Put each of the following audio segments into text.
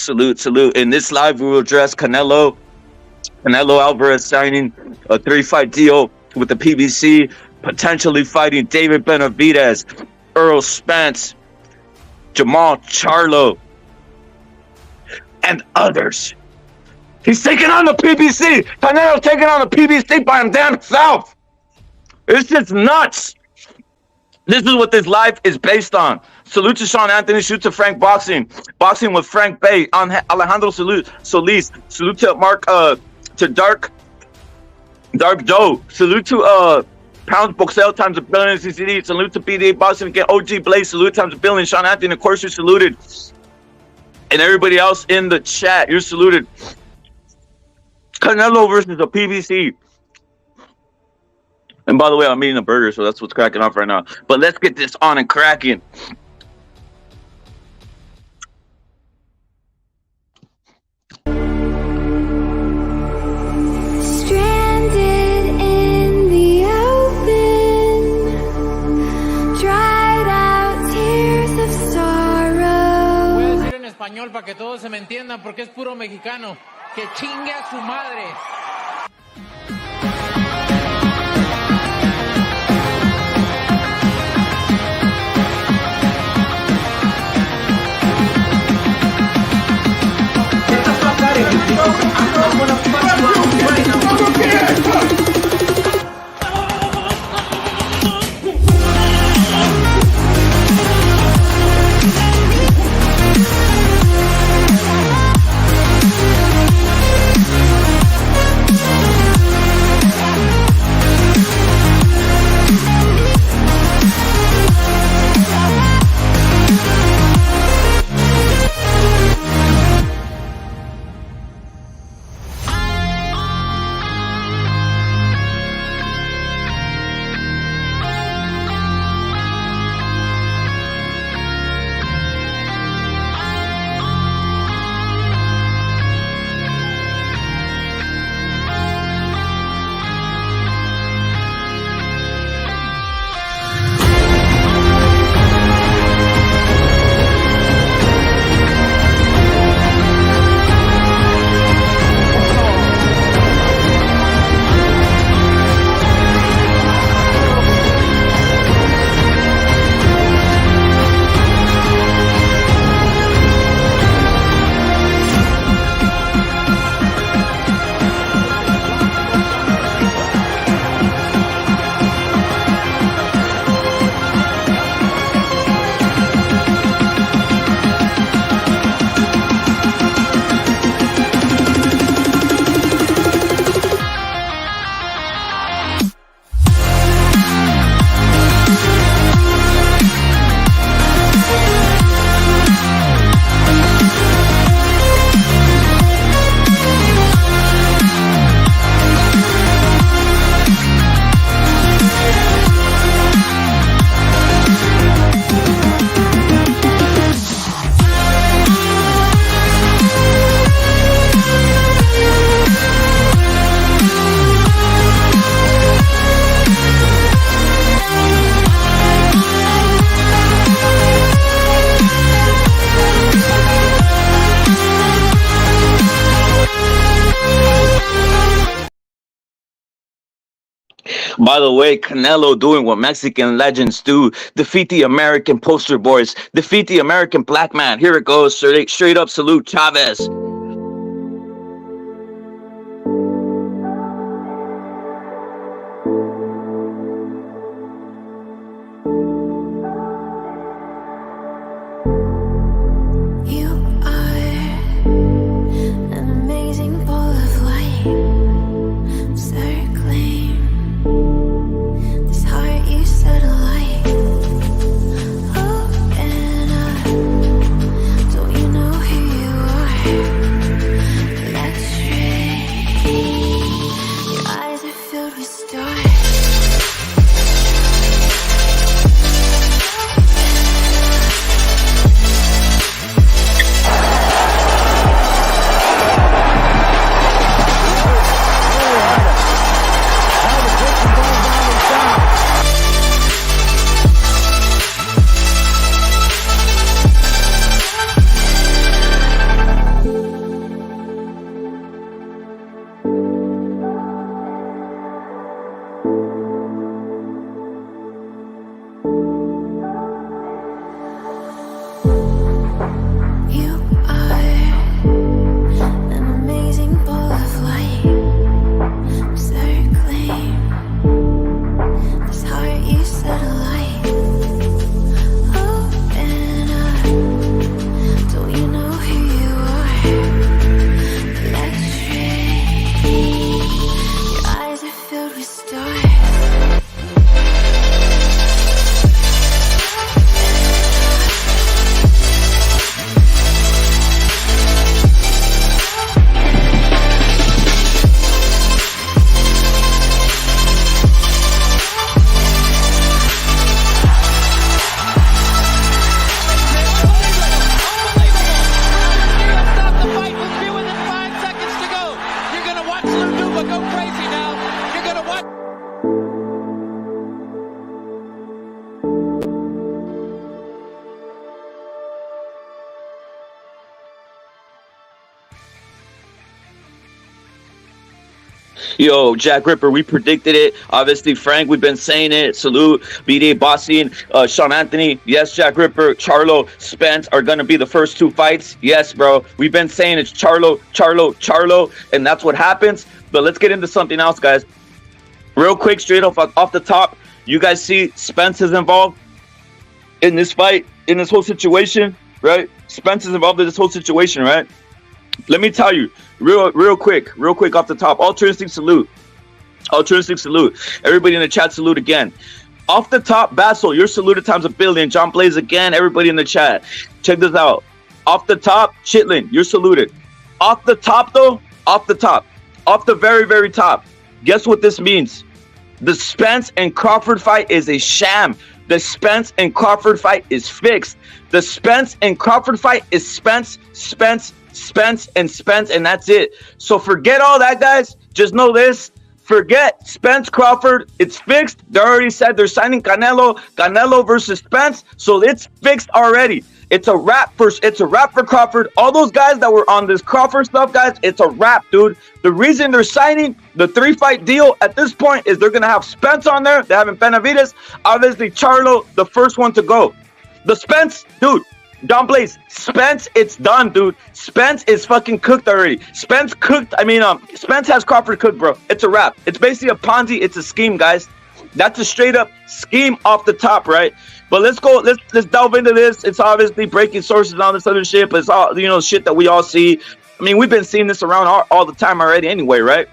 Salute. In this live, we will address Canelo Alvarez signing a 3-fight deal with the PBC, potentially fighting David Benavidez, Errol Spence, Jermall Charlo, and others. He's taking on the PBC. Canelo taking on the PBC by him damn self. It's just nuts. This is what this life is based on. Salute to Sean Anthony. Salute to Frank Boxing. Boxing with Frank Bay. On Alejandro Solis. Salute to Mark. To Dark Doe. Salute to Pounds Boxel times a billion CCD. Salute to BDA Boxing again. OG Blaze. Salute times a billion. Sean Anthony. Of course, you're saluted. And everybody else in the chat, you're saluted. Canelo versus the PBC. And by the way, I'm eating a burger, so that's what's cracking off right now. But let's get this on and cracking. Stranded in the open, dried out tears of sorrow. Voy a decir en español para que todos se me entiendan, porque es puro mexicano. Que chingue a su madre. I'm gonna fuck you up right now. By the way, Canelo doing what Mexican legends do. Defeat the American poster boys. Defeat the American black man. Here it goes. Straight up salute Chavez. Don't you know who you are? Yo, Jack Ripper, we predicted it. Obviously, Frank, we've been saying it. Salute, BD, Bossing, Sean Anthony. Yes, Jack Ripper, Charlo, Spence are going to be the first 2 fights. Yes, bro. We've been saying it's Charlo, Charlo, Charlo, and that's what happens. But let's get into something else, guys. Real quick, straight off the top, you guys see Spence is involved in this fight, in this whole situation, right? Spence is involved in this whole situation, right? Let me tell you, real quick off the top. Altruistic salute. Everybody in the chat, salute again. Off the top, Basil, you're saluted times 1,000,000,000. John Blaze again. Everybody in the chat, check this out. Off the top, Chitlin, you're saluted. Off the top, though, off the very, very top. Guess what this means? The Spence and Crawford fight is a sham. The Spence and Crawford fight is fixed. The Spence and Crawford fight is Spence, and that's it. So forget all that, guys. Just know this. Forget Spence Crawford. It's fixed. They already said they're signing Canelo versus Spence. So it's fixed already. It's a wrap for Crawford. All those guys that were on this Crawford stuff, guys, it's a wrap, dude. The reason they're signing the 3-fight deal at this point is they're gonna have Spence on there. They're having Benavidez. Obviously, Charlo, the first one to go. The Spence, dude. Don Blaze, Spence, it's done, dude. Spence is fucking cooked already. Spence has Crawford cooked, bro. It's a wrap. It's basically a Ponzi. It's a scheme, guys. That's a straight up scheme off the top, right? But let's delve into this. It's obviously breaking sources and all this other shit, but it's all, shit that we all see. I mean, we've been seeing this around all the time already anyway, right?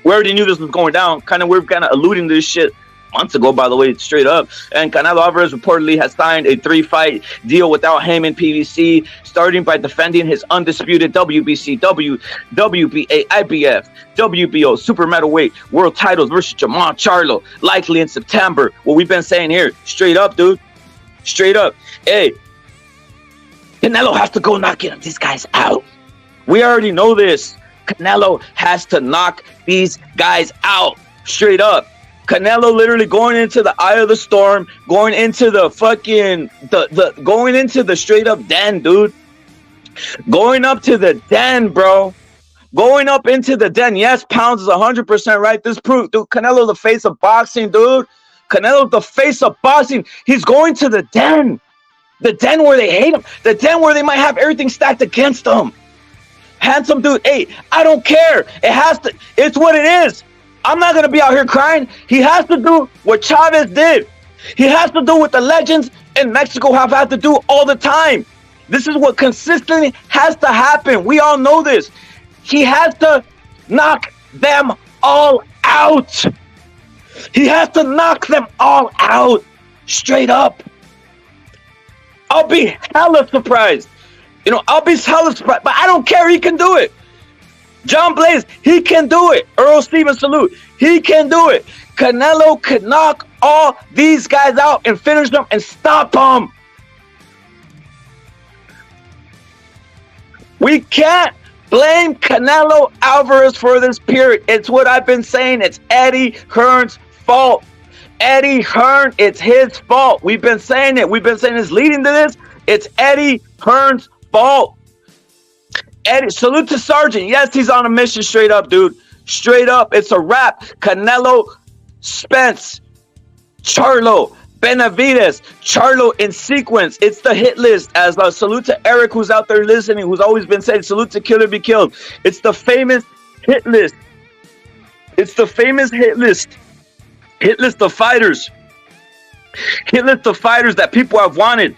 We already knew this was going down. We're kind of alluding to this shit months ago, by the way, straight up. And Canelo Alvarez reportedly has signed a 3-fight deal without Heyman PVC, starting by defending his undisputed WBC, WBA, IBF, WBO super middleweight world titles versus Jermall Charlo, likely in September. What we've been saying here, straight up, dude. Straight up. Hey, Canelo has to go knock these guys out. We already know this. Canelo has to knock these guys out. Straight up. Canelo literally going into the eye of the storm, going into the fucking going into the straight up den, dude. Going up to the den, bro. Going up into the den. Yes, Pounds is 100% right. This proof, dude. Canelo, the face of boxing, dude. Canelo, the face of boxing. He's going to the den. The den where they hate him. The den where they might have everything stacked against him. Handsome dude. Hey, I don't care. It's what it is. I'm not going to be out here crying. He has to do what Chavez did. He has to do what the legends in Mexico have had to do all the time. This is what consistently has to happen. We all know this. He has to knock them all out. He has to knock them all out. Straight up. I'll be hella surprised. I'll be hella surprised. But I don't care. He can do it. John Blaze, he can do it. Errol Stevens, salute. He can do it. Canelo could knock all these guys out and finish them and stop them. We can't blame Canelo Alvarez for this period. It's what I've been saying. It's Eddie Hearn's fault. Eddie Hearn, it's his fault. We've been saying it. We've been saying it's leading to this. It's Eddie Hearn's fault. Eddie, salute to Sergeant. Yes, he's on a mission. Straight up, dude. Straight up. It's a wrap. Canelo, Spence, Charlo, Benavidez, Charlo in sequence. It's the hit list. As salute to Eric, who's out there listening, who's always been saying salute to Kill or Be Killed. It's the famous hit list. It's the famous hit list. Hit list of fighters. Hit list of fighters that people have wanted.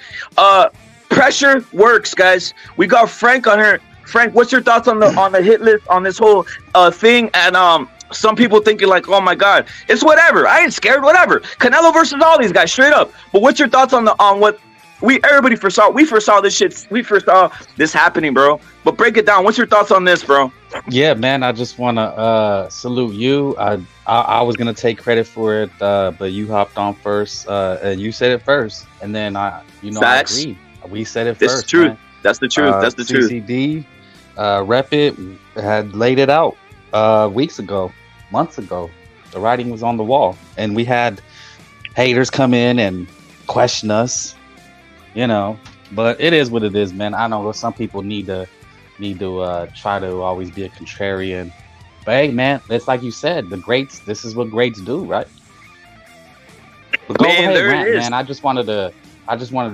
Pressure works, guys. We got Frank on here. Frank, what's your thoughts on the hit list on this whole thing? And some people thinking like, oh my God, it's whatever. I ain't scared. Whatever. Canelo versus all these guys, straight up. But what's your thoughts on what everybody foresaw? We foresaw this shit. We foresaw this happening, bro. But break it down. What's your thoughts on this, bro? Yeah, man. I just want to salute you. I was gonna take credit for it, but you hopped on first, and you said it first, and then Facts. I agreed. We said it This first. is truth. Man. That's the truth. That's the truth. CCD, Rep It had laid it out weeks ago, months ago. The writing was on the wall, and we had haters come in and question us, But it is what it is, man. I know some people need to try to always be a contrarian, Hey, man, it's like you said, the greats. This is what greats do, right? But go Man, ahead, there rant, it is. man. I just wanted to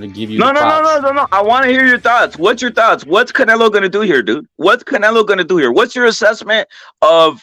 give you No, the no, no, props. no, no, no. I want to hear your thoughts. What's your thoughts? What's Canelo gonna do here, dude? What's Canelo gonna do here? What's your assessment of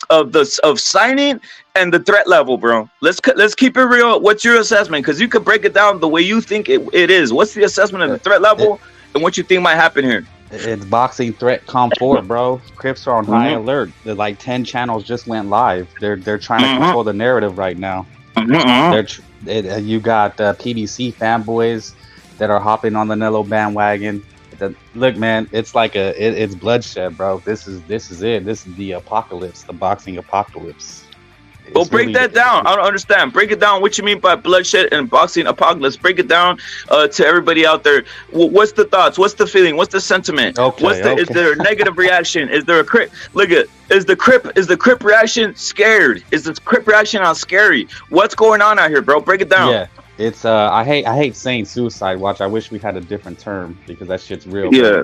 of signing and the threat level, bro? Let's keep it real. What's your assessment? Because you could break it down the way you think it is. What's the assessment of the threat level and what you think might happen here? It's boxing threat come forward, bro. Crips are on high alert. The like 10 channels just went live. They're trying to control the narrative right now. You got PBC fanboys that are hopping on the Canelo bandwagon. Look, man, it's like it's bloodshed, bro. This is it. This is the apocalypse, the boxing apocalypse. Well, break that down. I don't understand. Break it down. What you mean by bloodshed and boxing apocalypse? Break it down to everybody out there. What's the thoughts? What's the feeling? What's the sentiment? Okay, Is there a negative reaction? Is there a crip? Look at is the crip reaction scared? Is the crip reaction on scary? What's going on out here, bro? Break it down. Yeah, it's I hate saying suicide watch. I wish we had a different term because that shit's real. Yeah,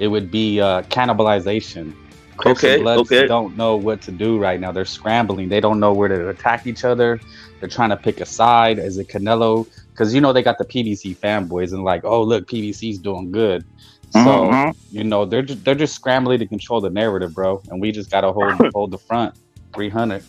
it would be cannibalization. Crips and Bloods don't know what to do right now. They're scrambling. They don't know where to attack each other. They're trying to pick a side. Is it Canelo? Because they got the PBC fanboys and like, oh look, PBC's doing good. So they're just scrambling to control the narrative, bro. And we just gotta hold the front. 300.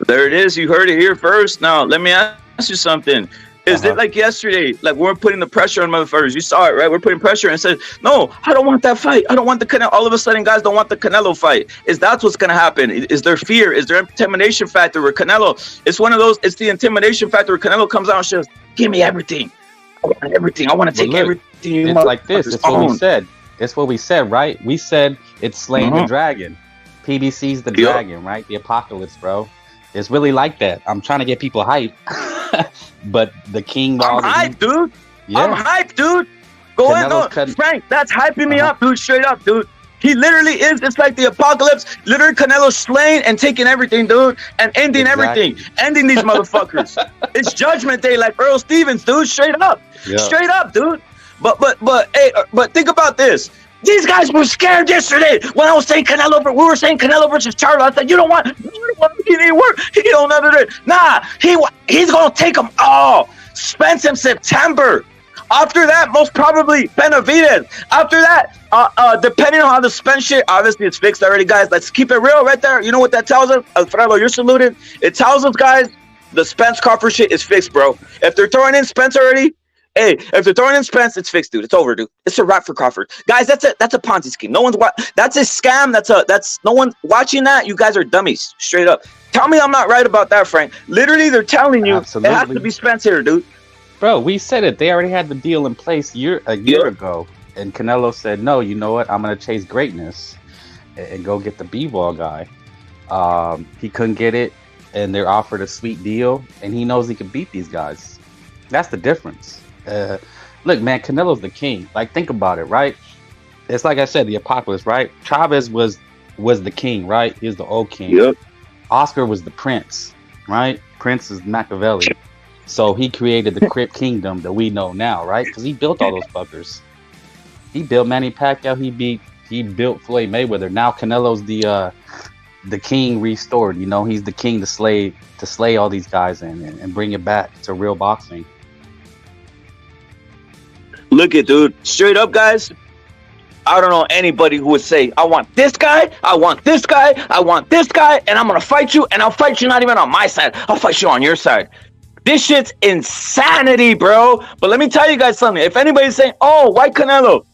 There it is. You heard it here first. Now let me ask you something. Is it like yesterday? Like we're putting the pressure on motherfuckers. You saw it, right? We're putting pressure and said, no, I don't want that fight. I don't want the Canelo. All of a sudden, guys don't want the Canelo fight. That's what's going to happen? Is there fear? Is there intimidation factor where Canelo? It's one of those. It's the intimidation factor where Canelo comes out and says, give me everything. I want everything. I want to take everything. It's like this. It's what we said. It's what we said, right? We said it's slaying the dragon. PBC's the dragon, right? The apocalypse, bro. It's really like that. I'm trying to get people hyped. But the king... I'm hyped, dude. Yeah. I'm hyped, dude. Go ahead. No, Frank, that's hyping me up, dude. Straight up, dude. He literally is. It's like the apocalypse. Literally, Canelo slaying and taking everything, dude. And ending everything. Ending these motherfuckers. It's judgment day like Earl Stevens, dude. Straight up. Yeah. Straight up, dude. But think about this. These guys were scared yesterday when I was saying Canelo. We were saying Canelo versus Charlo. I said, you don't want. He didn't work. He don't know that. Nah, he's gonna take them all. Spence in September. After that, most probably Benavidez. After that, depending on how the Spence shit, obviously it's fixed already, guys. Let's keep it real right there. You know what that tells us? Alfredo, you're saluted. It tells us, guys, the Spence Crawford shit is fixed, bro. If they're throwing in Spence already. Hey, if they're throwing in Spence, it's fixed, dude. It's over, dude. It's a wrap for Crawford, guys. That's a Ponzi scheme. No one's that's a scam. That's no one watching that. You guys are dummies, straight up. Tell me I'm not right about that, Frank. Literally, they're telling you it has to be Spence here, dude. Bro, we said it. They already had the deal in place a year ago, and Canelo said, "No, you know what? I'm gonna chase greatness and go get the b-ball guy." He couldn't get it, and they're offered a sweet deal, and he knows he can beat these guys. That's the difference. Look, man, Canelo's the king. Like, think about it, right? It's like I said, the apocalypse, right? Chavez was the king, right? He was the old king. Yep. Oscar was the prince, right? Prince is Machiavelli. So he created the Crip Kingdom that we know now, right? Because he built all those fuckers. He built Manny Pacquiao. He built Floyd Mayweather. Now Canelo's the king restored. He's the king to slay all these guys and bring it back to real boxing. Look at, dude, straight up, guys. I don't know anybody who would say, I want this guy, I want this guy, I want this guy, and I'm going to fight you, and I'll fight you not even on my side. I'll fight you on your side. This shit's insanity, bro. But let me tell you guys something. If anybody's saying, oh, why Canelo?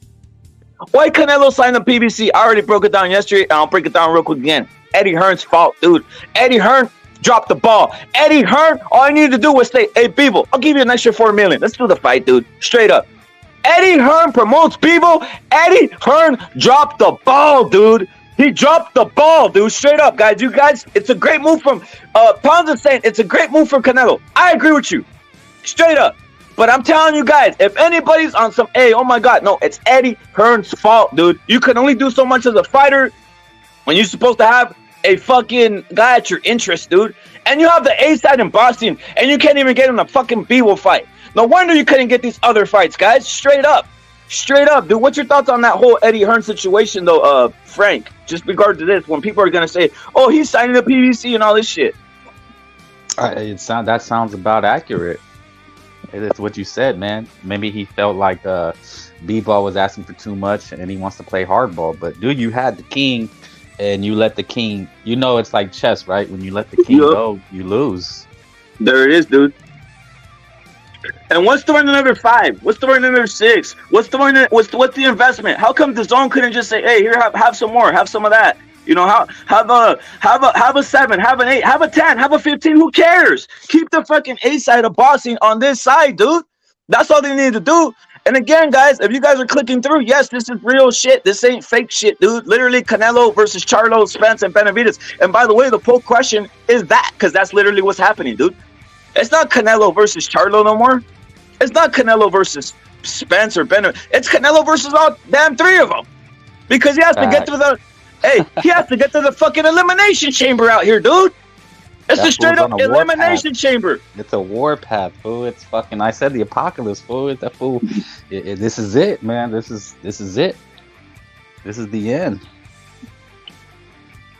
Why Canelo signed the PBC? I already broke it down yesterday, and I'll break it down real quick again. Eddie Hearn's fault, dude. Eddie Hearn dropped the ball. Eddie Hearn, all I needed to do was say, hey, people, I'll give you an extra $4 million. Let's do the fight, dude. Straight up. Eddie Hearn promotes people. Eddie Hearn dropped the ball, dude. He dropped the ball, dude. Straight up, guys. You guys, it's a great move from Ponza saying it's a great move from Canelo. I agree with you. Straight up. But I'm telling you guys, if anybody's on some, hey, oh my God, no, it's Eddie Hearn's fault, dude. You can only do so much as a fighter when you're supposed to have a fucking guy at your interest, dude. And you have the A side in Boston, and you can't even get him a fucking B-Will fight. No wonder you couldn't get these other fights, guys. Straight up. Straight up, dude. What's your thoughts on that whole Eddie Hearn situation, though, Frank? Just regard to this, when people are gonna say, "Oh, he's signing the PBC and all this shit." That sounds about accurate. It's what you said, man. Maybe he felt like B-ball was asking for too much, and he wants to play hardball. But dude, you had the king, and you let the king. You know, it's like chess, right? When you let the king go, you lose. There it is, dude. And what's the number 5? What's the number 6? What's the investment? How come the zone couldn't just say, "Hey, here, have some more, have some of that"? You know, have a 7, have an 8, have a 10, have a 15. Who cares? Keep the fucking A side of boxing on this side, dude. That's all they need to do. And again, guys, if you guys are clicking through, yes, this is real shit. This ain't fake shit, dude. Literally, Canelo versus Charlo, Spence, and Benavidez. And by the way, the poll question is that, because that's literally what's happening, dude. It's not Canelo versus Charlo no more. It's not Canelo versus Spence or Benavidez. It's Canelo versus all damn 3 of them. Because he has to get through the... Hey, he has to get to the fucking elimination chamber out here, dude. It's a straight up elimination chamber. It's a war path, fool. It's fucking... I said the apocalypse, fool. It's that fool. This is it, man. This is it. This is the end.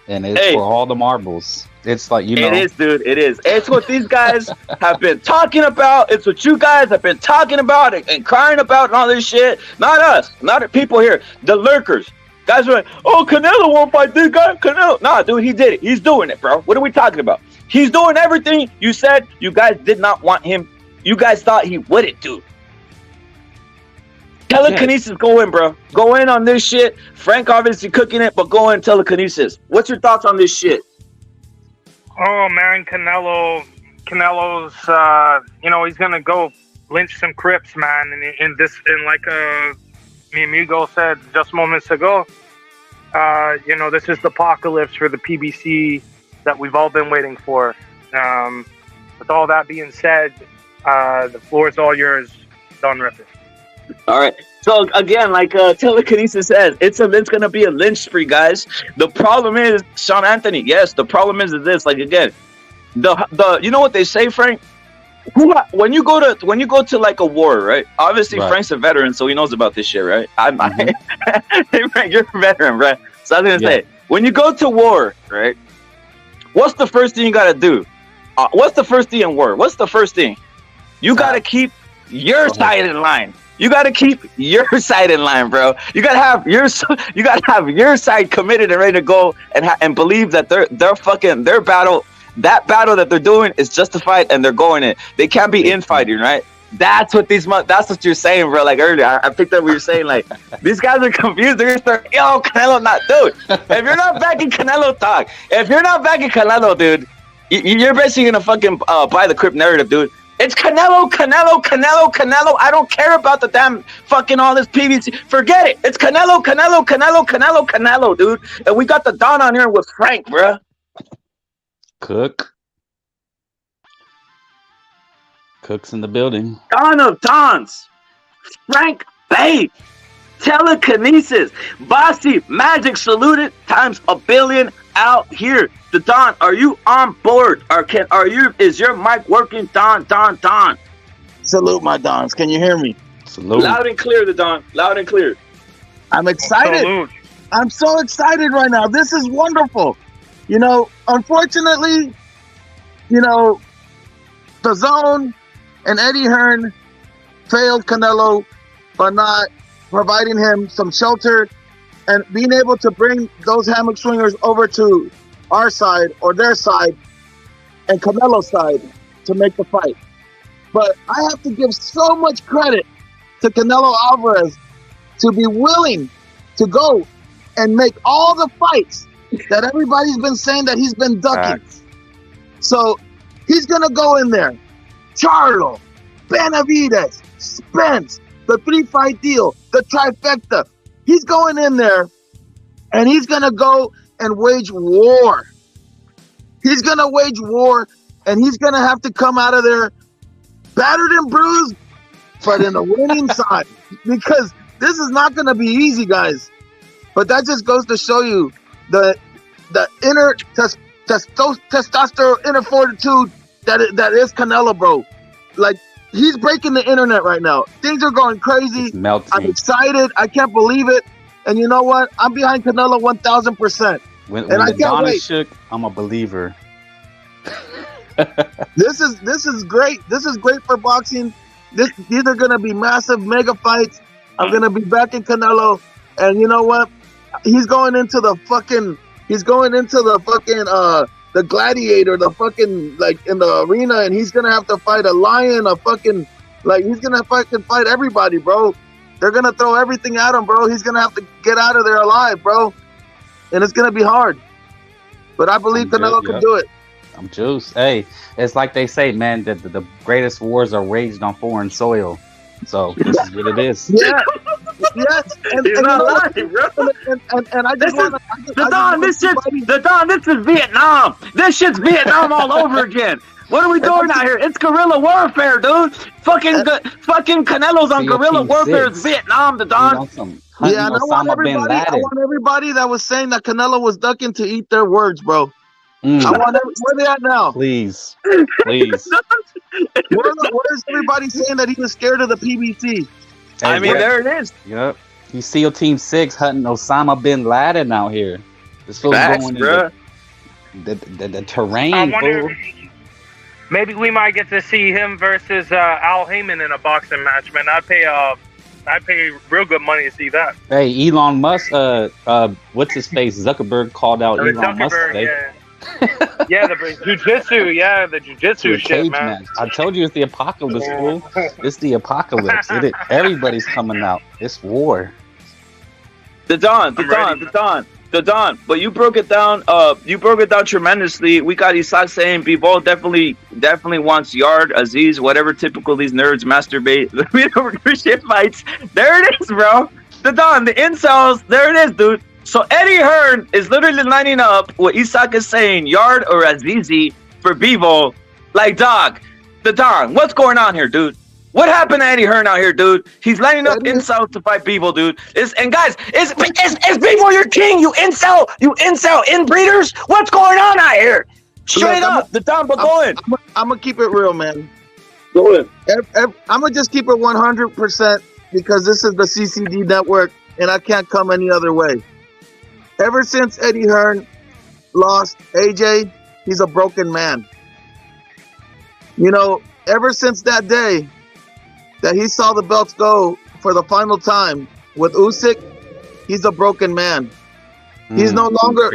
And it's for all the marbles. It's like, you know. It is, dude. It is. It's what these guys have been talking about. It's what you guys have been talking about and crying about and all this shit. Not us. Not the people here. The lurkers. Guys are like, "Oh, Canelo won't fight this guy." Canelo. Nah, dude, he did it. He's doing it, bro. What are we talking about? He's doing everything you said you guys did not want him. You guys thought he wouldn't do. Telekinesis, go in, bro. Go in on this shit. Frank obviously cooking it, but go in telekinesis. What's your thoughts on this shit? Oh man, Canelo's he's gonna go lynch some Crips, man. And like mi amigo said just moments ago, this is the apocalypse for the PBC that we've all been waiting for. With all that being said, the floor is all yours, Don Ripper. All right. So again, like telekinesis says, it's gonna be a lynch spree, guys. The problem is, Sean Anthony. Yes, the problem is this. Like again, the you know what they say, Frank? When you go to like a war, right? Obviously, right. Frank's a veteran, so he knows about this shit, right? Hey, Frank, you're a veteran, right? So I was gonna say, when you go to war, right? What's the first thing you gotta do? What's the first thing in war? What's the first thing? You gotta keep your side in line. You got to keep your side in line, bro. You got to have your side committed and ready to go and believe that their battle, that battle that they're doing is justified and they're going in. They can't be infighting, right? That's what you're saying, bro. Like earlier, I picked up what you're saying. Like, these guys are confused. They're gonna start, "Yo, Canelo, not dude." If you're not backing Canelo, talk. If you're not backing Canelo, dude, you're basically gonna fucking buy the Crip narrative, dude. It's Canelo. I don't care about the damn fucking all this PVC. Forget it. It's Canelo, dude. And we got the Don on here with Frank, bruh. Cook's in the building. Don of Dons. Frank Bay. Telekinesis. Bossy Magic saluted times a billion out here. The Don, are you on board? Is your mic working? Don. Salute my Dons. Can you hear me? Salute. Loud and clear, the Don. Loud and clear. I'm excited. Salute. I'm so excited right now. This is wonderful. Unfortunately, the Zone and Eddie Hearn failed Canelo by not providing him some shelter and being able to bring those hammock swingers over to our side or their side and Canelo's side to make the fight. But I have to give so much credit to Canelo Alvarez to be willing to go and make all the fights that everybody's been saying that he's been ducking. So he's going to go in there. Charlo, Benavidez, Spence, the 3-fight deal, the trifecta. He's going in there and he's going to go and wage war. He's going to wage war and he's going to have to come out of there battered and bruised, but in the winning side. Because this is not going to be easy, guys. But that just goes to show you the inner testosterone, inner fortitude that is Canelo, bro. Like, he's breaking the internet right now. Things are going crazy. It's melting. I'm excited. I can't believe it. And you know what? I'm behind Canelo 1,000%. When I the can't dawn wait. is shook, I'm a believer. This is great. This is great for boxing. These are gonna be massive mega fights. I'm gonna be back in Canelo, and you know what? He's going into the fucking the gladiator, the fucking like in the arena, and he's gonna have to fight a lion, a fucking like he's gonna fucking fight everybody, bro. They're gonna throw everything at him, bro. He's gonna have to get out of there alive, bro, and it's gonna be hard. But I believe Canelo can do it. I'm juiced. Hey, it's like they say, man, that the greatest wars are waged on foreign soil. So this is what it is. Yeah. Yes. And He's not lying, bro. And I just want The Don, this is Vietnam. This shit's Vietnam all over again. What are we doing out here? It's guerrilla warfare, dude. Fucking Canelo's on guerrilla warfare. It's Vietnam, the Don. Yeah, and I want everybody that was saying that Canelo was ducking to eat their words, bro. I want where they at now? Please. Where's everybody saying that he was scared of the PBC? Hey, I mean, there it is. Yep. He's SEAL Team 6 hunting Osama bin Laden out here. This fool's going bro. in the terrain, I wonder fool. maybe we might get to see him versus Al Heyman in a boxing match, man. I'd pay real good money to see that. Hey, Elon Musk, what's his face? Zuckerberg called out Elon Musk today. Yeah, the jujitsu, the jujitsu shit, man. Match. I told you it's the apocalypse, fool. It's the apocalypse. Everybody's coming out. It's war. The Don. But you broke it down. You broke it down tremendously. We got Isaac saying Bivol definitely wants Yard, Aziz, whatever. Typical these nerds masturbate. We don't shit fights. There it is, bro. The Don, the incels. There it is, dude. So Eddie Hearn is literally lining up what Isaac is saying, Yard or Azizi for Bivol. Like, dog, the Don, what's going on here, dude? What happened to Eddie Hearn out here, dude? He's lining up incels to fight Bivol, dude. And guys, is Bivol your king? You incel inbreeders? What's going on out here? Straight up, the Don, but go in. I'm gonna keep it real, man. Go in. I'm gonna just keep it 100% because this is the CCD network, and I can't come any other way. Ever since Eddie Hearn lost AJ, he's a broken man. You know, ever since that day that he saw the belts go for the final time with Usyk, he's a broken man. He's no longer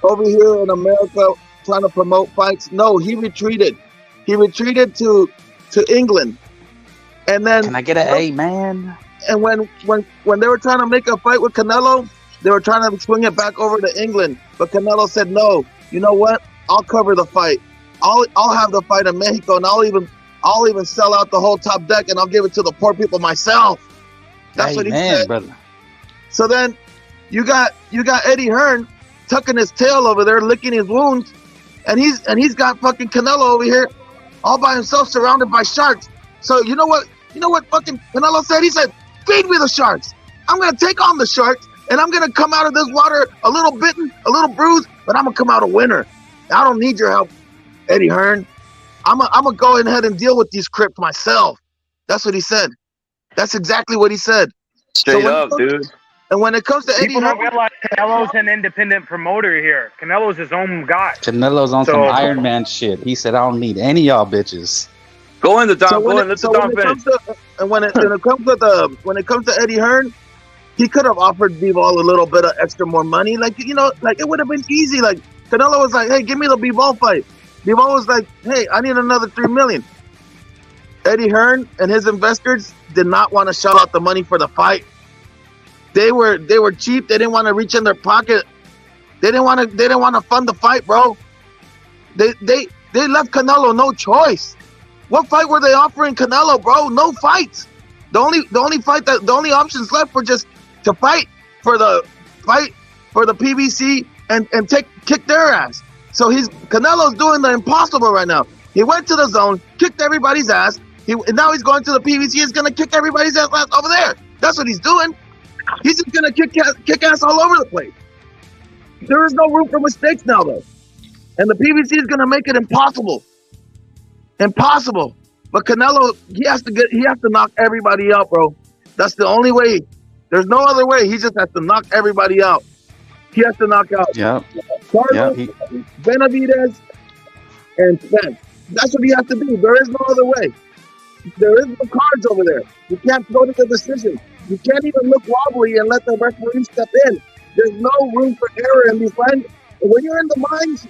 over here in America trying to promote fights. No, he retreated. He retreated to England. And then can I get an amen? And when they were trying to make a fight with Canelo, they were trying to swing it back over to England. But Canelo said, "No, you know what? I'll cover the fight. I'll have the fight in Mexico, and I'll even sell out the whole top deck, and I'll give it to the poor people myself." That's what he said, brother. So then you got Eddie Hearn tucking his tail over there, licking his wounds, and he's got fucking Canelo over here all by himself, surrounded by sharks. So you know what fucking Canelo said? He said, "Feed me the sharks. I'm gonna take on the sharks, and I'm gonna come out of this water a little bitten, a little bruised, but I'm gonna come out a winner. I don't need your help, Eddie Hearn. I'm gonna go ahead and deal with these Crips myself." That's what he said. That's exactly what he said. Straight up, dude. And when it comes to Eddie People don't Hearn, realize Canelo's an independent promoter here. Canelo's his own guy. Canelo's on some Iron Man shit. He said, "I don't need any of y'all bitches." Go in the Don. Go in. Let the Don finish. When it comes to Eddie Hearn, he could have offered Bivol a little bit of extra more money. Like, you know, like it would have been easy. Like Canelo was like, "Hey, give me the Bivol fight." Bivol was like, "Hey, I need another $3 million." Eddie Hearn and his investors did not want to shell out the money for the fight. They were cheap. They didn't want to reach in their pocket. They didn't want to fund the fight, bro. They left Canelo no choice. What fight were they offering Canelo, bro? No fights. The only options left were just to fight for the PBC and kick their ass. So Canelo's doing the impossible right now. He went to the zone, kicked everybody's ass. And now he's going to the PBC. He's gonna kick everybody's ass over there. That's what he's doing. He's just gonna kick ass all over the place. There is no room for mistakes now, though, and the PBC is gonna make it impossible. Impossible. But Canelo, he has to knock everybody out, bro. That's the only way. There's no other way. He just has to knock everybody out. He has to knock out Charlo, Benavidez, and Spence. That's what he has to do. There is no other way. There is no cards over there. You can't go to the decision. You can't even look wobbly and let the referee step in. There's no room for error in these lines. When you're in the mines,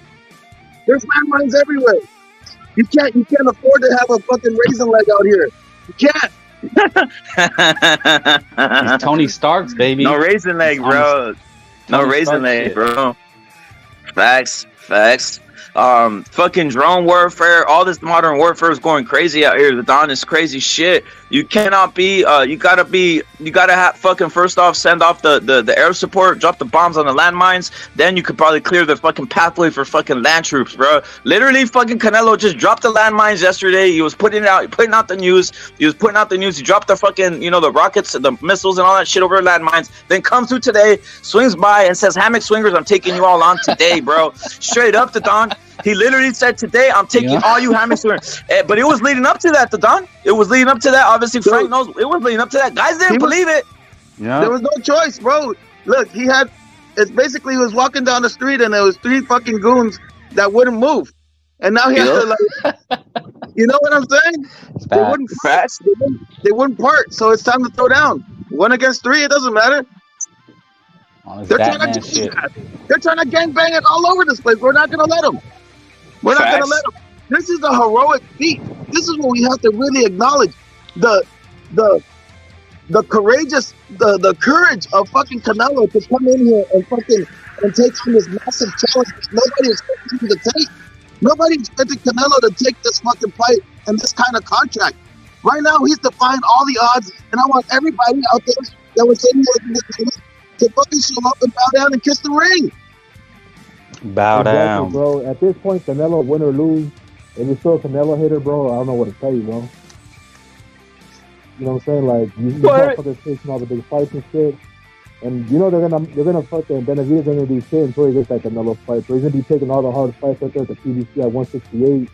there's landmines everywhere. You can't afford to have a fucking raisin leg out here. You can't. It's Tony Stark's, baby. No raisin leg, bro. No raisin leg, bro. Facts. Fucking drone warfare, all this modern warfare is going crazy out here. The Don is crazy shit. You cannot be, you gotta have fucking first off send off the air support, drop the bombs on the landmines, then you could probably clear the fucking pathway for fucking land troops, bro. Literally, fucking Canelo just dropped the landmines yesterday. He was putting out the news. He dropped the fucking, the rockets, the missiles, and all that shit over landmines. Then comes through today, swings by and says, "Hammock swingers, I'm taking you all on today, bro." Straight up, the Don. He literally said, "Today, I'm taking all you hammock swingers." But it was leading up to that, the Don. It was leading up to that. Obviously, Frank knows it was leading up to that. Guys didn't believe it. Yeah. There was no choice, bro. Look, it's basically he was walking down the street and there was 3 fucking goons that wouldn't move. And now he has to, like, you know what I'm saying? They wouldn't part. They wouldn't part. So it's time to throw down. 1 against 3, it doesn't matter. They're trying to gangbang it all over this place. We're not going to let them. We're not going to let them. This is a heroic feat. This is what we have to really acknowledge. The courageous, the courage of fucking Canelo to come in here and take on this massive challenge that nobody expected him to take. Nobody expected Canelo to take this fucking fight and this kind of contract. Right now, he's defying all the odds, and I want everybody out there that was saying to fucking show up and bow down and kiss the ring. Bow down, bro. At this point, Canelo win or lose, if you're still a Canelo hitter, bro, I don't know what to tell you, bro. You know what I'm saying? Like, you motherfuckers facing all the big fights and shit. And you know they're gonna fucking Benavidez ain't gonna do shit until he gets that Canelo fight. So he's gonna be taking all the hard fights out there at the PBC at 168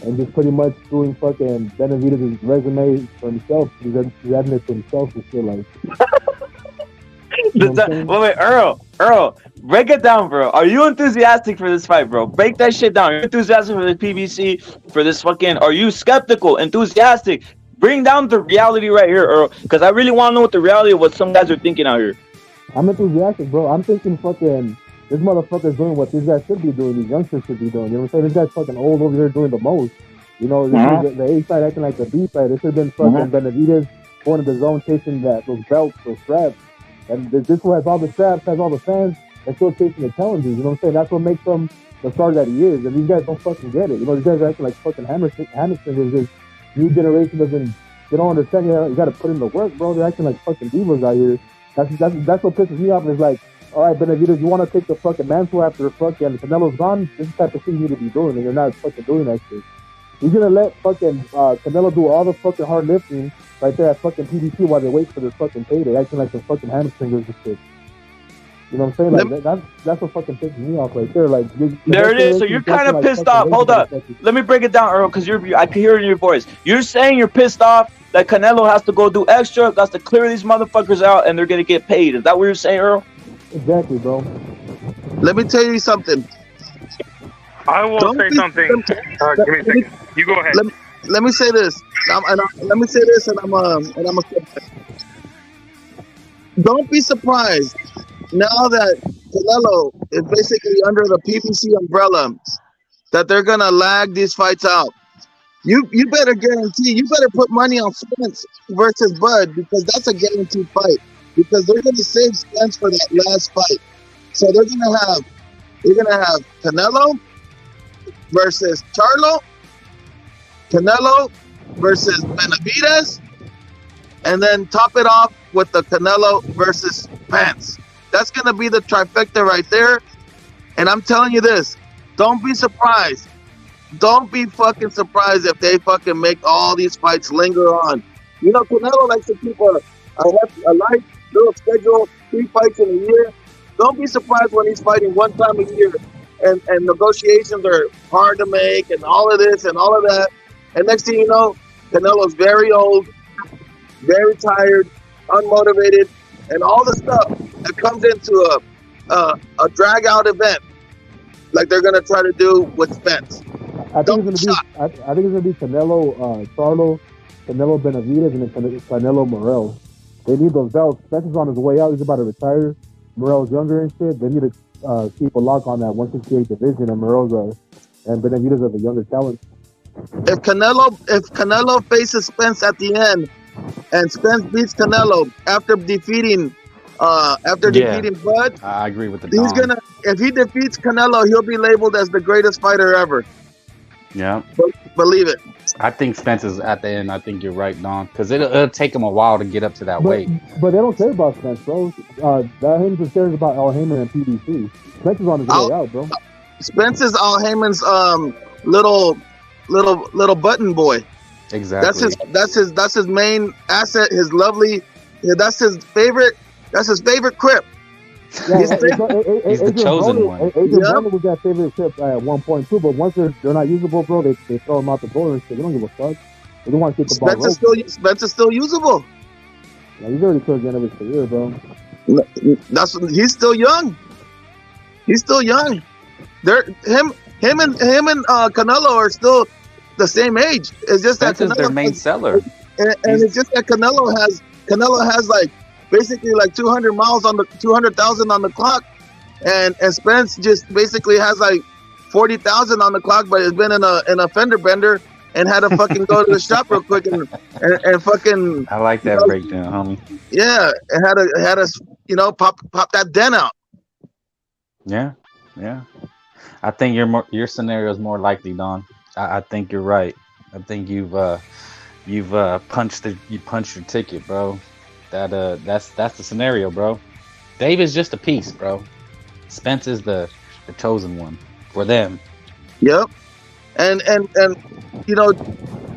and just pretty much doing fucking Benavidez' resume for himself. He's adding it to himself and shit, like. Wait, Errol, break it down, bro. Are you enthusiastic for this fight, bro? Break that shit down. Are you enthusiastic for the PBC, for this fucking, are you skeptical, enthusiastic? Bring down the reality right here, Errol, because I really want to know what the reality of what some guys are thinking out here. I'm enthusiastic, bro. I'm thinking fucking, this motherfucker's doing what these guys should be doing, these youngsters should be doing. You know what I'm saying? This guy's fucking old over here doing the most. You know, the A side acting like the B side. It should have been fucking Benavidez going to the zone chasing those belts, those straps. And this one has all the straps, has all the fans, and still chasing the challenges. You know what I'm saying? That's what makes him the star that he is. And these guys don't fucking get it. You know, these guys are acting like fucking Hammerson is this new generation they don't understand. You got to put in the work, bro. They're acting like fucking divas out here. That's what pisses me off. Is like, all right, Benavidez, you want to take the fucking mantle after fucking Canelo's gone? This is the type of shit you need to be doing, and you're not fucking doing that shit. He's gonna let fucking Canelo do all the fucking hard lifting right there at fucking PBC while they wait for their fucking payday, acting like some fucking hamstringers and shit. You know what I'm saying? Like that's what fucking pisses me off right there. Like there it is. So you're kind of pissed off. Hold up. Let me break it down, Errol, because I can hear it in your voice. You're saying you're pissed off that Canelo has to go do extra, has to clear these motherfuckers out, and they're gonna get paid. Is that what you're saying, Errol? Exactly, bro. Let me tell you something. I will say something. Give me a second. You go ahead. Let me say this. Let me say this, and I'm a. Don't be surprised now that Canelo is basically under the PBC umbrella that they're gonna lag these fights out. You better guarantee. You better put money on Spence versus Bud, because that's a guaranteed fight. Because they're gonna save Spence for that last fight. So they're gonna have Canelo versus Charlo, Canelo versus Benavidez, and then top it off with the Canelo versus Spence. That's going to be the trifecta right there. And I'm telling you this, don't be surprised. Don't be fucking surprised if they fucking make all these fights linger on. You know, Canelo likes to keep a light little schedule, 3 fights in a year. Don't be surprised when he's fighting 1 time a year. And negotiations are hard to make, and all of this and all of that. And next thing you know, Canelo's very old, very tired, unmotivated, and all the stuff that comes into a drag out event, like they're gonna try to do with Spence. I think it's gonna be Canelo, Charlo, Canelo Benavidez, and then Canelo Morel. They need those belts. Spence is on his way out. He's about to retire. Morel's younger and shit. They need to keep a lock on that 168 division, and Morel's and Benavidez are the younger talent. If Canelo faces Spence at the end, and Spence beats Canelo after defeating Bud, I agree with the he's Don. gonna. If he defeats Canelo, he'll be labeled as the greatest fighter ever. Yeah. Believe it. I think Spence is at the end. I think you're right, Don, because it'll take him a while to get up to that weight. But they don't care about Spence, bro. That him just cares about Al Heyman and PBC. Spence is on his way out, bro. Spence is Al Heyman's little button boy. Exactly. That's his main asset. His lovely. That's his favorite crip. Yeah, He's the chosen one. Adrian Broner was that favorite crip at one point too, but once they're not usable, bro, they throw them out the door and shit. They don't give a fuck. They don't want to keep the ball rolling. Spence is still usable. Yeah, he's already towards the end of his career, bro. He's still young. He's still young. Him and Canelo are still the same age. It's just Spence that is their main seller. And it's just that Canelo has like basically like 200,000 on the clock, and Spence just basically has like 40,000 on the clock, but has been in a fender bender and had to fucking go to the shop real quick and fucking. I like that breakdown, homie. Yeah, and had to pop that dent out. Yeah. I think your scenario is more likely, Don. I think you're right. I think you've punched your ticket, bro. That's the scenario, bro. Dave is just a piece, bro. Spence is the chosen one for them. Yep. And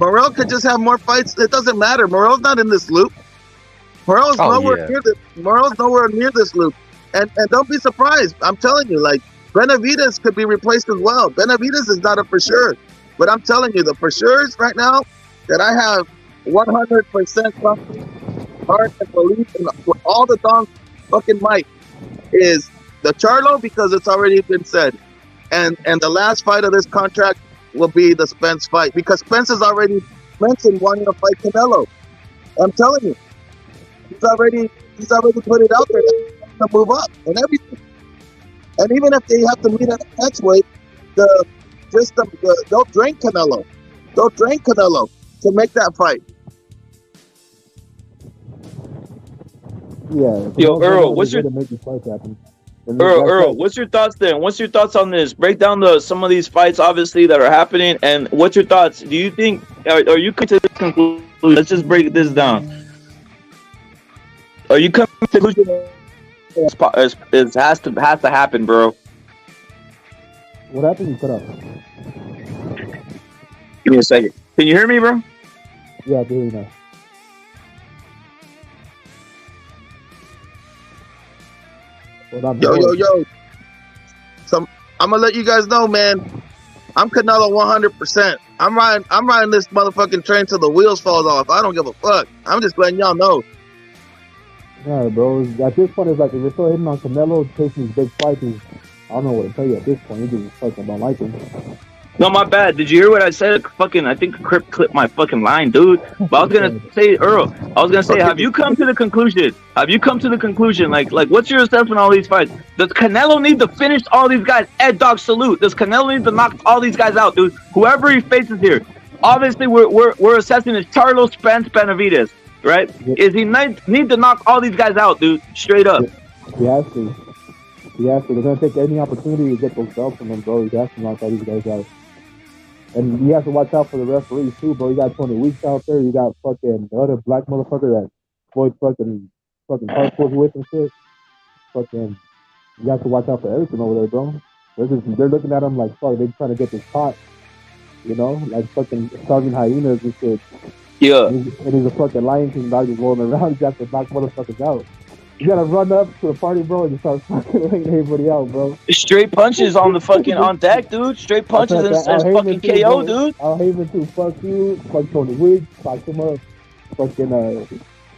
Morel could just have more fights. It doesn't matter. Morel's not in this loop. Morel's nowhere near this loop. And don't be surprised. I'm telling you, like Benavidez could be replaced as well. Benavidez is not a for sure, but I'm telling you, the for sure's right now that I have 100% confidence, heart and belief in with all the Don's fucking might is the Charlo, because it's already been said, and the last fight of this contract will be the Spence fight, because Spence has already mentioned wanting to fight Canelo. I'm telling you, he's already put it out there to move up and everything. And even if they have to meet at the catch weight, they'll drain Canelo. They'll drain Canelo to make that fight. Yeah. Yo, Errol, what's your Earl, what's your thoughts then? What's your thoughts on this? Break down some of these fights, obviously, that are happening, and what's your thoughts? Do you think, are you coming to the conclusion? Let's just break this down. Are you coming to the conclusion? It has to happen, bro. What happened? You cut up. Give me a second. Can you hear me, bro? Yeah, I can hear you now. Yo. So I'm gonna let you guys know, man. I'm Canelo 100%. I'm riding this motherfucking train till the wheels fall off. I don't give a fuck. I'm just letting y'all know. Yeah, bro. At this point, it's like if you're still hitting on Canelo, chasing these big fights, I don't know what to tell you at this point. You just fucking don't like him. No, my bad. Did you hear what I said? I think Crip clipped my fucking line, dude. But I was gonna say, Earl. Have you come to the conclusion? Like, what's your assessment on all these fights? Does Canelo need to finish all these guys? Ed Dog salute. Does Canelo need to knock all these guys out, dude? Whoever he faces here. Obviously, we're assessing his Charlo, Spence, Benavidez, right? Yeah. Is he need to knock all these guys out, dude? Straight up. He has to. They're gonna take any opportunity to get those belts from him, bro. He has to knock all these guys out. And you have to watch out for the referees too, bro. You got Tony Weeks out there. You got fucking the other black motherfucker that Floyd fucking hardcore with and shit. Fucking, you have to watch out for everything over there, bro. They're looking at him like, fuck, they're trying to get this pot. You know, like fucking starving hyenas and shit. Yeah. And he's a fucking Lion King dog just rolling around. You have to knock motherfuckers out. You gotta run up to the party, bro, and just start fucking laying everybody out, bro. Straight punches on the fucking on deck, dude. Straight punches and fucking KO, dude. Al Heyman too. Fuck you. Fuck Tony Wiggs. Fuck him up. Fucking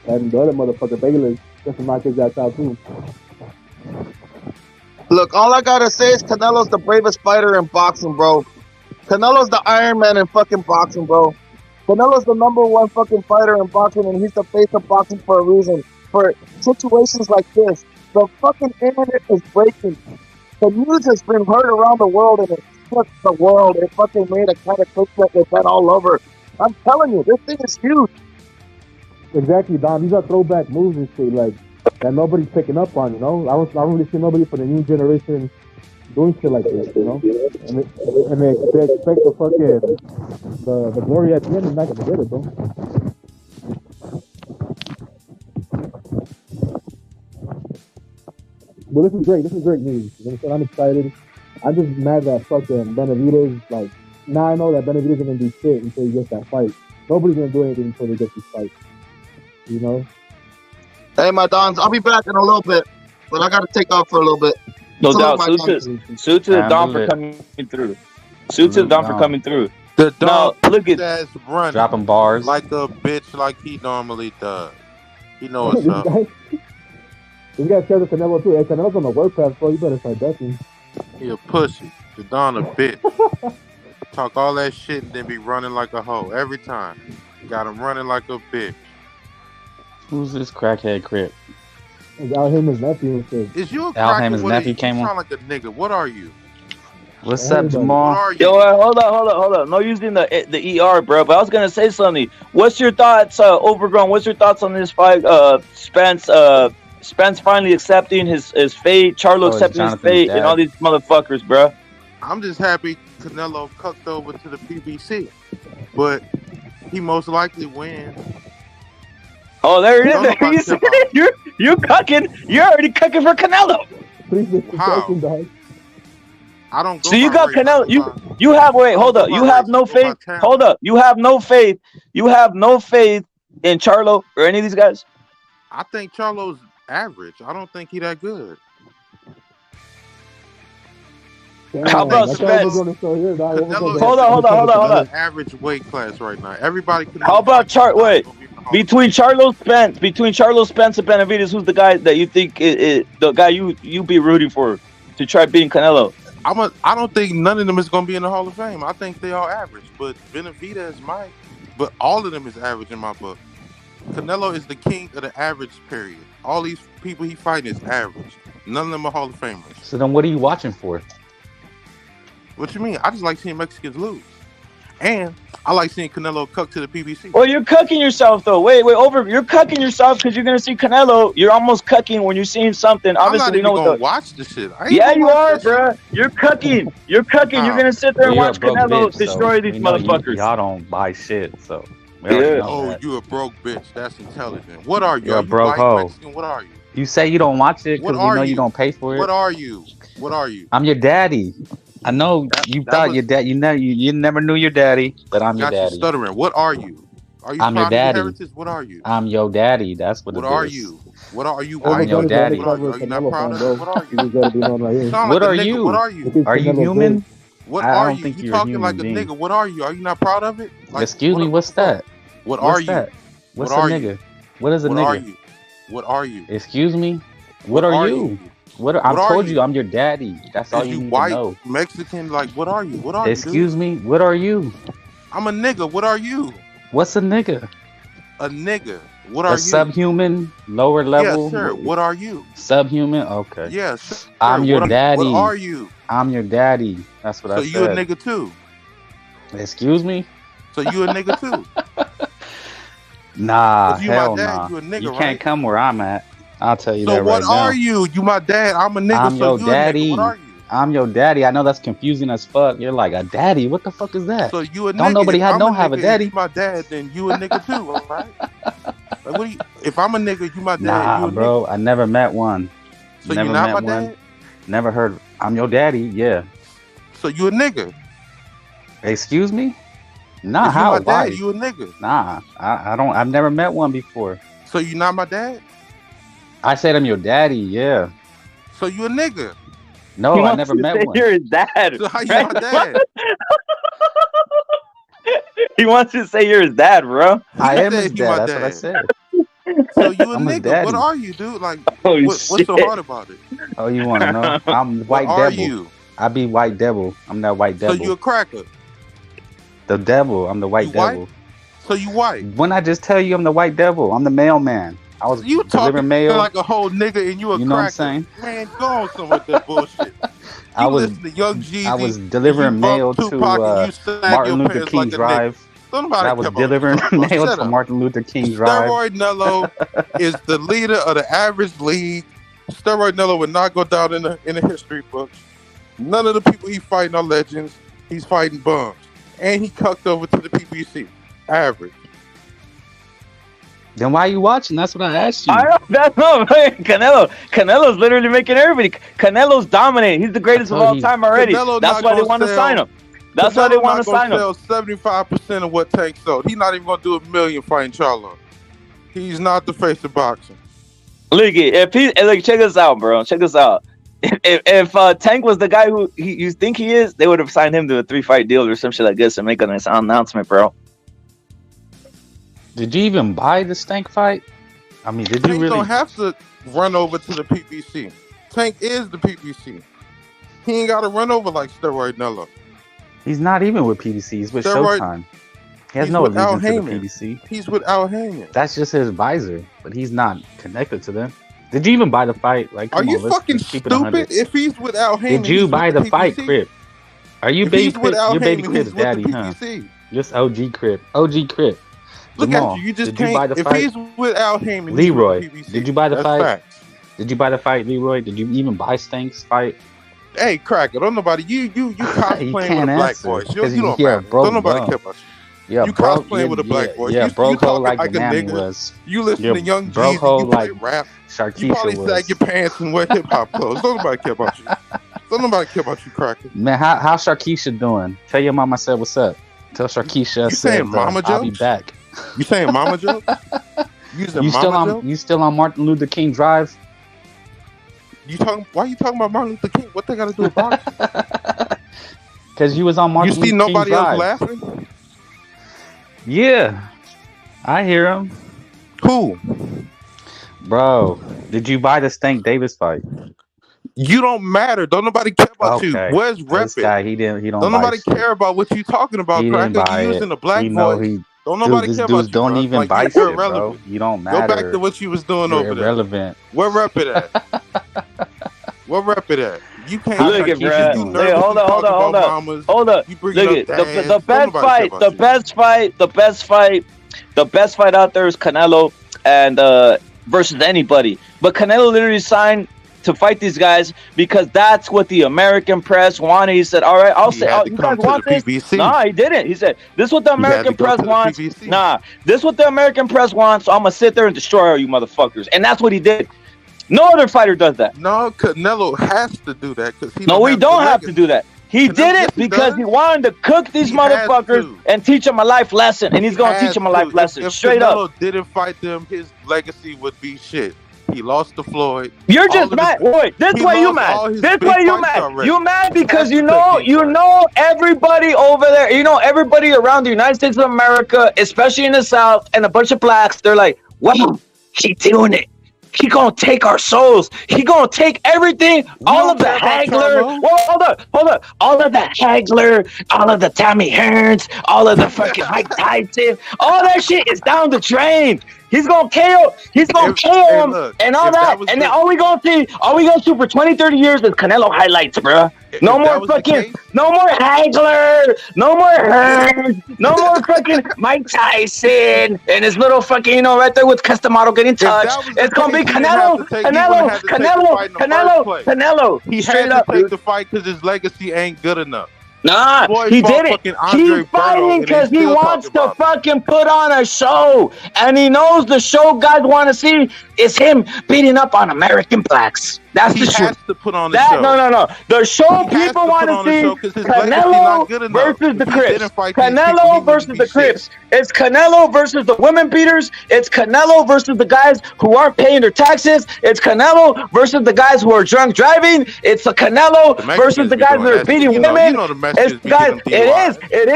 and the other motherfucker Bayless just to knock his ass out too. Look, all I gotta say is Canelo's the bravest fighter in boxing, bro. Canelo's the Iron Man in fucking boxing, bro. Canelo's the #1 fucking fighter in boxing, and he's the face of boxing for a reason. For situations like this, the fucking internet is breaking. The news has been heard around the world, and it shook the world. It fucking made a kind of clickbait with that all over. I'm telling you, this thing is huge. Exactly, Don. These are throwback moves and shit like that nobody's picking up on. You know, I don't really see nobody from the new generation doing shit like this. You know, and they expect the fucking the glory at the end. They're not gonna get it, bro. But this is great. This is great news. You know what I'm saying? I'm excited. I'm just mad that fucking Benavidez, like, now I know that Benavidez isn't going to do shit until he gets that fight. Nobody's going to do anything until he gets this fight. You know? Hey, my Dons, I'll be back in a little bit, but I got to take off for a little bit. No Salute, doubt. my Dons. Salute to the Don for coming through. Salute to the Don for coming through. The Now, dog look at that's running Dropping bars. like a bitch like he normally does. He know what's this up. guy said to Canelo too. Hey, Canelo's on the work pass, bro. You better start ducking. He a pussy. The Don a bitch. Talk all that shit and then be running like a hoe every time. Got him running like a bitch. Who's this crackhead crip? It's Al Heyman's nephew and shit. Is you a Al cracker? Heyman's What nephew you came sound on. like a nigga. What are you? What's Hey, up, buddy. What Jamal? are you? Yo, hold up. No using the ER, bro. But I was gonna say something. What's your thoughts, Overgrown? What's your thoughts on this fight? Spence finally accepting his fate. Charlo it's accepting his Jonathan's fate, dad. and all these motherfuckers, bro. I'm just happy Canelo cucked over to the PBC, but he most likely wins. Oh, there it is. Don't There nobody you see care it. You're cucking. You're already cucking for Canelo. Please disrespecting, dog. I don't go So you by got race, I Canelo. go by- You have wait. I Hold don't up. go You by have race, no I go by faith. talent. Hold up. You have no faith. You have no faith in Charlo or any of these guys. I think Charlo's average. I don't think he that good. How about that's why we're Spence? going to show here, dog. Canelo Hold on. Average weight class right now. Everybody can. How about between Charlo Spence and Benavidez, who's the guy that you think is the guy you be rooting for to try beating Canelo? I don't think none of them is going to be in the Hall of Fame. I think they all average, but Benavidez might. But all of them is average in my book. Canelo is the king of the average period. All these people he fighting is average. None of them are Hall of Famers. So then what are you watching for? What you mean? I just like seeing Mexicans lose. And I like seeing Canelo cuck to the PBC. Well, you're cucking yourself though. Wait, you're cucking yourself because you're gonna see Canelo. You're almost cucking when you're seeing something. I'm Obviously, not we even know going to watch the shit. I ain't Yeah, gonna you watch are, that shit. bruh. You're cucking. You're gonna sit there and Well, you're watch a broke Canelo bitch, destroy so these we know motherfuckers. Y'all don't buy shit, so we already Yeah. know Oh, that. you a broke bitch. That's intelligent. What are you? You're Are a you broke white, hoe. Mexican? What are you? You say you don't watch it What because we are know you you? don't pay for it. What are you? What are you? I'm your daddy. I know you that thought was- your dad. You never knew your daddy, but I'm your Got you daddy. stuttering. What are you? Are you I'm your proud of your daddy. heritage? What are you? I'm your daddy. That's what What it are is. you? What are you? Oh, I'm white? your daddy. What are you not proud of it? What are You you? just gotta be known right You here. sound What like a are nigga. you? What are you? Because Are you Canelo's human? great. What I are don't you? think You you're a talking human like a being. nigga. What are you? Are you not proud of it? Like, Excuse me. What's that? What What's are you? that? What's What a are nigga? you? What is a What are nigga? you? What are you? Excuse me. What are you? What I What are told you? you, I'm your daddy. That's all Is you you need white, to know. Mexican? Like, what are you? What are you? Excuse Dude? me. What are you? I'm a nigga. What are you? What's a nigga? A nigga. What are A you? subhuman, lower level. Yeah, sure. What are you? Subhuman. Okay. Yeah, sure. I'm your What daddy. What are you? I'm your daddy. That's what So I you a said. nigga too. Excuse me. So you a nigga too. Nah, 'Cause you my hell dad, nah. you a nigga, You can't right? come where I'm at. I'll tell you So that what right now. are you? You my dad. I'm a nigga. I'm so your you daddy. a nigga. What are you? I'm your daddy. I know that's confusing as fuck. You're like a daddy. What the fuck is that? So you a nigga. Don't nobody If have I'm don't have a nigga, daddy. If you my dad, then you a nigga too, all right? Like, what do you, if I'm a nigga, you my dad. Nah, you a bro. Nigga. I never met one. So Never you not met my one. dad. Never heard. I'm your daddy. Yeah. So you a nigga. Excuse me? Nah, If you how? my Why? dad, you a nigga. Nah, I don't. I've never met one before. So you not my dad. I said I'm your daddy. Yeah. So you a nigga. No, He I wants never you to met say one. you're his dad. So how you my dad? He wants you to say you're his dad, bro. I am said his he dad. my That's what I dad. said. So you a I'm his nigga. What daddy. are you, dude? Like, Holy what's so shit. hard about it? Oh, you want to know? I'm What White are Devil. you? I be White Devil. I'm that White So Devil. you a cracker. The devil. I'm the White You white? Devil. So you white. When I just tell you I'm the White Devil, I'm the mailman. I was You delivering talking mail. like a whole nigga and you a You know what I'm cracker. saying? Man, go on some with that bullshit. I You was listen to Young Jeezy. I was delivering you mail bump to Tupac and you sag Martin your Luther pants King like a Drive. nigga. Don't nobody I was care about what you delivering talking about. mail Shut to up. Martin Luther King Drive. Steroid Nello is the leader of the average league. Steroid Nello would not go down in the history books. None of the people he fighting are legends. He's fighting bums. And he cucked over to the PBC. Average. Then why are you watching? That's what I asked you. I know that's not Canelo's literally making everybody. Canelo's dominating. He's the greatest of told all you. time already. Canelo That's not why they gonna want to sell- sign him. That's why they want to sign him. Sell 75% of what Tank sold. He's not even gonna do $1 million fighting Charlo. He's not the face of boxing. Look, check us out, bro. Check us out. If Tank was the guy who you think he is, they would have signed him to a 3-fight deal or some shit like this and make an announcement, bro. Did you even buy the Stank fight? I mean, did you Tank really? don't have to run over to the PBC. Tank is the PBC. He ain't got to run over like Steroid Nello. He's not even with PBC. He's with Steroid- Showtime. He has he's no with Al allegiance to the Heyman. PBC. He's with Al Heyman. That's just his advisor, but he's not connected to them. Did you even buy the fight? Like, Are come you on, let's fucking keep it 100. stupid? If he's with Al Heyman, Did you he's buy with the fight, PBC. Crip? Are you If baby he's with Crip? Al Your baby Heyman, Crip's he's with daddy, the huh? PBC. Just OG Crip. OG Crip. Look Jamal, at you. You just did you buy can't. the If fight? he's with Al Heyman, he's Leroy, with the PBC. did you buy the That's fight? Facts. Did you buy the fight, Leroy? Did you even buy Stank's fight? Hey, cracker, don't nobody. You cosplaying with a can't black answer, voice. You because don't you're a matter. broke Don't nobody bum. care about you. Yeah, You broke. cosplaying with a black voice. Yeah, You broke hole talking like like the a mammy nigga. was. You listen You're to Young broke Jeezy. hole You play like rap. You Sharkeisha probably was. sag your pants and wear hip hop clothes. Don't nobody care about you. Don't nobody care about you, cracker. Man, how Sharkeisha doing? Tell your mama I said what's up. Tell Sharkeisha I You said saying mama I'll be jokes? back. You saying mama joke? You saying You still mama on? joke? You still on Martin Luther King Drive? Why you talking about Martin Luther King? What they got to do with boxing? Because you was on Martin You see Luther King nobody Drive. else laughing? Yeah, I hear him, Who? bro. Did you buy the Stank Davis fight? You don't matter. Don't nobody care about you. Okay. Where's This Rep guy, It? he don't Don't buy nobody shit. care about what you talking about, He didn't cracker. buy You it. using a black He know voice. he. Don't Dude, nobody this care dude about you, don't bro. even Like, buy you're shit, bro. irrelevant. You don't Go matter. back to what you was doing You're over there. irrelevant. Where Rep It at? Where Rep It at? You can't. Look at Sharkeisha, bro. you Hey, nervously hold talking up. about mamas. Hold up. You Look bringing at up the dads. best Don't nobody care fight. about The you. best fight out there is Canelo and versus anybody. But Canelo literally signed to fight these guys because that's what the American press wanted. He said, "All right, I'll He say, had oh, to you come guys to want the this?" PBC. Nah, he didn't. He said, "This is what the He had American to go press to the wants." PBC. Nah, this is what the American press wants. So I'm gonna sit there and destroy all you motherfuckers, and that's what he did. No other fighter does that. No, Canelo has to do that because he. No, we don't have to do that. He Canelo, did yes, it he because does. he wanted to cook these He has motherfuckers to. and teach them a life lesson, and he's gonna teach them a life lesson If straight Canelo up. didn't fight them, his legacy would be shit. He lost to Floyd. You're All just of mad. his- Wait, this he way you lost all mad. his This big way you fights mad. already. You mad because He you has to know take these fights. everybody over there. You know everybody around the United States of America, especially in the South, and a bunch of blacks. They're like, "Wow, he doing it. He gonna take our souls. He gonna take everything. All of don't the care about Hagler. Charlo. Well, hold up. All of the Hagler, all of the Tommy Hearns, all of the fucking Mike Tyson. All that shit is down the drain. He's gonna KO. He's gonna If- KO hey, him look, and all if that that. was And the- then all we gonna see for 20, 30 years is Canelo highlights, bruh. No If that more was the fucking, case- no more Hagler, no more Hearns, no more fucking Mike Tyson and his little fucking, right there with Customato getting that touched. was the It's gonna be case, he didn't Canelo, have to take- he wouldn't have to take the fight in the first place. Canelo. He Straight had to up, take dude. the fight because his legacy ain't good enough. Nah, Floyd he fought didn't. fucking Andre He's Berto, fighting and because they he still wants talking to about fucking put on a show. And he knows the show guys want to see is him beating up on American blacks. That's He the truth. has to put on the That show. no. The show He has people to want put on to the see show 'cause his legacy not Canelo good enough. versus the If he Crips. didn't fight these people, he Canelo wouldn't versus be the shit. Crips. It's Canelo versus the women beaters. It's Canelo versus the guys who aren't paying their taxes. It's Canelo versus the guys who are drunk driving. It's the Canelo The versus Mexicans the be guys doing that are that beating shit. You know women. the Mexicans It's be guys. getting them DUIs. It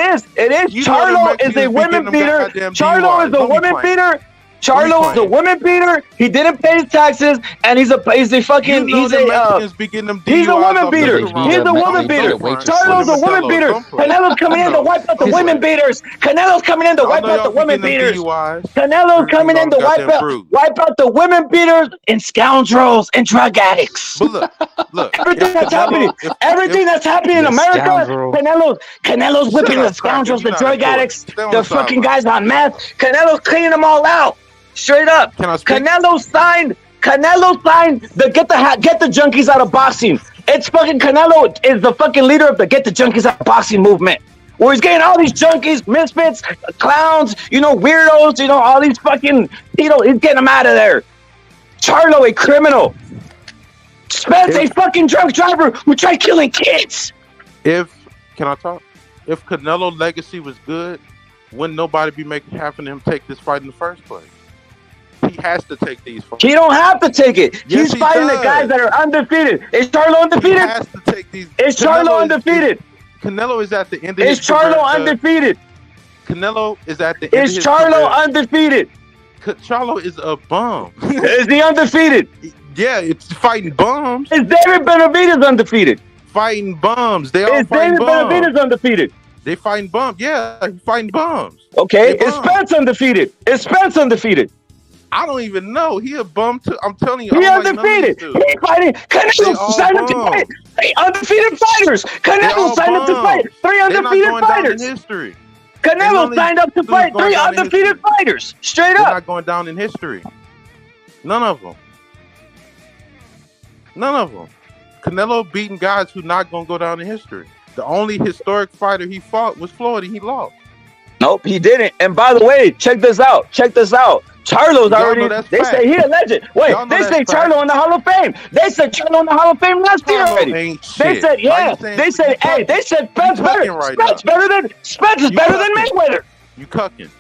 is. You know the Charlo is Mexicans a be women getting them beater. goddamn Charlo DUIs. is a Don't be women playing. beater. Charlo is a women beater. He didn't pay his taxes, and he's a fucking You know he's the a Mexicans be getting them DUIs. he's a woman off beater. the They beat He's a a woman Mexican beater. waitress. Charlo's a woman beater. Don't play. Canelo's coming in to wipe out the He's women like- beaters. Canelo's coming in to wipe out the women beaters. Canelo's coming in to wipe out the women beaters and scoundrels and drug addicts. But look. Everything that's happening, everything that's happening in The America, scoundrel. Canelo's whipping Shut the up, scoundrels, cracker. the You're not drug in court. addicts, Stay on the the fucking sideline. guys on meth. Canelo's cleaning them all out. Straight up. Can I speak? Canelo signed the get the junkies out of boxing. It's fucking Canelo is the fucking leader of the get the junkies out of boxing movement. Where he's getting all these junkies, misfits, clowns, weirdos, all these fucking, he's getting them out of there. Charlo, a criminal. Spence, a fucking drunk driver who tried killing kids. Can I talk? If Canelo legacy was good, wouldn't nobody be having him take this fight in the first place? He has to take these fights. He don't have to take it. Yes, He's he fighting the does. guys that are undefeated. Is Charlo undefeated? He has to take these. Is Charlo undefeated? Canelo is at the end of his Is Charlo career. undefeated? Canelo is at the end Is of his Charlo career. undefeated? Charlo is a bum. Is he undefeated? Yeah, it's fighting bums. Is David Benavidez undefeated? Fighting bums. They all Is fighting David bums. Benavidez undefeated? They fighting bums. Yeah, he fighting bums. Okay. They Is bums. Spence undefeated? Is Spence undefeated? I don't even know. He a bum too. I'm telling you. He I don't like none of undefeated. these dudes. He fighting. They Canelo all signed up to bums. fight. Hey, undefeated fighters. They Canelo all signed up to bums. fight. 3 They're not undefeated going down in fighters. history. Canelo only signed up to dudes fight going 3 down in undefeated history. fighters. Straight They're up. not going down in history. None of them. None of them. Canelo beating guys who not going to go down in history. The only historic fighter he fought was Floyd, and he lost. Nope, he didn't. And by the way, check this out. Charlo's Y'all already. know that's They fact. say he a legend. Wait, Y'all know they that's say fact. Charlo in the Hall of Fame. They said Charlo in the Hall of Fame last year Charlo already. ain't They shit. said, Why yeah. you saying They you said, hey, talking? they said Spence You better. talking right Spence now. better than Spence is You better than talking. Mayweather. You cucking.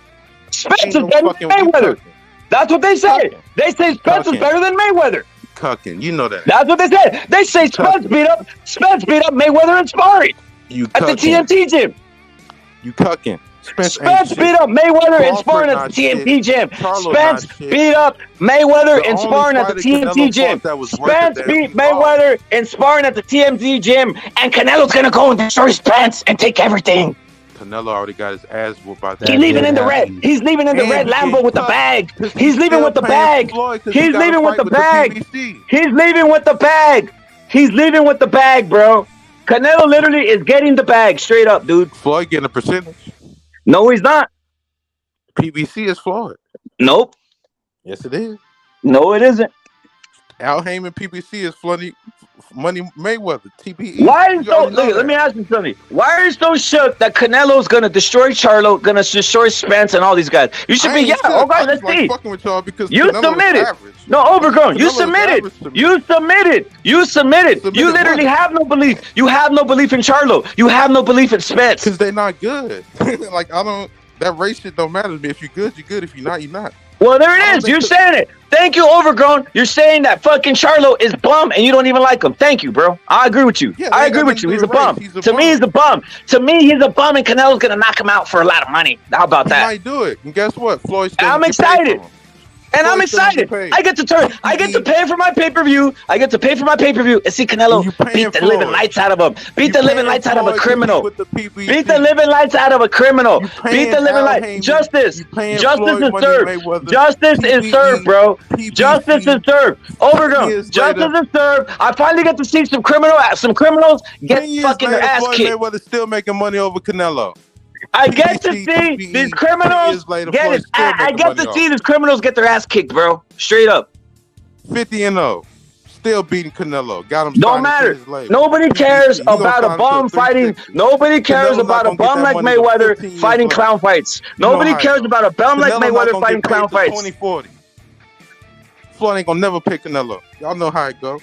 Spence Ain't is no better fucking than you Mayweather. cucking. That's what they say. Cucking. They say Spence is Cucking. better than Mayweather. Cucking. You know that. That's what they said. They say Spence beat up Mayweather in sparring You at the cucking. TNT gym. You cucking. Spence ain't Spence shit. beat up Mayweather in Crawford sparring at not the TNT shit. gym. Charlo Spence not shit. beat up Mayweather The in only sparring at the fighter TNT Canelo gym. fought that was worth Spence it, beat he lost. Mayweather in sparring at the TNT gym, and Canelo's gonna go and destroy Spence and take everything. Canelo already got his ass whooped by that. He's leaving in the red. happened. He's leaving in the And red he Lambo getting with the cut. bag. 'Cause He's leaving still with the paying bag. Floyd 'cause he He's gotta leaving with fight the bag. PBC. He's leaving with the bag. He's leaving with the bag, bro. Canelo literally is getting the bag straight up, dude. Floyd getting a percentage. No, he's not. PBC is Floyd. Nope. Yes, it is. No, it isn't. Al Heyman PBC is Money Mayweather. TBE. Why are you You so? already know Look, let that. me ask you something. Why are you so shook that Canelo's gonna destroy Charlo, gonna destroy Spence and all these guys? You should I be, ain't yeah. shook. Oh, guys, I let's just like see. fucking with y'all because You Canelo is submitted. average. No, overgrown. You Canelo is submitted. average to me. You submitted. You submitted. Submitted You literally what? have no belief. You have no belief in Charlo. You have no belief in Spence. Because they're not good. Like, I don't, that race shit don't matter to me. If you're good, you're good. If you're not, you're not. Well, there I it don't is. think You're the- saying it. Thank you, overgrown. You're saying that fucking Charlo is bum and you don't even like him. Thank you, bro. I agree with you. Yeah, I they agree got with you. nothing He's to a do with bum. race. He's a To me, bum. he's a bum. To me, he's a bum, and Canelo's gonna knock him out for a lot of money. How about He that? might do it. And guess what? Floyd still I'm get paid excited. for him. And I'm Floyd still get excited. paid. I get to pay for my pay-per-view. I get to pay for my pay-per-view and see Canelo And you paying beat the living Floyd. lights out of him. Beat You the living paying lights out of a Floyd to criminal. be with the PBC. Beat the living lights out of a criminal. You Beat paying the living Al lights. Heyman. Justice. You paying Justice Floyd is Money served. Mayweather. Justice is PBC. served, bro. PBC. Justice is served. Overgrown. years Justice later. is served. I finally get to see some criminals get 10 years fucking their later, ass Floyd kicked. Mayweather still making money over Canelo. I get to PBC, see PBE, these 10 criminals years later, get Floyd it. still I making get money to off. see these criminals get their ass kicked, bro. Straight up. 50-0. Still beating Canelo. Got him Don't signed matter. into his label. Nobody PBC, cares he gonna about sign a him bum to fighting. 360. Nobody cares Canelo's about not a gonna bum get like that money till Mayweather 15 years fighting later. clown fights. You know Nobody how it cares goes. about a bum like Canelo not Mayweather gonna fighting get clown paid till fights. 2040. Floyd ain't gonna never pay Canelo. Y'all know how it go.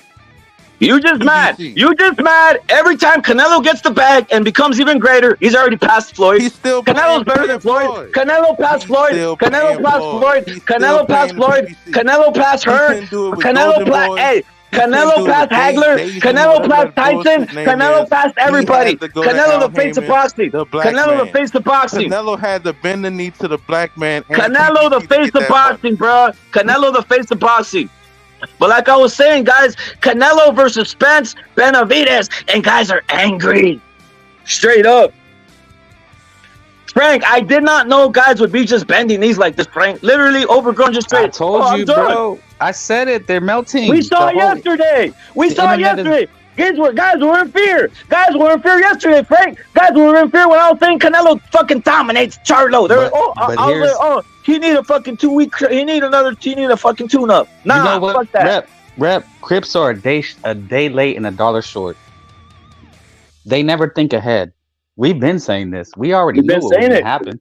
You just mad. PBC. You just mad. Every time Canelo gets the bag and becomes even greater, he's already passed Floyd. He's still Canelo's better than Floyd. Canelo passed Floyd. Canelo passed Floyd. Canelo passed Floyd. Canelo passed Hearn. Canelo passed. Hey, Canelo passed Hagler. Canelo passed Tyson. Canelo passed everybody. Canelo the face of boxing. Canelo the face of boxing. Canelo had to bend the knee to the black man. Canelo the face of boxing, bro. Canelo the face of boxing. But like I was saying, guys, Canelo versus Spence, Benavidez, and guys are angry. Straight up. Frank, I did not know guys would be just bending knees like this, Frank. Literally overgrown just straight. I told you, bro. I said it. They're melting. We saw it yesterday. We saw it yesterday. Guys were in fear. Guys were in fear yesterday, Frank. Guys were in fear when I was saying Canelo fucking dominates Charlo. He need a fucking 2 week. He need a fucking tune up. Nah, you know what? Fuck that. Rep. Crips are a day late and $1 short. They never think ahead. We've been saying this. We already knew what was going to happen.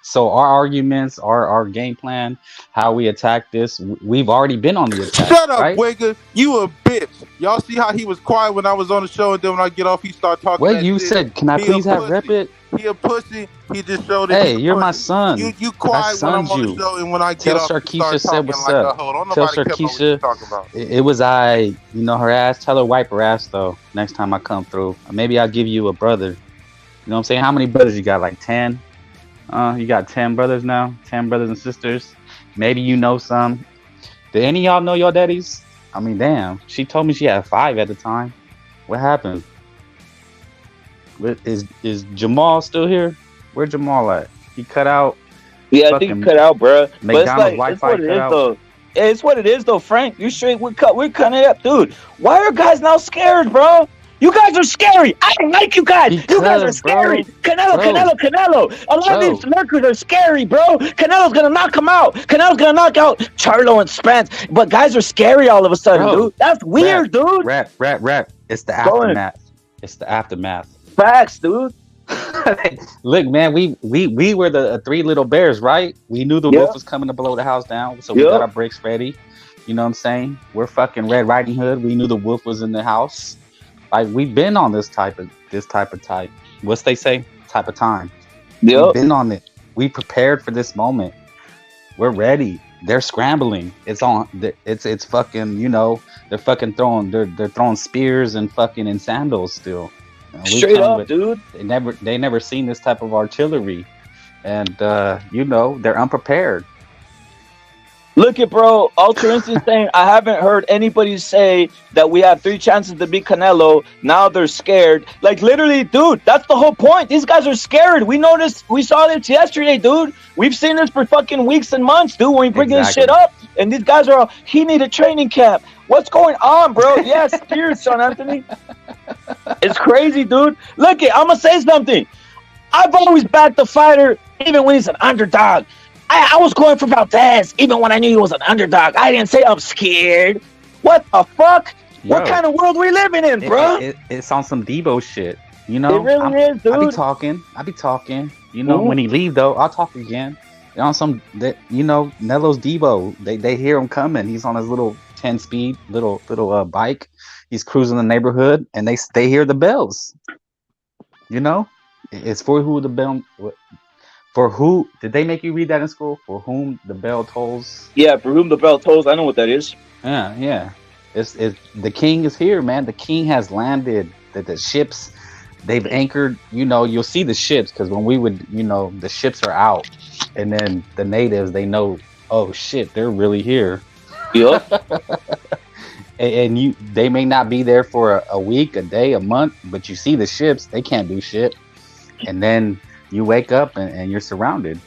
So our arguments, our game plan, how we attack this, we've already been on the attack. Shut up, right? Wigger. You a bitch. Y'all see how he was quiet when I was on the show, and then when I get off, he start talking. Well, you said, can I please have rep it? He a pussy. He just showed it. Hey, you're my son. You quiet when I'm on the show, and when I get off, you start talking like a hoe. Don't nobody care what you talking about. It was her ass. Tell her wipe her ass though. Next time I come through, maybe I'll give you a brother. You know what I'm saying? How many brothers you got? Like 10? You got 10 brothers now? 10 brothers and sisters? Maybe you know some. Did any of y'all know your daddies? I mean, damn. She told me she had 5 at the time. What happened? Is Jermall still here? Where Jermall at? He cut out? Yeah, I think he cut out, bro. But it's what it is, though. It's what it is, though, Frank. You straight, we're cutting it up. Dude, why are guys now scared, bro? You guys are scary. I don't like you guys. You guys are scary. Bro. Canelo. A lot of these lurkers are scary, bro. Canelo's going to knock him out. Canelo's going to knock out Charlo and Spence. But guys are scary all of a sudden, dude. That's weird, dude. Rap. It's the aftermath. It's the aftermath. Facts, dude. Look, man, we were the 3 little bears, right? We knew the wolf was coming to blow the house down, so we got our bricks ready. You know what I'm saying? We're fucking Red Riding Hood. We knew the wolf was in the house. Like, we've been on this type of what's they say? Type of time. We've been on it. We prepared for this moment. We're ready. They're scrambling. It's on. It's fucking. You know, they're fucking throwing. They're throwing spears and fucking in sandals still. Straight up, dude. They never seen this type of artillery, and they're unprepared. Look at bro, Ultra Instinct saying, I haven't heard anybody say that we have 3 chances to beat Canelo. Now they're scared. Like, literally, dude, that's the whole point. These guys are scared. We saw this yesterday, dude. We've seen this for fucking weeks and months, dude, when we bring this shit up. And these guys are all, he need a training camp. What's going on, bro? Yes, cheers, Sean Anthony. It's crazy, dude. Look, I'm going to say something. I've always backed the fighter, even when he's an underdog. I was going for Valdez, even when I knew he was an underdog. I didn't say I'm scared. What the fuck? Bro, what kind of world we living in, bro? It's on some Debo shit. You know? It really is, dude. I be talking. You know, when he leave, though, I'll talk again. On some, Nelo's Debo. They hear him coming. He's on his little 10-speed, little bike. He's cruising the neighborhood, and they hear the bells. You know? It's for who the bell... For who did they make you read that in school? For whom the bell tolls. Yeah, for whom the bell tolls. I know what that is. Yeah. It's the king is here, man. The king has landed. The ships, they've anchored. You know, you'll see the ships because when we would, the ships are out, and then the natives, they know, oh shit, they're really here. Yep. and they may not be there for a week, a day, a month, but you see the ships. They can't do shit, and then. You wake up and you're surrounded.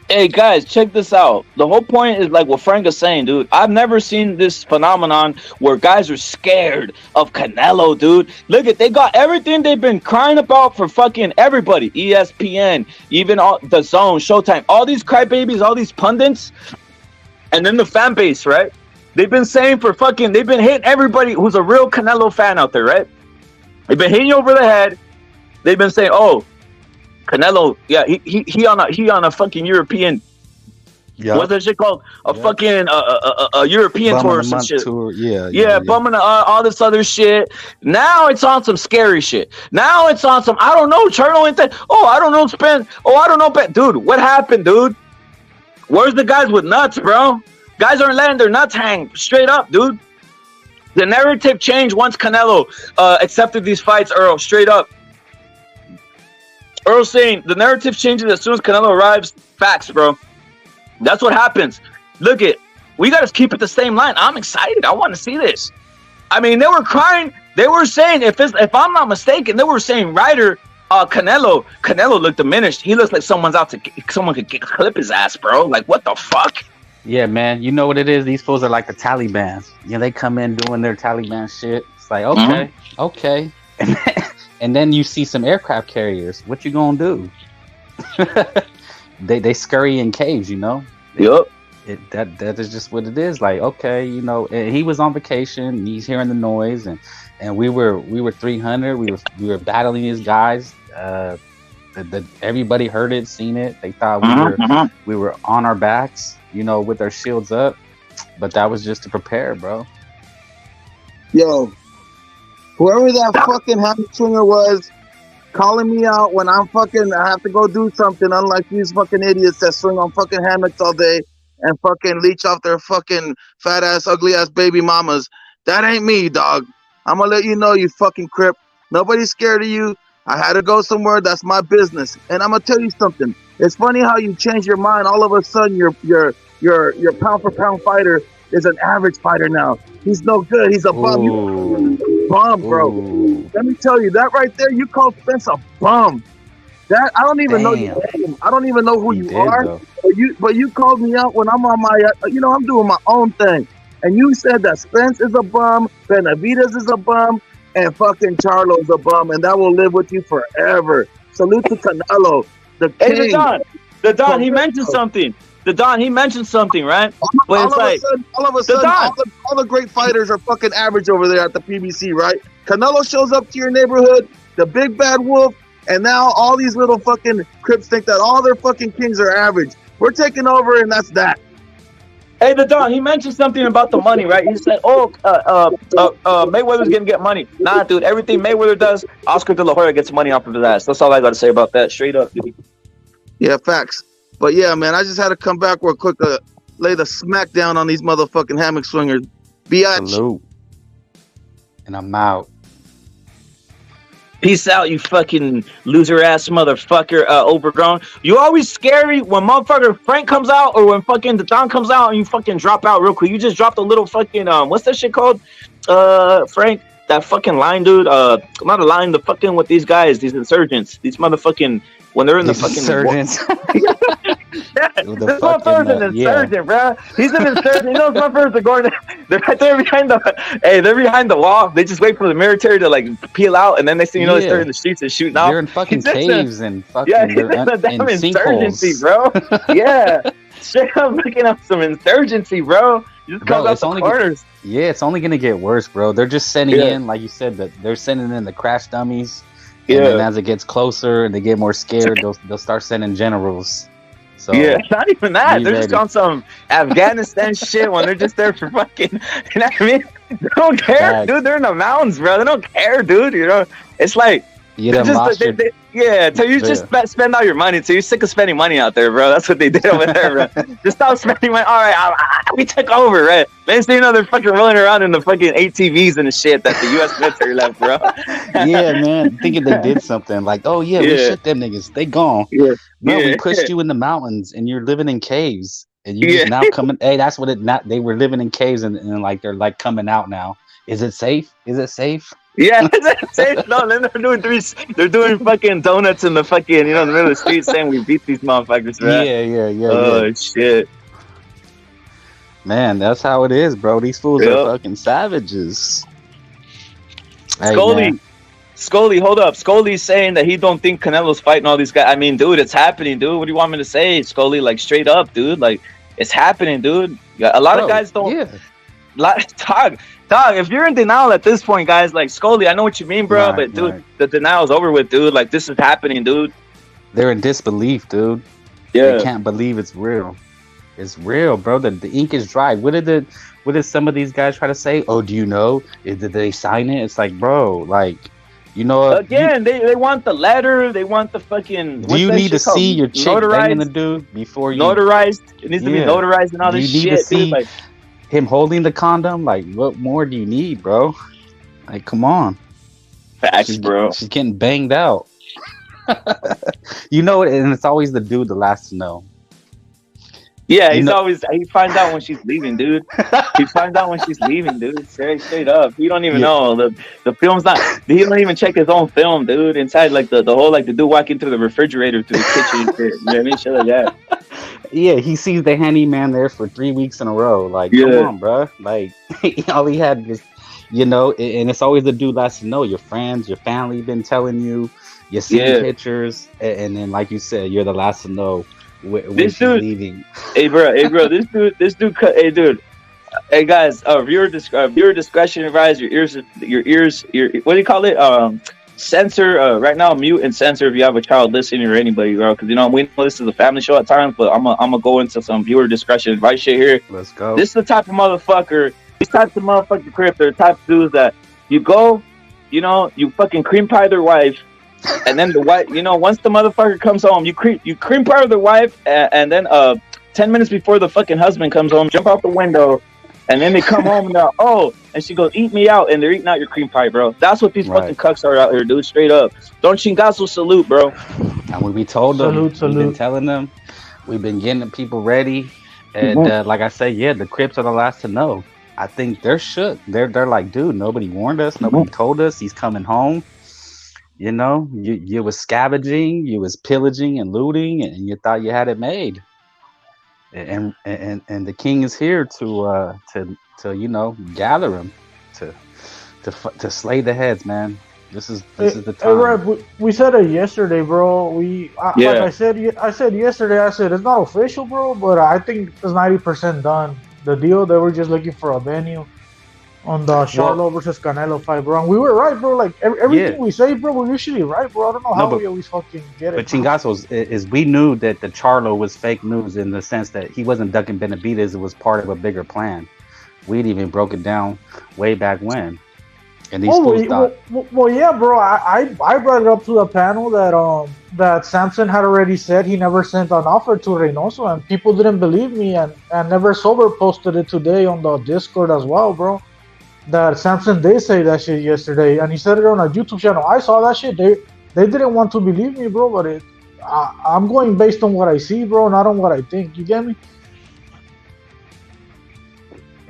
Hey guys, check this out. The whole point is like what Frank is saying, dude. I've never seen this phenomenon where guys are scared of Canelo, dude. Look they got everything they've been crying about for fucking everybody. ESPN, even all the Zone, Showtime, all these crybabies, all these pundits, and then the fan base, right? They've been saying they've been hitting everybody who's a real Canelo fan out there, right? They've been hitting you over the head. They've been saying, "Oh, Canelo, yeah, he on a fucking European Yeah. What's that shit called? A fucking a European Bum tour of or the some month shit. tour. Yeah. Yeah, bumming all this other shit. Now it's on some scary shit. Now it's on some, I don't know, Charlo ain't that. Oh, I don't know, Spence. Oh, I don't know, dude, what happened, dude? Where's the guys with nuts, bro? Guys aren't letting their nuts hang straight up, dude. The narrative changed once Canelo accepted these fights, Errol, straight up. Earl saying the narrative changes as soon as Canelo arrives. Facts, bro. That's what happens. Look it. We got to keep it the same line. I'm excited. I want to see this. I mean, they were crying. They were saying, if I'm not mistaken, they were saying Ryder, Canelo looked diminished. He looks like someone could clip his ass, bro. Like, what the fuck? Yeah, man. You know what it is? These fools are like the Taliban. You know, they come in doing their Taliban shit. It's like, okay. And then you see some aircraft carriers. What you gonna do? they scurry in caves, you know. Yep. That is just what it is. Like, okay, you know, he was on vacation. He's hearing the noise, and we were 300. We were battling these guys. Everybody heard it, seen it. They thought we were on our backs, you know, with our shields up. But that was just to prepare, bro. Yo, whoever that fucking hammock swinger was, calling me out when I have to go do something, unlike these fucking idiots that swing on fucking hammocks all day and fucking leech off their fucking fat ass, ugly ass baby mamas. That ain't me, dog. I'm gonna let you know, you fucking crip. Nobody's scared of you. I had to go somewhere. That's my business. And I'm gonna tell you something. It's funny how you change your mind. All of a sudden, your pound for pound fighter is an average fighter now. He's no good. He's a bum. You bum, bro. Let me tell you that right there. You called Spence a bum. That I don't even know your name. I don't even know who you are. But you called me out when I'm on my, I'm doing my own thing. And you said that Spence is a bum, Benavidez is a bum, and fucking Charlo is a bum, and that will live with you forever. Salute to Canelo, the king. Hey, the Don, he mentioned something. He mentioned something, right? All of a sudden, all the great fighters are fucking average over there at the PBC, right? Canelo shows up to your neighborhood, the big bad wolf, and now all these little fucking crips think that all their fucking kings are average. We're taking over, and that's that. Hey, the Don, he mentioned something about the money, right? He said, Mayweather's gonna get money. Nah, dude, everything Mayweather does, Oscar De La Hoya gets money off of his ass. That's all I gotta say about that, straight up, dude. Yeah, facts. But yeah, man, I just had to come back real quick to lay the smack down on these motherfucking hammock swingers. Biatch. Salute. And I'm out. Peace out, you fucking loser ass motherfucker, overgrown. You always scary when motherfucker Frank comes out or when fucking the Don comes out and you fucking drop out real quick. You just dropped a little fucking what's that shit called? Frank, that fucking line, dude. Not a line, the fucking with these guys, these insurgents, these motherfucking when they're in the fucking insurgents. This motherfucker's an insurgent, bro. He's an insurgent. You know, motherfuckers are going. They're right there behind they're behind the wall. They just wait for the military to like peel out, and then they see they start in the streets and shooting out. They're in fucking caves and fucking he's in a damn insurgency, bro. Yeah, straight up looking up some insurgency, bro. You just comes out the corners. It's only gonna get worse, bro. They're just sending in, like you said, that they're sending in the crash dummies. And then as it gets closer and they get more scared, they'll start sending generals. So not even that. They're just on some Afghanistan shit when they're just there for fucking. You know what I mean? They don't care, dude. They're in the mountains, bro. They don't care, dude. You know, it's like. So you just spend all your money. So you're sick of spending money out there, bro. That's what they did over there, bro. Just stop spending money. All right, we took over, right? Next thing you know, they're fucking rolling around in the fucking ATVs and the shit that the U.S. military left, bro. Yeah, man. Thinking they did something like, we shit them niggas. They gone. No, we pushed you in the mountains and you're living in caves. And you just now coming. Hey, that's what they were living in caves and like they're like coming out now. Is it safe? Yeah, no, then they're doing fucking donuts in the fucking, in the middle of the street saying we beat these motherfuckers, right? Yeah. Shit. Man, that's how it is, bro. These fools are fucking savages. Scully, hold up. Scully's saying that he don't think Canelo's fighting all these guys. I mean, dude, it's happening, dude. What do you want me to say, Scully? Like, straight up, dude. Like, it's happening, dude. A lot of guys don't. Yeah. Dog, if you're in denial at this point, guys, like Scully, I know what you mean, bro, but dude, the denial's over with, dude. Like, this is happening, dude. They're in disbelief, dude. Yeah. They can't believe it's real. It's real, bro. The ink is dry. What did some of these guys try to say? Oh, do you know? Did they sign it? It's like, bro, like, you know, Again, they want the letter. They want the fucking. do you need to see your chick banging the notarized? dude before you Notarized. It needs to be Yeah. notarized and all Do this you need to shit, dude. see Like, him holding the condom? Like, what more do you need, bro? Like, come on. facts, bro. She's getting banged out. You know, and it's always the dude that last to know. Yeah, You know- he finds out when she's leaving, dude. He finds out when she's leaving, dude. Straight up. He don't even Yeah. know. The film's not. He don't even check his own film, dude. Inside, like the whole, like the dude walking through the refrigerator to the kitchen and shit. You know what I mean? Shit like that. Yeah, he sees the handyman there for 3 weeks in a row. Like, Yeah. come on, bro. Like, all he had was, you know, and it's always the dude last to know. Your friends, your family been telling you. You see Yeah. pictures, and then, like you said, you're the last to know when This she's dude- leaving. Hey, bro. This dude. Hey, dude. Hey, guys. Viewer discretion advised. Your ears. What do you call it? Censor. Right now, mute and censor if you have a child listening or anybody, bro. Because you know we know this is a family show at times, but I'm gonna go into some viewer discretion advice shit here. Let's go. This is the type of motherfucker. These types of motherfucking crip. They're the type of dudes that you go, you know, you fucking cream pie their wife, and then the wife, you know, once the motherfucker comes home, you cream pie their wife, and then 10 minutes before the fucking husband comes home, jump out the window, and then they come home and they're and she goes, eat me out, and they're eating out your cream pie, bro. That's what these Right. fucking cucks are out here, dude. Straight up. Don't chingazo salute, bro. And when we told them, we've been Salute. telling them, we've been getting the people ready, and like I say, yeah, the Crips are the last to know. I think they're shook. They're like, dude, nobody warned us. Nobody told us he's coming home. You know, you was scavenging, you was pillaging and looting, and you thought you had it made. And the king is here to you know, gather him to slay the heads, man. This is the time. Right, we said it yesterday, bro. Yeah. Like I said yesterday. I said it's not official, bro, but I think it's 90% done. The deal, they were just looking for a venue on the Charlo versus Canelo fight, bro. And we were right, bro. Like everything we say, bro, we're usually right, bro. I don't know how we always fucking get it. But Chingazos is we knew that the Charlo was fake news in the sense that he wasn't ducking Benavidez. It was part of a bigger plan. We'd even broke it down way back when. And these fools thought, well, yeah, bro. I brought it up to the panel that Samson had already said he never sent an offer to Reynoso, and people didn't believe me, and Never Sober posted it today on the Discord as well, bro. That Samson did say that shit yesterday, and he said it on a YouTube channel. I saw that shit. They didn't want to believe me, bro, but I'm going based on what I see, bro, not on what I think. You get me?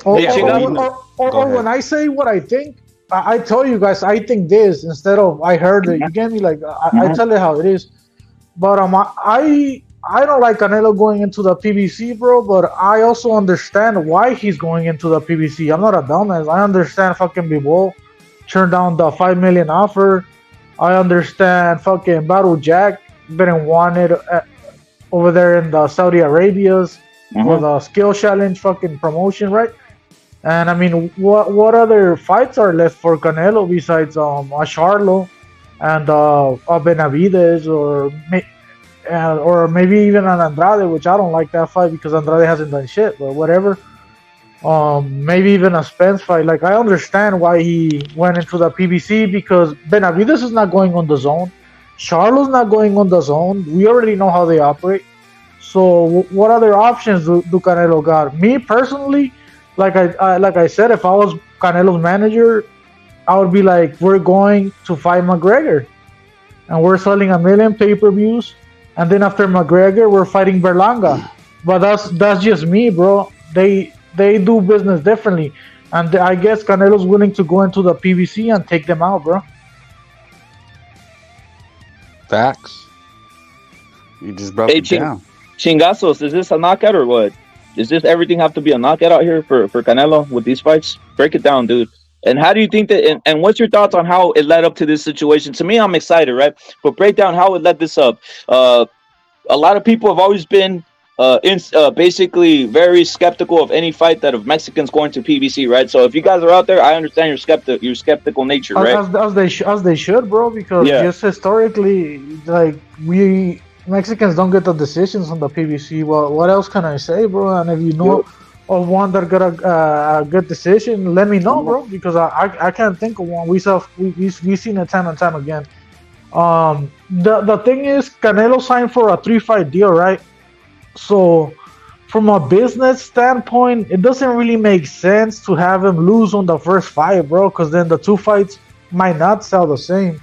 Or when I say what I think, I tell you guys I think this instead of I heard it. You get me? Like I tell it how it is. But I don't like Canelo going into the PBC, bro. But I also understand why he's going into the PBC. I'm not a dumbass. I understand fucking Bivol turned down the $5 million offer. I understand fucking Battle Jack didn't want it over there in the Saudi Arabias for the skill challenge fucking promotion, right? And I mean, what other fights are left for Canelo besides a Charlo and a Benavidez or maybe even an Andrade, which I don't like that fight because Andrade hasn't done shit, but whatever. Maybe even a Spence fight. Like, I understand why he went into the PBC because Benavidez is not going on the zone. Charlo's not going on the zone. We already know how they operate. So what other options do Canelo got? Me personally, like I said, if I was Canelo's manager, I would be like, we're going to fight McGregor, and we're selling 1 million pay-per-views, and then after McGregor, we're fighting Berlanga. But that's just me, bro. They do business differently, and I guess Canelo's willing to go into the PBC and take them out, bro. facts. You just broke it down. Chingazos, is this a knockout or what? Does this everything have to be a knockout out here for Canelo with these fights? Break it down, dude. And how do you think that? And what's your thoughts on how it led up to this situation? To me, I'm excited, right? But break down how it led this up. A lot of people have always been basically very skeptical of any fight that of Mexicans going to PBC, right? So if you guys are out there, I understand your skeptical nature, right? As they should, bro. Because just historically, like we Mexicans don't get the decisions on the PBC. Well, what else can I say, bro? And if you know of one that got a good decision, let me know, bro. Because I can't think of one. We seen it time and time again. The thing is, Canelo signed for a 3-fight deal, right? So, from a business standpoint, it doesn't really make sense to have him lose on the first fight, bro. Because then the 2 fights might not sell the same.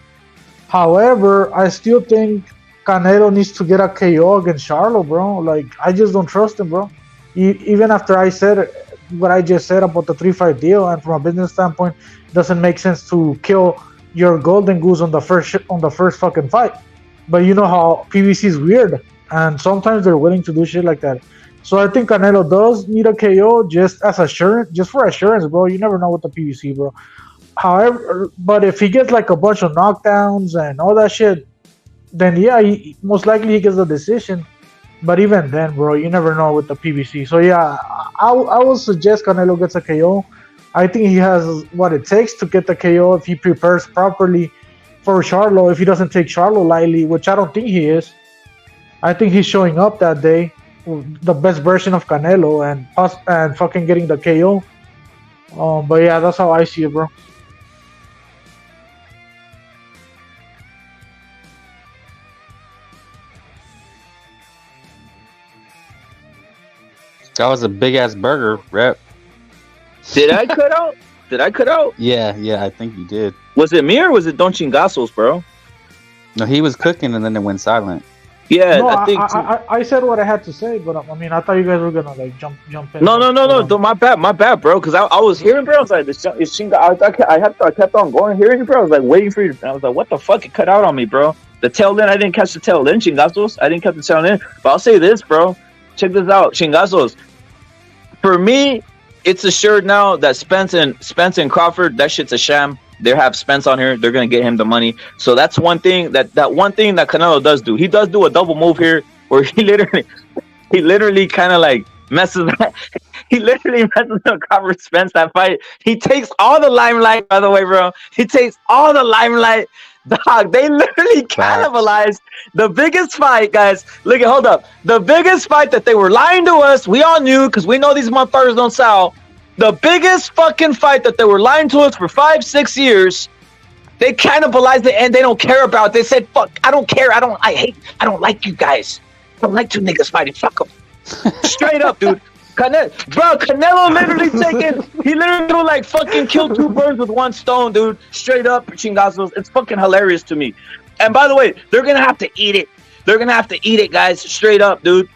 However, I still think Canelo needs to get a KO against Charlo, bro. Like, I just don't trust him, bro. Even after I said what I just said about the 3-fight deal, and from a business standpoint, it doesn't make sense to kill your golden goose on the first fucking fight. But you know how PBC is weird, and sometimes they're willing to do shit like that. So I think Canelo does need a KO just as assurance, just for assurance, bro. You never know with the PBC, bro. However, but if he gets like a bunch of knockdowns and all that shit, then yeah, most likely he gets the decision. But even then, bro, you never know with the PBC. So yeah, I would suggest Canelo gets a KO. I think he has what it takes to get the KO if he prepares properly for Charlo. If he doesn't take Charlo lightly, which I don't think he is, I think he's showing up that day, the best version of Canelo, and fucking getting the KO. But yeah, that's how I see it, bro. That was a big ass burger, Rep. Did I cut out? Did I cut out? Yeah, I think you did. Was it me or was it Don Chingazos, bro? No, he was cooking and then it went silent. Yeah, No, I think. I said what I had to say, but I mean, I thought you guys were gonna like jump in. No. My bad, bro. Because I was hearing, bro. I was like, it's Chinga. I kept on going, hearing you, bro. I was like, waiting for you. I was like, what the fuck? It cut out on me, bro. The tail end, I didn't catch the tail end, Chingazos. I didn't catch the tail end. But I'll say this, bro. Check this out, Chingazos. For me, it's assured now that Spence and Crawford, that shit's a sham. They have Spence on here. They're gonna get him the money. So that's one thing that Canelo does do. He does do a double move here, where he literally kind of like messes. He literally messes up Crawford Spence that fight. He takes all the limelight. By the way, bro, he takes all the limelight. Dog, they literally cannibalized the biggest fight, guys. Look, hold up. The biggest fight that they were lying to us. We all knew because we know these motherfuckers don't sell. The biggest fucking fight that they were lying to us for 5-6 years. They cannibalized it and they don't care about it. They said, fuck, I don't care. I don't like you guys. I don't like two niggas fighting. Fuck them. Straight up, dude. Canelo he literally like fucking killed 2 birds with 1 stone, dude. Straight up, Chingazos. It's fucking hilarious to me. And by the way, they're gonna have to eat it. They're gonna have to eat it, guys. Straight up, dude.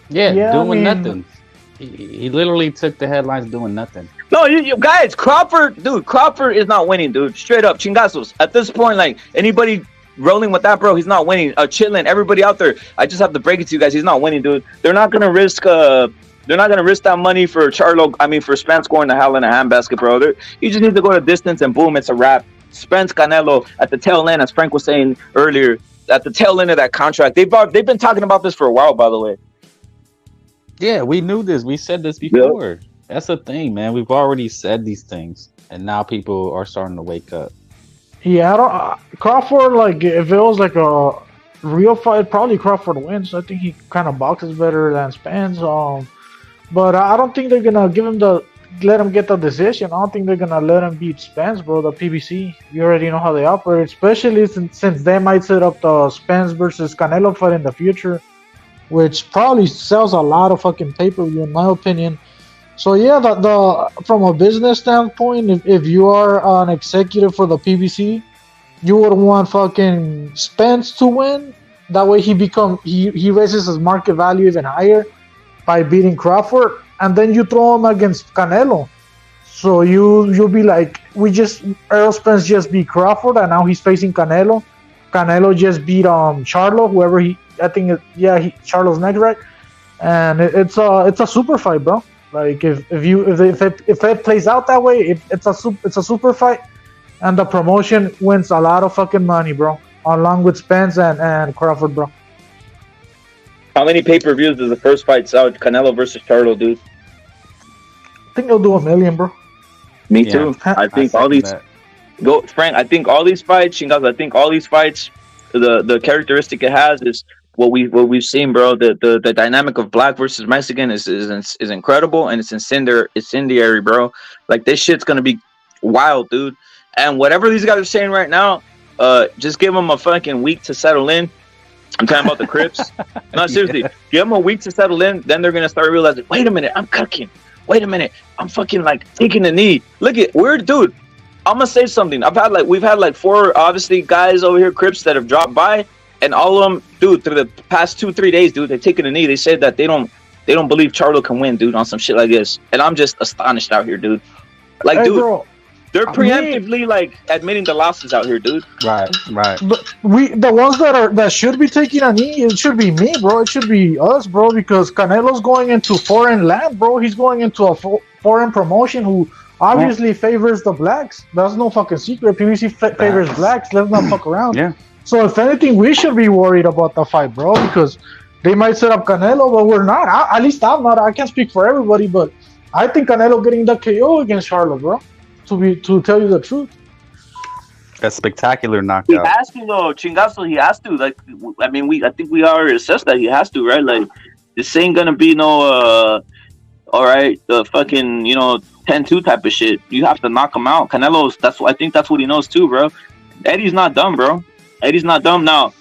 Yeah, doing nothing. He literally took the headlines doing nothing. No, you guys, Crawford is not winning, dude. Straight up, Chingazos. At this point, like anybody rolling with that, bro, he's not winning. Chitlin, everybody out there, I just have to break it to you guys. He's not winning, dude. They're not gonna risk that money for Charlo. I mean, for Spence going to hell in a handbasket, bro. You just need to go to distance and boom, it's a wrap. Spence, Canelo at the tail end, as Frank was saying earlier, at the tail end of that contract. They've been talking about this for a while, by the way. Yeah, we knew this. We said this before. Yep. That's the thing, man. We've already said these things, and now people are starting to wake up. Yeah, Crawford, like, if it was like a real fight, probably Crawford wins. I think he kind of boxes better than Spence. But I don't think they're gonna let him get the decision. I don't think they're gonna let him beat Spence, bro. The PBC, you already know how they operate, especially since they might set up the Spence versus Canelo fight in the future, which probably sells a lot of fucking pay-per-view, in my opinion. So yeah, the from a business standpoint, if you are an executive for the PBC, you would want fucking Spence to win. That way he raises his market value even higher by beating Crawford, and then you throw him against Canelo. So you'll be like, Errol Spence just beat Crawford, and now he's facing Canelo. Canelo just beat Charlo, whoever Charlo's next, right? And it's a super fight, bro. Like if it plays out that way, it's a super fight, and the promotion wins a lot of fucking money, bro. Along with Spence and Crawford, bro. How many pay-per-views does the first fight sell? Canelo versus Charlo, dude? I think they'll do 1 million, bro. Me too. I think all these. Go, Frank. I think all these fights, Shingas. I think all these fights, the characteristic it has is what we've seen, bro. The dynamic of black versus Mexican is incredible, and it's incendiary, bro. Like this shit's gonna be wild, dude. And whatever these guys are saying right now, just give them a fucking week to settle in. I'm talking about the Crips. No, seriously, give them a week to settle in. Then they're gonna start realizing, wait a minute, I'm cooking. Wait a minute, I'm fucking like taking the knee. Look at dude. I'm gonna say something. We've had like 4 obviously guys over here, Crips, that have dropped by, and all of them, dude, through the past 2-3 days, dude, they're taking a knee. They said that they don't believe Charlo can win, dude, on some shit like this. And I'm just astonished out here, dude. Like, dude, bro, they're preemptively like admitting the losses out here, dude. Right. But the ones that should be taking a knee, it should be me, bro. It should be us, bro, because Canelo's going into foreign land, bro. He's going into a foreign promotion who obviously favors the blacks. That's no fucking secret. PBC favors blacks. Let's not fuck around. Yeah. So if anything, we should be worried about the fight, bro, because they might set up Canelo, but we're not. At least I'm not. I can't speak for everybody, but I think Canelo getting the KO against Charlo, bro. To tell you the truth, a spectacular knockout. He has to, though, Chingazo. He has to. Like, I mean, I think we already assessed that he has to, right? Like, this ain't gonna be no, all right, the fucking 10-2 type of shit. You have to knock him out. Canelo's. I think that's what he knows too, bro. Eddie's not dumb, bro. Eddie's not dumb. Now,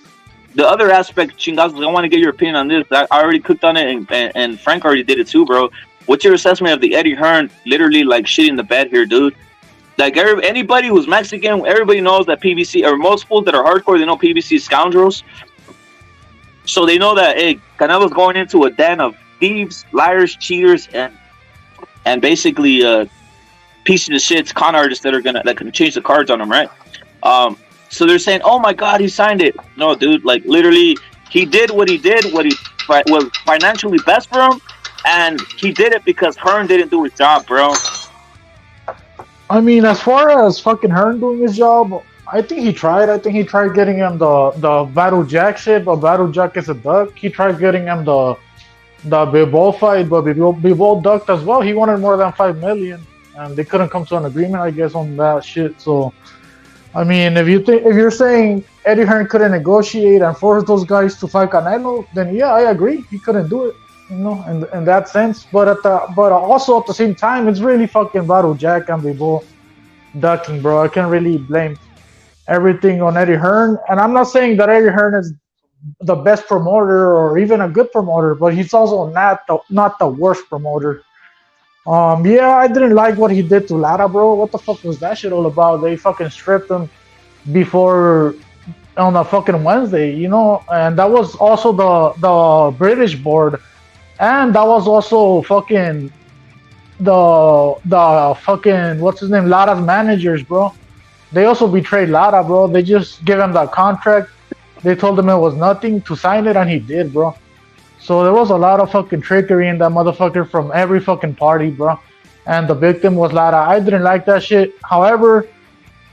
the other aspect, Chingazo, I want to get your opinion on this. I already cooked on it, and Frank already did it too, bro. What's your assessment of the Eddie Hearn literally like shitting the bed here, dude? Like anybody who's Mexican, everybody knows that PBC, or most fools that are hardcore, they know PBC is scoundrels. So they know that, hey, Canelo's going into a den of thieves, liars, cheaters, and basically pieces of shit, con artists that can change the cards on him, right? So they're saying, oh my God, he signed it. No, dude, like literally, he did what he did, what was financially best for him, and he did it because Hearn didn't do his job, bro. I mean, as far as fucking Hearn doing his job, I think he tried. I think he tried getting him the Battle Jack shit, but Battle Jack is a duck. He tried getting him the Bivol fight, but Bivol ducked as well. He wanted more than $5 million, and they couldn't come to an agreement, I guess, on that shit. So, I mean, if you're saying Eddie Hearn couldn't negotiate and force those guys to fight Canelo, then yeah, I agree. He couldn't do it. In that sense, but also at the same time, it's really fucking Battle Jack and Bivol ducking, bro. I can't really blame everything on Eddie Hearn, and I'm not saying that Eddie Hearn is the best promoter or even a good promoter, but he's also not the worst promoter. Yeah, I didn't like what he did to Lara, bro. What the fuck was that shit all about? They fucking stripped him before on a fucking Wednesday, and that was also the British board. And that was also fucking the fucking what's his name, Lara's managers, bro. They also betrayed Lara, bro. They just gave him that contract. They told him it was nothing to sign it, and he did, bro. So there was a lot of fucking trickery in that motherfucker from every fucking party, bro. And the victim was Lara. I didn't like that shit. However,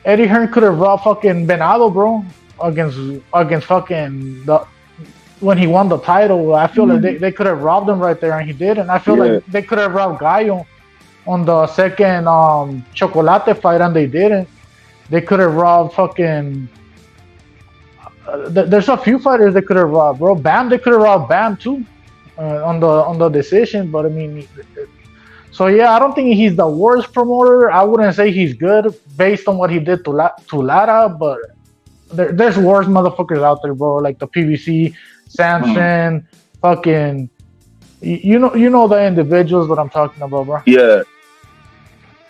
Eddie Hearn could have robbed fucking Benavidez, bro, against fucking when he won the title. I feel like they could have robbed him right there, and he did. And I feel like they could have robbed Gallo on the second Chocolate fight, and they didn't. They could have robbed fucking. There's a few fighters they could have robbed, bro. Bam, they could have robbed Bam too, on the decision. But I mean, so yeah, I don't think he's the worst promoter. I wouldn't say he's good based on what he did to Lara, but there's worse motherfuckers out there, bro. Like the PBC, Samson, fucking, you know the individuals that I'm talking about, bro. Yeah.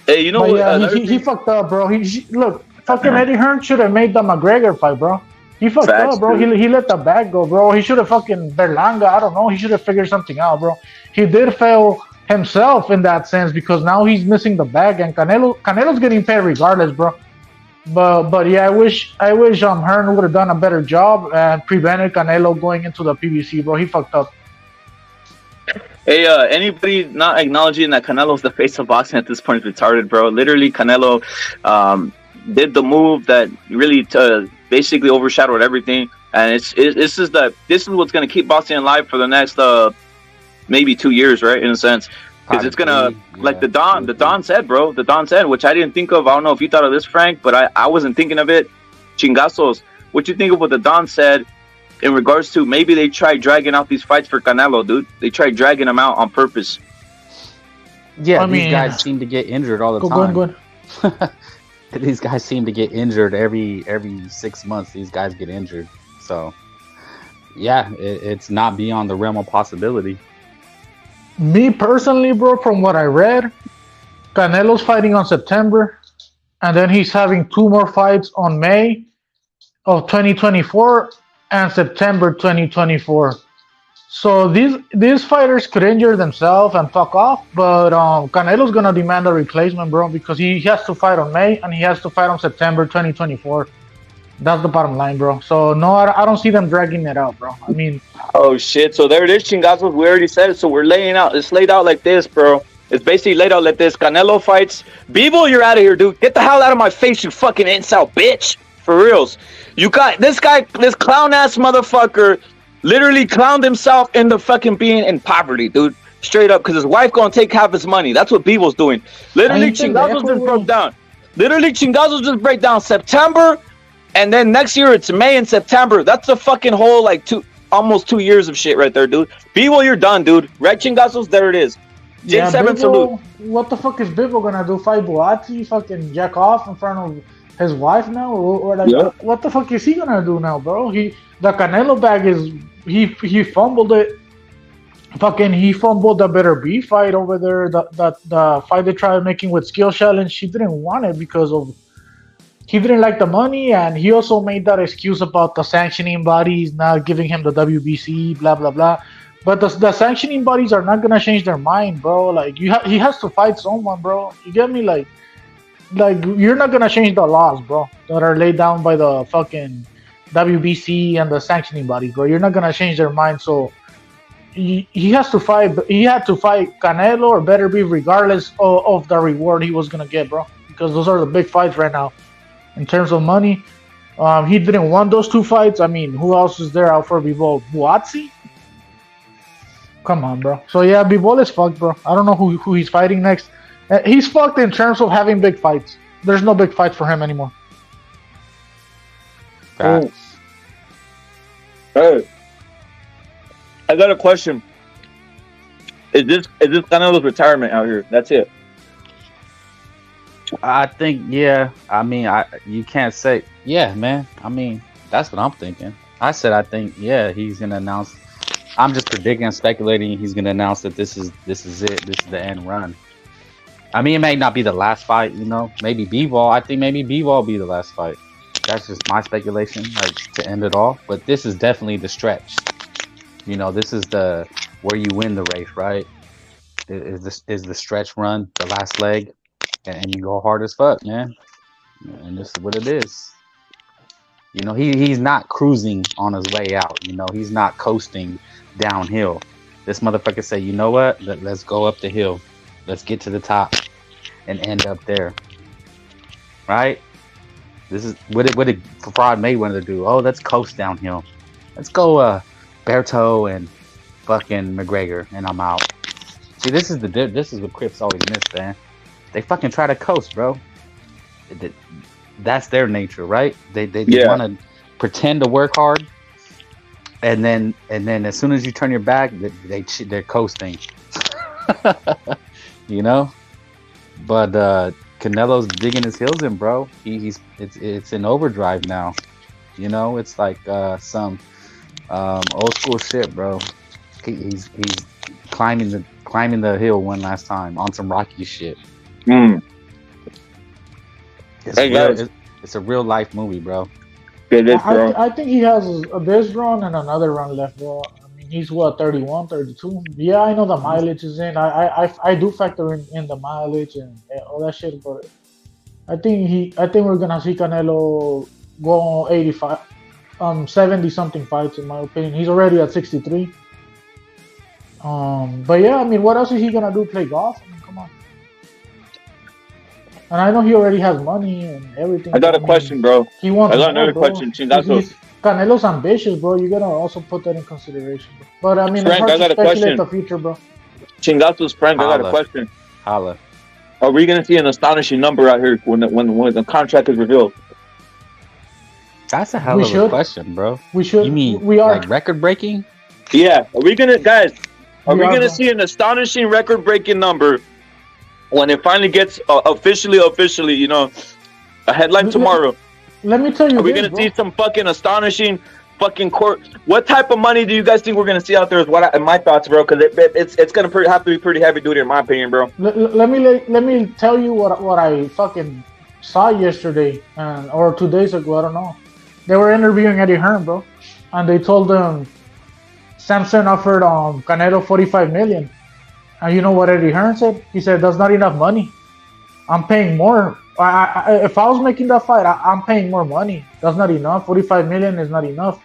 Hey, you know but what? Yeah, he fucked up, bro. Look, fucking Eddie Hearn should have made the McGregor fight, bro. He fucked up, bro. He let the bag go, bro. He should have fucking Berlanga. I don't know. He should have figured something out, bro. He did fail himself in that sense because now he's missing the bag, and Canelo's getting paid regardless, bro. But yeah, I wish Hearn would have done a better job and prevented Canelo going into the PBC, bro. He fucked up. Hey, anybody not acknowledging that Canelo's the face of boxing at this point is retarded, bro. Literally, Canelo did the move that really basically overshadowed everything, and this is what's gonna keep boxing alive for the next maybe 2 years, right? In a sense, because it's gonna like the Don said, bro. The Don said, which I didn't think of. I don't know if you thought of this, Frank, but I wasn't thinking of it. Chingazos, what you think of what the Don said in regards to maybe they tried dragging out these fights for Canelo, dude. They tried dragging them out on purpose. Yeah, I these mean, guys seem to get injured all the go time. on. These guys seem to get injured every 6 months. These guys get injured. So, yeah, it's not beyond the realm of possibility. Me personally, bro, from what I read, Canelo's fighting on September, and then he's having 2 more fights on May of 2024 and September 2024. So these fighters could injure themselves and fuck off, but Canelo's gonna demand a replacement, bro, because he has to fight on May and he has to fight on September 2024. That's the bottom line, bro. So no, I don't see them dragging it out, bro. I mean, oh shit! So there it is, chingazos. We already said it. So we're laying out. It's laid out like this, bro. It's basically laid out like this. Canelo fights. Bebo, you're out of here, dude. Get the hell out of my face, you fucking incel bitch. For reals. You got this guy, this clown ass motherfucker. Literally clowned himself into fucking being in poverty, dude. Straight up, because his wife gonna take half his money. That's what Beebo's doing. Literally, chingazos just broke down. Literally, chingazos just break down September, and then next year it's May and September. That's a fucking whole like almost 2 years of shit right there, dude. Beebo, you're done, dude. Right, chingazos? There it is. J7 salute. What the fuck is Bebo gonna do? Fight Buatsi? Fucking jack off in front of his wife now? Or like, what the fuck is he gonna do now, bro? The Canelo bag is. He fumbled it. Fucking he fumbled the Better B fight over there. The fight they tried making with Skill Challenge. She didn't want it because of he didn't like the money, and he also made that excuse about the sanctioning bodies not giving him the WBC, blah blah blah. But the sanctioning bodies are not gonna change their mind, bro. Like he has to fight someone, bro. You get me? Like you're not gonna change the laws, bro, that are laid down by the fucking WBC and the sanctioning bodies, bro. You're not gonna change their mind. So he has to fight. He had to fight Canelo or Better Be, regardless of the reward he was gonna get, bro. Because those are the big fights right now in terms of money. He didn't want those 2 fights. I mean, who else is there out for Bivol? Buatsi? Come on, bro. So yeah, Bivol is fucked, bro. I don't know who he's fighting next. He's fucked in terms of having big fights. There's no big fights for him anymore. Hey, I got a question. Is this Canelo's retirement out here? That's it. I think, yeah. I mean, you can't say, yeah, man. I mean, that's what I'm thinking. I said, yeah, he's gonna announce. I'm just predicting and speculating. He's gonna announce that this is it. This is the end run. I mean, it may not be the last fight, you know. Maybe B-Ball. I think maybe B-Ball will be the last fight. That's just my speculation, like, to end it all. But this is definitely the stretch. You know, this is where you win the race, right? Is the stretch run, the last leg, and you go hard as fuck, man. And this is what it is. You know, he's not cruising on his way out. You know, he's not coasting downhill. This motherfucker say, you know what? Let's go up the hill. Let's get to the top and end up there. Right? This is what did Fraud May wanted to do. Oh, let's coast downhill. Let's go Berto and fucking McGregor, and I'm out. See, this is what Crips always miss, man. They fucking try to coast, bro. That's their nature, right? They want to pretend to work hard, and then as soon as you turn your back, they're coasting. You know, but Canelo's digging his heels in, bro. It's in overdrive now. You know, it's like some old school shit, bro. He's climbing the hill one last time on some Rocky shit. It's a real life movie, bro. It is, bro. I think he has this run and another run left, bro. I mean, he's what, 31, 32? Yeah, I know the mileage is in. I do factor in the mileage and all that shit, but I think we're gonna see Canelo go 85, 70 something fights in my opinion. He's already at 63. But yeah, I mean, what else is he gonna do? Play golf? I mean, come on. And I know he already has money and everything. I got a question, bro. He wants. I got another question. Canelo's ambitious, bro. You gotta also put that in consideration, bro. But I mean, Frank, it's hard I got to a question. speculate the future, bro. Chingato's Frank, I got a question. Holla. Are we gonna see an astonishing number out here when the contract is revealed? That's a hell We of a should. question, bro. We should. You mean we are. like record breaking? Yeah. Are we gonna, guys? Are We we are, gonna bro. see an astonishing record-breaking number when it finally gets officially, you know, a headline tomorrow? Let me tell you. Are we this, gonna bro. see some fucking astonishing fucking court? What type of money do you guys think we're gonna see out there? Is what my thoughts, bro? Because it's gonna have to be pretty heavy duty, in my opinion, bro. Let me tell you what I fucking saw yesterday or 2 days ago. I don't know. They were interviewing Eddie Hearn, bro, and they told him Samson offered Canelo 45 million, and you know what Eddie Hearn said? He said that's not enough money. I'm paying more. If I was making that fight, I'm paying more money. That's not enough. 45 million is not enough.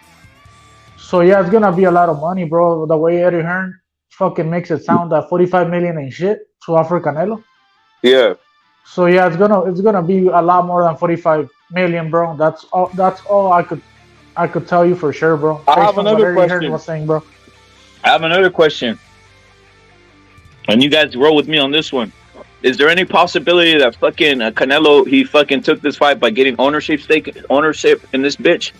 So yeah, it's gonna be a lot of money, bro. The way Eddie Hearn fucking makes it sound that 45 million ain't shit to offer Canelo. Yeah. So yeah, it's gonna be a lot more than 45 million, bro. That's all I could tell you for sure, bro. I have Based on another what Eddie Hearn question. was saying, bro. I have another question, and you guys roll with me on this one. Is there any possibility that fucking Canelo he fucking took this fight by getting ownership in this bitch?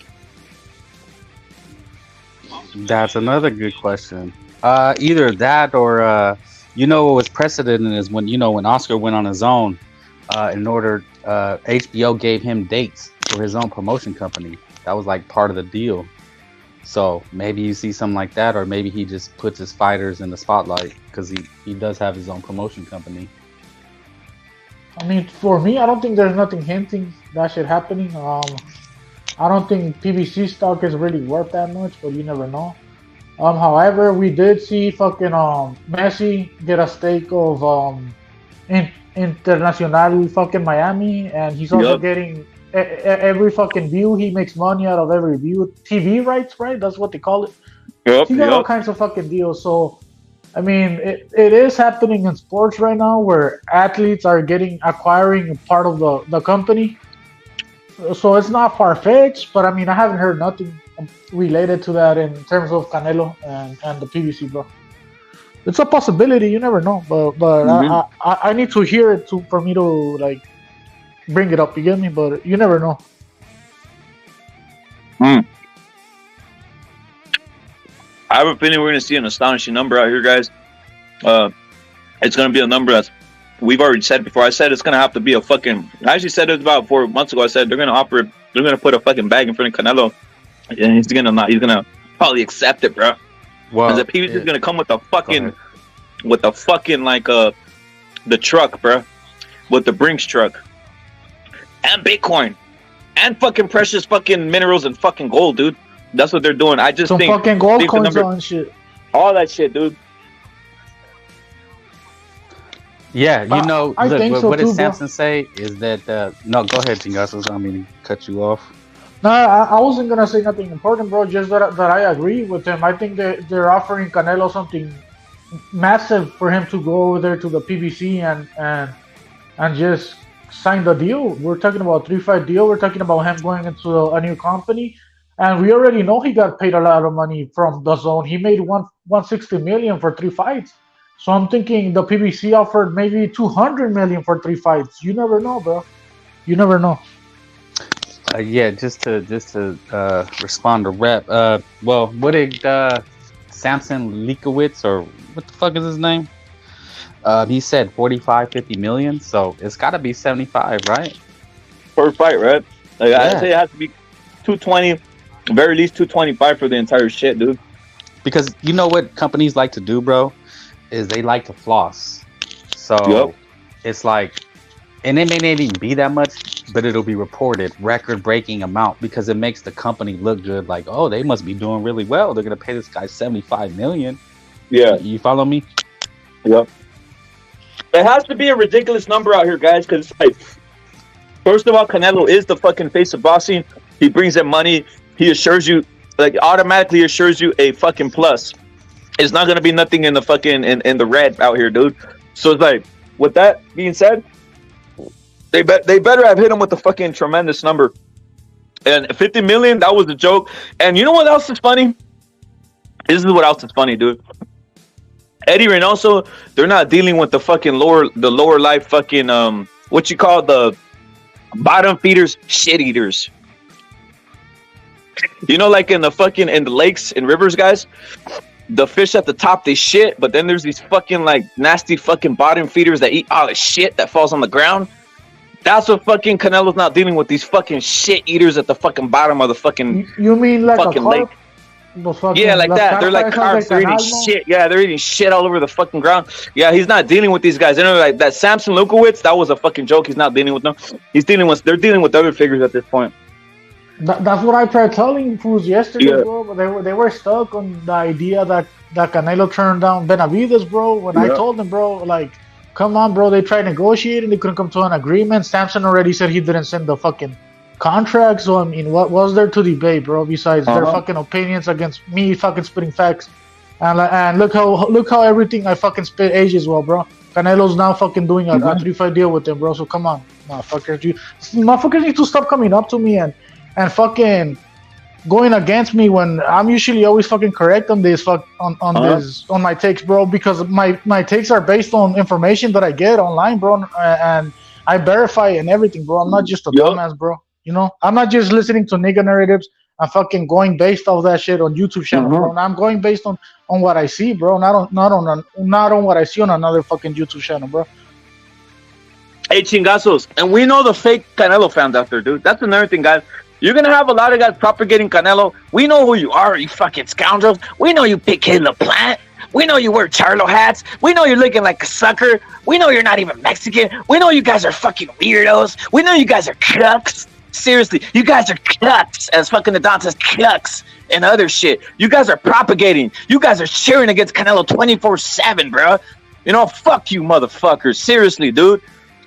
That's another good question. Either that or you know what was precedent is when Oscar went on his own, in order HBO gave him dates for his own promotion company. That was like part of the deal. So maybe you see something like that, or maybe he just puts his fighters in the spotlight because he does have his own promotion company. I mean, for me, I don't think there's nothing hinting that shit happening. I don't think PBC stock is really worth that much, but you never know. However, we did see fucking Messi get a stake of Internacional fucking Miami, and he's also getting every fucking view. He makes money out of every view. TV rights, right? That's what they call it. He got all kinds of fucking deals. So, I mean, it is happening in sports right now where athletes are acquiring part of the company. So it's not far-fetched, but I mean, I haven't heard nothing related to that in terms of Canelo and the PBC, bro. It's a possibility. You never know, but I need to hear it for me to like bring it up. You get me? But you never know. I have a feeling we're gonna see an astonishing number out here, guys. It's gonna be a number that's we've already said before. I said it's gonna have to be a fucking. I actually said it about 4 months ago. I said they're gonna put a fucking bag in front of Canelo, and he's gonna probably accept it, bro. Well, because the PBC is gonna come with the fucking like the truck, bro, with the Brinks truck, and Bitcoin, and fucking precious fucking minerals and fucking gold, dude. That's what they're doing. I just Some think fucking gold coins on shit. All that shit, dude. Yeah, you know, I think so what too, did bro. Samson say is that no, go ahead, Chingasos. I don't mean to cut you off. No, I wasn't gonna say nothing important, bro. Just that I agree with him. I think that they're offering Canelo something massive for him to go over there to the PBC and just sign the deal. We're talking about 3-5 deal. We're talking about him going into a new company, and we already know he got paid a lot of money from the zone. He made 160 million for 3 fights. So I'm thinking the PBC offered maybe 200 million for 3 fights. You never know, bro. You never know. Yeah, just to respond to Rep. Well, what did Samson Leakowitz, or what the fuck is his name? He said 45, 50 million. So it's got to be 75, right? Per fight, right? Like, yeah. I'd say it has to be 220, very least 225 for the entire shit, dude. Because you know what companies like to do, bro, is they like to floss. So it's like, and it may not even be that much, but it'll be reported record-breaking amount because it makes the company look good. Like, oh, they must be doing really well. They're gonna pay this guy 75 million. Yeah, you follow me? Yep. It has to be a ridiculous number out here, guys. Because like, first of all, Canelo is the fucking face of boxing. He brings in money. He assures you, like, automatically assures you a fucking plus. It's not gonna be nothing in the fucking in the red out here, dude. So it's like, with that being said, they better have hit him with a fucking tremendous number. And 50 million, that was a joke. And you know what else is funny? This is what else is funny, dude. Eddie Reynoso, they're not dealing with the fucking lower life fucking what you call the bottom feeders, shit eaters. You know, like in the lakes and rivers, guys, the fish at the top they shit, but then there's these fucking like nasty fucking bottom feeders that eat all the shit that falls on the ground. That's what fucking Canelo's not dealing with. These fucking shit eaters at the fucking bottom of the fucking You mean like fucking a lake. Yeah, like that. They're like carbs. They're eating shit. Yeah, they're eating shit all over the fucking ground. Yeah, he's not dealing with these guys. You know, like that Samson Lukowicz, that was a fucking joke. He's not dealing with them. They're dealing with other figures at this point. That's what I tried telling fools yesterday, bro. But they were stuck on the idea that Canelo turned down Benavidez, bro. When I told them, bro, like, come on, bro, they tried negotiating, they couldn't come to an agreement. Samson already said he didn't send the fucking contract. So I mean, what was there to debate, bro? Besides their fucking opinions against me fucking spitting facts. And look how everything I fucking spit ages well, bro. Canelo's now fucking doing a 3-5 deal with them, bro. So come on, motherfuckers need to stop coming up to me and fucking going against me when I'm usually always fucking correct on this on my takes, bro, because my takes are based on information that I get online, bro, and I verify and everything, bro. I'm not just a dumbass, bro. You know, I'm not just listening to nigga narratives. I'm fucking going based off that shit on YouTube channel, bro. And I'm going based on what I see, bro, not on what I see on another fucking YouTube channel, bro. Hey, chingazos, and we know the fake Canelo fans out there, dude. That's another thing, guys. You're gonna have a lot of guys propagating Canelo. We know who you are, you fucking scoundrels. We know you pick Kid LaPlante. We know you wear Charlo hats. We know you're looking like a sucker. We know you're not even Mexican. We know you guys are fucking weirdos. We know you guys are cucks. Seriously, you guys are cucks, as fucking the Don says, cucks and other shit. You guys are propagating. You guys are cheering against Canelo 24/7, bro. You know, fuck you, motherfuckers. Seriously, dude.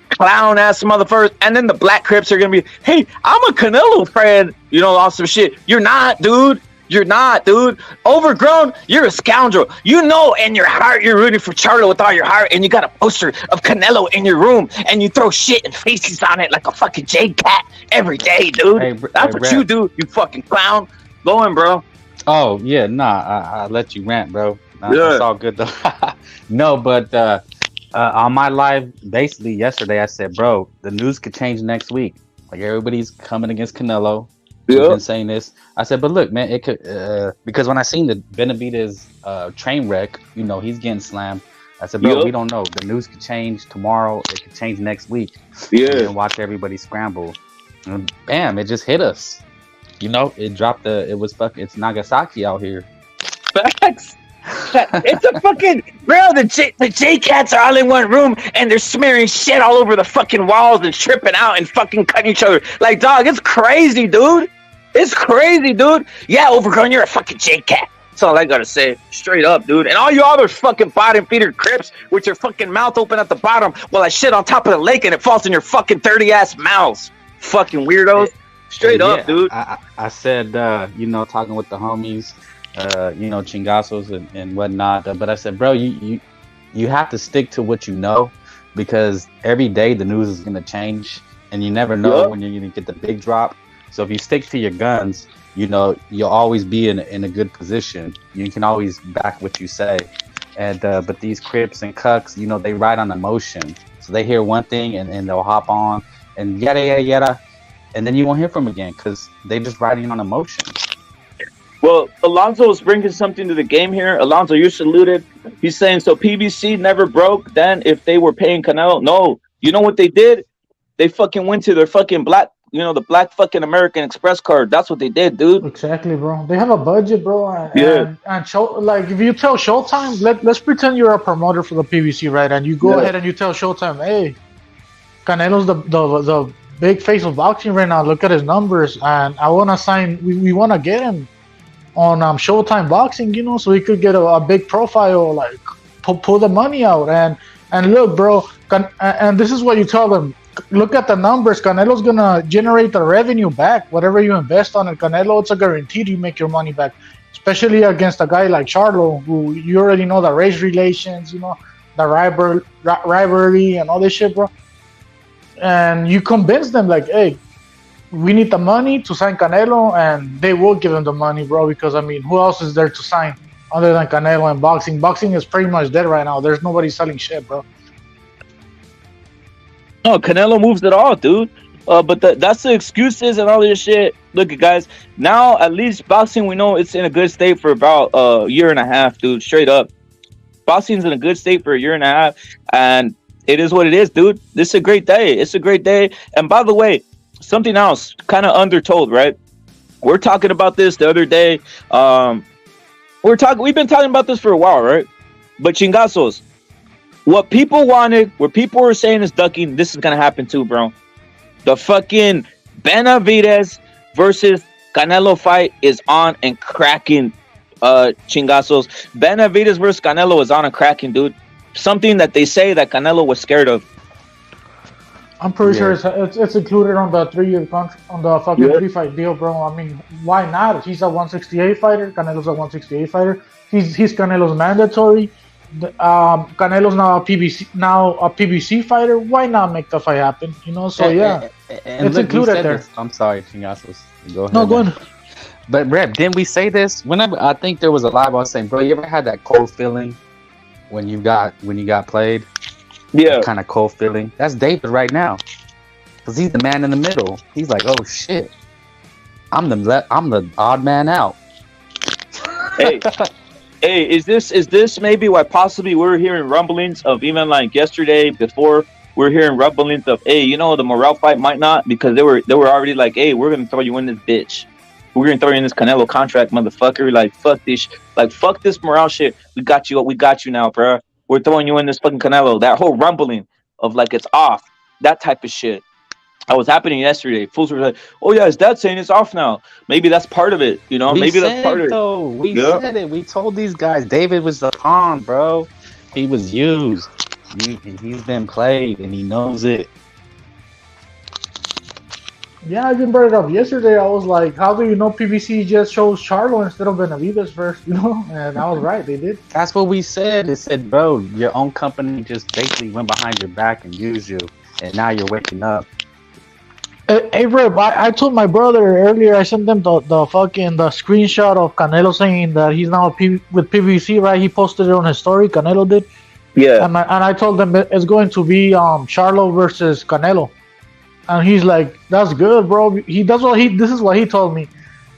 Clown ass motherfuckers. And then the Black Crips are gonna be, hey, I'm a Canelo fan, you know, awesome shit. You're not, dude. You're not, dude. Overgrown, you're a scoundrel. You know in your heart you're rooting for Charlo with all your heart, and you got a poster of Canelo in your room, and you throw shit and faces on it like a fucking J-Cat every day, dude. That's what you do, you fucking clown. Go in, bro. Oh, yeah, I let you rant, bro. It's all good, though. No, but on my live, basically, yesterday, I said, bro, the news could change next week. Like, everybody's coming against Canelo. We've been saying this. I said, but look, man, it could because when I seen the Benavidez train wreck, you know, he's getting slammed. I said, bro, we don't know. The news could change tomorrow. It could change next week. And watch everybody scramble. And bam, it just hit us. You know, it's Nagasaki out here. Facts. It's a fucking bro. The J Cats are all in one room and they're smearing shit all over the fucking walls and tripping out and fucking cutting each other. Like, dog, it's crazy, dude. It's crazy, dude. Yeah, Overgrown, you're a fucking J Cat. That's all I gotta say. Straight up, dude. And all you other fucking bottom feeder Crips with your fucking mouth open at the bottom while I shit on top of the lake and it falls in your fucking 30-ass mouths. Fucking weirdos. Straight up, dude. I said, you know, talking with the homies, you know, chingazos and whatnot. But I said, bro, you have to stick to what you know, because every day the news is going to change and you never know when you're going to get the big drop. So if you stick to your guns, you know, you'll always be in a good position. You can always back what you say. And but these Crips and Cucks, you know, they ride on emotion. So they hear one thing and they'll hop on and yada. And then you won't hear from them again because they just riding on emotion. Well, Alonzo is bringing something to the game here. Alonzo, you saluted. He's saying, so PBC never broke then if they were paying Canelo? No. You know what they did? They fucking went to their fucking black, you know, the black fucking American Express card. That's what they did, dude. Exactly, bro. They have a budget, bro. And show, like, if you tell Showtime, let's pretend you're a promoter for the PBC, right? And you go ahead and you tell Showtime, hey, Canelo's the big face of boxing right now. Look at his numbers. And I want to sign, we want to get him on Showtime Boxing, you know, so he could get a big profile, like pull the money out and look, bro, and this is what you tell them. Look at the numbers. Canelo's gonna generate the revenue back. Whatever you invest on it, Canelo, it's a guaranteed you make your money back. Especially against a guy like Charlo, who you already know the race relations, you know, the rivalry and all this shit, bro. And you convince them like, hey, we need the money to sign Canelo, and they will give him the money, bro, because, I mean, who else is there to sign other than Canelo and boxing? Boxing is pretty much dead right now. There's nobody selling shit, bro. No, Canelo moves it all, dude. But that's the excuses and all this shit. Look, guys. Now at least boxing, we know it's in a good state for about a year and a half, dude. Straight up, boxing's in a good state for a year and a half, and it is what it is, dude. This is a great day. It's a great day. And by the way, something else, kind of undertold, right? We're talking about this the other day. We've been talking about this for a while, right? But chingazos, what people wanted, what people were saying is ducking. This is gonna happen too, bro. The fucking Benavidez versus Canelo fight is on and cracking, chingazos. Benavidez versus Canelo is on and cracking, dude. Something that they say that Canelo was scared of. I'm pretty sure it's included on the 3-year contract, on the fucking 3-fight deal, bro. I mean, why not? He's a 168 fighter. Canelo's a 168 fighter. He's Canelo's mandatory. Canelo's now a PBC fighter. Why not make the fight happen? You know, so yeah, and it's look, included there. This. I'm sorry, Chingasos. Go ahead. No, go ahead. But Rep, didn't we say this? Whenever I think there was a live, I was saying, bro, you ever had that cold feeling when you got played? Yeah, kind of cold feeling. That's David right now, because he's the man in the middle. He's like, oh shit, I'm the odd man out. Hey, hey, is this maybe why possibly we're hearing rumblings of, even like yesterday before, we're hearing rumblings of, hey, you know, the Morale fight might not, because they were already like, hey, we're gonna throw you in this bitch. We're gonna throw you in this Canelo contract, motherfucker. Like, fuck this, fuck this Morale shit. We got you now, bro. We're throwing you in this fucking Canelo. That whole rumbling of like it's off, that type of shit. That was happening yesterday. Fools were like, "Oh yeah, is that saying it's off now?" Maybe that's part of it. You know, maybe that's part of it. Though. We said it. We told these guys. David was the pawn, bro. He was used. He's been played, and he knows it. Yeah, I even brought it up yesterday. I was like, how do you know PBC just chose Charlo instead of Benavidez first? You know, and I was right. They did. That's what we said. It said, bro, your own company just basically went behind your back and used you, and now you're waking up. Hey, Reb, I told my brother earlier. I sent them the screenshot of Canelo saying that he's now with PBC. Right? He posted it on his story. Canelo did. Yeah. And I told them it's going to be Charlo versus Canelo. And he's like, "That's good, bro." This is what he told me.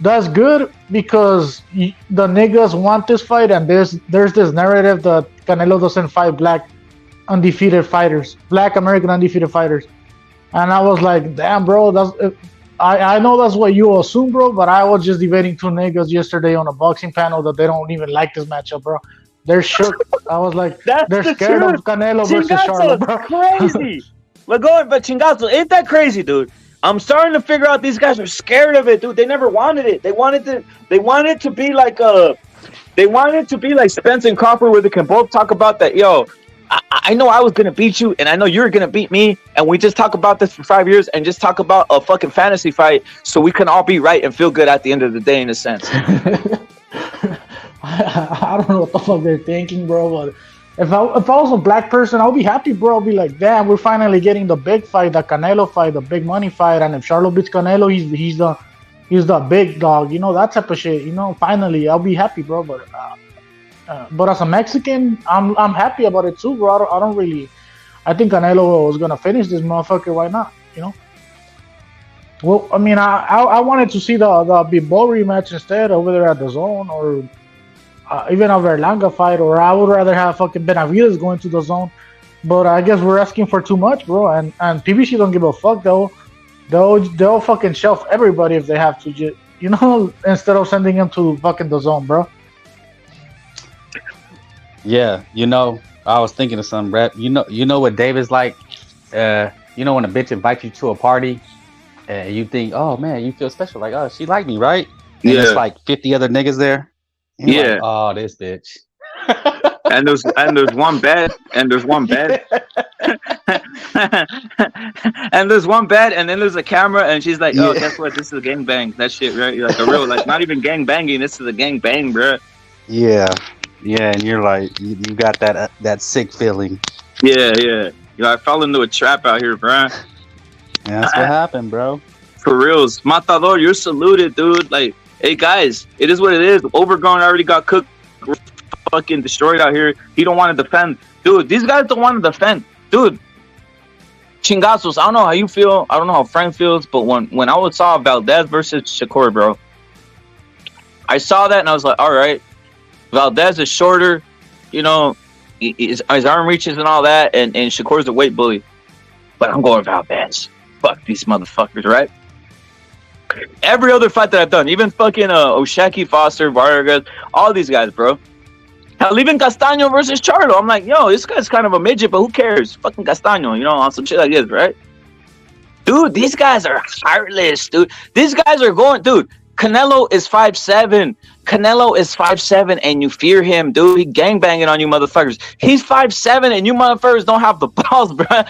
That's good because the niggas want this fight, and there's this narrative that Canelo doesn't fight black American undefeated fighters. And I was like, "Damn, bro, I know that's what you assume, bro." But I was just debating two niggas yesterday on a boxing panel that they don't even like this matchup, bro. They're shook. I was like, they're scared of Canelo versus Charlo, bro. Crazy. But Chingazo, ain't that crazy, dude? I'm starting to figure out these guys are scared of it, dude. They never wanted it. They wanted to be like Spence and Crawford, where they can both talk about that. Yo, I know I was gonna beat you, and I know you're gonna beat me, and we just talk about this for 5 years, and just talk about a fucking fantasy fight, so we can all be right and feel good at the end of the day, in a sense. I don't know what the fuck they're thinking, bro. But if I was a black person, I'll be happy, bro. I'll be like, damn, we're finally getting the big fight, the Canelo fight, the big money fight. And if Charlo beats Canelo, he's the big dog, you know, that type of shit. You know, finally, I'll be happy, bro. But as a Mexican, I'm happy about it too, bro. I don't really. I think Canelo was gonna finish this motherfucker. Why not? You know. Well, I mean, I wanted to see the Bebo rematch instead over there at the Zone, or even a Berlanga fight, or I would rather have fucking Benavidez going to the Zone. But I guess we're asking for too much, bro. And PBC don't give a fuck, though. They'll fucking shelf everybody if they have to, you know, instead of sending them to fucking the Zone, bro. Yeah, you know, I was thinking of something, Brett. You know what David's like? You know when a bitch invites you to a party and you think, oh man, you feel special, like, oh, she like me, right? And there's like 50 other niggas there. You're like, oh, this bitch. and there's one bed, and there's one bed. And there's one bed, and then there's a camera, and she's like, oh, guess what? This is a gangbang. That shit, right? You're like, a real, like, not even gang banging. This is a gang bang, bro. Yeah, and you're like, you got that sick feeling. Yeah. You know, I fell into a trap out here, bro. Yeah, that's what happened, bro. For reals. Matador, you're saluted, dude. Like, hey, guys, it is what it is. Overgrown already got cooked. We're fucking destroyed out here. He don't want to defend. Dude, these guys don't want to defend. Dude, Chingazos, I don't know how you feel. I don't know how Frank feels, but when I saw Valdez versus Shakur, bro, I saw that and I was like, all right, Valdez is shorter, you know, his arm reaches and all that, and Shakur's a weight bully. But I'm going Valdez. Fuck these motherfuckers, right? Every other fight that I've done, even fucking Oshaki, Foster, Vargas, all these guys, bro. Hell, even Castaño versus Charlo. I'm like, yo, this guy's kind of a midget, but who cares? Fucking Castaño, you know, on some shit like this, right? Dude, these guys are heartless, dude. These guys are going, dude. Canelo is 5'7". Canelo is 5'7", and you fear him, dude. He gangbanging on you motherfuckers. He's 5'7", and you motherfuckers don't have the balls, bro.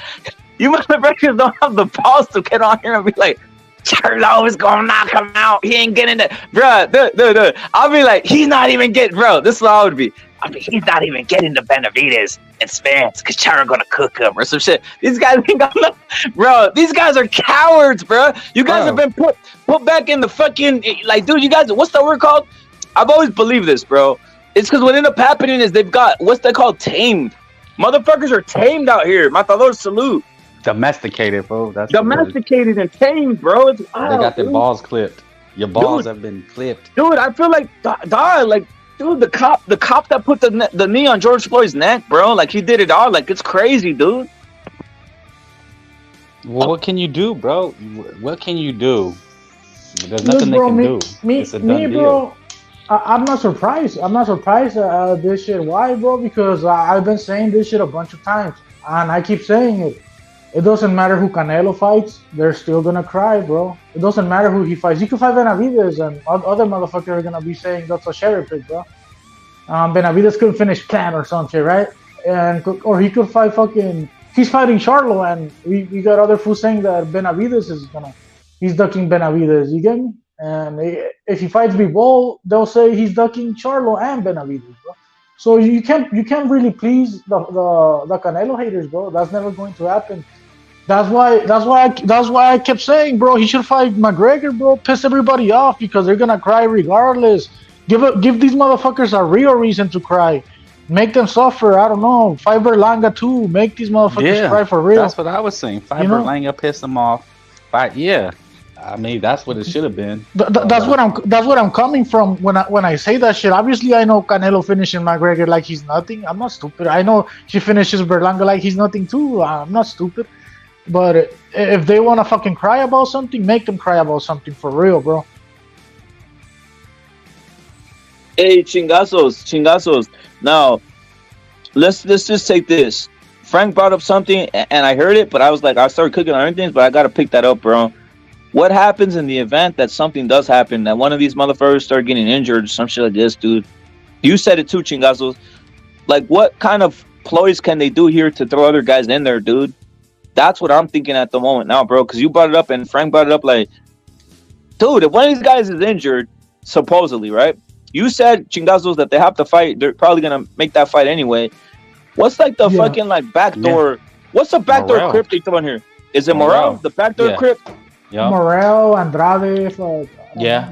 You motherfuckers don't have the balls to get on here and be like, Charlo is gonna knock him out. He ain't getting that, bro. Dude. I'll be like, he's not even getting, bro. This is what I would be. I mean, he's not even getting the Benavidez and Spence because Charlo gonna cook him or some shit. These guys ain't gonna, bro. These guys are cowards, bro. You guys have been put back in the fucking, like, dude. You guys, what's the word called? I've always believed this, bro. It's because what ended up happening is they've got what's that called? Tamed. Motherfuckers are tamed out here. Matador salute. Domesticated, bro. That's domesticated and tamed, bro. It's wild, they got their dude. balls clipped. Your balls have been clipped. Dude, I feel like, dude, the cop that put the knee on George Floyd's neck, bro, like he did it all. Like, it's crazy, dude. Well, what can you do, bro? What can you do? There's nothing they can do. It's a done deal. Bro, I'm not surprised. I'm not surprised at this shit. Why, bro? Because I've been saying this shit a bunch of times, and I keep saying it. It doesn't matter who Canelo fights, they're still gonna cry, bro. It doesn't matter who he fights. He could fight Benavidez, and other motherfuckers are gonna be saying that's a cherry pick, bro. Benavidez could finish Can or something, right? Or he could fight fucking. He's fighting Charlo, and we got other fools saying that Benavidez he's ducking Benavidez. You get me? And if he fights Bivol, they'll say he's ducking Charlo and Benavidez, bro. So you can't really please the Canelo haters, bro. That's never going to happen. That's why I kept saying, bro, he should fight McGregor, bro. Piss everybody off because they're gonna cry regardless. Give these motherfuckers a real reason to cry. Make them suffer. I don't know. Fight Berlanga too. Make these motherfuckers cry for real. That's what I was saying. Fight Berlanga, piss them off. Fight, yeah. I mean, that's what it should have been. That's what I'm coming from when I say that shit. Obviously, I know Canelo finishing McGregor like he's nothing. I'm not stupid. I know she finishes Berlanga like he's nothing too. I'm not stupid. But if they want to fucking cry about something, make them cry about something for real, bro. Hey, chingazos. Now, let's just take this. Frank brought up something, and I heard it, but I was like, I started cooking on other things, but I got to pick that up, bro. What happens in the event that something does happen, that one of these motherfuckers start getting injured, some shit like this, dude? You said it too, chingazos. Like, what kind of ploys can they do here to throw other guys in there, dude? That's what I'm thinking at the moment now, bro, because you brought it up and Frank brought it up like, dude, if one of these guys is injured, supposedly, right? You said, chingazos, that they have to fight. They're probably going to make that fight anyway. What's like the fucking like backdoor? Yeah. What's the backdoor crypt they throw in here? Is it Morel? The backdoor crypt? Yeah. Morel, Andrade. Yeah.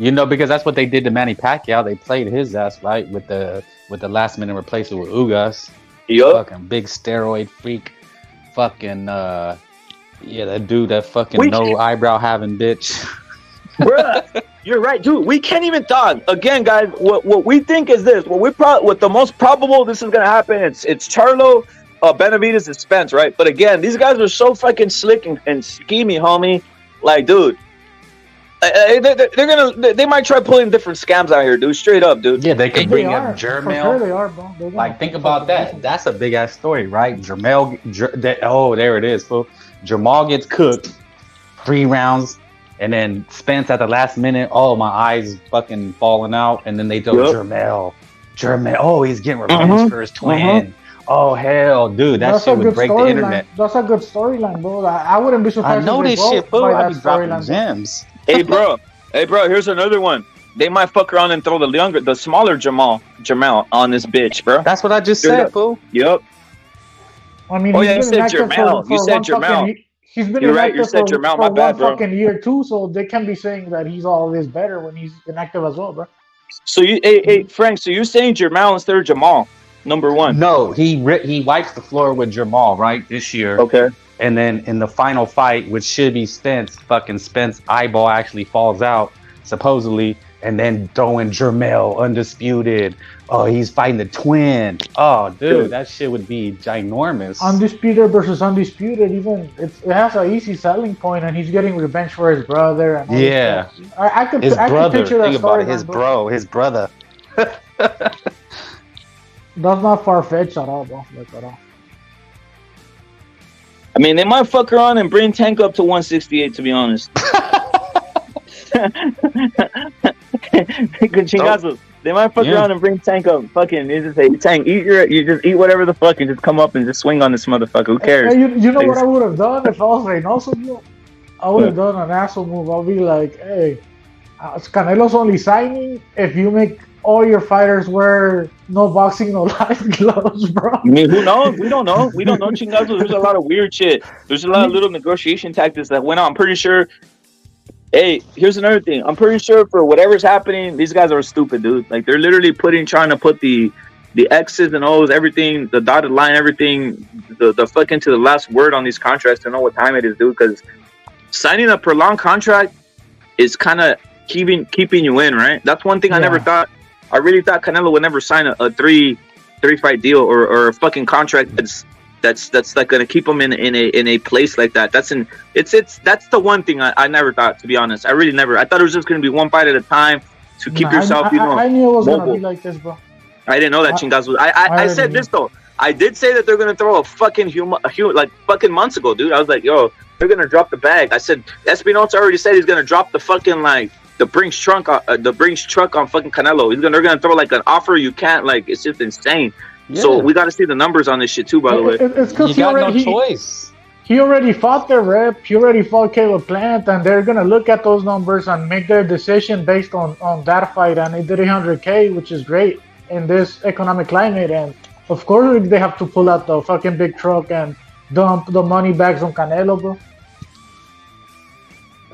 You know, because that's what they did to Manny Pacquiao. They played his ass, right, with the last minute replacement with Ugas. Yep. Fucking big steroid freak. Fucking that dude, that fucking no eyebrow having bitch. Bruh, you're right, dude. We can't even talk. Again, guys, what we think is this. What the most probable this is gonna happen, it's Charlo, Benavidez, and Spence, right? But again, these guys are so fucking slick and schemy, homie. Like, dude, they might try pulling different scams out here, dude. Straight up, dude. Yeah, they could bring up Jermall. Sure they are, bro. Like, think about that. That's a big ass story, right? Jermall. There it is, fool. Jermall gets cooked 3 rounds, and then Spence at the last minute. Oh, my eyes fucking falling out, and then they throw Jermall. Oh, he's getting revenge for his twin. Oh hell, dude, that shit would break the internet. That's a good storyline, bro. I wouldn't be surprised. I know this shit, fool. I be dropping gems. Hey, bro. Here's another one. They might fuck around and throw the smaller Jermall on this bitch, bro. That's what I just said, fool. Yep. I mean, you said Jermall. You said Jermall. He's been You're right. You said Jermall. My bad, bro. Fucking year too, so they can be saying that he's all this better when he's inactive as well, bro. So Frank. So you're saying Jermall instead of Jamal, number one? No, he wipes the floor with Jermall, right, this year. Okay. And then in the final fight, which should be Spence, fucking Spence eyeball actually falls out, supposedly, and then throwing Jermall undisputed. Oh, he's fighting the twin. Oh, dude, that shit would be ginormous. Undisputed versus undisputed, even it has an easy selling point, and he's getting revenge for his brother. And all Yeah, I could his brother. picture that Think about story. it, his brother. That's not far fetched at all, bro. Like at all. I mean, they might fuck around and bring Tank up to 168. To be honest. Good chingazos. They might fuck around and bring Tank up. Fucking, they just say, Tank, you just eat whatever the fuck and just come up and just swing on this motherfucker. Who cares? Hey, you know what I would have done if I was Reynoso? I would have done an asshole move. I'll be like, hey, Canelo's only signing if you make all your fighters wear no boxing, no life gloves, bro. I mean, who knows? We don't know. We don't know, chingazos. There's a lot of weird shit. There's a lot of little negotiation tactics that went on. I'm pretty sure. Hey, here's another thing. I'm pretty sure for whatever's happening, these guys are stupid, dude. Like, they're literally trying to put the X's and O's, everything, the dotted line, everything, the fucking to the last word on these contracts to know what time it is, dude. Because signing a prolonged contract is kind of keeping you in, right? That's one thing I never thought. I really thought Canelo would never sign a three fight deal or a fucking contract that's like gonna keep him in a place like that. That's the one thing I never thought, to be honest. I really never. I thought it was just gonna be one fight at a time to keep yourself. I knew it was gonna be like this, bro. I didn't know that, chingazos. I said this though. I did say that they're gonna throw a fucking like fucking months ago, dude. I was like, yo, they're gonna drop the bag. I said Espinosa already said he's gonna drop the fucking like the Brinks truck on fucking Canelo. They're gonna throw like an offer you can't, like, it's just insane. Yeah. So we got to see the numbers on this shit too, by the way. It's because he got no choice. He already fought their rep. He already fought Caleb Plant, and they're gonna look at those numbers and make their decision based on that fight. And they did 100K, which is great in this economic climate. And of course, they have to pull out the fucking big truck and dump the money bags on Canelo, bro.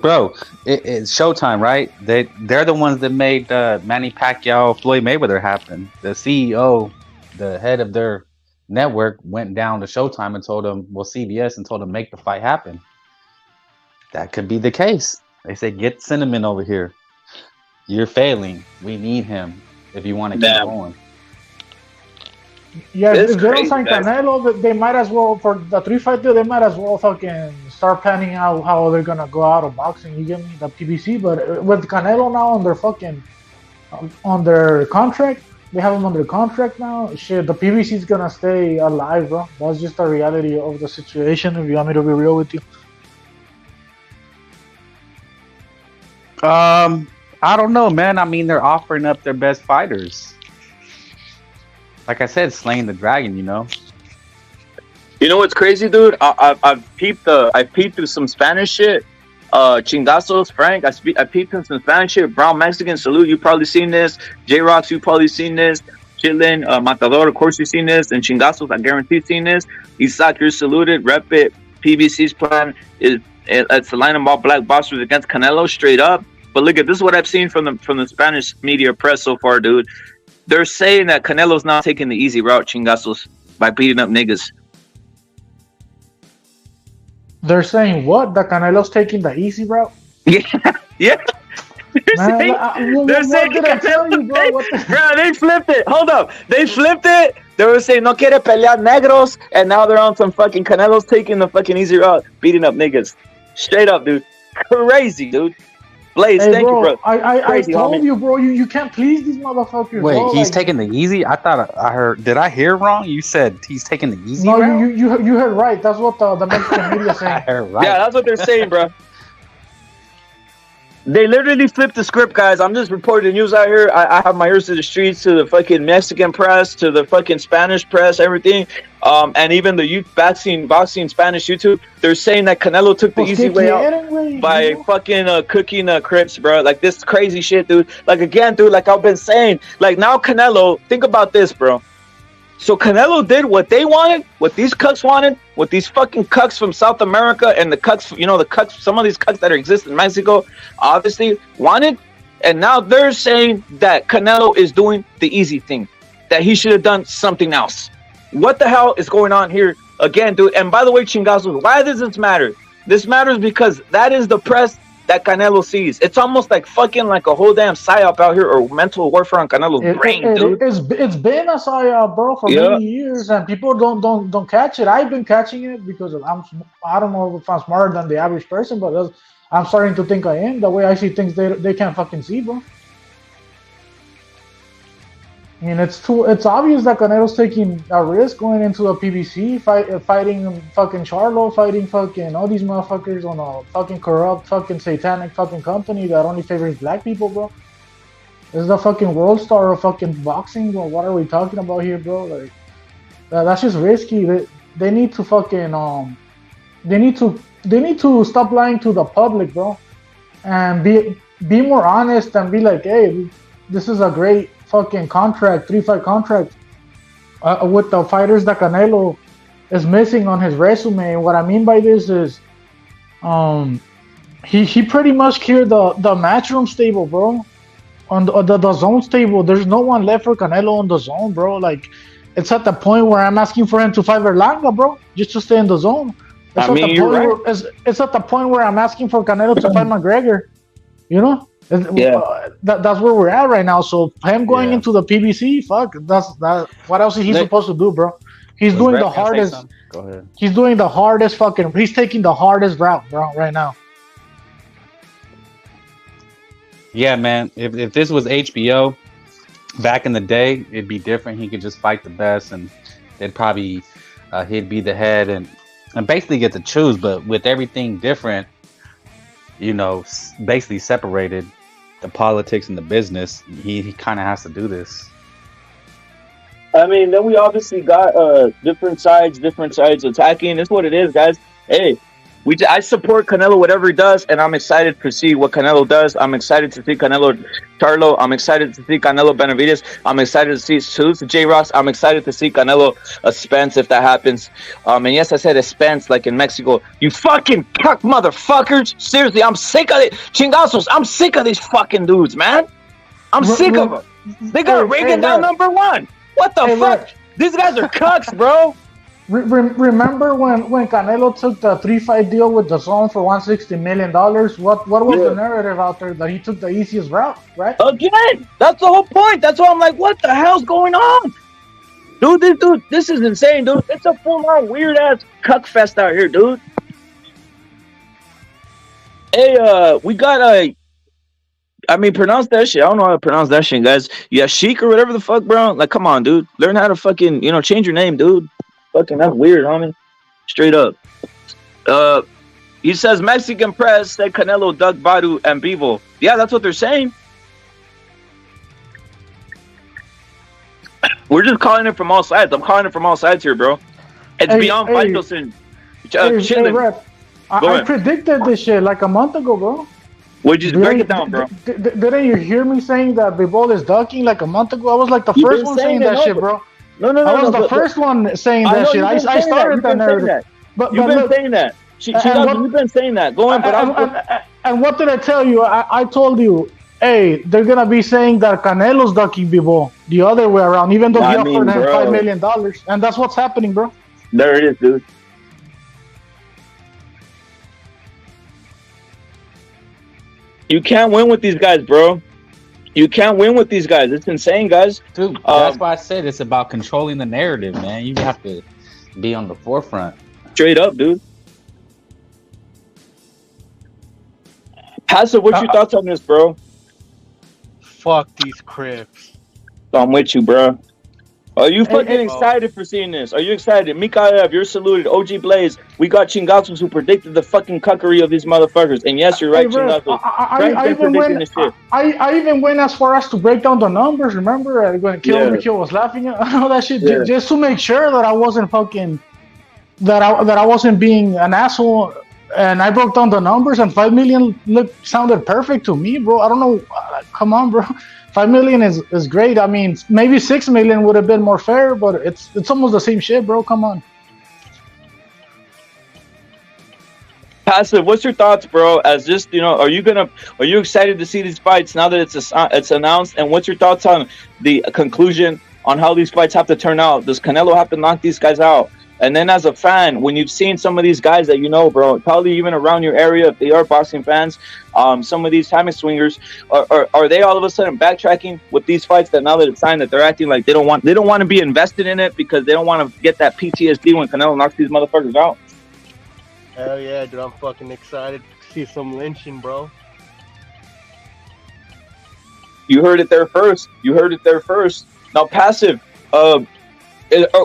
Bro, it's Showtime, right? They're the ones that made Manny Pacquiao, Floyd Mayweather happen. The CEO, the head of their network, went down to Showtime and told them, CBS, and told them make the fight happen. That could be the case. They say, get Cinnamon over here. You're failing. We need him if you want to keep going. Yeah, if they don't sign Canelo, they might as well, for the 3-fight deal, they might as well fucking start planning out how they're gonna go out of boxing. You get me? The PBC, but with Canelo now on their fucking on their contract, they have him under contract now. Shit, the PBC is gonna stay alive, bro. That's just the reality of the situation. If you want me to be real with you. I don't know, man. I mean, they're offering up their best fighters. Like I said, slaying the dragon, you know. You know what's crazy, dude? I've peeped through some Spanish shit. Chingazos, Frank, I peeped through some Spanish shit. Brown Mexican, salute, you probably seen this. J-Rocks, you probably seen this. Chitlin, Matador, of course you seen this. And Chingazos, I guarantee seen this. Isaac, you're saluted. Rep it. PBC's plan is to line them all black boxers against Canelo, straight up. But look at this is what I've seen from the Spanish media press so far, dude. They're saying that Canelo's not taking the easy route, chingazos, by beating up niggas. They're saying what? That Canelo's taking the easy route? Yeah. They're saying bro, they flipped it. Hold up. They flipped it. They were saying no quiere pelear negros, and now they're on some fucking Canelo's taking the fucking easy route, beating up niggas. Straight up, dude. Crazy, dude. Blaze, hey, thank bro, you, bro. I told you, bro. You can't please these motherfuckers. Wait, bro. he's taking the easy? I thought I heard. Did I hear wrong? You said he's taking the easy route? No, you heard right. That's what the Mexican media is saying. I heard right. Yeah, that's what they're saying, bro. They literally flipped the script, guys. I'm just reporting the news out here. I have my ears to the streets, to the fucking Mexican press, to the fucking Spanish press, everything. And even the youth boxing Spanish YouTube. They're saying that Canelo took the easy way out by fucking cooking Crips, bro. Like, this crazy shit, dude. Like, again, dude, like I've been saying, like, now Canelo, think about this, bro. So Canelo did what they wanted, what these cucks wanted, what these fucking cucks from South America and the cucks, you know, the cucks, some of these cucks that exist in Mexico, obviously wanted. And now they're saying that Canelo is doing the easy thing, that he should have done something else. What the hell is going on here Again, dude. And by the way, Chingazos, why does this matter? This matters because that is the press that Canelo sees. It's almost like fucking like a whole damn psyop out here or mental warfare on Canelo's brain, dude. It's been a psyop, bro, for many years, and people don't catch it. I've been catching it because I don't know if I'm smarter than the average person, but I'm starting to think I am. The way I see things, they can't fucking see, bro. I mean, it's obvious that Canelo's taking a risk going into a PBC fighting fucking Charlo, fighting fucking all these motherfuckers on a fucking corrupt, fucking satanic fucking company that only favors black people, bro. This is the fucking world star of fucking boxing, bro. What are we talking about here, bro? Like, that's just risky. They need to fucking they need to stop lying to the public, bro, and be more honest and be like, hey, this is a great fucking contract, 3-fight contract with the fighters that Canelo is missing on his resume. And what I mean by this is he pretty much cleared the matchroom stable, bro. On the zone stable, there's no one left for Canelo on the zone, bro. Like, it's at the point where I'm asking for him to fight Berlanga, bro, just to stay in the zone. It's at the point where I'm asking for Canelo to fight McGregor, you know. That's where we're at right now. So him going into the PBC, fuck, what else is he supposed to do, bro? He's doing the hardest. Go ahead. He's doing the hardest fucking. He's taking the hardest route, bro, right now. Yeah, man. If this was HBO back in the day, it'd be different. He could just fight the best, and they'd probably he'd be the head and basically get to choose. But with everything different, you know, basically separated the politics and the business, he kind of has to do this. I mean, then we obviously got different sides attacking. That's what it is, guys. Hey, I support Canelo whatever he does, and I'm excited to see what Canelo does. I'm excited to see Canelo Charlo. I'm excited to see Canelo Benavidez. I'm excited to see salute to J. Ross. I'm excited to see Canelo Spence if that happens. And yes, I said a Spence like in Mexico. You fucking cuck motherfuckers. Seriously, I'm sick of it. Chingazos, I'm sick of these fucking dudes, man. I'm sick of them. They got Reagan down number one. What the fuck? These guys are cucks, bro. Remember when Canelo took the 3-fight deal with the Zone for $160 million? What was the narrative out there? That he took the easiest route, right? Again, that's the whole point. That's why I'm like, what the hell's going on? Dude, this is insane, dude. It's a full-on weird-ass cuck fest out here, dude. Hey, we got I mean, pronounce that shit. I don't know how to pronounce that shit, guys. Yeah, Sheik or whatever the fuck, bro. Like, come on, dude. Learn how to fucking, change your name, dude. Fucking, that's weird, homie. Straight up. He says Mexican press said Canelo dug Badu and Bivol. Yeah, that's what they're saying. We're just calling it from all sides. I'm calling it from all sides here, bro. It's beyond Faitelson. Rep, I predicted this shit like a month ago, bro. Would you break it down, bro? Didn't you hear me saying that Bivol is ducking like a month ago? I was like the first one saying that shit, bro. No. I was the first one saying that shit. I started that narrative. But you've been saying that. You've been saying that. Go on, and what did I tell you? I told you, hey, they're gonna be saying that Canelo's ducking Bivol the other way around, even though he offered him $5 million, and that's what's happening, bro. There it is, dude. You can't win with these guys, bro. You can't win with these guys. It's insane, guys. Dude, that's why I said it's about controlling the narrative, man. You have to be on the forefront. Straight up, dude. Hassel, what's your thoughts on this, bro? Fuck these Crips. I'm with you, bro. Are you fucking excited for seeing this? Are you excited? Mikaev, you're saluted. OG Blaze, we got Chingazos who predicted the fucking cuckery of these motherfuckers. And yes, you're right, Chingazos. I even went as far as to break down the numbers. Remember when Kill was laughing at all that shit, just to make sure that I wasn't fucking that I wasn't being an asshole. And I broke down the numbers, and 5 million sounded perfect to me, bro. I don't know. Come on, bro. 5 million is great. I mean, maybe 6 million would have been more fair, but it's almost the same shit, bro. Come on. Passive, what's your thoughts, bro? As just, are you excited to see these fights now that it's announced? And what's your thoughts on the conclusion on how these fights have to turn out? Does Canelo have to knock these guys out? And then as a fan, when you've seen some of these guys that you know, bro, probably even around your area, if they are boxing fans, some of these hammock swingers, are they all of a sudden backtracking with these fights that now that it's signed that they're acting like they don't want to be invested in it because they don't want to get that PTSD when Canelo knocks these motherfuckers out? Hell yeah, dude! I'm fucking excited to see some lynching, bro. You heard it there first. Now, Passive,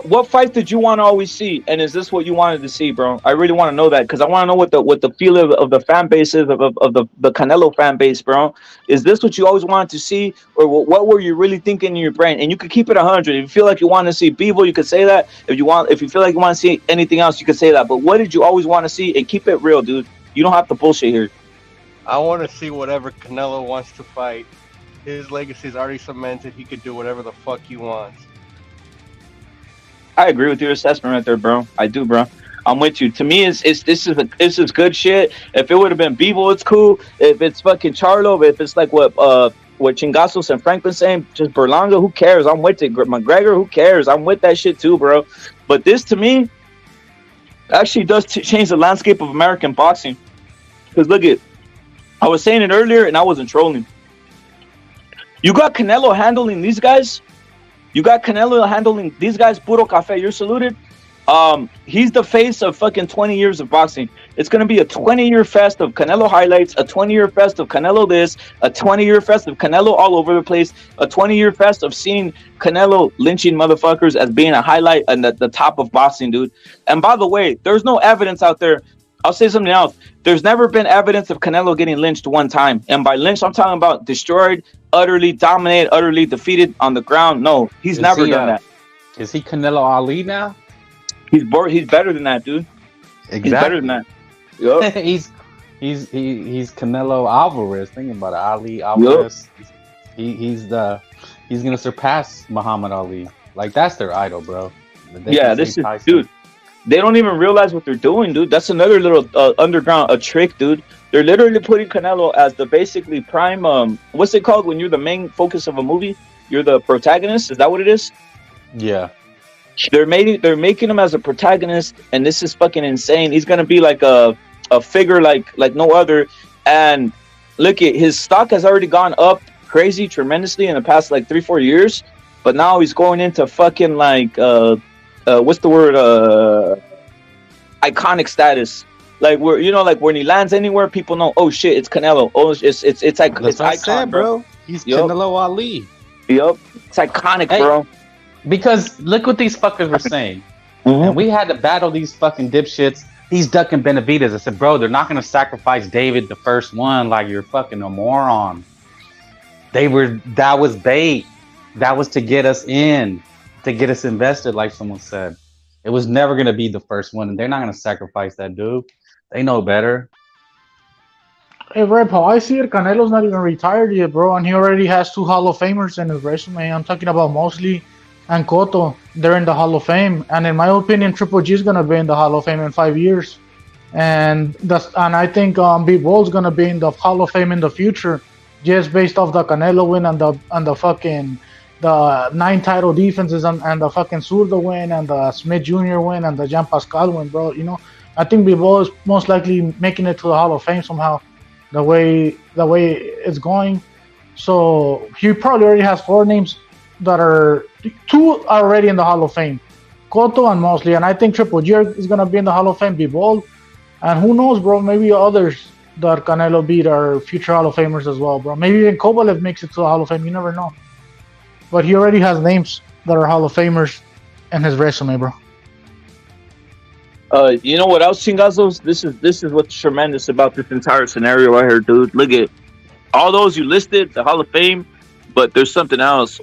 what fight did you want to always see, and is this what you wanted to see, bro? I really want to know that because I want to know what the feel of the fan base is of the Canelo fan base, bro. Is this what you always wanted to see, or what were you really thinking in your brain? And you could keep it 100. If you feel like you want to see Bevo, you could say that. If you feel like you want to see anything else, you could say that. But what did you always want to see? And keep it real, dude. You don't have to bullshit here. I want to see whatever Canelo wants to fight. His legacy is already cemented. He could do whatever the fuck he wants. I agree with your assessment right there, bro. I do, bro. I'm with you. To me, this is good shit. If it would have been Bevo, it's cool. If it's fucking Charlo, if it's like what Chingazos and Franklin saying, just Berlanga, who cares? I'm with it. McGregor, who cares? I'm with that shit too, bro. But this, to me, actually does change the landscape of American boxing. Because look at, I was saying it earlier, and I wasn't trolling. You got Canelo handling these guys. Puro Cafe, you're saluted. He's the face of fucking 20 years of boxing. It's going to be a 20-year fest of Canelo highlights, a 20-year fest of Canelo this, a 20-year fest of Canelo all over the place, a 20-year fest of seeing Canelo lynching motherfuckers as being a highlight and the top of boxing, dude. And by the way, there's no evidence out there. I'll say something else. There's never been evidence of Canelo getting lynched one time. And by lynched, I'm talking about destroyed, utterly dominated, utterly defeated on the ground. No, he's never done that. Is he Canelo Ali now? He's better than that, dude. Exactly. He's better than that. Yep. he's Canelo Alvarez. Thinking about it, Ali Alvarez. Yep. He's gonna surpass Muhammad Ali. Like, that's their idol, bro. Yeah, this is Tyson. Dude. They don't even realize what they're doing, dude. That's another little underground trick, dude. They're literally putting Canelo as the basically prime. What's it called when you're the main focus of a movie? You're the protagonist. Is that what it is? Yeah. They're making him as a protagonist, and this is fucking insane. He's gonna be like a figure like no other. And look, at his stock has already gone up crazy tremendously in the past like 3-4 years, but now he's going into fucking like what's the word? Iconic status. Like like when he lands anywhere, people know. Oh shit, it's Canelo. Oh, it's like it's icon, bro. He's Canelo Ali. Yep, it's iconic, bro. Because look what these fuckers were saying. And we had to battle these fucking dipshits. He's ducking Benavidez. I said, bro, they're not gonna sacrifice David the first one like you're fucking a moron. That was bait. That was to get us in, to get us invested, like someone said. It was never gonna be the first one, and they're not gonna sacrifice that dude. They know better. Hey, Red Paul, I see it. Canelo's not even retired yet, bro, and he already has 2 Hall of Famers in his resume. I'm talking about Mosley and Cotto. They're in the Hall of Fame, and in my opinion, Triple G is gonna be in the Hall of Fame in 5 years, and I think Big Bull's gonna be in the Hall of Fame in the future, just based off the Canelo win and the fucking the 9 title defenses and the fucking Zurdo win and the Smith Jr. win and the Jean Pascal win, bro. I think Big Bull is most likely making it to the Hall of Fame somehow, the way it's going. So he probably already has 4 names that are 2 are already in the Hall of Fame, Cotto and Mosley, and I think Triple G is gonna be in the Hall of Fame, Big Bull, and who knows, bro? Maybe others that Canelo beat are future Hall of Famers as well, bro. Maybe even Kovalev makes it to the Hall of Fame. You never know. But he already has names that are Hall of Famers in his resume, bro. You know what else, Chingazos? This is what's tremendous about this entire scenario right here, dude. Look at all those you listed, the Hall of Fame, but there's something else.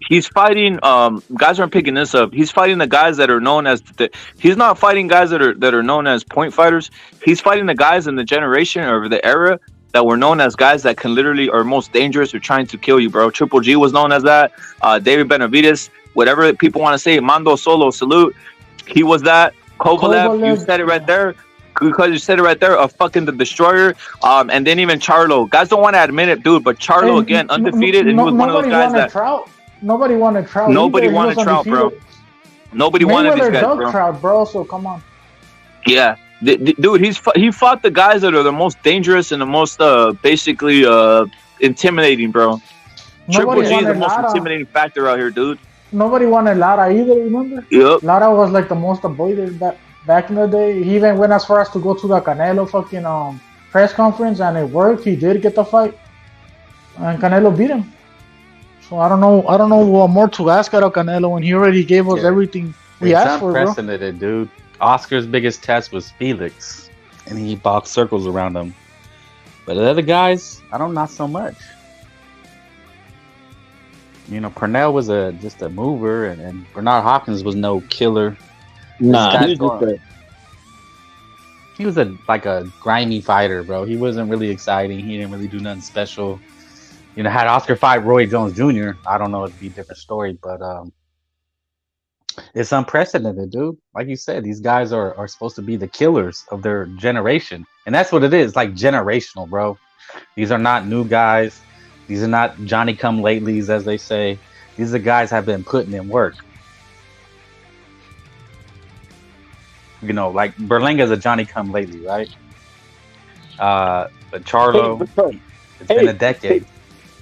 He's fighting. Guys aren't picking this up. He's fighting the guys that are known as. He's not fighting guys that are known as point fighters. He's fighting the guys in the generation or the era that were known as guys that can literally are most dangerous or trying to kill you, bro. Triple G was known as that. David Benavidez, whatever people want to say, Mando Solo Salute, he was that. Kovalev, you said it right there. Because you said it right there, a fucking the destroyer. And then even Charlo. Guys don't want to admit it, dude, but Charlo again undefeated, and he was one of those guys that. Nobody wanted Trout. Nobody wanted Trout, bro. Nobody wanted these guys, dug bro. crowd, bro. So come on. Yeah, dude, he fought the guys that are the most dangerous and the most basically intimidating, bro. Triple G is the most intimidating factor out here, dude. Nobody wanted Lara either. Remember? Yep. Lara was like the most avoided back in the day. He even went as far as to go to the Canelo fucking press conference, and it worked. He did get the fight, and Canelo beat him. So I don't know what more to ask out of Canelo when he already gave us everything we asked for, bro. It's unprecedented, dude. Oscar's biggest test was Felix, and he boxed circles around him. But the other guys, not so much. You know, Purnell was just a mover, and Bernard Hopkins was no killer. Nah, he was like a grimy fighter, bro. He wasn't really exciting. He didn't really do nothing special. You know, had Oscar fight Roy Jones Jr., I don't know, it'd be a different story, but it's unprecedented, dude. Like you said, these guys are supposed to be the killers of their generation. And that's what it is, like generational, bro. These are not new guys. These are not Johnny-come-latelys, as they say. These are guys have been putting in work. You know, like Berlanga's a Johnny-come-lately, right? But Charlo, it's been a decade.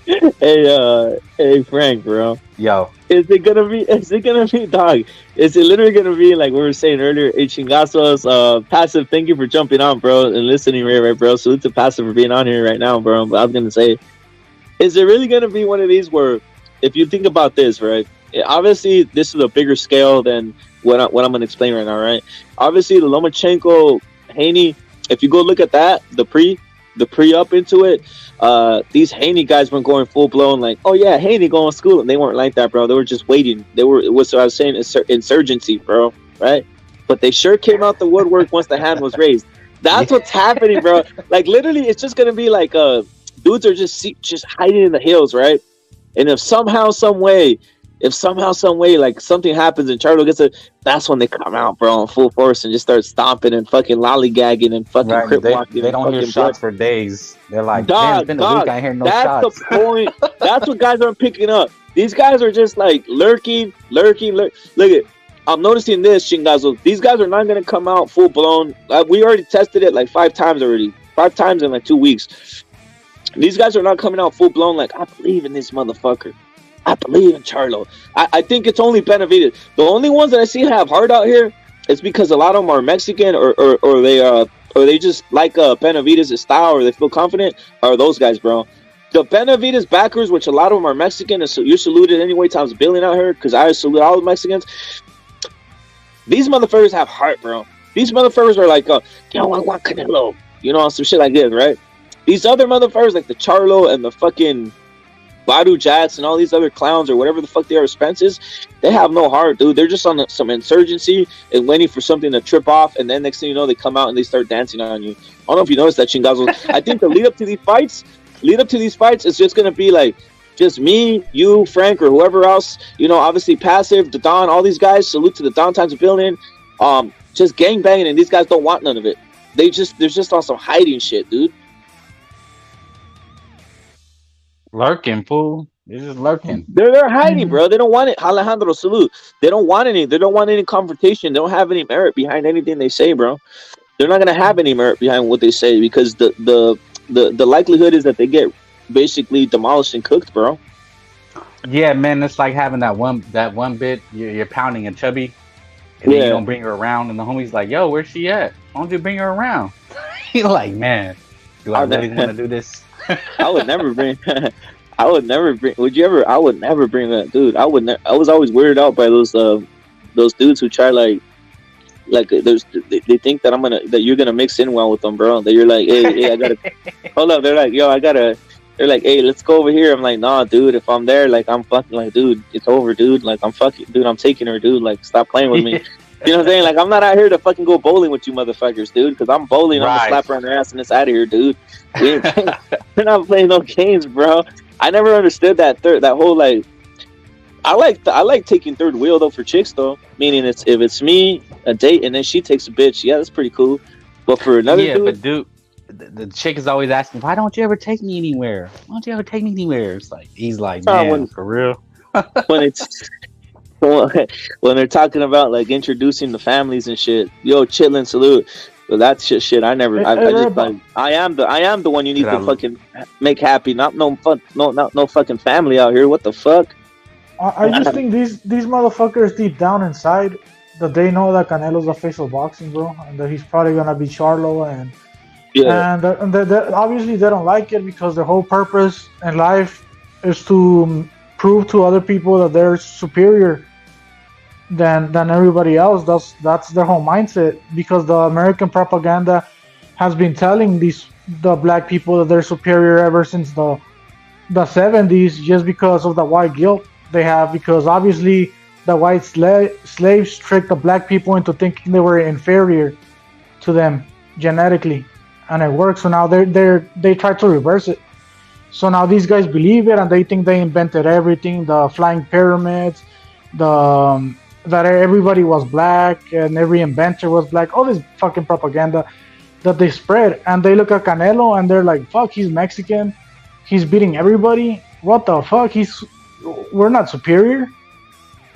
Hey Frank, bro. Yo. Is it gonna be, dog? Is it literally gonna be like we were saying earlier, chingazos, Passive, thank you for jumping on, bro, and listening, right, bro. Salute to Passive for being on here right now, bro. But I was gonna say, is it really gonna be one of these where, if you think about this, right? Obviously, this is a bigger scale than what I'm gonna explain right now, right? Obviously, the Lomachenko, Haney, if you go look at that, the pre up into it, these Haney guys weren't going full blown like, oh yeah, Haney going to school, and they weren't like that, bro. They were just waiting. It was what I was saying, insurgency, bro, right? But they sure came out the woodwork once the hand was raised. That's what's happening, bro. Like literally, it's just gonna be like dudes are just hiding in the hills, right? And if somehow, some way, like something happens and Charlo gets it, that's when they come out, bro, in full force and just start stomping and fucking lollygagging and fucking crip walking. They don't hear shots for days. They're like, dog, been a week, I hear no that's shots. The point. That's what guys aren't picking up. These guys are just like lurking. Look at, I'm noticing this, Shingazo. These guys are not going to come out full blown. We already tested it like 5 times already. 5 times in like 2 weeks. These guys are not coming out full blown like, I believe in this motherfucker. I believe in Charlo. I think it's only Benavidez. The only ones that I see have heart out here is because a lot of them are Mexican or they just like Benavidez' style, or they feel confident, are those guys, bro. The Benavidez backers, which a lot of them are Mexican, and so you're saluted anyway times billion out here, because I salute all the Mexicans. These motherfuckers have heart, bro. These motherfuckers are like, yo, I want Canelo. You know, some shit like this, right? These other motherfuckers, like the Charlo and the fucking Badu Jats and all these other clowns or whatever the fuck they are, Spences, they have no heart, dude. They're just on some insurgency and waiting for something to trip off, and then next thing you know, they come out and they start dancing on you. I don't know if you noticed that, Chingazo. I think the lead up to these fights is just gonna be like just me, you, Frank, or whoever else. You know, obviously Passive, the Don, all these guys. Salute to the Don times a billion. Just gang banging, and these guys don't want none of it. They're just on some hiding shit, dude. Lurking, fool. They're just lurking. They're hiding, bro. They don't want it. Alejandro, salute. They don't want any confrontation. They don't have any merit behind anything they say, bro. They're not gonna have any merit behind what they say, because the likelihood is that they get basically demolished and cooked, bro. Yeah, man, it's like having that one bit you're pounding a chubby, and then you don't bring her around, and the homie's like, yo, where's she at? Why don't you bring her around? You're like, man, do I really want to do this? I would never bring. Would you ever? I would never bring that, dude. I was always weirded out by those dudes who try like they think that you're gonna mix in well with them, bro. That you're like, hey, I gotta hold up. They're like, yo, They're like, hey, let's go over here. I'm like, nah, dude. If I'm there, like, I'm fucking like, dude, it's over, dude. Like, I'm taking her, dude. Like, stop playing with me. You know what I'm saying? Like, I'm not out here to fucking go bowling with you motherfuckers, dude. Because I'm bowling, I'm gonna slap her on her ass and it's out of here, dude. We're not playing no games, bro. I never understood that whole like. I like taking third wheel though for chicks though. Meaning if it's me a date and then she takes a bitch, yeah, that's pretty cool. But for another but dude, the chick is always asking, why don't you ever take me anywhere? Why don't you ever take me anywhere? It's like he's like, man, for real. when when they're talking about like introducing the families and shit. Yo, chitlin salute. But that's shit. I never. I just like. I am the one you need to fucking make happy. Not no fucking family out here. What the fuck? I just think these motherfuckers deep down inside that they know that Canelo's the face of boxing, bro, and that he's probably gonna be Charlo, and obviously they don't like it because their whole purpose in life is to prove to other people that they're superior than everybody else. That's their whole mindset, because the American propaganda has been telling the black people that they're superior ever since the 70s, just because of the white guilt they have, because obviously the white slaves tricked the black people into thinking they were inferior to them genetically, and it works. So now they try to reverse it. So now these guys believe it, and they think they invented everything, the flying pyramids, that everybody was black and every inventor was black, all this fucking propaganda that they spread. And they look at Canelo and they're like, fuck, he's Mexican, he's beating everybody, what the fuck, we're not superior.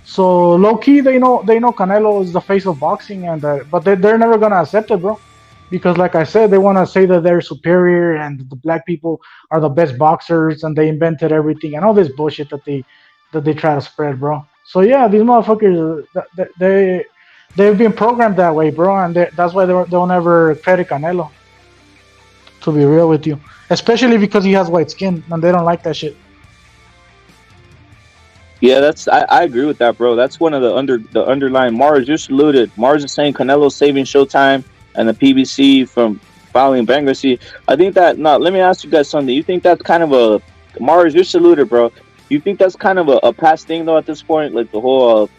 So low-key they know Canelo is the face of boxing, and but they're never gonna accept it, bro, because like I said, they want to say that they're superior and the black people are the best boxers and they invented everything and all this bullshit that they try to spread, bro. So yeah, these motherfuckers, they've been programmed that way, bro, and that's why they'll never credit Canelo, to be real with you, especially because he has white skin and they don't like that shit. Yeah, I agree with that, bro. That's one of the underlying. Mars, you're saluted. Mars is saying Canelo saving Showtime and the PBC from filing bankruptcy. I think that, let me ask you guys something. You think that's kind of a, Mars, you're saluted, bro. You think that's kind of a past thing, though, at this point? Like the whole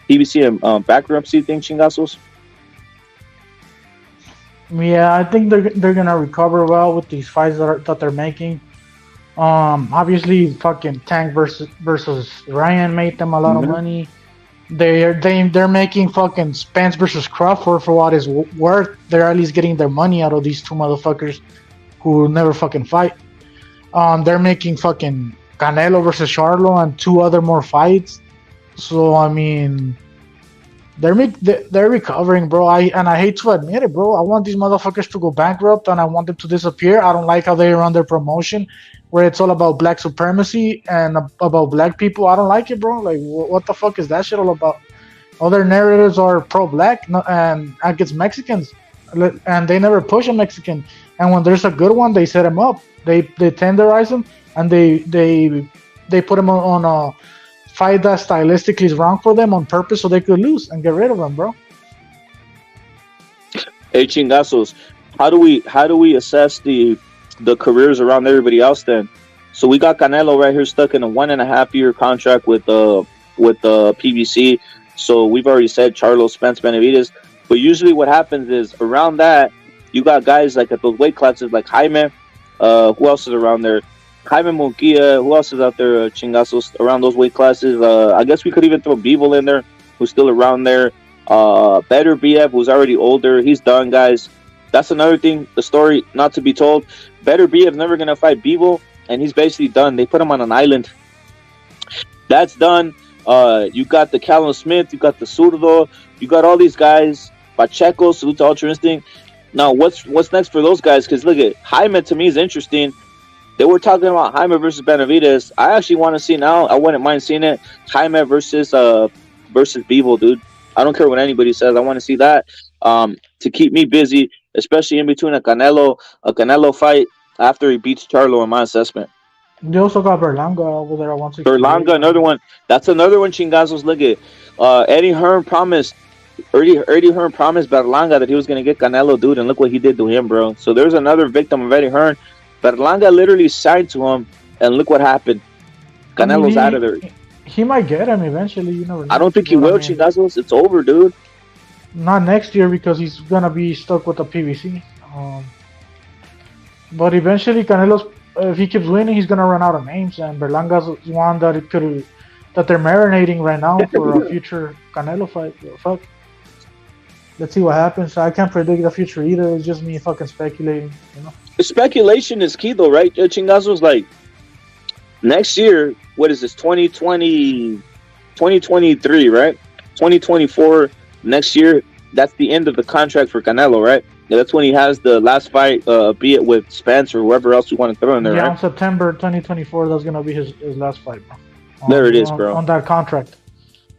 PBC and bankruptcy thing, chingazos? Yeah, I think they're gonna recover well with these fights that they're making. Obviously, fucking Tank versus Ryan made them a lot of money. They're making fucking Spence versus Crawford for what it's worth. They're at least getting their money out of these two motherfuckers who never fucking fight. They're making fucking Canelo versus Charlo and two other more fights. So I mean, they're recovering, bro. I hate to admit it, bro. I want these motherfuckers to go bankrupt and I want them to disappear. I don't like how they run their promotion, where it's all about black supremacy and about black people. I don't like it, bro. Like, what the fuck is that shit all about? All their narratives are pro-black and against Mexicans, and they never push a Mexican. And when there's a good one, they set him up. They tenderize him, and they put him on a fight that stylistically is wrong for them on purpose, so they could lose and get rid of him, bro. Hey, chingazos, how do we assess the careers around everybody else then? So we got Canelo right here stuck in a 1.5 year contract with the PBC. So we've already said Charlo, Spence, Benavidez. But usually what happens is around that, you got guys like at those weight classes like Jaime. Who else is around there? Jaime Munguia. Who else is out there, chingazos, around those weight classes? I guess we could even throw Bivol in there, who's still around there. Better BF, who's already older. He's done, guys. That's another thing, the story not to be told. Better BF never going to fight Bivol, and he's basically done. They put him on an island. That's done. You got the Callum Smith, you got the Zurdo, you got all these guys. Pacheco, salute to Ultra Instinct. Now, what's next for those guys? Because look at Jaime, to me, is interesting. They were talking about Jaime versus Benavidez. I actually want to see now. I wouldn't mind seeing it. Jaime versus Bivol, dude. I don't care what anybody says. I want to see that to keep me busy, especially in between a Canelo fight after he beats Charlo, in my assessment. They also got Berlanga over there. Berlanga, another one. That's another one, chingazos. Look at Eddie Hearn promised Berlanga that he was going to get Canelo, dude, and look what he did to him, bro. So there's another victim of Eddie Hearn. Berlanga literally signed to him, and look what happened. Canelo's out of there. He might get him eventually. You know. I don't think he will, chingazos. It's over, dude. Not next year because he's gonna be stuck with the PBC. But eventually, Canelo's, if he keeps winning, he's gonna run out of names, and Berlanga's one that they're marinating right now for a future Canelo fight. Fuck. Let's see what happens. I can't predict the future either. It's just me fucking speculating, you know. Speculation is key, though, right? Chingazos, like next year. What is this? 2020. 2023, right? 2024 next year. That's the end of the contract for Canelo, right? Yeah, that's when he has the last fight, be it with Spence or whoever else you want to throw in there, Yeah, right? on September 2024, that's gonna be his last fight, bro. There it is, bro. On that contract.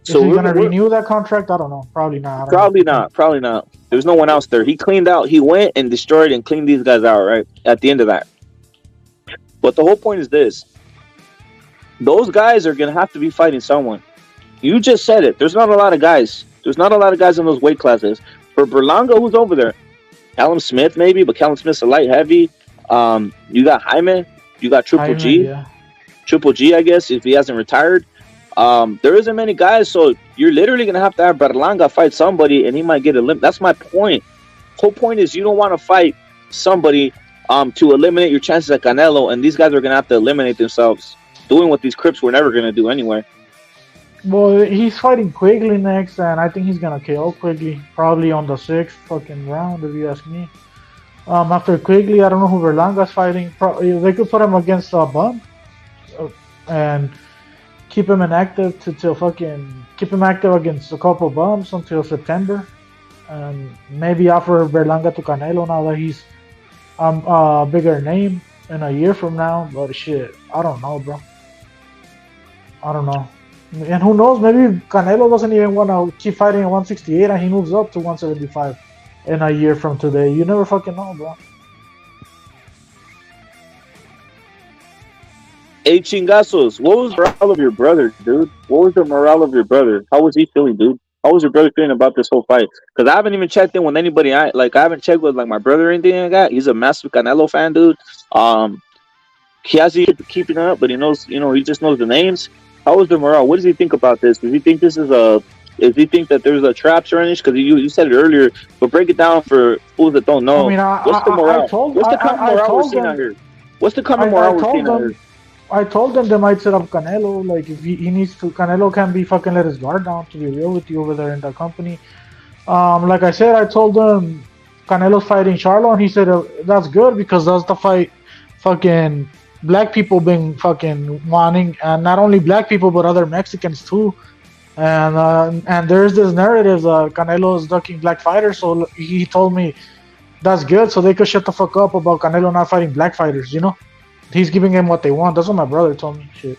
So is he gonna renew that contract? I don't know. Probably not. Probably not. Probably not. There's no one else there. He cleaned out. He went and destroyed and cleaned these guys out, right? At the end of that. But the whole point is this. Those guys are going to have to be fighting someone. You just said it. There's not a lot of guys. There's not a lot of guys in those weight classes. For Berlanga, who's over there? Callum Smith, maybe, but Callum Smith's a light heavy. You got Jaime. You got Triple G. Yeah. Triple G, I guess, if he hasn't retired. There isn't many guys, so you're literally going to have Berlanga fight somebody, and he might get eliminated. That's my point. Whole point is you don't want to fight somebody to eliminate your chances at Canelo, and these guys are going to have to eliminate themselves, doing what these Crips were never going to do anyway. Well, he's fighting Quigley next, and I think he's going to KO Quigley, probably on the 6th fucking round, if you ask me. After Quigley, I don't know who Berlanga's fighting. They could put him against Bum, and keep him inactive keep him active against a couple bumps until September, and maybe offer Berlanga to Canelo now that he's a bigger name in a year from now. But shit, I don't know, bro. I don't know. And who knows? Maybe Canelo doesn't even want to keep fighting at 168 and he moves up to 175 in a year from today. You never fucking know, bro. Hey, Chingazos, what was the morale of your brother, dude? What was the morale of your brother? How was he feeling, dude? How was your brother feeling about this whole fight? Because I haven't even checked in with anybody. I haven't checked with like my brother or anything like that. He's a massive Canelo fan, dude. He hasn't keeping up, but he knows, he just knows the names. How was the morale? What does he think about this? Does he think this is a? Does he think that there's a trap surrounding? Because you said it earlier, but break it down for fools that don't know. I mean, what's the morale? What's the common morale we're seeing out here? What's the common morale we're seeing out here? I told them they might set up Canelo. Like, if he needs to, Canelo can be fucking let his guard down, to be real with you over there in that company. Like I said, I told them Canelo's fighting Charlo, and he said that's good because that's the fight fucking black people been fucking wanting, and not only black people but other Mexicans too. And there's this narrative that Canelo is ducking black fighters, so he told me that's good, so they could shut the fuck up about Canelo not fighting black fighters, He's giving them what they want. That's what my brother told me. Shit.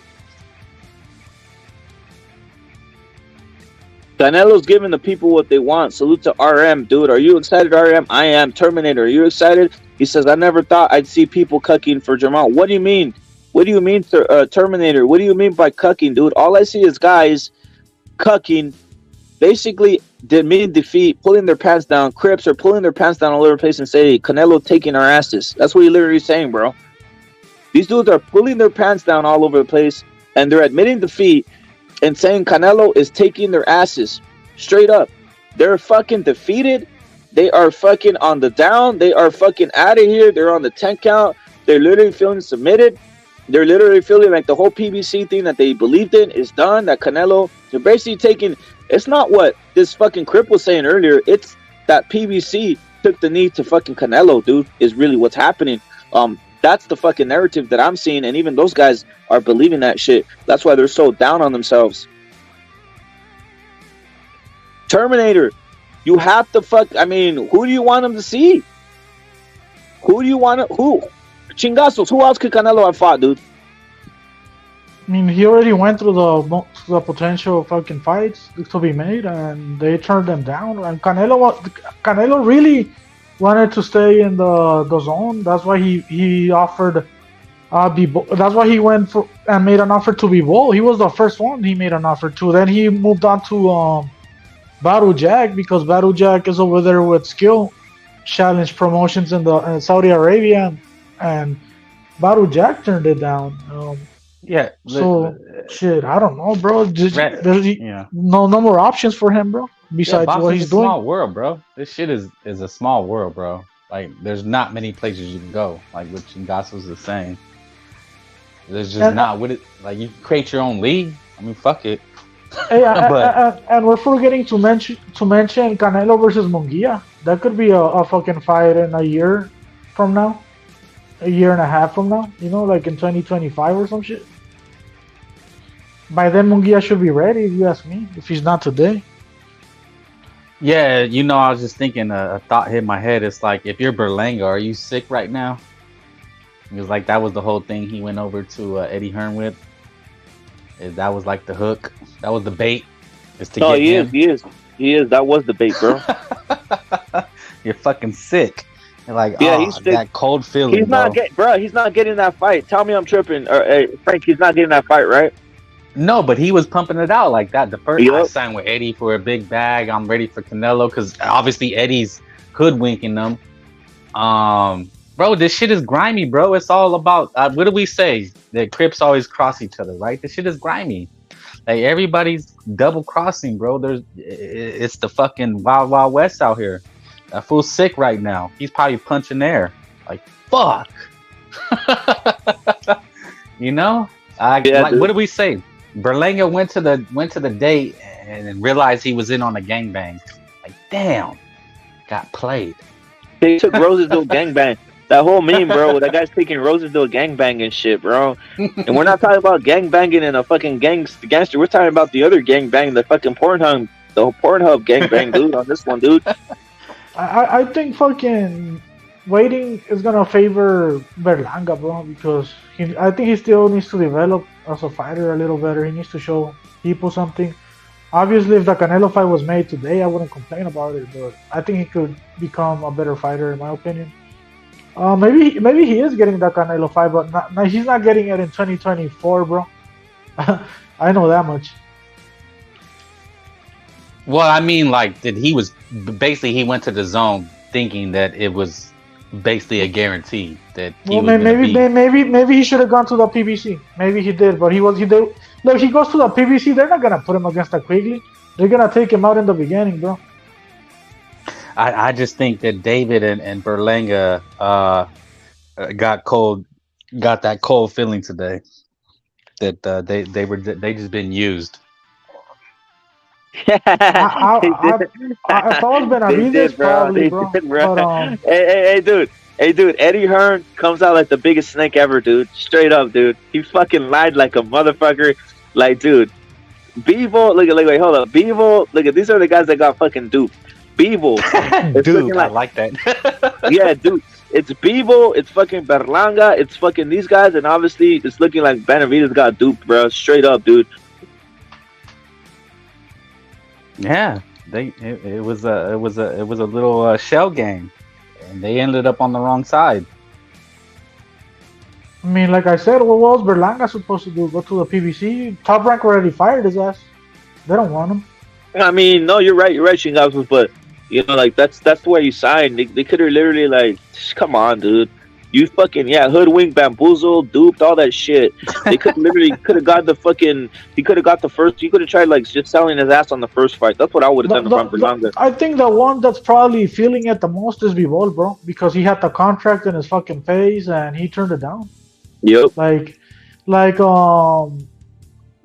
Canelo's giving the people what they want. Salute to RM, dude. Are you excited, RM? I am. Terminator, are you excited? He says, I never thought I'd see people cucking for Jermall. What do you mean? What do you mean, Terminator? What do you mean by cucking, dude? All I see is guys cucking, basically admitting defeat, pulling their pants down. Crips are pulling their pants down all over the place and say, Canelo taking our asses. That's what you're literally saying, bro. These dudes are pulling their pants down all over the place, and they're admitting defeat and saying Canelo is taking their asses. Straight up. They're fucking defeated. They are fucking on the down. They are fucking out of here. They're on the 10 count. They're literally feeling submitted. They're literally feeling like the whole PBC thing that they believed in is done, that Canelo, they're basically taking, it's not what this fucking Crip was saying earlier. It's that PBC took the knee to fucking Canelo, dude, is really what's happening. That's the fucking narrative that I'm seeing, and even those guys are believing that shit. That's why they're so down on themselves. Terminator, you have to who do you want them to see? Who Chingazos, who else could Canelo have fought, dude? I mean, he already went through the potential fucking fights to be made, and they turned them down. And Canelo really wanted to stay in the zone. That's why he offered that's why he went for and made an offer to Bivol. He was the first one he made an offer to. Then he moved on to Baru Jack, because Baru Jack is over there with Skill Challenge Promotions in Saudi Arabia, and Baru Jack turned it down. Shit, I don't know, bro. No more options for him, bro. Besides what he's doing. Small world, bro. This shit is a small world, bro. Like, there's not many places you can go. Like what Chingazos is saying. There's just not with it. Like, you create your own league. I mean, fuck it. And we're forgetting to mention Canelo versus Munguia. That could be a fucking fight in a year from now, a year and a half from now. Like in 2025 or some shit. By then, Munguia should be ready, if you ask me, if he's not today. Yeah, I was just thinking, a thought hit my head. It's like, if you're Berlanga, are you sick right now? Because like that was the whole thing he went over to Eddie Hearn with. That was like the hook. That was the bait. Is to get him. He is. That was the bait, bro. You're fucking sick. You're like, he's sick. That cold feeling. He's not he's not getting that fight. Tell me I'm tripping. Or, hey, Frank, he's not getting that fight, right? No, but he was pumping it out like that. The first I signed with Eddie for a big bag. I'm ready for Canelo because obviously Eddie's hoodwinking them. Bro, this shit is grimy, bro. It's all about what do we say? The Crips always cross each other, right? This shit is grimy. Like everybody's double crossing, bro. It's the fucking wild, wild west out here. That fool's sick right now. He's probably punching air. Like fuck. What do we say? Berlanga went to the date and realized he was in on a gangbang. Like damn, got played. They took Roseville gangbang. That whole meme, bro. That guy's taking Roseville gangbang and shit, bro. And we're not talking about gangbanging and a fucking gangster. We're talking about the other gangbang, the fucking Pornhub gangbang, dude. On this one, dude. I think fucking waiting is gonna favor Berlanga, bro, because I think he still needs to develop as a fighter a little better. He needs to show people something. Obviously, if the Canelo fight was made today, I wouldn't complain about it, but I think he could become a better fighter, in my opinion. Maybe he is getting the Canelo fight, but he's not getting it in 2024, bro. I know that much. Well, I mean, like, he went to the zone thinking that it was basically a guarantee that he was maybe he should have gone to the PBC. Maybe he did, but he did. Look, he goes to the PBC. They're not gonna put him against the Quigley. They're gonna take him out in the beginning, bro. I just think that David and Berlanga got that cold feeling today that they just been used. If I was Benavidez, probably, bro. But, Hey, dude, Eddie Hearn comes out like the biggest snake ever, dude. Straight up, dude. He fucking lied like a motherfucker. Like, dude, Bevo, wait, hold up. Bevo, look at these are the guys that got fucking duped. Bevo. Dude, I like that. Yeah, dude. It's Bevo, it's fucking Berlanga, it's fucking these guys, and obviously it's looking like Benavidez got duped, bro. Straight up, dude. Yeah, it was a little shell game, and they ended up on the wrong side. I mean, like I said, what was Berlanga supposed to do? Go to the PBC? Top Rank already fired his ass. They don't want him. I mean, no, you're right, Shingazu, but like that's the way you signed. They could have literally like, come on, dude. You fucking hoodwink, bamboozled, duped, all that shit. They could have got the fucking. He could have got the first. He could have tried like just selling his ass on the first fight. That's what I would have done from Berlanga. I think the one that's probably feeling it the most is Bivol, bro, because he had the contract in his fucking face and he turned it down. Yep. Like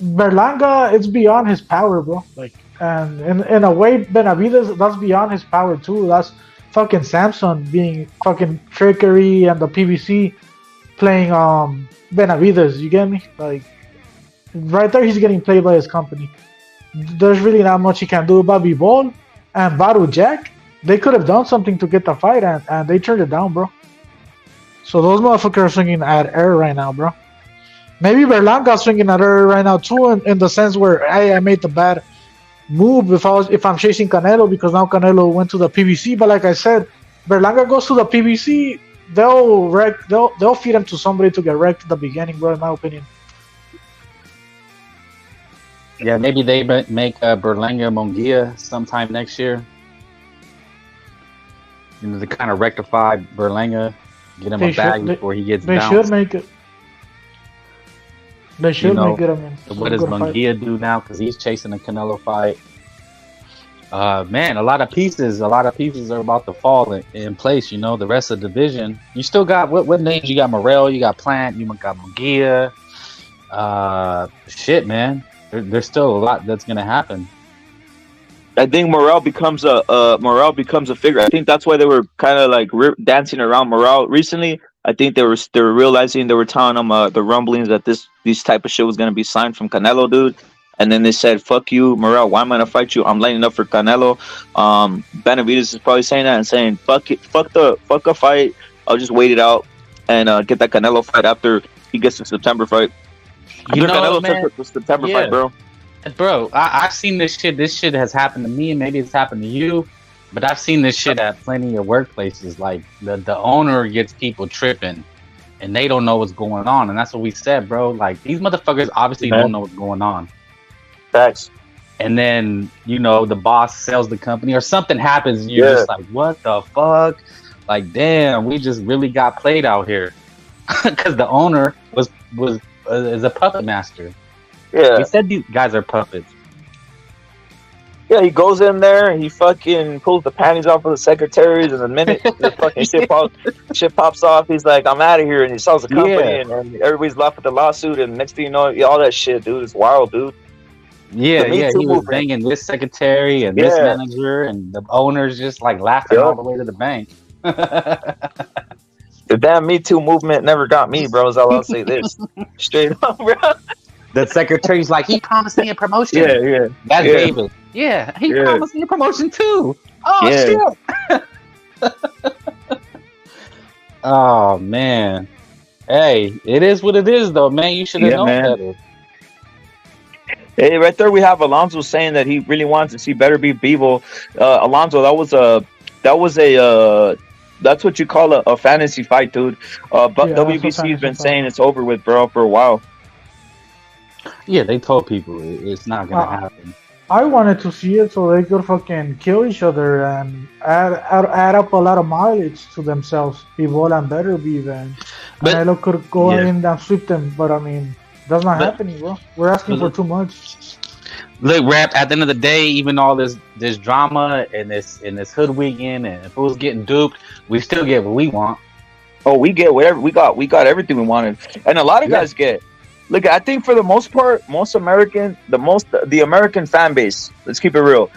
Berlanga, it's beyond his power, bro. Like, and in a way, Benavidez, that's beyond his power too. That's fucking Samson being fucking trickery and the PBC playing Benavidez. You get me? Like, right there, he's getting played by his company. There's really not much he can do about Bivol and Baru Jack. They could have done something to get the fight, and they turned it down, bro. So those motherfuckers are swinging at Errol right now, bro. Maybe Berlanga's swinging at Errol right now too, in the sense where I made the bad move if I'm chasing Canelo, because now Canelo went to the PBC. But like I said, Berlanga goes to the PBC, they'll feed him to somebody to get wrecked at the beginning, bro. In my opinion. Yeah, maybe they make Berlanga Munguia sometime next year. To kind of rectify Berlanga, get him a bag before he gets bounced. They should make it. They should make it. I mean, what does Munguia do now? Because he's chasing a Canelo fight. Man, a lot of pieces are about to fall in place. The rest of the division. You still got what names? You got Morrell, you got Plant, you got Munguia. Shit, man. There's still a lot that's gonna happen. I think Morrell becomes a figure. I think that's why they were kind of like dancing around Morrell recently. I think they were realizing, they were telling them the rumblings that these type of shit was gonna be signed from Canelo, dude. And then they said, "Fuck you, Morrell. Why am I gonna fight you? I'm lining up for Canelo." Benavidez is probably saying that and saying, "Fuck it, fuck a fight. I'll just wait it out and get that Canelo fight after he gets the September fight." You know, man, the September yeah. fight, bro. Bro, I've seen this shit. This shit has happened to me, and maybe it's happened to you. But I've seen this shit at plenty of workplaces. Like the owner gets people tripping, and they don't know what's going on. And that's what we said, bro. Like these motherfuckers obviously don't know what's going on. Facts. And then the boss sells the company, or something happens, and you're just like, what the fuck? Like, damn, we just really got played out here, because the owner is a puppet master. Yeah, he said these guys are puppets. Yeah, he goes in there and he fucking pulls the panties off of the secretaries, and the minute the fucking shit pops off, he's like, "I'm out of here," and he sells the company, and everybody's left with the lawsuit, and next thing you know, all that shit, dude, it's wild, dude. Yeah, he was banging this secretary and this manager, and the owner's just like laughing all the way to the bank. The damn Me Too movement never got me, bro. I'll say this straight up, bro. The secretary's like, he promised me a promotion. Yeah. That's David. Yeah, he promised me a promotion too. Oh, shit. Oh, man. Hey, it is what it is, though, man. You should have known better. Hey, right there we have Alonso saying that he really wants to see Better Be Bivol. Alonso, that's what you call a fantasy fight, dude. But WBC has been saying it's over with, bro, for a while. Yeah, they told people it's not gonna happen. I wanted to see it so they could fucking kill each other and add up a lot of mileage to themselves. Bivol and Better Be, then Canelo could go in and sweep them. But I mean, that's not happening, bro. We're asking for too much. Look, Rap, at the end of the day, even all this drama and this hoodwinking, and if it was getting duped, we still get what we want. Oh, we get whatever we got. We got everything we wanted, and a lot of guys get. Look, I think for the most part, the American fan base, let's keep it real,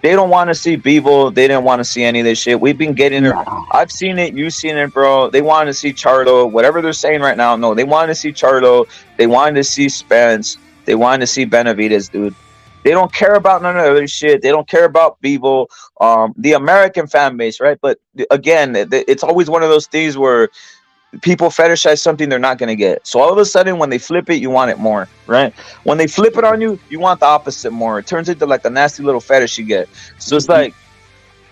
they don't want to see Bivol. They didn't want to see any of this shit. We've been getting it. I've seen it. You've seen it, bro. They wanted to see Charlo. Whatever they're saying right now, no. They wanted to see Charlo. They wanted to see Spence. They wanted to see Benavidez, dude. They don't care about none of the other shit. They don't care about Bivol. The American fan base, right? But again, it's always one of those things where people fetishize something they're not going to get. So all of a sudden, when they flip it, you want it more, right? When they flip it on you, you want the opposite more. It turns into like a nasty little fetish you get. So it's like,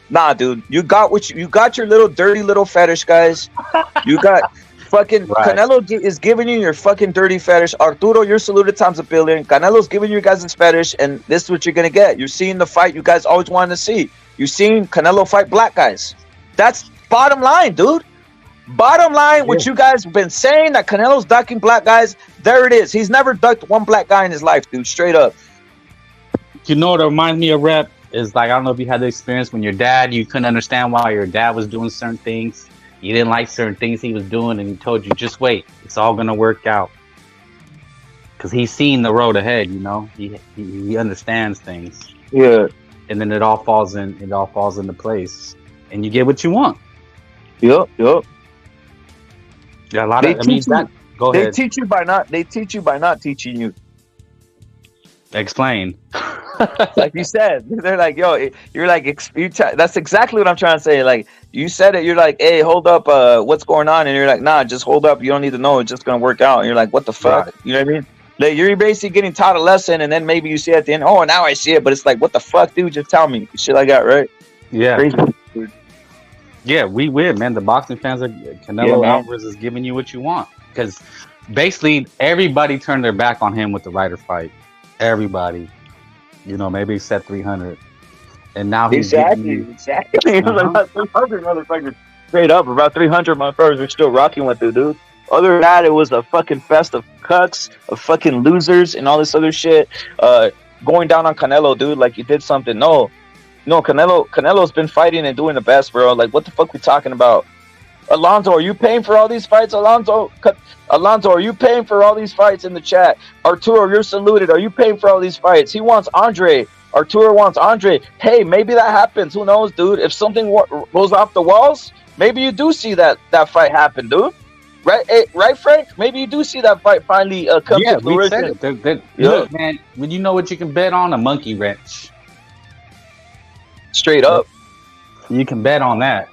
nah, dude, you got your little dirty little fetish, guys. You got fucking Canelo is giving you your fucking dirty fetish. Arturo, you're saluted times a billion. Canelo's giving you guys this fetish, and this is what you're going to get. You're seeing the fight you guys always wanted to see. You're seeing Canelo fight black guys. That's bottom line, dude. Bottom line, what you guys have been saying, that Canelo's ducking black guys, there it is. He's never ducked one black guy in his life, dude. Straight up. You know what it reminds me of, Rep? Is like, I don't know if you had the experience when you couldn't understand why your dad was doing certain things. You didn't like certain things he was doing, and he told you, just wait. It's all going to work out. Because he's seen the road ahead, He understands things. Yeah. And then it all falls into place. And you get what you want. Yep. Yeah, go ahead. They teach you by not teaching you. Explain. Like you said, they're like, yo, you're like, that's exactly what I'm trying to say. Like, you said it, you're like, hey, hold up, what's going on? And you're like, nah, just hold up. You don't need to know. It's just going to work out. And you're like, what the fuck? Right. You know what I mean? Like, you're basically getting taught a lesson, and then maybe you see at the end, oh, now I see it. But it's like, what the fuck, dude? Just tell me. Shit like that, right? Yeah. Crazy. Yeah, we win, man. The boxing fans are Canelo Alvarez is giving you what you want, because basically everybody turned their back on him with the Ryder fight. Everybody, maybe except 300, and now he's exactly. About 300 motherfuckers straight up. About 300 motherfuckers are still rocking with it, dude. Other than that, it was a fucking fest of cucks, of fucking losers, and all this other shit. Going down on Canelo, dude, like you did something. No, Canelo's been fighting and doing the best, bro. Like, what the fuck we talking about? Alonso, are you paying for all these fights? Alonso, are you paying for all these fights in the chat? Arturo, you're saluted. Are you paying for all these fights? He wants Andre. Arturo wants Andre. Hey, maybe that happens. Who knows, dude? If something goes off the walls, maybe you do see that fight happen, dude. Right, right, Frank? Maybe you do see that fight finally come to fruition. Look, man, when you know what you can bet on, a monkey wrench. Straight up. You can bet on that.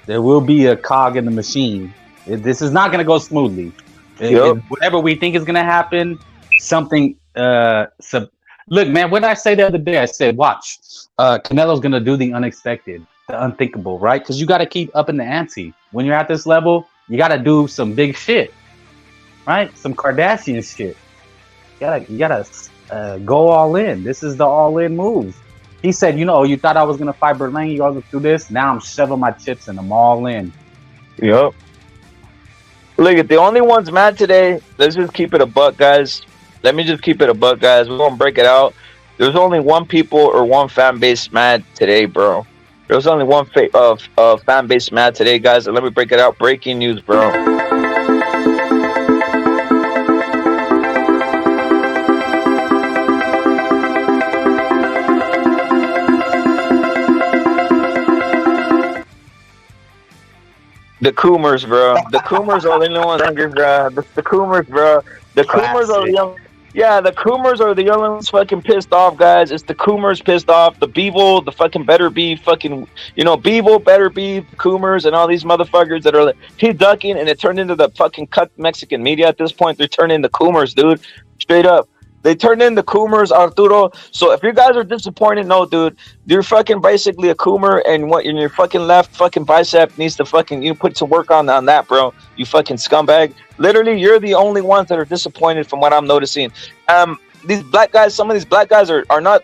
There will be a cog in the machine. This is not going to go smoothly. Whatever we think is going to happen, something... Look, man, what did I say the other day? I said, watch. Canelo's going to do the unexpected, the unthinkable, right? Because you got to keep up in the ante. When you're at this level, you got to do some big shit, right? Some Kardashian shit. You gotta go all in. This is the all-in move. He said, you thought I was going to fight Berlanga, you all do this. Now I'm shoving my chips and I'm all in. Yep. Look, at the only ones mad today, let's just keep it a buck, guys. Let me just keep it a buck, guys. We're going to break it out. There's only one people or one fan base mad today, bro. There's only one fan base mad today, guys. And let me break it out. Breaking news, bro. The Coomers, bro. The Coomers are the only ones angry, bro. The Coomers, bro. The Coomers are the young. Yeah, the Coomers are the only ones fucking pissed off, guys. It's the Coomers pissed off. The Beeble, the fucking better be fucking, Beeble, better be Coomers, and all these motherfuckers that are like, he's ducking, and it turned into the fucking cut Mexican media at this point. They're turning into Coomers, dude. Straight up. They turned into Coomers, Arturo. So if you guys are disappointed, no, dude, you're fucking basically a Coomer, and what in your fucking left fucking bicep needs to fucking put some work on that, bro. You fucking scumbag. Literally, you're the only ones that are disappointed from what I'm noticing. These black guys, some of these black guys are not,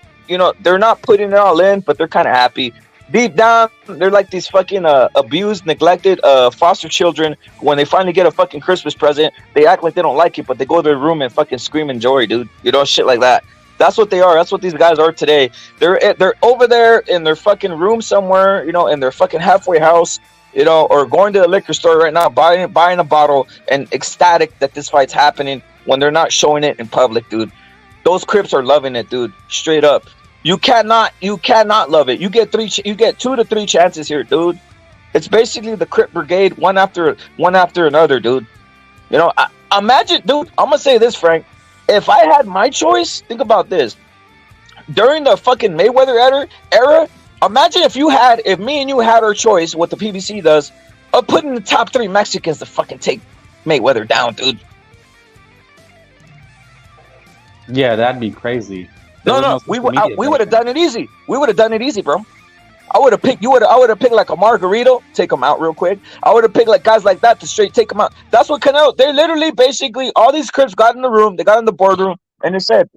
they're not putting it all in, but they're kind of happy. Deep down, they're like these fucking abused, neglected foster children. When they finally get a fucking Christmas present, they act like they don't like it, but they go to their room and fucking scream and joy, dude. Shit like that. That's what they are. That's what these guys are today. They're over there in their fucking room somewhere, in their fucking halfway house, or going to the liquor store right now, buying a bottle and ecstatic that this fight's happening when they're not showing it in public, dude. Those Crips are loving it, dude. Straight up. You cannot love it. You get 2 to 3 chances here, dude. It's basically the Crip Brigade, one after another, dude. Imagine, dude. I'm gonna say this, Frank. If I had my choice, think about this. During the fucking Mayweather era, imagine if me and you had our choice, what the PBC does, of putting the top 3 Mexicans to fucking take Mayweather down, dude. Yeah, that'd be crazy. No, we would have done it easy. We would have done it easy, bro. I would have picked like a Margarito, take him out real quick. I would have picked like guys like that to straight take him out. That's what Canelo. They literally basically all these Crips got in the room. They got in the boardroom and they said,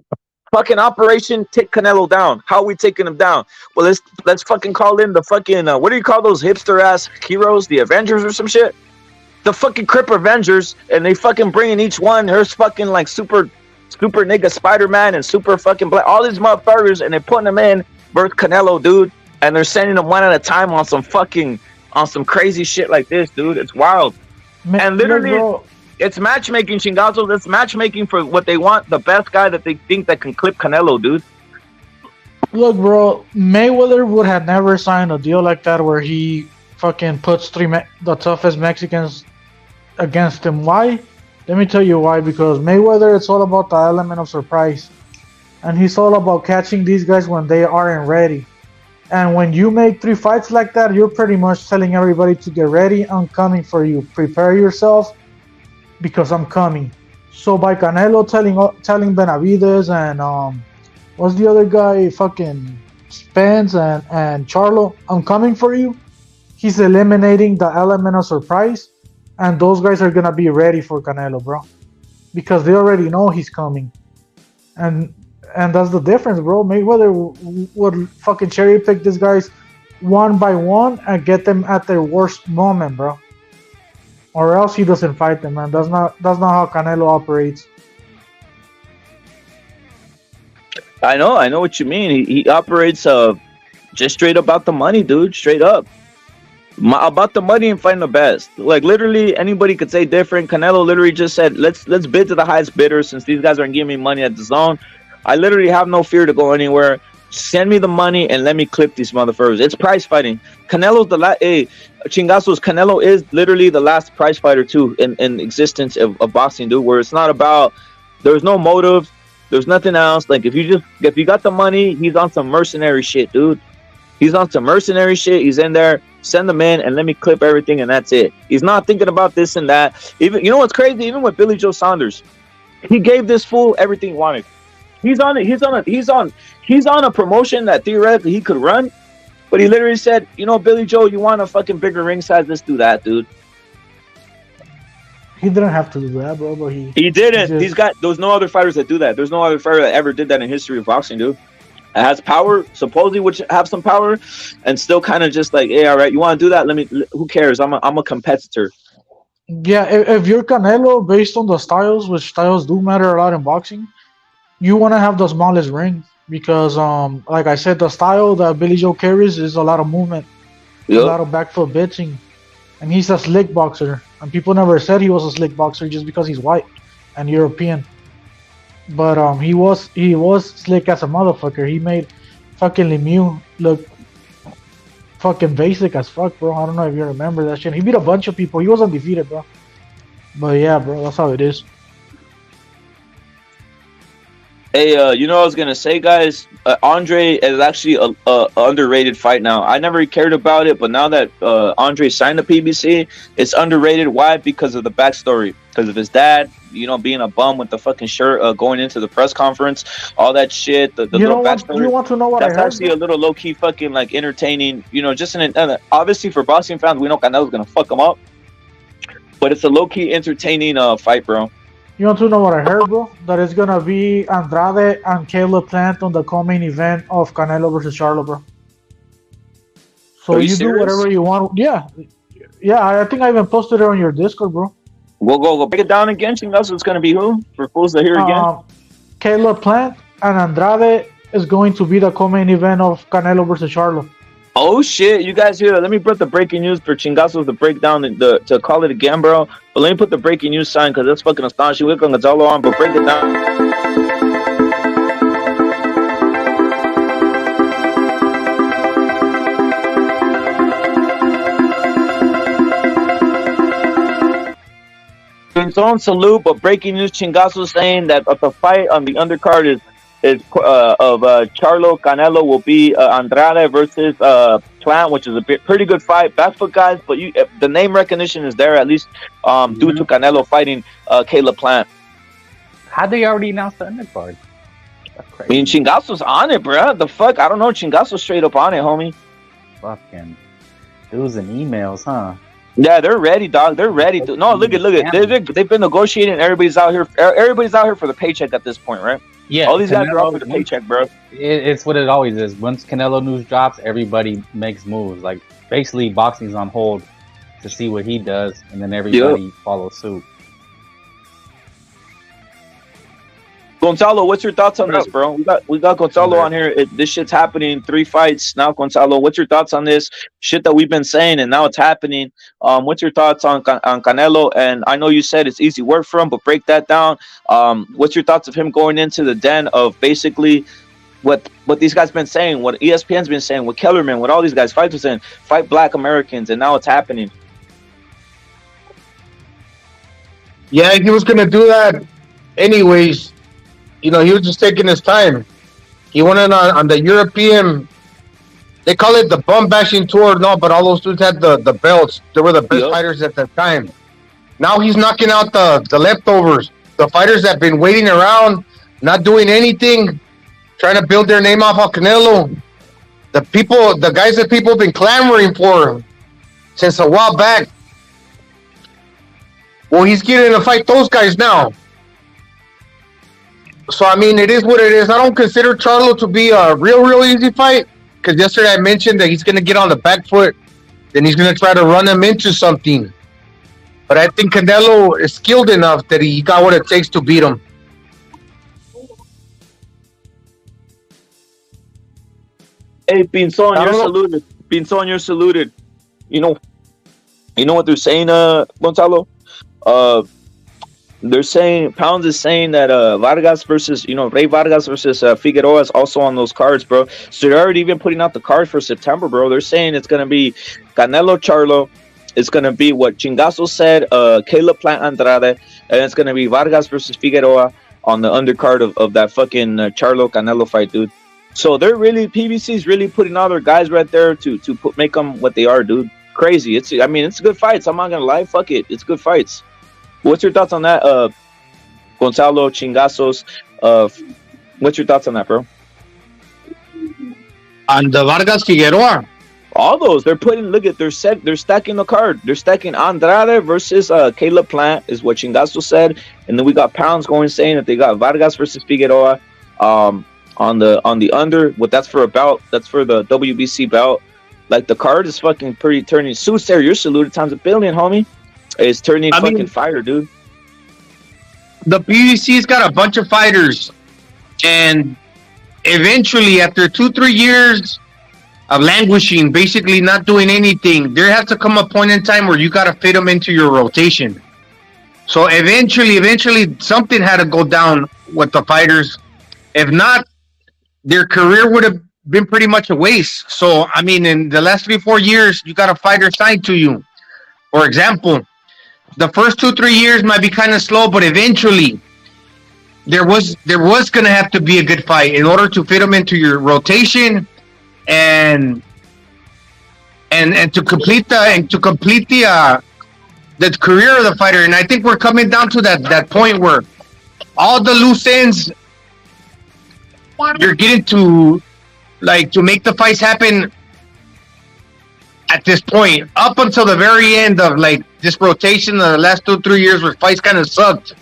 "Fucking Operation Take Canelo Down." How are we taking him down? Well, let's fucking call in the fucking what do you call those hipster ass heroes? The Avengers or some shit. The fucking Crip Avengers, and they fucking bringing each one. There's fucking like super nigga Spider-Man and super fucking black, all these motherfuckers, and they're putting them in versus Canelo, dude, and they're sending them one at a time on some crazy shit like this, dude. It's wild. And literally it's matchmaking, chingazos. It's matchmaking for what they want, the best guy that they think that can clip Canelo, dude. Look, bro, Mayweather would have never signed a deal like that where he fucking puts the toughest Mexicans against him. Why? Let me tell you why. Because Mayweather, it's all about the element of surprise. And he's all about catching these guys when they aren't ready. And when you make 3 fights like that, you're pretty much telling everybody to get ready. I'm coming for you. Prepare yourself because I'm coming. So by Canelo telling Benavidez and what's the other guy? Fucking Spence and Charlo, I'm coming for you. He's eliminating the element of surprise. And those guys are going to be ready for Canelo, bro. Because they already know he's coming. And that's the difference, bro. Mayweather would fucking cherry pick these guys one by one and get them at their worst moment, bro. Or else he doesn't fight them, man. That's not how Canelo operates. I know what you mean. He operates just straight about the money, dude. Straight up. About the money and fighting the best. Like literally anybody could say different. Canelo literally just said, let's bid to the highest bidder since these guys aren't giving me money at the zone. I literally have no fear to go anywhere. Send me the money and let me clip these motherfuckers. It's prize fighting. Canelo's the last. Hey, Chingazos, Canelo is literally the last prize fighter too in existence of boxing, dude. Where it's not about. There's no motive. There's nothing else. Like if you got the money, he's on some mercenary shit, dude. He's on some mercenary shit. He's in there. Send them in and let me clip everything, and that's it. He's not thinking about this and that. Even you know what's crazy? Even with Billy Joe Saunders, he gave this fool everything he wanted. He's on a promotion that theoretically he could run, but he literally said, you know, Billy Joe, you want a fucking bigger ring size? Let's do that, dude. He didn't have to do that, bro. But he didn't. These guys, there's no other fighters that do that. There's no other fighter that ever did that in history of boxing, dude. It has power, supposedly would have some power, and still kind of just like, hey, all right, you want to do that? Who cares? I'm a competitor. Yeah, if you're Canelo, based on the styles, which styles do matter a lot in boxing, you want to have the smallest ring because, like I said, the style that Billy Joe carries is a lot of movement, a lot of back foot bitching, and he's a slick boxer. And people never said he was a slick boxer just because he's white and European. But he was slick as a motherfucker. He made fucking Lemieux look fucking basic as fuck, bro. I don't know if you remember that shit. He beat a bunch of people. He was undefeated, bro. But yeah, bro, that's how it is. Hey, you know what I was gonna say, guys? Andre is actually a underrated fight now. I never cared about it, but now that Andre signed the PBC, it's underrated. Why? Because of the backstory. Because of his dad, you know, being a bum with the fucking shirt, going into the press conference, all that shit. The little backstory. You want to know what That's I heard, actually a little low key, fucking like entertaining. You know, just obviously for boxing fans, we know Canelo's gonna fuck him up, but it's a low key entertaining fight, bro. You want to know what I heard, bro? That it's gonna be Andrade and Caleb Plant on the co-main event of Canelo versus Charlo, bro. So you do whatever you want. Yeah, I think I even posted it on your Discord, bro. We'll go break it down again. That's what's gonna be who for fools to hear again. Caleb Plant and Andrade is going to be the co-main event of Canelo versus Charlo. Oh shit, you guys hear that? Let me put the breaking news for Chingazos to break down to call it again, bro. But let me put the breaking news sign because that's fucking astonishing. We're gonna Gonzalo on, but break it down. Its own salute, but breaking news: Chingazos saying that the fight on the undercard is of Charlo Canelo will be Andrade versus Plant, which is a pretty good fight. Back foot guys, but the name recognition is there at least due to Canelo fighting Caleb Plant. How they already announced the undercard? I mean, Chingazo's on it, bro. The fuck? I don't know. Chingazo's straight up on it, homie. Fucking dudes and emails, huh? Yeah, they're ready, dog. They're ready. No, look at. They've been negotiating. Everybody's out here. Everybody's out here for the paycheck at this point, right? Yeah, all these guys are out for the paycheck, bro. It's what it always is. Once Canelo news drops, everybody makes moves. Like basically, boxing's on hold to see what he does, and then everybody follows suit. Gonzalo, what's your thoughts on this, bro? We got Gonzalo on here. This shit's happening. 3 fights now, Gonzalo. What's your thoughts on this shit that we've been saying, and now it's happening? What's your thoughts on Canelo? And I know you said it's easy work for him, but break that down. What's your thoughts of him going into the den of basically what these guys been saying, what ESPN's been saying, what Kellerman, what all these guys fight saying, fight Black Americans, and now it's happening. Yeah, he was gonna do that anyways. You know, he was just taking his time. He went on the European, they call it the bum bashing tour. No, but all those dudes had the belts. They were the best fighters at the time. Now he's knocking out the leftovers, the fighters that have been waiting around, not doing anything, trying to build their name off of Canelo. The guys that people have been clamoring for since a while back. Well, he's getting to fight those guys now. So, I mean, it is what it is. I don't consider Charlo to be a real easy fight because yesterday I mentioned that he's going to get on the back foot, then he's going to try to run him into something. But I think Canelo is skilled enough that he got what it takes to beat him. Hey, Pinzon, you're saluted. Pinzon, you're saluted. You know what they're saying, Gonzalo? They're saying Pounds is saying that Vargas versus Ray Vargas versus Figueroa is also on those cards, bro. So they're already even putting out the cards for September, bro. They're saying it's gonna be Canelo Charlo. It's gonna be what Chingazo said, Caleb Plant Andrade, and it's gonna be Vargas versus Figueroa on the undercard of that fucking Charlo Canelo fight, dude. So they're really PBC's really putting all their guys right there to make them what they are, dude. Crazy. It's good fights. I'm not gonna lie. Fuck it. It's good fights. What's your thoughts on that, Gonzalo, Chingazos? What's your thoughts on that, bro? On the Vargas Figueroa. All those they're putting. Look at they're stacking the card. They're stacking Andrade versus Caleb Plant is what Chingazo said, and then we got Pounds going saying that they got Vargas versus Figueroa on the under. What that's for a belt? That's for the WBC belt. Like the card is fucking pretty turning. Soothsayer, you're saluted times a billion, homie. It's turning fucking fire, dude. The PBC's got a bunch of fighters, and eventually, after 2-3 years of languishing, basically not doing anything, there has to come a point in time where you got to fit them into your rotation. So eventually, something had to go down with the fighters. If not, their career would have been pretty much a waste. So, I mean, in the last 3-4 years, you got a fighter signed to you. For example, the first 2-3 years might be kind of slow, but eventually there was going to have to be a good fight in order to fit them into your rotation and to complete the career of the fighter. And I think we're coming down to that point where all the loose ends you're getting to make the fights happen at this point, up until the very end of this rotation of the last 2-3 years where fights kind of sucked.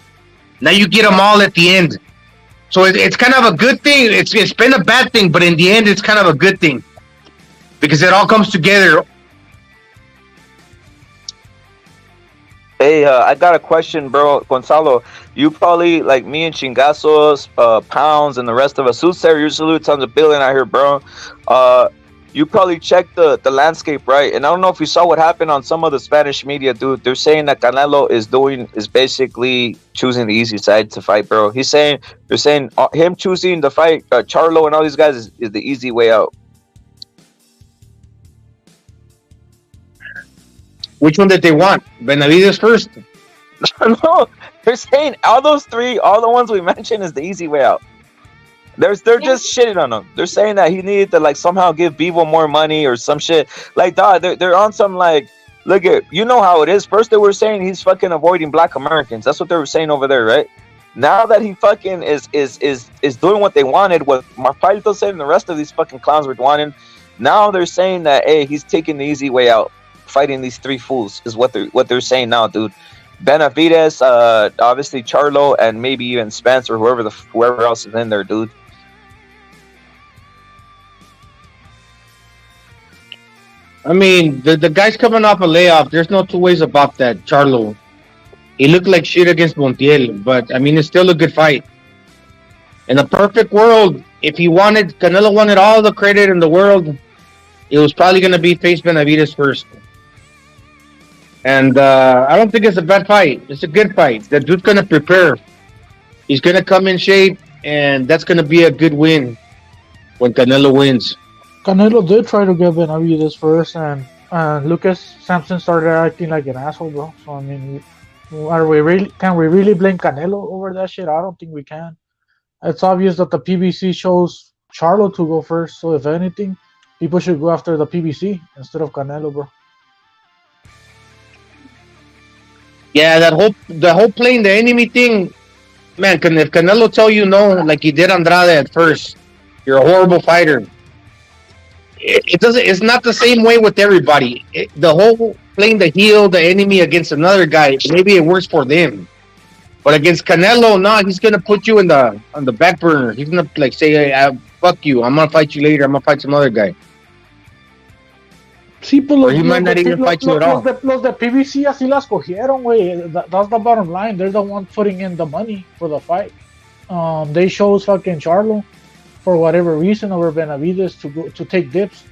Now you get them all at the end. So it's kind of a good thing. It's been a bad thing, but in the end, it's kind of a good thing because it all comes together. Hey, I got a question, bro. Gonzalo, you probably, like me and Chingazos, Pounds, and the rest of us, Soothsayer, you salute tons of billion out here, bro. You probably checked the landscape, right? And I don't know if you saw what happened on some of the Spanish media, dude. They're saying that Canelo is basically choosing the easy side to fight, bro. They're saying him choosing the fight, Charlo and all these guys is the easy way out. Which one did they want? Benavidez first? No, they're saying all those three, all the ones we mentioned, is the easy way out. They're just shitting on him. They're saying that he needed to somehow give Bevo more money or some shit. Dog, they're on some look at, you know how it is. First they were saying he's fucking avoiding black Americans. That's what they were saying over there, right? Now that he fucking is doing what they wanted, what Marpalito said and the rest of these fucking clowns were wanting, now they're saying that hey, he's taking the easy way out. Fighting these three fools is what they're saying now, dude. Benavidez, obviously Charlo, and maybe even Spence or whoever else is in there, dude. I mean, the guy's coming off a layoff. There's no two ways about that. Charlo, he looked like shit against Montiel, but I mean, it's still a good fight. In a perfect world, if Canelo wanted all the credit in the world, it was probably going to be face Benavidez first. And I don't think it's a bad fight. It's a good fight. The dude's going to prepare. He's going to come in shape, and that's going to be a good win when Canelo wins. Canelo did try to get Benavidez first, and Lucas Sampson started acting like an asshole, bro. So, I mean, can we really blame Canelo over that shit? I don't think we can. It's obvious that the PBC chose Charlo to go first, so if anything, people should go after the PBC instead of Canelo, bro. Yeah, the whole playing the enemy thing, man. If Canelo tell you no, like he did Andrade at first, you're a horrible fighter. It doesn't. It's not the same way with everybody. The whole playing the heel, the enemy against another guy, maybe it works for them, but against Canelo, he's gonna put you on the back burner. He's gonna say, hey, "Fuck you! I'm gonna fight you later. I'm gonna fight some other guy." Sí, pues or he might not even fight you at all. Los de PBC así las cogieron, güey. That's the bottom line. They're the ones putting in the money for the fight. They chose fucking Charlo for whatever reason over Benavidez to take dips.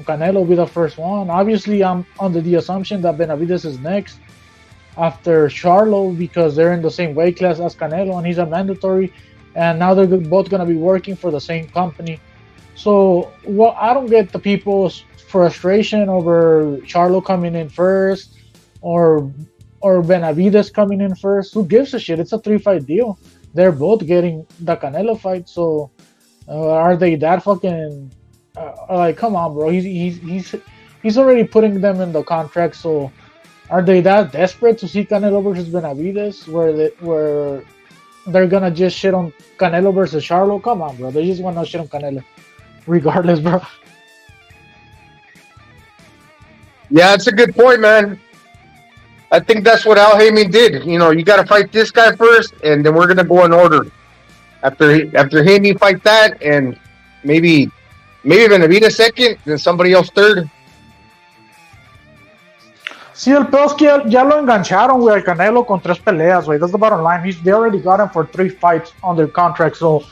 Canelo will be the first one. Obviously, I'm under the assumption that Benavidez is next. after Charlo because they're in the same weight class as Canelo and he's a mandatory, and now they're both gonna be working for the same company. So, well, I don't get the people's frustration over Charlo coming in first, or Benavidez coming in first. Who gives a shit? It's a 3-fight deal. They're both getting the Canelo fight. So, are they that fucking like? Come on, bro. He's already putting them in the contract. So, are they that desperate to see Canelo versus Benavidez, where they're gonna just shit on Canelo versus Charlo? Come on, bro. They just want to shit on Canelo, regardless, bro. Yeah, it's a good point, man. I think that's what Al Heyman did. You know, you got to fight this guy first, and then we're gonna go in order. After Heyman fight that, and maybe Benavidez second, then somebody else third. Sí, el peor es que ya lo engancharon, güey, al Canelo con 3 peleas, güey. That's the bottom line. They already got him for 3 fights on their contract, so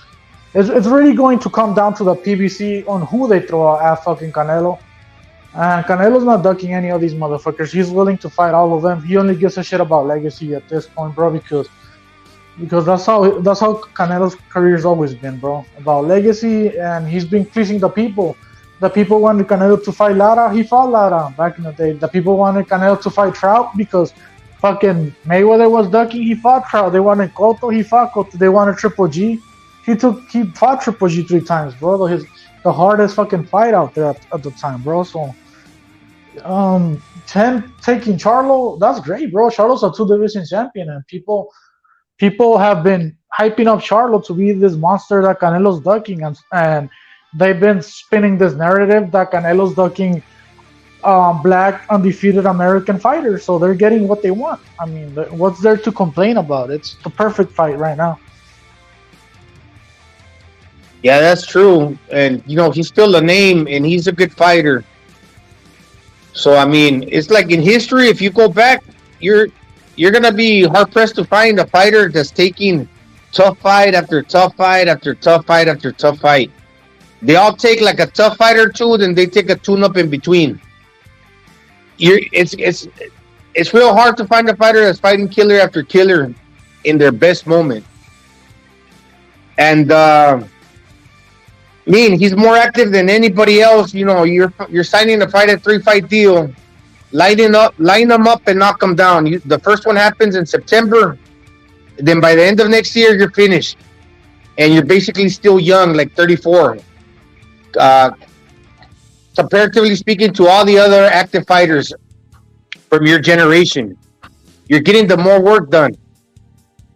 it's really going to come down to the PBC on who they throw at fucking Canelo. And Canelo's not ducking any of these motherfuckers. He's willing to fight all of them. He only gives a shit about legacy at this point, bro, because that's how Canelo's career's always been, bro. About legacy, and he's been pleasing the people. The people wanted Canelo to fight Lara, he fought Lara back in the day. The people wanted Canelo to fight Trout because fucking Mayweather was ducking, he fought Trout. They wanted Cotto, he fought Cotto. They wanted Triple G. He fought Triple G 3 times, bro. The hardest fucking fight out there at the time, bro. So 10 taking Charlo, that's great, bro. Charlo's a 2-division champion, and people have been hyping up Charlo to be this monster that Canelo's ducking, and they've been spinning this narrative that Canelo's ducking black undefeated American fighters, so they're getting what they want. I mean, what's there to complain about? It's the perfect fight right now. Yeah, that's true. And, you know, he's still a name, and he's a good fighter. So, I mean, it's like in history, if you go back, you're going to be hard-pressed to find a fighter that's taking tough fight after tough fight after tough fight after tough fight. They all take like a tough fight or two, then they take a tune-up in between. It's real hard to find a fighter that's fighting killer after killer in their best moment. And he's more active than anybody else. You know, you're signing a fight at 3-fight deal, line them up and knock them down. The first one happens in September. Then by the end of next year, you're finished, and you're basically still young, like 34. Comparatively speaking to all the other active fighters from your generation, you're getting the more work done.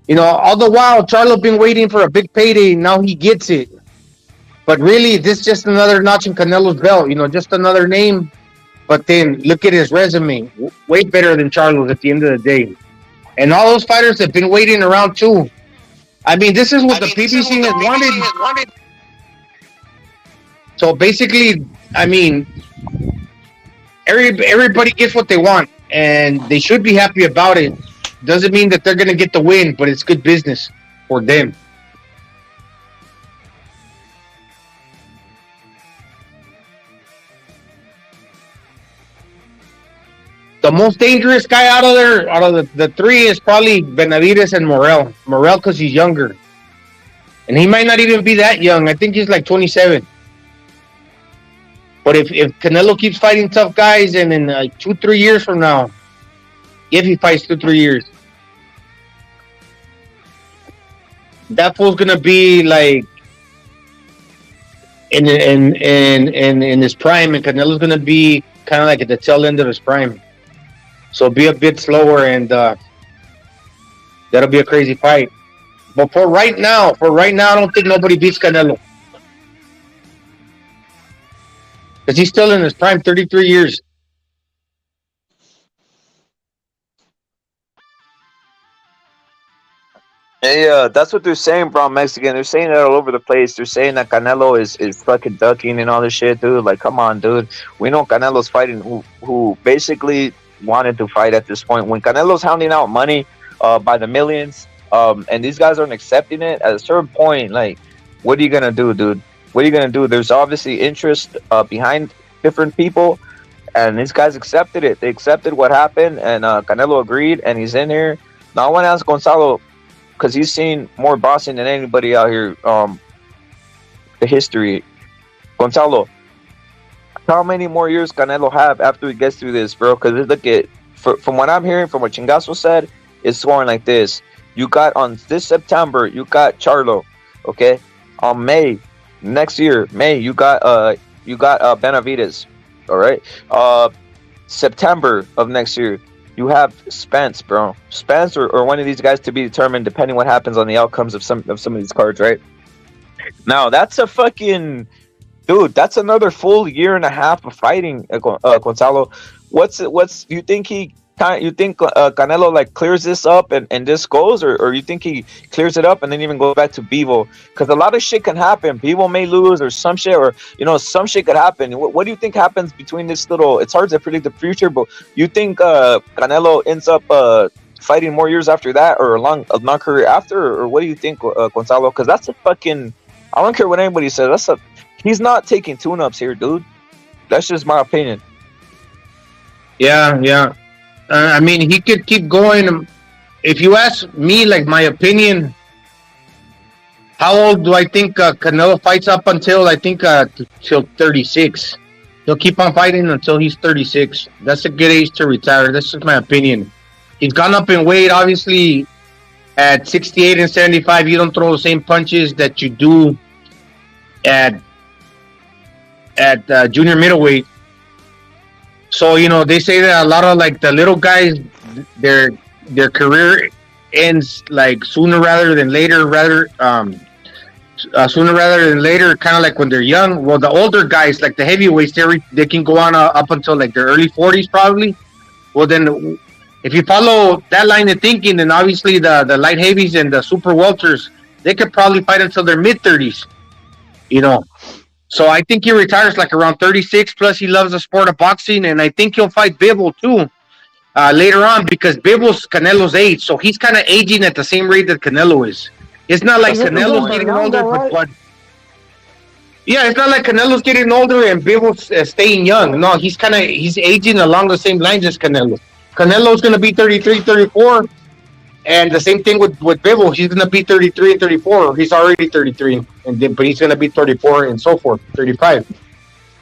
You know, all the while, Charlo been waiting for a big payday. Now he gets it. But really, this is just another notch in Canelo's belt. You know, just another name. But then look at his resume. Way better than Charlo's at the end of the day. And all those fighters have been waiting around too. I mean, this is what the PBC has wanted. So basically, I mean, everybody gets what they want, and they should be happy about it. Doesn't mean that they're going to get the win, but it's good business for them. The most dangerous guy out of the three is probably Benavidez and Morrell. Morrell because he's younger. And he might not even be that young. I think he's like 27. But if Canelo keeps fighting tough guys, and in like 2-3 years from now, if he fights 2-3 years, that fool's gonna be like in his prime, and Canelo's gonna be kind of like at the tail end of his prime. So be a bit slower, and that'll be a crazy fight. But for right now, I don't think nobody beats Canelo. Because he's still in his prime, 33 years. Yeah, that's what they're saying, bro. Mexican. They're saying it all over the place. They're saying that Canelo is fucking ducking and all this shit, dude. Like, come on, dude. We know Canelo's fighting who basically wanted to fight at this point. When Canelo's hounding out money by the millions, and these guys aren't accepting it, at a certain point, like, what are you gonna do, dude? What are you gonna do? There's obviously interest behind different people, and these guys accepted it. They accepted what happened, and Canelo agreed, and he's in here. Now I want to ask Gonzalo, because he's seen more boxing than anybody out here. The history, Gonzalo. How many more years Canelo have after he gets through this, bro? Because look at, from what I'm hearing, from what Chingazo said, it's going like this. You got on this September, you got Charlo, okay? On May next year, you got Benavidez, all right? September of next year, you have Spence, bro. Spence or one of these guys to be determined depending what happens on the outcomes of some of these cards, right? Now that's a fucking dude. That's another full year and a half of fighting, Gonzalo. You think Canelo like clears this up and this goes, or you think he clears it up and then even go back to Bivol? Because a lot of shit can happen. Bivol may lose or some shit, or some shit could happen. What do you think happens between this little? It's hard to predict the future, but you think Canelo ends up fighting more years after that, or a long career after, or what do you think, Gonzalo? Because that's a fucking. I don't care what anybody says. He's not taking tune-ups here, dude. That's just my opinion. Yeah. I mean, he could keep going. If you ask me, like, my opinion, how old do I think Canelo fights up until? I think till 36. He'll keep on fighting until he's 36. That's a good age to retire. That's just my opinion. He's gone up in weight, obviously. At 68 and 75, you don't throw the same punches that you do at junior middleweight. So, they say that a lot of like the little guys, their career ends like sooner rather than later, kind of like when they're young. Well, the older guys, like the heavyweights, they can go on up until like their early 40s probably. Well, then if you follow that line of thinking, then obviously the light heavies and the super welters, they could probably fight until their mid 30s, So I think he retires like around 36. Plus, he loves the sport of boxing, and I think he'll fight Bivol too later on, because Bivol's Canelo's age, so he's kind of aging at the same rate that Canelo is. It's not like Canelo's getting older, but yeah, it's not like Canelo's getting older and Bivol's staying young. No, he's aging along the same lines as Canelo. Canelo's going to be 33, 34, and the same thing with Bivol. He's going to be 33 and 34. He's already 33, but he's going to be 34 and so forth, 35.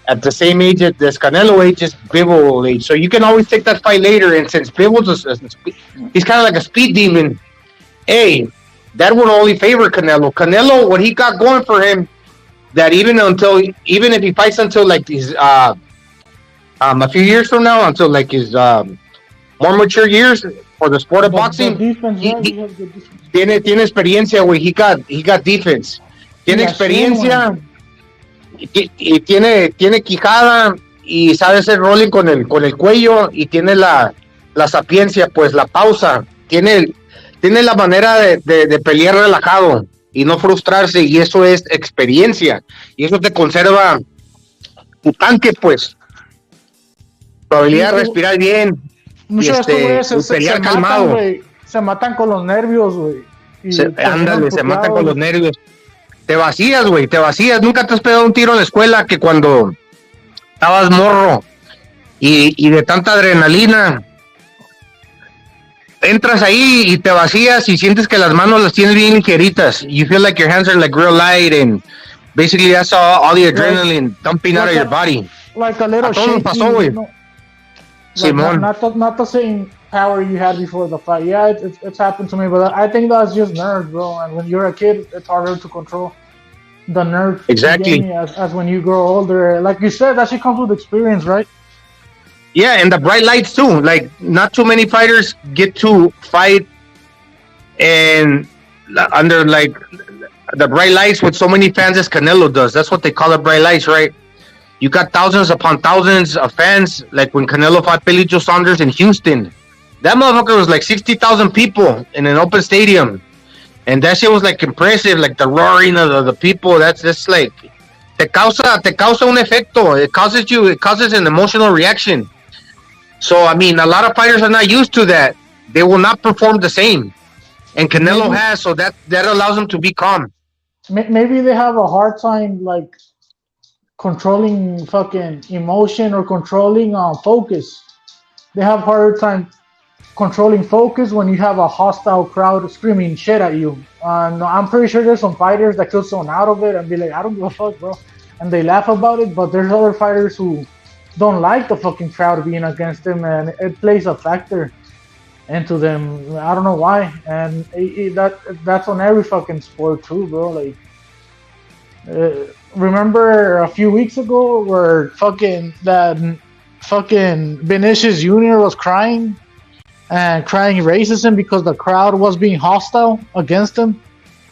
At the same age as Canelo age, just Bivol age. So you can always take that fight later, and since Bivol's he's kind of like a speed demon, that would only favor Canelo. Canelo, what he got going for him, that even if he fights until like his a few years from now, until like his more mature years for the sport of boxing, tiene experiencia, güey. He got defense. Tiene experiencia y tiene quijada y sabe hacer rolling con el cuello, y tiene la sapiencia, pues la pausa. Tiene la manera de pelear relajado y no frustrarse, y eso es experiencia, y eso te conserva tu tanque, pues. Probabilidad de respirar bien. Muchos pelear calmado. Se matan con los nervios, güey. Se matan con los nervios. Te vacías, güey, Nunca te has pegado un tiro en la escuela que cuando estabas morro y de tanta adrenalina entras ahí y te vacías y sientes que las manos las tienes bien ligeritas. You feel like your hands are like real light, and basically that's all the adrenaline dumping out of your body. Like a little shaky, pasó, güey. Simón. Not the same power you had before the fight. Yeah, it's happened to me, but I think that's just nerves, bro. And when you're a kid, it's harder to control the nerves. Exactly. As when you grow older, like you said, that shit comes with experience, right? Yeah, and the bright lights too. Like, not too many fighters get to fight and under like the bright lights with so many fans as Canelo does. That's what they call it, bright lights, right? You got thousands upon thousands of fans, like when Canelo fought Billy Joe Saunders in Houston. That motherfucker was like 60,000 people in an open stadium. And that shit was like impressive, like the roaring of the people. That's like, te causa un efecto. It causes an emotional reaction. So, I mean, a lot of fighters are not used to that. They will not perform the same. And Canelo has, so that allows them to be calm. Maybe they have a hard time, like, controlling fucking emotion or controlling focus. They have harder time controlling focus when you have a hostile crowd screaming shit at you. I'm pretty sure there's some fighters that could zone out of it and be like, I don't give a fuck, bro. And they laugh about it, but there's other fighters who don't like the fucking crowd being against them, and it plays a factor into them. I don't know why. And that's on every fucking sport too, bro. Like, remember a few weeks ago where fucking Benavidez Jr. was crying racism because the crowd was being hostile against him.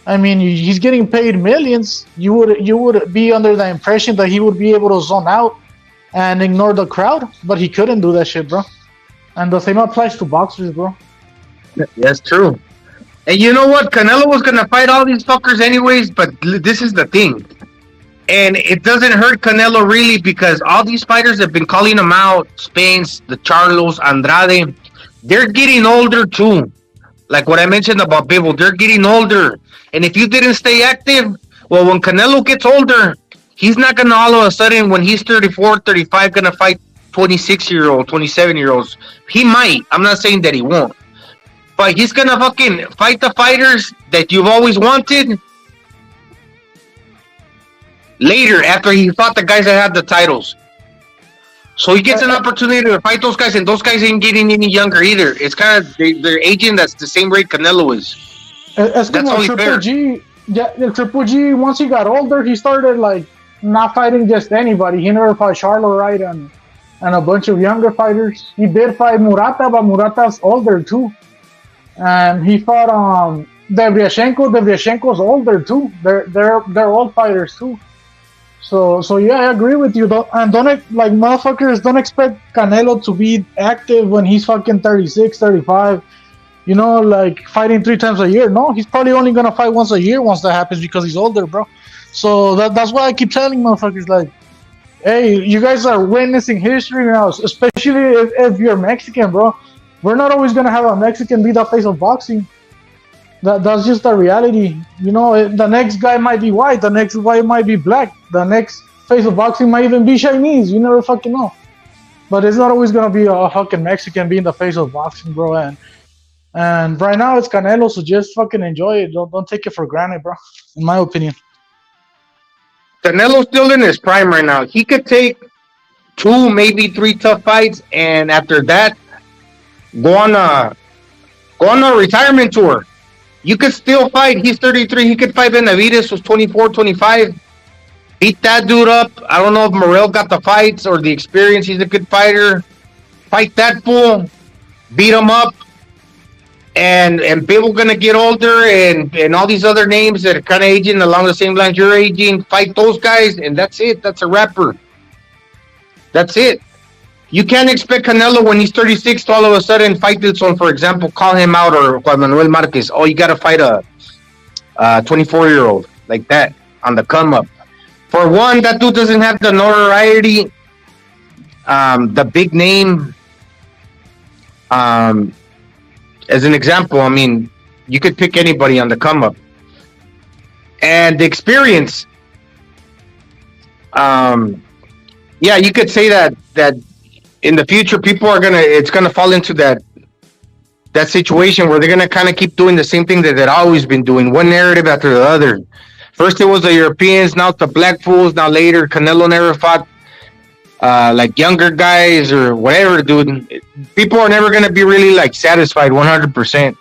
I mean, he's getting paid millions. You would be under the impression that he would be able to zone out and ignore the crowd, but he couldn't do that shit, bro. And the same applies to boxers, bro. That's true. And you know what? Canelo was gonna fight all these fuckers anyways, but this is the thing. And it doesn't hurt Canelo really because all these fighters have been calling him out, Spence, the Charlos, Andrade, they're getting older too. Like what I mentioned about Bivol, they're getting older. And if you didn't stay active, well, when Canelo gets older, he's not going to all of a sudden, when he's 34, 35, going to fight 26-year-old, 27-year-olds. He might. I'm not saying that he won't. But he's going to fucking fight the fighters that you've always wanted later, after he fought the guys that had the titles. So he gets an opportunity to fight those guys, and those guys ain't getting any younger either. It's kind of, they're aging that's the same rate Canelo is. That's only fair. The Triple G, once he got older, he started like not fighting just anybody. He never fought Charlo, right? And a bunch of younger fighters. He did fight Murata, but Murata's older too. And he fought Devyashenko. Devyashenko's older too. They're old fighters too. So yeah, I agree with you. And motherfuckers don't expect Canelo to be active when he's fucking 36, 35. You know, like fighting 3 times a year. No, he's probably only gonna fight once a year once that happens because he's older, bro. So that's why I keep telling motherfuckers, like, hey, you guys are witnessing history now, especially if you're Mexican, bro. We're not always gonna have a Mexican be the face of boxing. That's just the reality. You know, the next guy might be white, the next guy might be black, the next face of boxing might even be Chinese. You never fucking know. But it's not always gonna be a fucking Mexican being the face of boxing, bro. And right now it's Canelo, so just fucking enjoy it. Don't take it for granted, bro. In my opinion. Canelo's still in his prime right now. He could take 2, maybe 3 tough fights, and after that, go on a retirement tour. You could still fight. He's 33. He could fight Benavidez, who's 24, 25. Beat that dude up. I don't know if Morel got the fights or the experience. He's a good fighter. Fight that fool. Beat him up. And Bivol gonna get older, and all these other names that are kind of aging along the same lines you're aging. Fight those guys, and that's it. That's a rapper. That's it. You can't expect Canelo when he's 36 to all of a sudden fight this one, for example, call him out, or Juan Manuel Marquez. Oh, you got to fight a 24-year-old like that on the come up. For one, that dude doesn't have the notoriety, the big name. As an example, I mean, you could pick anybody on the come up, and the experience. Yeah, you could say that in the future, it's gonna fall into that situation where they're gonna kind of keep doing the same thing that they've always been doing, one narrative after the other. First it was the Europeans, now it's the black fools, now later Canelo never fought like younger guys or whatever, dude. People are never gonna be really like satisfied 100%.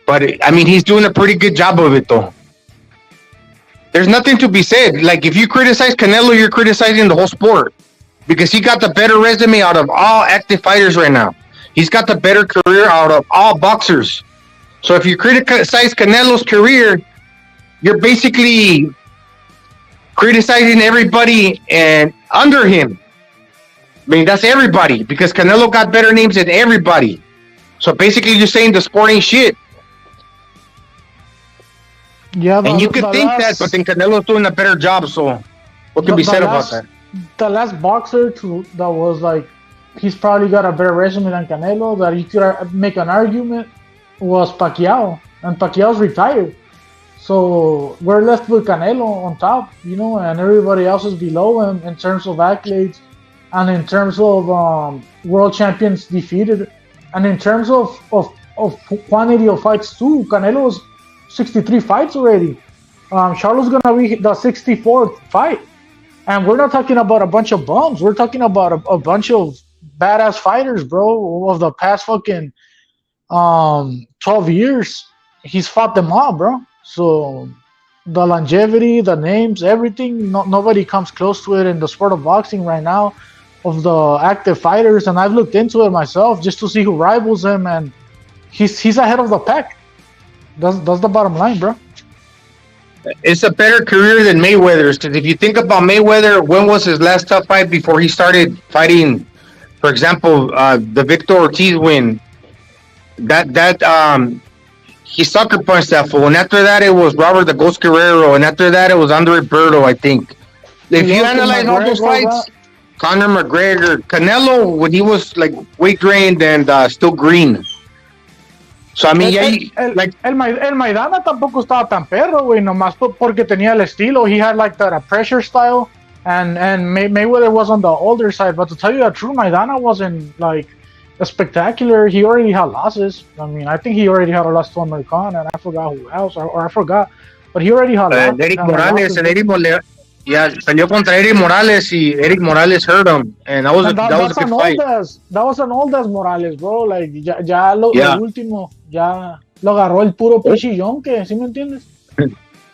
But I mean, he's doing a pretty good job of it though. There's nothing to be said. Like, if you criticize Canelo, you're criticizing the whole sport. Because he got the better resume out of all active fighters right now. He's got the better career out of all boxers. So if you criticize Canelo's career, you're basically criticizing everybody and under him. I mean, that's everybody. Because Canelo got better names than everybody. So basically you're saying the sport ain't shit. Yeah, and you could think that, but then Canelo's doing a better job, so what can be said about that? The last boxer that was like, he's probably got a better resume than Canelo, that you could make an argument, was Pacquiao. And Pacquiao's retired. So we're left with Canelo on top, you know, and everybody else is below him in terms of accolades and in terms of world champions defeated, and in terms of quantity of fights too. Canelo's 63 fights already. Charlo's gonna be the 64th fight, and we're not talking about a bunch of bums. We're talking about a bunch of badass fighters, bro, of the past fucking 12 years. He's fought them all, bro. So the longevity, the names, everything, nobody comes close to it in the sport of boxing right now of the active fighters. And I've looked into it myself just to see who rivals him, and he's ahead of the pack. That's the bottom line, bro. It's a better career than Mayweather's, because if you think about Mayweather, when was his last tough fight before he started fighting? For example, the Victor Ortiz win. He sucker punched that fool, and after that it was Robert the Ghost Guerrero, and after that it was Andre Berto, I think. If you analyze all those fights, Conor McGregor, Canelo, when he was like weight drained and still green. So I mean, el Maidana tampoco estaba tan perro, güey, nomás porque tenía el estilo. He had like that pressure style, and Mayweather was on the older side. But to tell you the truth, Maidana wasn't like a spectacular. He already had losses. I mean, I think he already had a loss to American, and I forgot who else, or I forgot. But he already had losses. Eric Morales, and Eric Morales. Yeah, salió contra Eric Morales, y Eric Morales hurt him, and that was a good fight. That was an old as Morales, bro. Like ya lo último, ya lo agarró el puro pichillón, que, ¿sí me entiendes?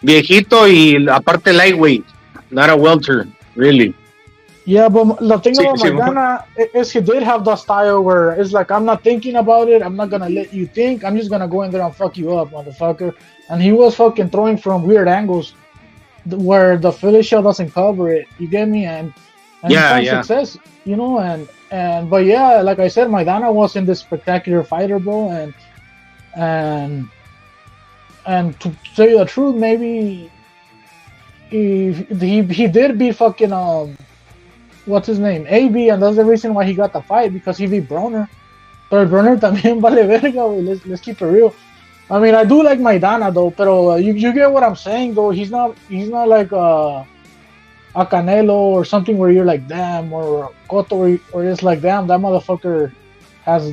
Viejito y aparte lightweight, not a welter, really. Yeah, but the thing about Maidana is he did have the style where it's like, I'm not thinking about it, I'm not gonna let you think, I'm just gonna go in there and fuck you up, motherfucker. And he was fucking throwing from weird angles where the Philly show doesn't cover it. You get me? And he found success, you know. And but yeah, like I said, Maidana wasn't this spectacular fighter, bro. And to tell you the truth, maybe he did beat fucking what's his name, AB, and that's the reason why he got the fight, because he beat Broner. But Broner también vale verga. Let's keep it real. I mean, I do like Maidana though, pero you get what I'm saying though. He's not like a Canelo or something where you're like, damn, or Cotto, or it's like, damn, that motherfucker has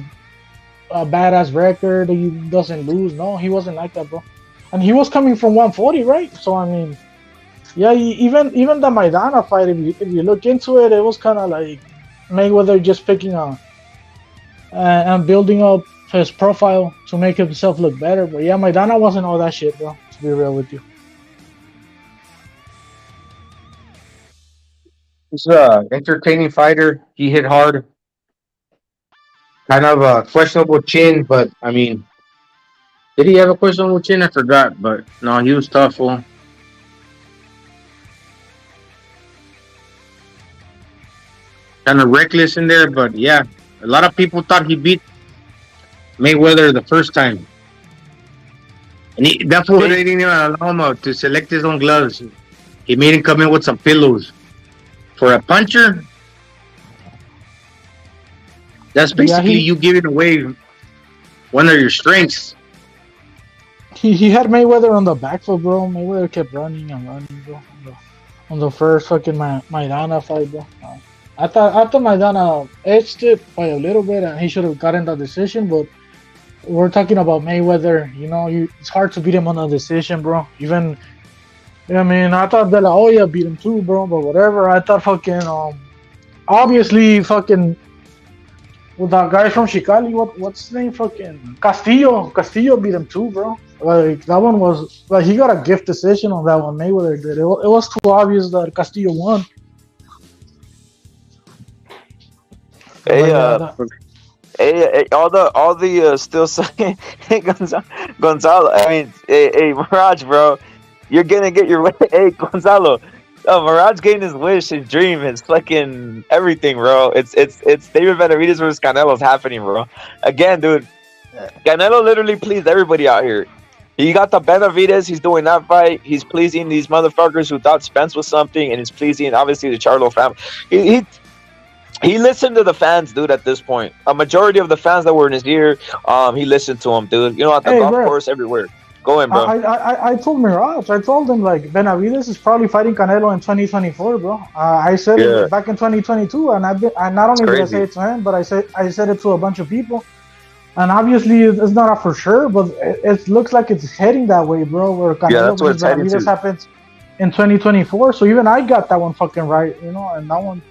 a badass record, he doesn't lose. No, he wasn't like that, bro. And he was coming from 140, right? So I mean, yeah, even the Maidana fight, if you look into it, it was kind of like Mayweather just picking on and building up his profile to make himself look better. But yeah, Maidana wasn't all that shit, bro, to be real with you. He's an entertaining fighter. He hit hard. Kind of a questionable chin, but I mean, did he have a questionable chin? I forgot, but no, he was tough, fool. Kind of reckless in there, but yeah, a lot of people thought he beat Mayweather the first time, and that fool didn't even allow him to select his own gloves. He made him come in with some pillows. For a puncher, that's basically you giving away one of your strengths. He had Mayweather on the back foot, bro. Mayweather kept running and running, bro. On the first fucking Maidana fight, bro. I thought Maidana edged it by a little bit, and he should have gotten the decision, but we're talking about Mayweather, you know, it's hard to beat him on a decision, bro. Even, I mean, I thought De La Hoya beat him too, bro, but whatever. I thought fucking, obviously fucking, with that guy from Chicago, what's his name? Fucking Castillo beat him too, bro. Like, that one was, like, he got a gift decision on that one, Mayweather did. It was too obvious that Castillo won. Hey, all the still saying, hey, Gonzalo. I mean, hey, Mirage, bro, you're gonna get your way. Hey, Gonzalo, Mirage getting his wish, his dream, his fucking everything, bro. It's David Benavidez versus Canelo's happening, bro. Again, dude, Canelo literally pleased everybody out here. He got the Benavidez. He's doing that fight. He's pleasing these motherfuckers who thought Spence was something, and he's pleasing obviously the Charlo family. He listened to the fans, dude, at this point. A majority of the fans that were in his ear, he listened to them, dude. You know, at the golf course, everywhere. Go in, bro. I told Mirage, I told him like Benavidez is probably fighting Canelo in 2024, bro. I said it back in 2022, and I not only did I say it to him, but I said it to a bunch of people. And obviously, it's not a for sure, but it looks like it's heading that way, bro. Where Canelo versus Benavidez happens in 2024. So even I got that one fucking right, you know, and that one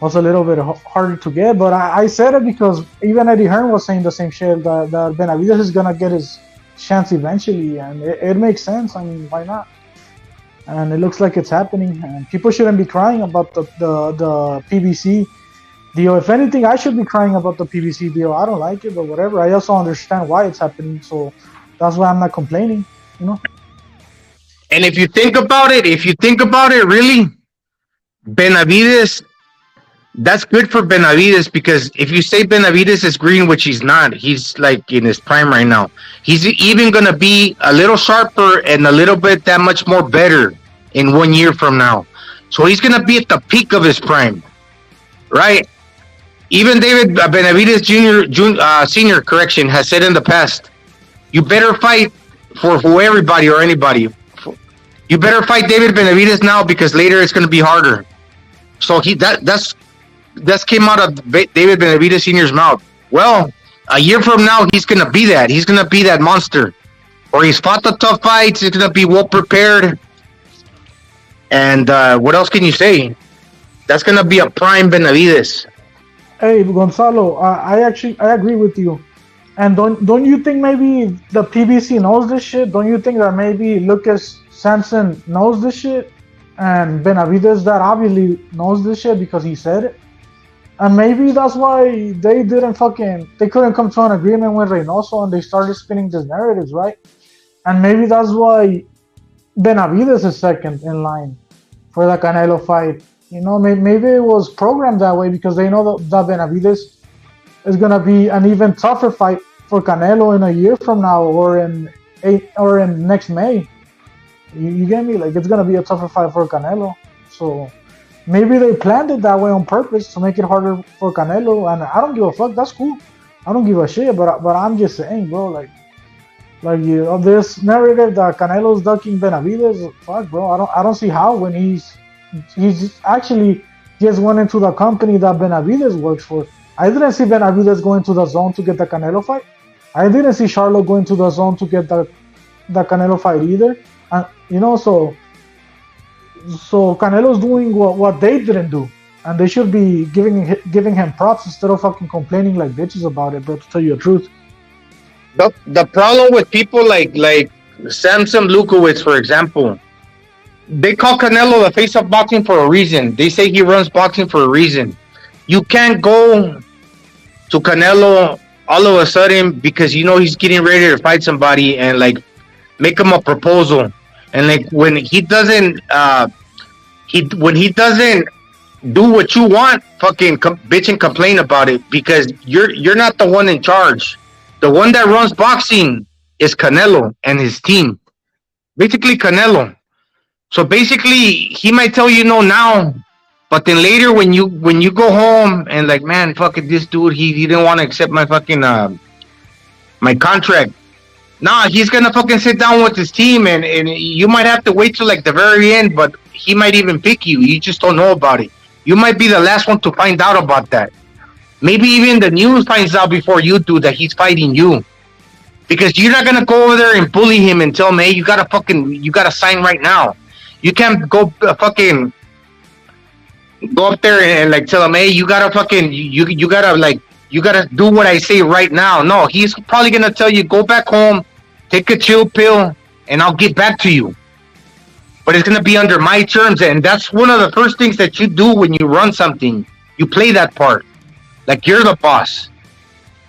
was a little bit harder to get. But I said it because even Eddie Hearn was saying the same shit, that Benavidez is going to get his chance eventually. And it makes sense. I mean, why not? And it looks like it's happening. And people shouldn't be crying about the PBC deal. If anything, I should be crying about the PBC deal. I don't like it, but whatever. I also understand why it's happening, so that's why I'm not complaining, you know. And if you think about it, really, Benavidez, that's good for Benavidez, because if you say Benavidez is green, which he's not, he's like in his prime right now. He's even going to be a little sharper and a little bit that much more better in 1 year from now. So he's going to be at the peak of his prime, right? Even David Benavidez Senior, correction, has said in the past, you better fight for everybody or anybody. You better fight David Benavidez now, because later it's going to be harder. So that's came out of David Benavidez Senior's mouth. Well, a year from now, he's going to be that. He's going to be that monster. Or he's fought the tough fights. He's going to be well prepared. And what else can you say? That's going to be a prime Benavidez. Hey, Gonzalo, I agree with you. And don't you think maybe the PBC knows this shit? Don't you think that maybe Lucas Sampson knows this shit? And Benavidez that obviously knows this shit because he said it? And maybe that's why they couldn't come to an agreement with Reynoso, and they started spinning these narratives, right? And maybe that's why Benavidez is second in line for the Canelo fight. You know, maybe it was programmed that way because they know that Benavidez is going to be an even tougher fight for Canelo in a year from now, or in next May. You get me? Like, it's going to be a tougher fight for Canelo. So maybe they planned it that way on purpose to make it harder for Canelo. And I don't give a fuck. That's cool. I don't give a shit. But I'm just saying, bro, like this narrative that Canelo's ducking Benavidez, fuck, bro. I don't see how, when he's actually just went into the company that Benavidez works for. I didn't see Benavidez going to the zone to get the Canelo fight. I didn't see Charlo going to the zone to get the Canelo fight either. You know, so Canelo's doing what they didn't do, and they should be giving him props instead of fucking complaining like bitches about it, bro. To tell you the truth. The problem with people like Samson Lukowicz, for example, they call Canelo the face of boxing for a reason. They say he runs boxing for a reason. You can't go to Canelo all of a sudden because you know he's getting ready to fight somebody and like make him a proposal. And like when he doesn't do what you want, fucking bitch and complain about it, because you're not the one in charge. The one that runs boxing is Canelo and his team. Basically Canelo. So basically he might tell you no now, but then later when you go home and like, man, fuck it, this dude, he didn't want to accept my fucking my contract. Nah, he's gonna fucking sit down with his team, and you might have to wait till like the very end, but he might even pick you. You just don't know about it. You might be the last one to find out about that. Maybe even the news finds out before you do that he's fighting you, because you're not gonna go over there and bully him and tell him, hey, you gotta sign right now. You can't go fucking go up there and like tell him, hey, you gotta do what I say right now. No, he's probably gonna tell you, go back home, take a chill pill, and I'll get back to you. But it's gonna be under my terms, and that's one of the first things that you do when you run something. You play that part, like you're the boss,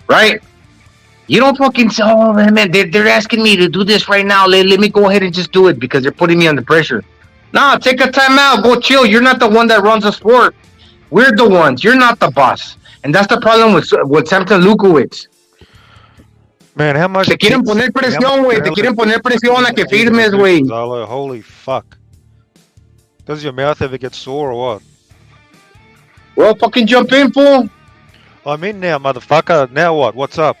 right? You don't fucking say, oh man, they're asking me to do this right now. Let me go ahead and just do it because they're putting me under pressure. No, take a time out, go chill. You're not the one that runs the sport. We're the ones. You're not the boss. And that's the problem with Samson Lukowicz. Man, how much... Te quieren poner presión, güey. Te quieren poner presión a que firmes, güey. Holy fuck. Does your mouth ever get sore or what? Well, fucking jump in, fool. I'm in now, motherfucker. Now what? What's up?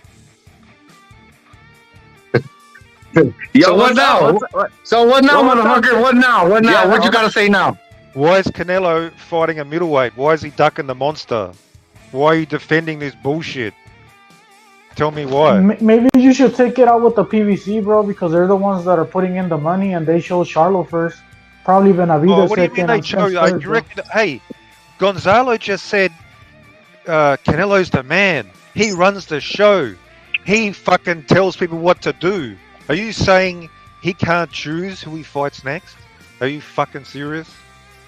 Yo, So what now? So what now, motherfucker? What now? What now? Yeah, What you gotta say now? Why is Canelo fighting a middleweight? Why is he ducking the monster? Why are you defending this bullshit? Tell me why. Maybe you should take it out with the PBC, bro, because they're the ones that are putting in the money, and they chose Charlo first. Probably Benavidez What do you mean second. they and chose? Spence third, You bro. reckon? Hey, Gonzalo just said Canelo's the man. He runs the show. He fucking tells people what to do. Are you saying he can't choose who he fights next? Are you fucking serious?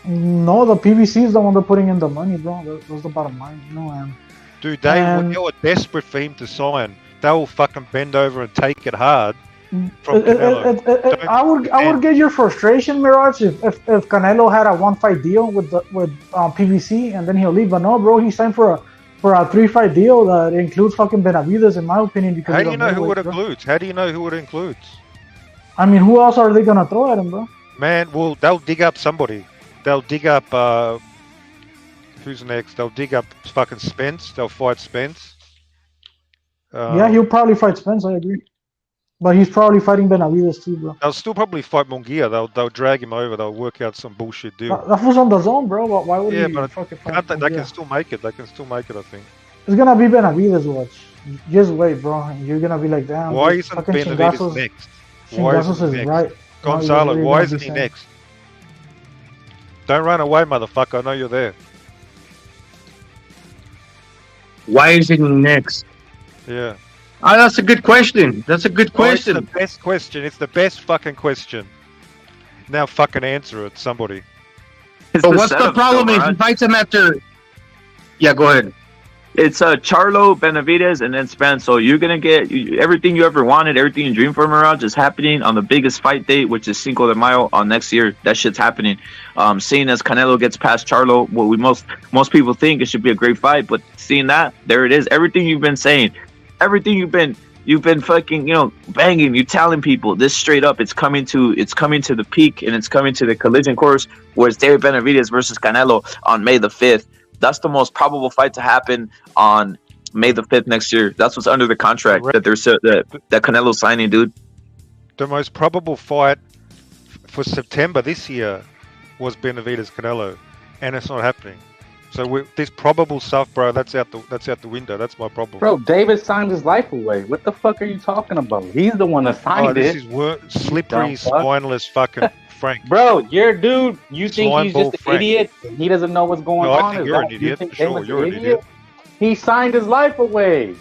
No, the PBC is the one that's putting in the money, bro. That's the bottom line, you know. Dude, they were desperate for him to sign. They will fucking bend over and take it hard from Canelo. I would get your frustration, Mirage, if Canelo had a 1-fight deal with PBC and then he'll leave. But no, bro, he signed for a 3-fight deal that includes fucking Benavidez, in my opinion. Because How do you know who it includes? How do you know who it includes? I mean, who else are they gonna throw at him, bro? Man, well, they'll dig up somebody. They'll dig up who's next? They'll dig up fucking Spence. They'll fight Spence. Yeah, he'll probably fight Spence. I agree, but he's probably fighting Benavidez too, bro. They'll still probably fight Munguia. They'll drag him over. They'll work out some bullshit deal. That was on the zone, bro. Why would he but fucking fight? they can still make it. They can still make it, I think. It's gonna be Benavidez, watch. Just wait, bro. You're gonna be like, damn. Why dude, isn't fucking Benavidez next? Why Chingazos isn't he is next? right. Gonzalo, No, why you're isn't he really next? Don't run away, motherfucker. I know you're there. Why is it next? Yeah. Oh, that's a good question. That's a good question. It's the best question. It's the best fucking question. Now fucking answer it, somebody. But what's the problem if he fights him after? Yeah, go ahead. It's Charlo, Benavidez, and then Spence. So you're gonna get everything you ever wanted, everything you dreamed for, Mirage, is happening on the biggest fight date, which is Cinco de Mayo on next year. That shit's happening. Seeing as Canelo gets past Charlo, what we most people think it should be a great fight, but seeing that, there it is. Everything you've been saying, everything you've been fucking, banging, you telling people this straight up, it's coming to the peak, and it's coming to the collision course where it's David Benavidez versus Canelo on May the 5th. That's the most probable fight to happen on May the 5th next year. That's what's under the contract that Canelo's signing, dude. The most probable fight for September this year was Benavidez Canelo, and it's not happening. So this probable stuff, bro, that's out the window. That's my problem. Bro, David signed his life away. What the fuck are you talking about? He's the one that signed this it. is slippery, spineless fucking Frank. Bro, your dude, you think he's just an Frank. idiot? He doesn't know what's going on. I think you're an idiot. For sure, you're an idiot. He signed his life away.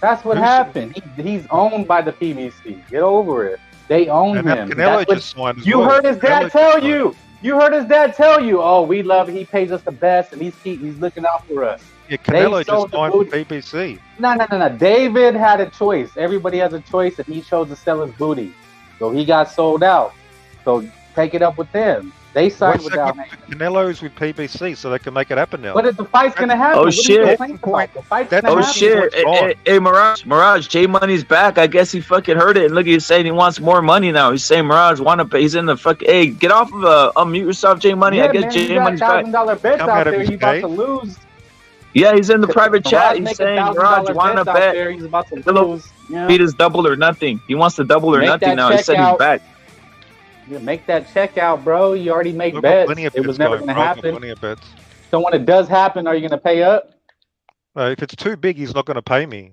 That's what happened. He's owned by the PBC. Get over it. They own him. Canelo just signed as you well. heard his dad tell you. You heard his dad tell you. Oh, we love it. He pays us the best, and he's looking out for us. Yeah, Canelo just signed for PBC. No. David had a choice. Everybody has a choice, and he chose to sell his booty. So he got sold out. So take it up with them. They signed without him. Canelo's with PBC, so they can make it happen now. But if the fight's gonna happen, Oh shit! The fight's gonna happen. Shit! Hey, Mirage, J Money's back. I guess he fucking heard it, and look, he's saying he wants more money now. He's saying Mirage want to pay. He's in the fuck. Hey, get off of unmute yourself, J Money. Yeah, I guess man, J Money's back. $1,000 bets out there. He's about to lose. Yeah, he's in the private chat. He's saying Mirage want to bet. He's about to lose. Beat his double or nothing. He wants to double or nothing now. He said he's back. Yeah, make that check out, bro. You already make bets. It was never going to happen. So when it does happen, are you going to pay up? If it's too big, he's not going to pay me.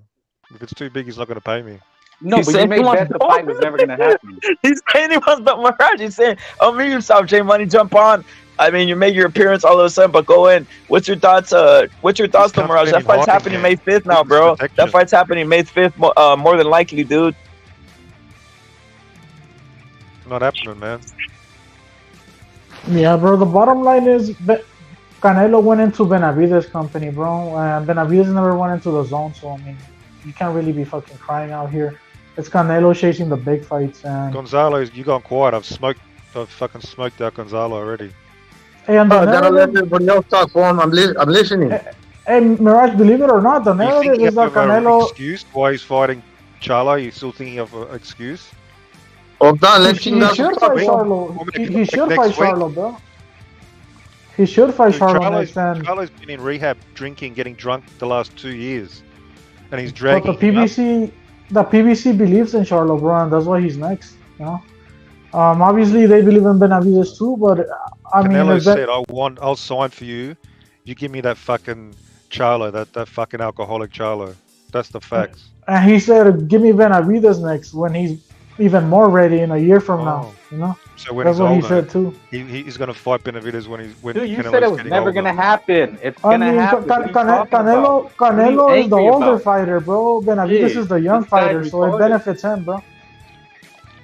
If it's too big, he's not going to pay me. No, but you made bets the fight was never going to happen. He's saying he wants but Mirage. He's saying, unmute yourself, J Money, jump on. I mean, you make your appearance all of a sudden, but go in. What's your thoughts? What's your thoughts, though, Mirage? That fight's happening May 5th now, bro. That fight's happening May 5th, more than likely, dude. Not happening, man. Yeah, bro. The bottom line is Canelo went into Benavidez company, bro, and Benavidez never went into the zone. So I mean, you can't really be fucking crying out here. It's Canelo chasing the big fights. And Gonzalo, you gone quiet. I've fucking smoked out Gonzalo already. Hey, and gotta let everybody else talk for him. I'm listening. Hey, Mirage, believe it or not, the narrative is that Canelo. Excuse why he's fighting Charlo? You still thinking of an excuse? He should fight Charlo. He should fight Charlo, bro. He should fight Charlo next time. Charlo's been in rehab, drinking, getting drunk the last 2 years, and he's dragging. But the PBC, the PBC believes in Charlo, bro, and that's why he's next. You know, obviously they believe in Benavidez too, but I mean, Canelo if that, said, I'll sign for you. You give me that fucking Charlo, that fucking alcoholic Charlo. That's the facts. and he said, give me Benavidez next when he's even more ready in a year from now. You know, So when that's he's what older, he said too. he's gonna fight Benavidez when Dude, you Canelo's said it was getting never older. gonna happen. It's I gonna mean, happen. What are you talking about? Canelo What are you is the angry older about? fighter, bro. Benavidez Jeez, is the young this guy's fighter, so it retarded. benefits him, bro.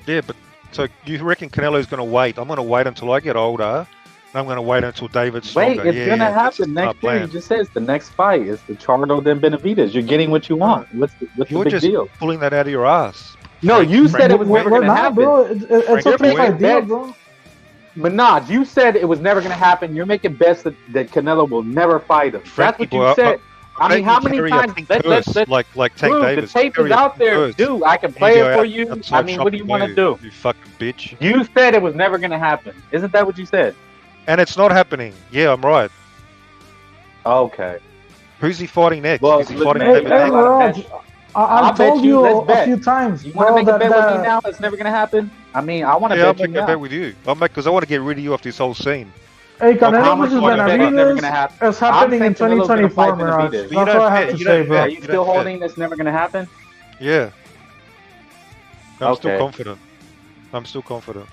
Yeah, but so you reckon Canelo's gonna wait? I'm gonna wait until I get older. And I'm gonna wait until David's Wait, stronger. it's yeah, gonna yeah, that's happen our next year. You plan. just said it's the next fight. It's the Charlo then Benavidez. You're getting what you want. What's the You're big just deal? pulling that out of your ass. No, you said it was We're never gonna not, happen. bro. It's a You're free making fight deal, bets. bro. Minaj, you said it was never gonna happen. You're making bets that Canelo will never fight him. That's Frankie, what you boy, said. I mean, bet how you many carry a times? pink Let's purse like Tank dude, Davis. the tape Carry is a out pink there, purse. dude. I can You play go it for out you. outside I mean, what do you shopping, want to do? You fucking bitch. You said it was never gonna happen. Isn't that what you said? And it's not happening. Yeah, I'm right. Okay. Who's he fighting next? Well, Is he look, fighting man, David Hey, Hey, Davis? Mirage, I've bet told you. you Let's a bet. few times, You want to bro, make a bet with me that now? That's never gonna happen. I mean, I want to Yeah, I'll bet you make a now. bet with you. I'll make because I want to get rid of you off this whole scene. hey, How Canelo much versus you want to bet it's never gonna Benavidez happen? is happening I'm in saying Canelo's gonna 2024, fight Mirage. Benavidez. That's what I have to say, bro. Are you still holding this never gonna happen? Yeah. I'm still Okay. confident. I'm still confident.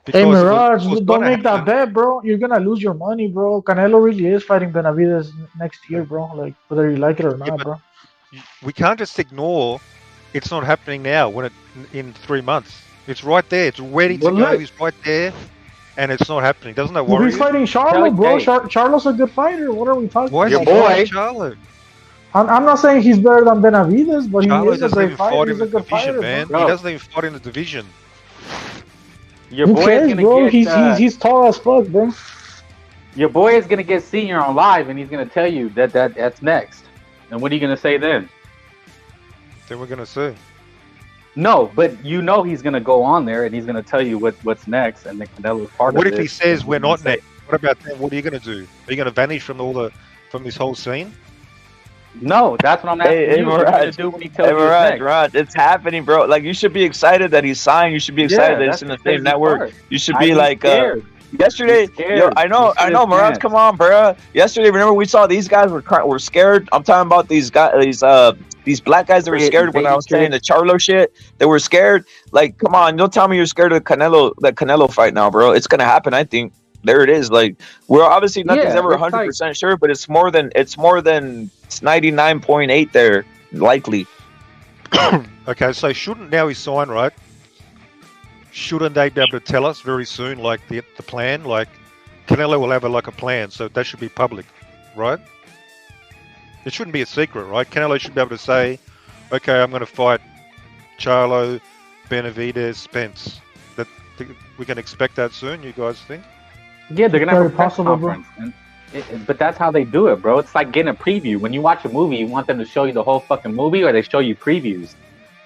Hey, Because Mirage, what's don't gonna make that happen- bet, bro. You're gonna lose your money, bro. Canelo really is fighting Benavidez next year, bro. Like, whether you like it or not, bro. We can't just ignore it's not happening now when in 3 months. It's right there. It's ready to Well, go. look. It's right there, and it's not happening. Doesn't that Well, worry he's you? fighting Charlo, bro. Hey. Charlo's a good fighter. What are we talking Why is Your he about? boy. fighting Charlo? I'm not saying he's better than Benavidez, but he Charlo is a doesn't great even fight fighter. in He's the a good division, fighter, man. bro. He Bro. doesn't even fight in the division. Your Who boy is cares, gonna bro? get. He's tall as fuck, bro. Your boy is gonna get senior on live, and he's gonna tell you that's next. And what are you gonna say then? Then we're gonna see. No, but you know he's gonna go on there, and he's gonna tell you what's next, and then Canelo's part What of if it. he says And we're he's gonna not say- next? What about then? What are you gonna do? Are you gonna vanish from from this whole scene? No, that's what I'm asking Hey, you. What are you gonna Mirage. do when he tells Hey, you it's Mirage, next? Mirage, it's happening, bro. Like, you should be excited that he's signed. You should be excited that that's it's in the the same crazy network. part. You should I'd be be like, scared. yesterday. He's scared. Yo, I know, He stood Mirage. his Come on, bro. Yesterday, remember we saw these guys were scared. I'm talking about these guys, these black guys that were scared when I was saying the Charlo shit. They were scared. Like, come on, don't tell me you're scared of that Canelo fight now, bro. It's gonna happen. I think. There it is. Like, we're obviously nothing's Yeah, ever it's 100% sure, but it's more than 99.8 there likely. Okay, so shouldn't now he's signed, right? Shouldn't they be able to tell us very soon, like the plan? Like Canelo will have a plan, so that should be public, right? It shouldn't be a secret, right? Canelo should be able to say, "Okay, I'm going to fight Charlo, Benavidez, Spence." That we can expect that soon. You guys think? Yeah, they're gonna have Very a press possible, bro. conference, but that's how they do it, bro. It's like getting a preview. When you watch a movie, you want them to show you the whole fucking movie, or they show you previews.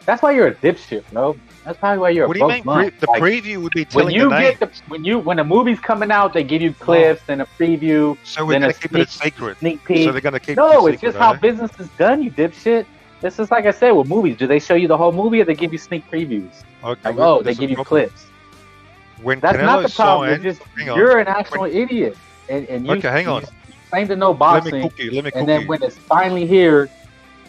That's why you're a dipshit, bro. That's probably why you're What a do you broke mean? bum. The Like, preview would be telling when you the name. get when a movie's coming out, they give you clips and a preview. So we're then going a to keep it a secret. sneak peek. So they're going to keep No, it it's secret, just how are they? business is done, you dipshit. This is like I said with movies. Do they show you the whole movie, or they give you sneak previews? Okay, Like, well, they there's a give you problem. clips. When That's not the Canelo's problem. signed, It's just hang on. you're an actual idiot, and you. Okay, hang on. You claim to know Let boxing, me cook you. Let me and cook then you. when it's finally here,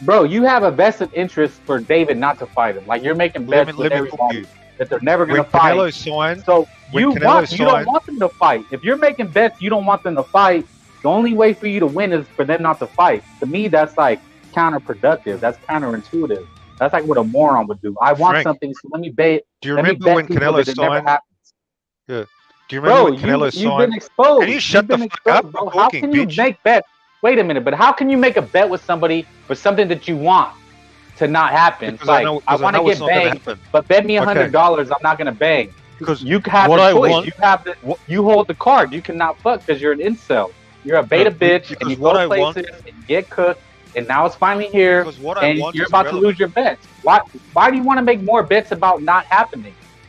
bro, you have a vested interest for David not to fight him. Like you're making bets with let me cook everybody you. that they're never When gonna fight. Canelo's signed, So when you Canelo's don't signed- want them to fight. If you're making bets, you don't want them to fight. The only way for you to win is for them not to fight. To me, that's like counterproductive. That's counterintuitive. That's like what a moron would do. I want Frank, something, so let me bet. do you let me remember bet when people Canelo that it never signed? happens. Yeah. Do you remember Bro, when Canelo you've signed? been exposed. Can you shut You've the been fuck exposed, up? bro. I'm How talking, can you bitch. make bets? Wait a minute, but how can you make a bet with somebody for something that you want to not happen? Because Like, I I know want to it's get not gonna banged, happen. but bet me Okay. $100. I'm not gonna bang. Because You have what the I choice. want- You have the. You hold the card. You cannot fuck because you're an incel. You're a beta No, bitch, because and you what go I want- places and you get cooked. And now it's finally here, Because what I and want you're is about to relevant. lose your bets. Why do you want to make more bets about not happening?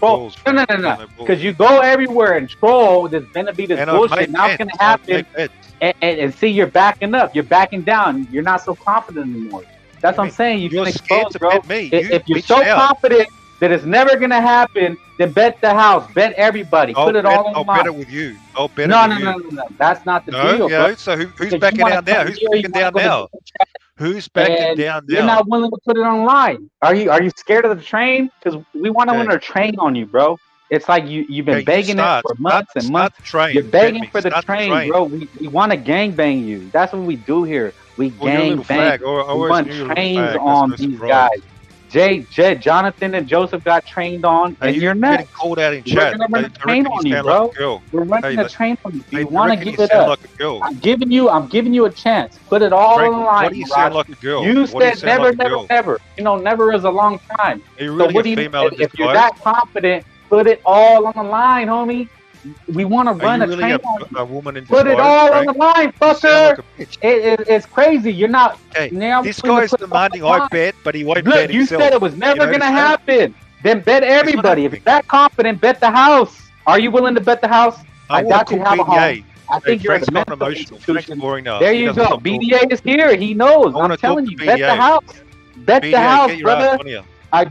troll. balls, No, bro. no. Because you go everywhere and troll this Benavidez And I've bullshit. made Now it's bets. gonna I've happen, made bets. and see you're backing up. You're backing down. You're not so confident anymore. That's what I'm saying. You're You're scared exposed, to bro. bet me. You If you're bitch so out. confident that it's never gonna happen, then bet the house, bet everybody, put it all on I'll the line. bet it with you. I'll bet No, it no, with you. no. That's not the No, deal, yeah. bro. So who's Because you backing wanna down now? come Who's here, you backing wanna down go to now? Who's backing and down you're now? not willing to put it on line. Are you scared of the train? Because we want to Okay. win a train on you, bro. It's like you've been begging it for months and months. You're begging for the train, bro. We want to gangbang you. That's what we do here. We gangbang. We run trains on these guys. Jonathan and Joseph got trained on, and you're not. Getting called out in chat. We're gonna run a train on you, bro. We're running a train on you. You want to give it up? I'm giving you a chance. Put it all on the line. What do you sound like a girl? You said never, never. You know, never is a long time. Are you really so what do you? If you're that confident, put it all on the line, homie. We want to run a train on you. A woman in Put it all on the line, fucker. It's crazy. You're not. Now this guy's demanding I bet, but he won't bet you himself. said it was never going to happen. Then bet everybody. If you're that confident, bet the house. Are you willing to bet the house? I doubt you have a home. I think you're the mental institution. There you go. BDA is here. He knows. I'm telling you, bet the house. Bet the house, brother.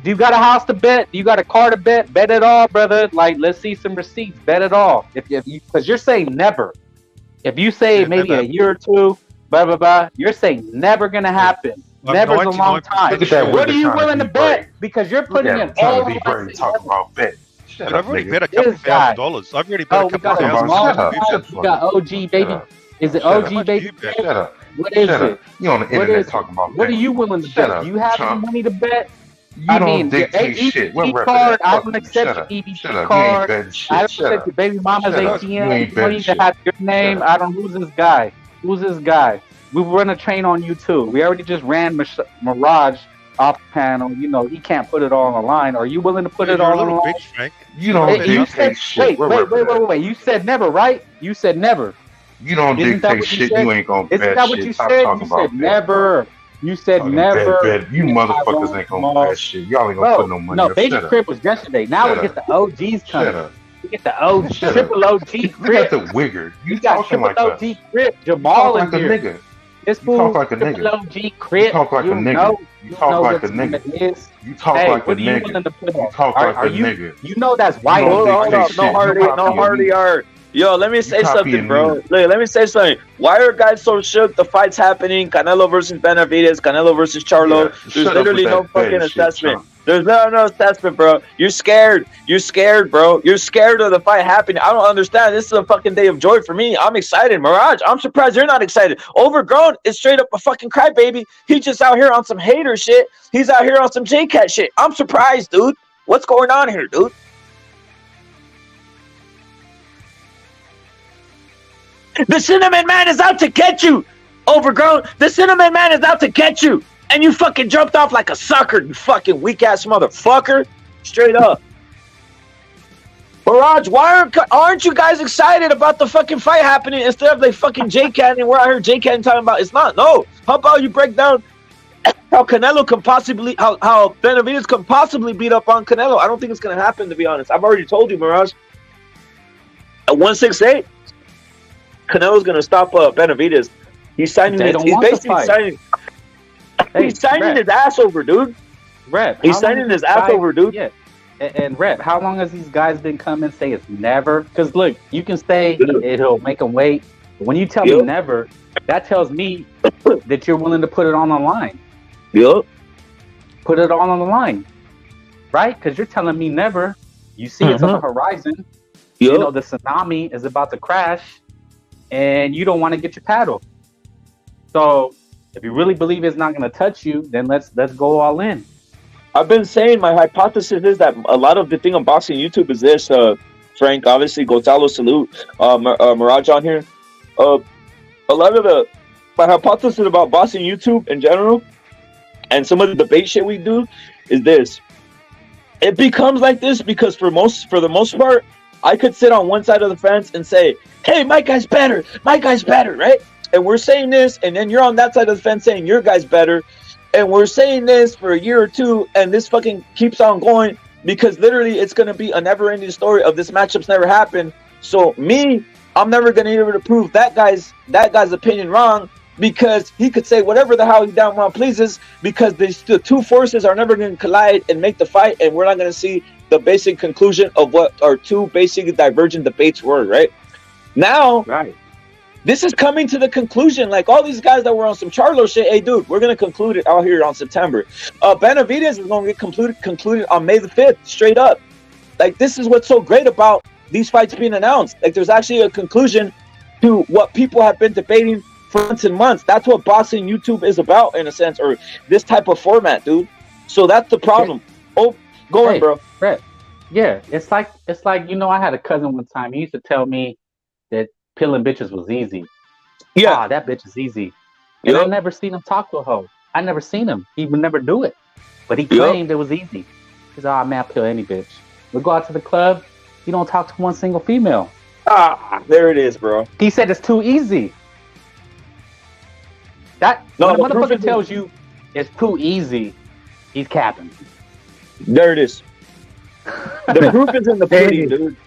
You got a house to bet. You got a car to bet. Bet it all, brother. Like, let's see some receipts. Bet it all. If you, because you're saying never. If you say maybe a year or two, blah blah blah, you're saying never gonna happen. Never's a long time. What are you willing to bet? Because you're putting in all the money. Talk about bet. But I've already bet a couple $1,000. I've already bet a couple $1,000. We got OG baby. Is it OG baby? Shut up. What is it? You on the internet talking about bet. What are you willing to bet? Do you have any money to bet? You don't dictate shit. What card? I don't accept your EBT card. I don't accept your baby mama's ATM. You don't even have your name. I don't. Who's this guy? Who's this guy? We run a train on you too. We already just ran Mirage off panel. You know he can't put it all on the line. Are you willing to put it all on the line? Bitch, Frank. You don't dictate shit. Wait. You said never, right? You said never. You don't dictate shit. You ain't gonna bet shit. Isn't that what you said? You said never. You said never. Bet. You motherfuckers ain't gonna bet shit. Y'all ain't gonna put no money. No, Baby Crip was yesterday. Now we get the OGs coming. We get the OG, triple OG Crip. You got the wigger. You talking like OG Crip. Jermall in here. Nigga. This fool, talk like a nigga. OG Crip. You talk like a nigga. You talk like a nigga. You talk like a nigga. You talk like a nigga. You know that's white. Hold up. No hardy art. Yo, let me say something, bro. Look, let me say something. Why are guys so shook? The fight's happening. Canelo versus Benavidez. Canelo versus Charlo. Yeah, there's literally no fucking assessment. There's no assessment, bro. You're scared. You're scared, bro. You're scared of the fight happening. I don't understand. This is a fucking day of joy for me. I'm excited. Mirage, I'm surprised you're not excited. Overgrown is straight up a fucking crybaby. He's just out here on some hater shit. He's out here on some J-Cat shit. I'm surprised, dude. What's going on here, dude? The Cinnamon Man is out to get you, Overgrown. The Cinnamon Man is out to get you. And you fucking jumped off like a sucker, you fucking weak-ass motherfucker. Straight up. Mirage, why aren't you guys excited about the fucking fight happening instead of like fucking J-Cat and we're out here J-Cat talking about it's not? No. How about you break down how Canelo can possibly, how Benavidez can possibly beat up on Canelo? I don't think it's going to happen, to be honest. I've already told you, Mirage. At 168, Canelo's going to stop Benavidez. He's signing his, he's basically signing. He's signing his ass over, dude. Rep. He's signing his ass over, dude. Yeah. And Rep, how long has these guys been coming say it's never? Because look, you can say it'll make them wait. But when you tell me never, that tells me that you're willing to put it on the line. Yep. Put it all on the line. Right? Because you're telling me never. You see it's on the horizon. Yep. You know the tsunami is about to crash. And you don't want to get your paddle. So if you really believe it's not going to touch you, then let's go all in. I've been saying my hypothesis is that a lot of the thing on boxing YouTube is this, Frank, obviously, Gonzalo salute, Mirage on here. A lot of my hypothesis about boxing YouTube in general and some of the debate shit we do is this. It becomes like this because for the most part, I could sit on one side of the fence and say, hey, my guy's better, right? And we're saying this, and then you're on that side of the fence saying your guy's better. And we're saying this for a year or two, and this fucking keeps on going because literally it's going to be a never-ending story of this matchup's never happened. So I'm never going to be able to prove that guy's opinion wrong because he could say whatever the hell he damn well pleases because the two forces are never going to collide and make the fight, and we're not going to see the basic conclusion of what our two basically divergent debates were, right? Now, this is coming to the conclusion. Like all these guys that were on some Charlo shit, hey, dude, we're going to conclude it out here on September. Benavidez is going to get concluded on May the 5th, straight up. like this is what's so great about these fights being announced. Like there's actually a conclusion to what people have been debating for months and months. That's what boxing YouTube is about, in a sense, or this type of format, dude. So that's the problem. Oh, go on, bro. Brett. Yeah, it's like I had a cousin one time. He used to tell me that peeling bitches was easy. Yeah, that bitch is easy. And I never seen him talk to a hoe. I never seen him. He would never do it. But he claimed it was easy. He's man, I peel any bitch. We go out to the club. You don't talk to one single female. There it is, bro. He said it's too easy. When a motherfucker tells you it's too easy, he's capping. There it is. The proof is in the pudding, dude.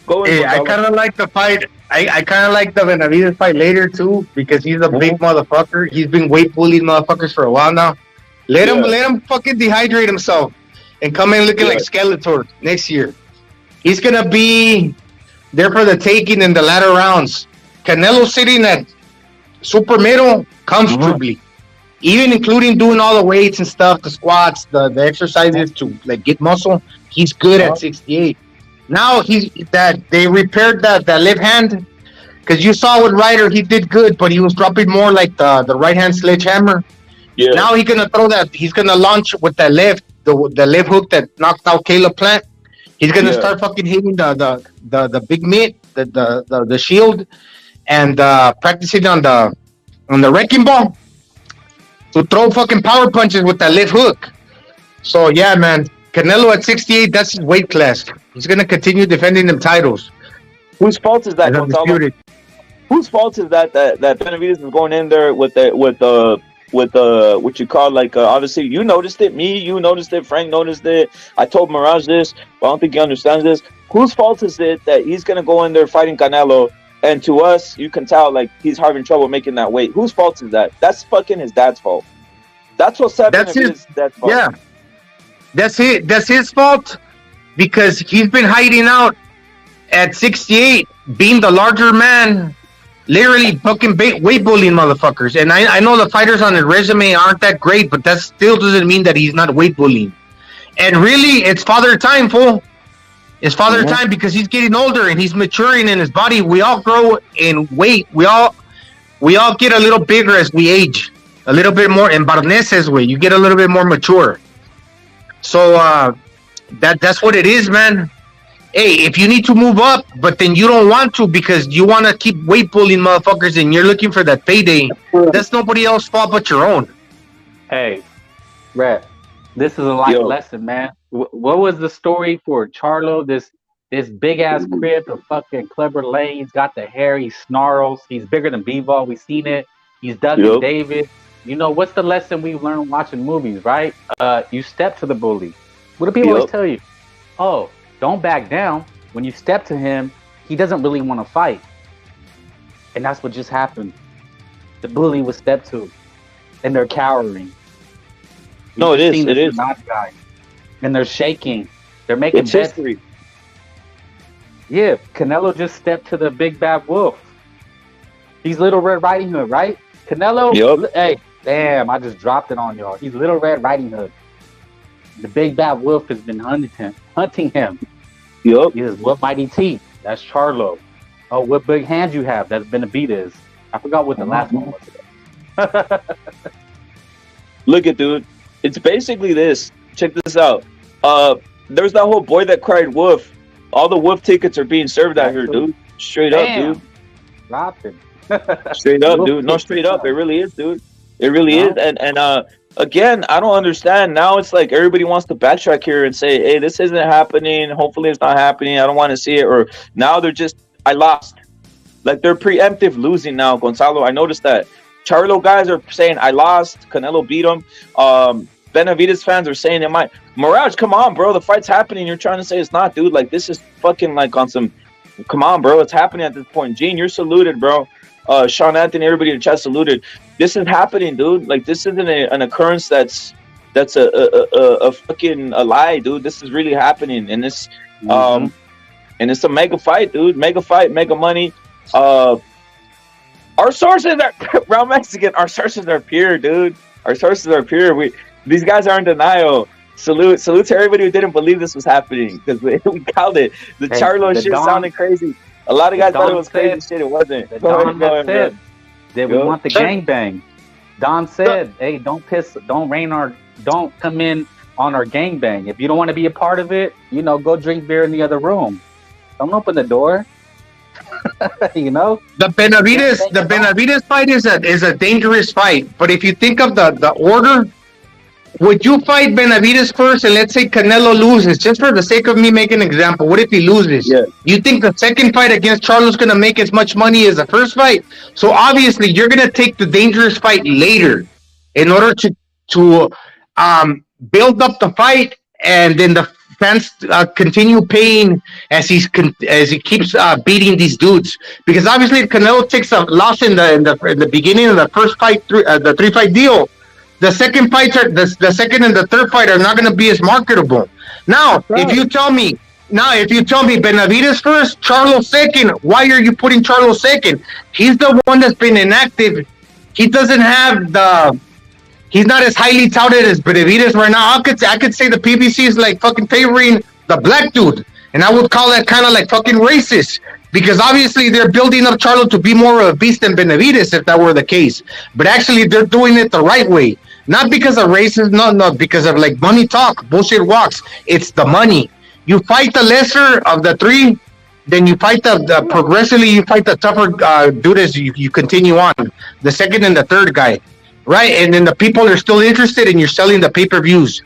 I kind of like the fight. I kind of like the Benavidez fight later too, because he's a big motherfucker. He's been weight bullying motherfuckers for a while now. Let him fucking dehydrate himself and come in looking like Skeletor next year. He's gonna be there for the taking in the latter rounds. Canelo sitting at super middle comfortably, even including doing all the weights and stuff, the squats, the exercises to like get muscle. He's good at 68. Now they repaired that left hand, because you saw with Ryder he did good, but he was dropping more like the right hand sledgehammer. Yeah. Now he's gonna throw that. He's gonna launch with that left, the left hook that knocked out Caleb Plant. He's gonna start fucking hitting the big mitt, the shield, and practicing on the wrecking ball to throw fucking power punches with that left hook. So yeah, man, Canelo at 68, that's his weight class. He's gonna continue defending them titles. Whose fault is that, Gonzalo? Whose fault is that Benavidez is going in there with what you call obviously you noticed it, you noticed it, Frank noticed it. I told Mirage this, but I don't think he understands this. Whose fault is it that he's gonna go in there fighting Canelo, and to us you can tell like he's having trouble making that weight? Whose fault is that? That's fucking his dad's fault. That's what said Benavidez's dad's fault. Yeah, that's his fault, because he's been hiding out at 68, being the larger man. Literally fucking weight bullying motherfuckers. And I know the fighters on his resume aren't that great, but that still doesn't mean that he's not weight bullying. And really, it's father time, fool. It's father time, because he's getting older and he's maturing in his body. We all grow in weight. We all get a little bigger as we age. A little bit more, in Barnes's way, you get a little bit more mature. So that's what it is, man. Hey, if you need to move up, but then you don't want to because you want to keep weight bullying motherfuckers and you're looking for that payday, that's nobody else's fault but your own. Hey, Brett, this is a life lesson, man. What was the story for Charlo? This big ass crib, the fucking Clever Lane. He's got the hair. He snarls. He's bigger than Bivol. We've seen it. He's Dustin Davis. You know what's the lesson we learned watching movies, right? You step to the bully. What do people always tell you? Oh, don't back down. When you step to him, he doesn't really want to fight. And that's what just happened. The bully was stepped to, and they're cowering. No, it is. It is. Guys, and they're shaking. They're making bets. History. Yeah, Canelo just stepped to the big bad wolf. He's Little Red Riding Hood, right? Canelo. Hey, damn! I just dropped it on y'all. He's Little Red Riding Hood. The big bad wolf has been hunting him. Yup. He says, "What mighty teeth?" That's Charlo. Oh, what big hands you have? That's Benavidez. I forgot what the last one was. Look at, dude. It's basically this. Check this out. There's that whole boy that cried wolf. All the wolf tickets are being served out here, dude. Straight up, dude. Dropping. Straight up, dude. No, straight up. It really is, dude. It really is. And again, I don't understand. Now it's like everybody wants to backtrack here and say, hey, this isn't happening. Hopefully it's not happening. I don't want to see it. Or now they're just, I lost. Like they're preemptive losing now, Gonzalo. I noticed that. Charlo guys are saying, I lost. Canelo beat him. Benavidez fans are saying it might. Mirage, come on, bro. The fight's happening. You're trying to say it's not, dude. Like this is fucking like on some, come on, bro. It's happening at this point. Gene, you're saluted, bro. Sean Anthony, everybody in the chat saluted. This is happening, dude. Like this isn't an occurrence that's a fucking a lie, dude. This is really happening, and this and it's a mega fight, dude. Mega fight, mega money. Our sources are Round Mexican. Our sources are pure, dude. Our sources are pure. These guys are in denial. Salute to everybody who didn't believe this was happening because we called it. The Charlo shit sounded crazy. A lot of guys thought it was crazy shit. It wasn't. Don said that we want the gangbang. Don said, "Hey, don't come in on our gangbang. If you don't want to be a part of it, go drink beer in the other room. Don't open the door." The Benavidez fight is a dangerous fight. But if you think of the order, would you fight Benavidez first and let's say Canelo loses? Just for the sake of me making an example, what if he loses? Yeah. You think the second fight against Charlo is going to make as much money as the first fight? So obviously you're going to take the dangerous fight later in order to build up the fight, and then the fans continue paying as he keeps beating these dudes. Because obviously if Canelo takes a loss in the beginning of the first fight, the 3-fight deal, the second fights are the second and the third fight are not going to be as marketable. Now, if you tell me Benavidez first, Charlo second, why are you putting Charlo second? He's the one that's been inactive. He doesn't have he's not as highly touted as Benavidez right now. I could say the PBC is like fucking favoring the black dude, and I would call that kind of like fucking racist. Because obviously they're building up Charlo to be more of a beast than Benavidez if that were the case. But actually they're doing it the right way. Not because of racism, no, because of like money talk, bullshit walks. It's the money. You fight the lesser of the three, then you fight the progressively, you fight the tougher dude as you continue on. The second and the third guy, right? And then the people are still interested and you're selling the pay-per-views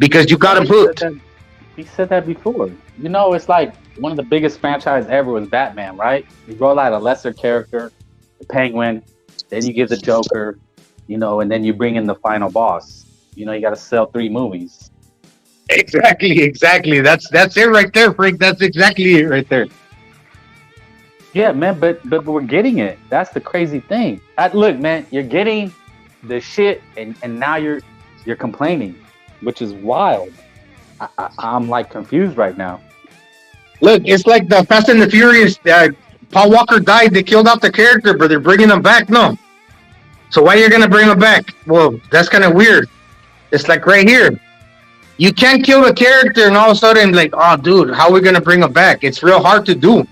because you got them hooked. He said that before. It's like one of the biggest franchise ever was Batman, right? You roll out a lesser character, the Penguin, then you give the Joker, and then you bring in the final boss. You got to sell 3 movies. Exactly. That's it right there, Frank. That's exactly it right there. Yeah, man, but we're getting it. That's the crazy thing. Look, man, you're getting the shit, and now you're complaining, which is wild. I'm like confused right now. Look, it's like the Fast and the Furious. Paul Walker died. They killed off the character, but they're bringing him back. No. So why are you going to bring him back? Well, that's kind of weird. It's like right here. You can't kill the character and all of a sudden like, oh, dude, how are we going to bring him back? It's real hard to do.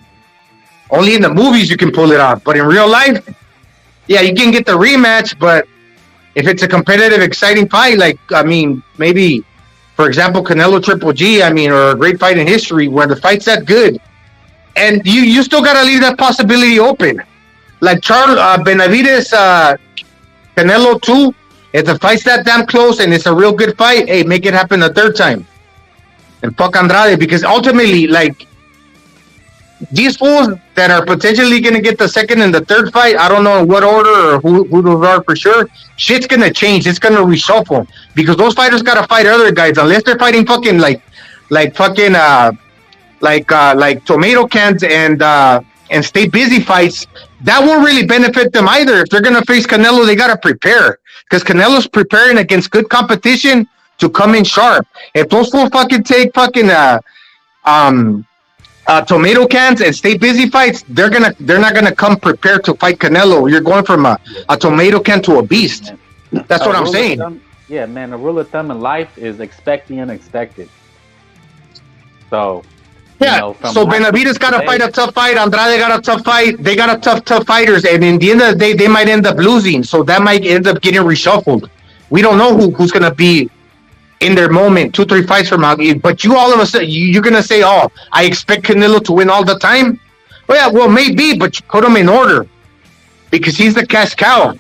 Only in the movies you can pull it off. But in real life, yeah, you can get the rematch. But if it's a competitive, exciting fight, maybe... For example, Canelo Triple G, or a great fight in history where the fight's that good. And you still got to leave that possibility open. Like Benavidez, Canelo 2, if the fight's that damn close and it's a real good fight, hey, make it happen the third time. And fuck Andrade, because ultimately, these fools that are potentially going to get the second and the third fight, I don't know in what order or who those are for sure, shit's going to change. It's going to reshuffle because those fighters got to fight other guys unless they're fighting fucking like tomato cans and stay busy fights. That won't really benefit them either. If they're going to face Canelo, they got to prepare because Canelo's preparing against good competition to come in sharp. If those fools fucking take tomato cans and stay busy fights, they're not gonna come prepared to fight Canelo. You're going from a tomato can to a beast. That's what I'm saying. Yeah, man. The rule of thumb in life is expect the unexpected. So yeah. So Benavidez got to fight a tough fight. Andrade got a tough fight. They got a tough fighters, and in the end of the day, they might end up losing. So that might end up getting reshuffled. We don't know who's gonna be in their moment 2-3 fights from now, but you all of a sudden you're gonna say, oh, I expect Canelo to win all the time. Well, maybe, but you put him in order because he's the cash cow.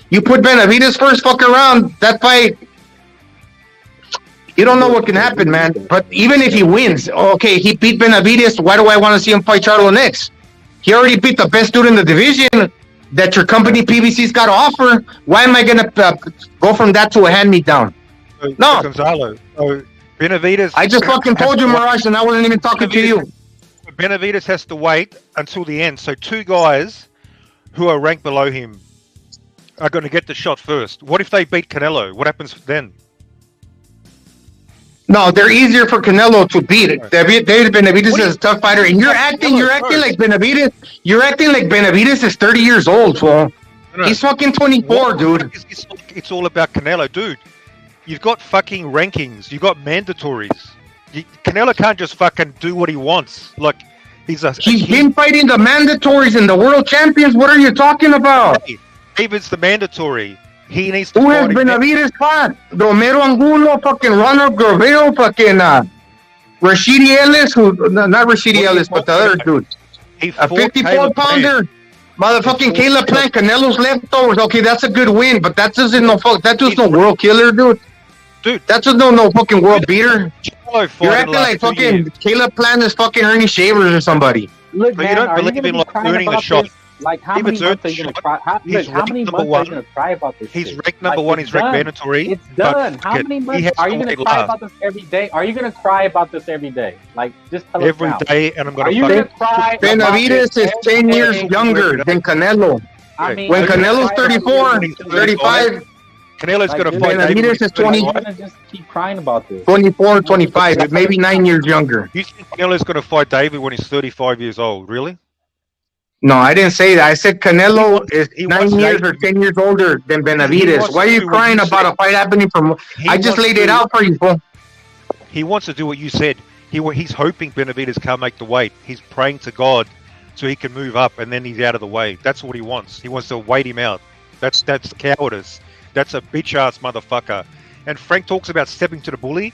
You put Benavidez first, fuck around that fight. You don't know what can happen, man. But even if he wins, okay, he beat Benavidez. Why do I want to see him fight Charlo next? He already beat the best dude in the division that your company PBC's got to offer. Why am I gonna go from that to a hand-me-down? No, Gonzalo. Benavidez. I just fucking told you, Mirage, and I wasn't even talking to you. Benavidez has to wait until the end. So 2 guys who are ranked below him are going to get the shot first. What if they beat Canelo? What happens then? No, they're easier for Canelo to beat. David Benavidez is a tough fighter, and you're acting like Benavidez. You're acting like Benavidez is 30 years old, fool. He's fucking 24, dude. It's all about Canelo, dude. You've got fucking rankings. You've got mandatories. Canelo can't just fucking do what he wants. Like, he's been fighting the mandatories and the world champions. What are you talking about? Hey, David's the mandatory. He needs to Who fight has Benavidez fought? Romero Angulo, fucking Ronald Graveo, fucking Rashidi Ellis, not Rashidi Ellis, but the other dude. A 54-pounder. Motherfucking Caleb Plant, Canelo's leftovers. Okay, that's a good win, but that doesn't that dude's no world killer, dude. Dude, that's just no fucking world beater. You're acting like fucking Caleb Plant is fucking Ernie Shavers or somebody. Look, man, you don't believe in like earning a shot. Like, how many months are you going to cry? How many months are you going to cry about this? He's ranked number one. He's ranked mandatory. It's done. How many months are you going to cry about this every day? Are you going to cry about this every day? Like, just tell us every day, and I'm going to cry. Benavidez is 10 years younger than Canelo. I mean, when Canelo's 34, 35, Canelo's going to fight. Benavidez is 20. You're going to just keep crying about this. 24, 25, maybe 9 years younger. You think Canelo's going to fight David when he's 35 years old? Really? No, I didn't say that. I said Canelo is 9 years or 10 years older than Benavidez. Why are you crying about a fight happening from? I just laid it out for you, fool. He wants to do what you said. He's hoping Benavidez can't make the weight. He's praying to God so he can move up, and then he's out of the way. That's what he wants. He wants to wait him out. That's cowardice. That's a bitch ass motherfucker. And Frank talks about stepping to the bully.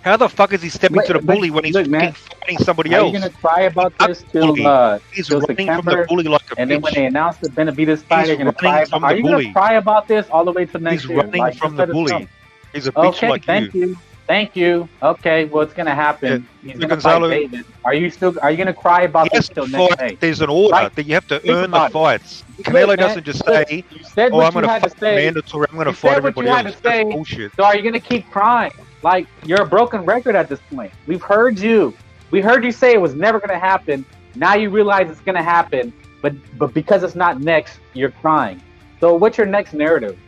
How the fuck is he stepping to the bully when he's fighting somebody else? Are you going to cry about this till September? From the bully like a and bitch. then when they announce the Benavidez fight, you're going to cry about Are you going to cry about this all the way to next year? He's running from the bully. He's a bitch like you. Thank you. Okay, well, it's going to happen. He's going to fight David. Are you going to cry about this till next May? There's an order that you have to earn the fights. Canelo doesn't just say, "Oh, I'm going to fight mandatory. I'm going to fight everybody else." That's bullshit. So are you going to keep crying? Like, you're a broken record at this point. We've heard you. We heard you say it was never going to happen. Now you realize it's going to happen, but because it's not next, you're crying. So what's your next narrative?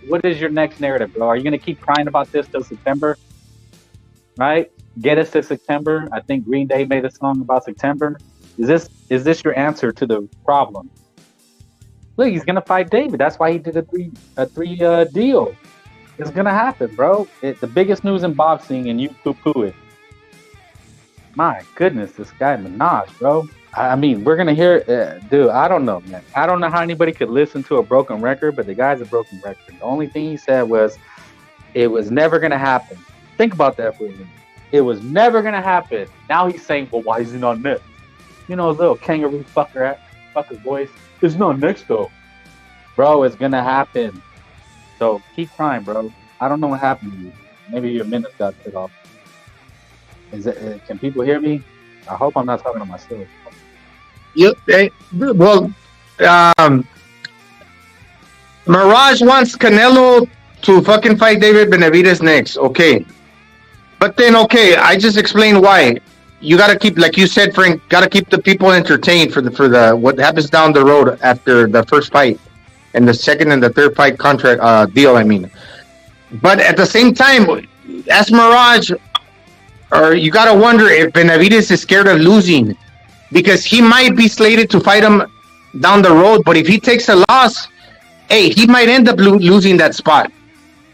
What is your next narrative, bro? Are you going to keep crying about this till September? Right? Get us to September. I think Green Day made a song about September. Is this your answer to the problem? Look, he's going to fight David. That's why he did a three deal. It's gonna happen, bro. It's the biggest news in boxing, and you poo-poo it. My goodness, this guy Minaj, bro. I mean, we're gonna hear, dude. I don't know, man. I don't know how anybody could listen to a broken record, but the guy's a broken record. The only thing he said was, "It was never gonna happen." Think about that for a minute. It was never gonna happen. Now he's saying, "Well, why is he not next?" You know, his little kangaroo fucker voice. It's not next though, bro. It's gonna happen. So keep crying, bro. I don't know what happened to you. Maybe your minutes got cut off. Can people hear me? I hope I'm not talking to myself. Yep. Well, Mirage wants Canelo to fucking fight David Benavidez next. Okay. But then, okay, I just explained why. You got to keep, like you said, Frank, got to keep the people entertained for the what happens down the road after the first fight. And the second and the third fight contract deal, I mean. But at the same time, as Mirage, or you got to wonder if Benavidez is scared of losing. Because he might be slated to fight him down the road. But if he takes a loss, hey, he might end up losing that spot.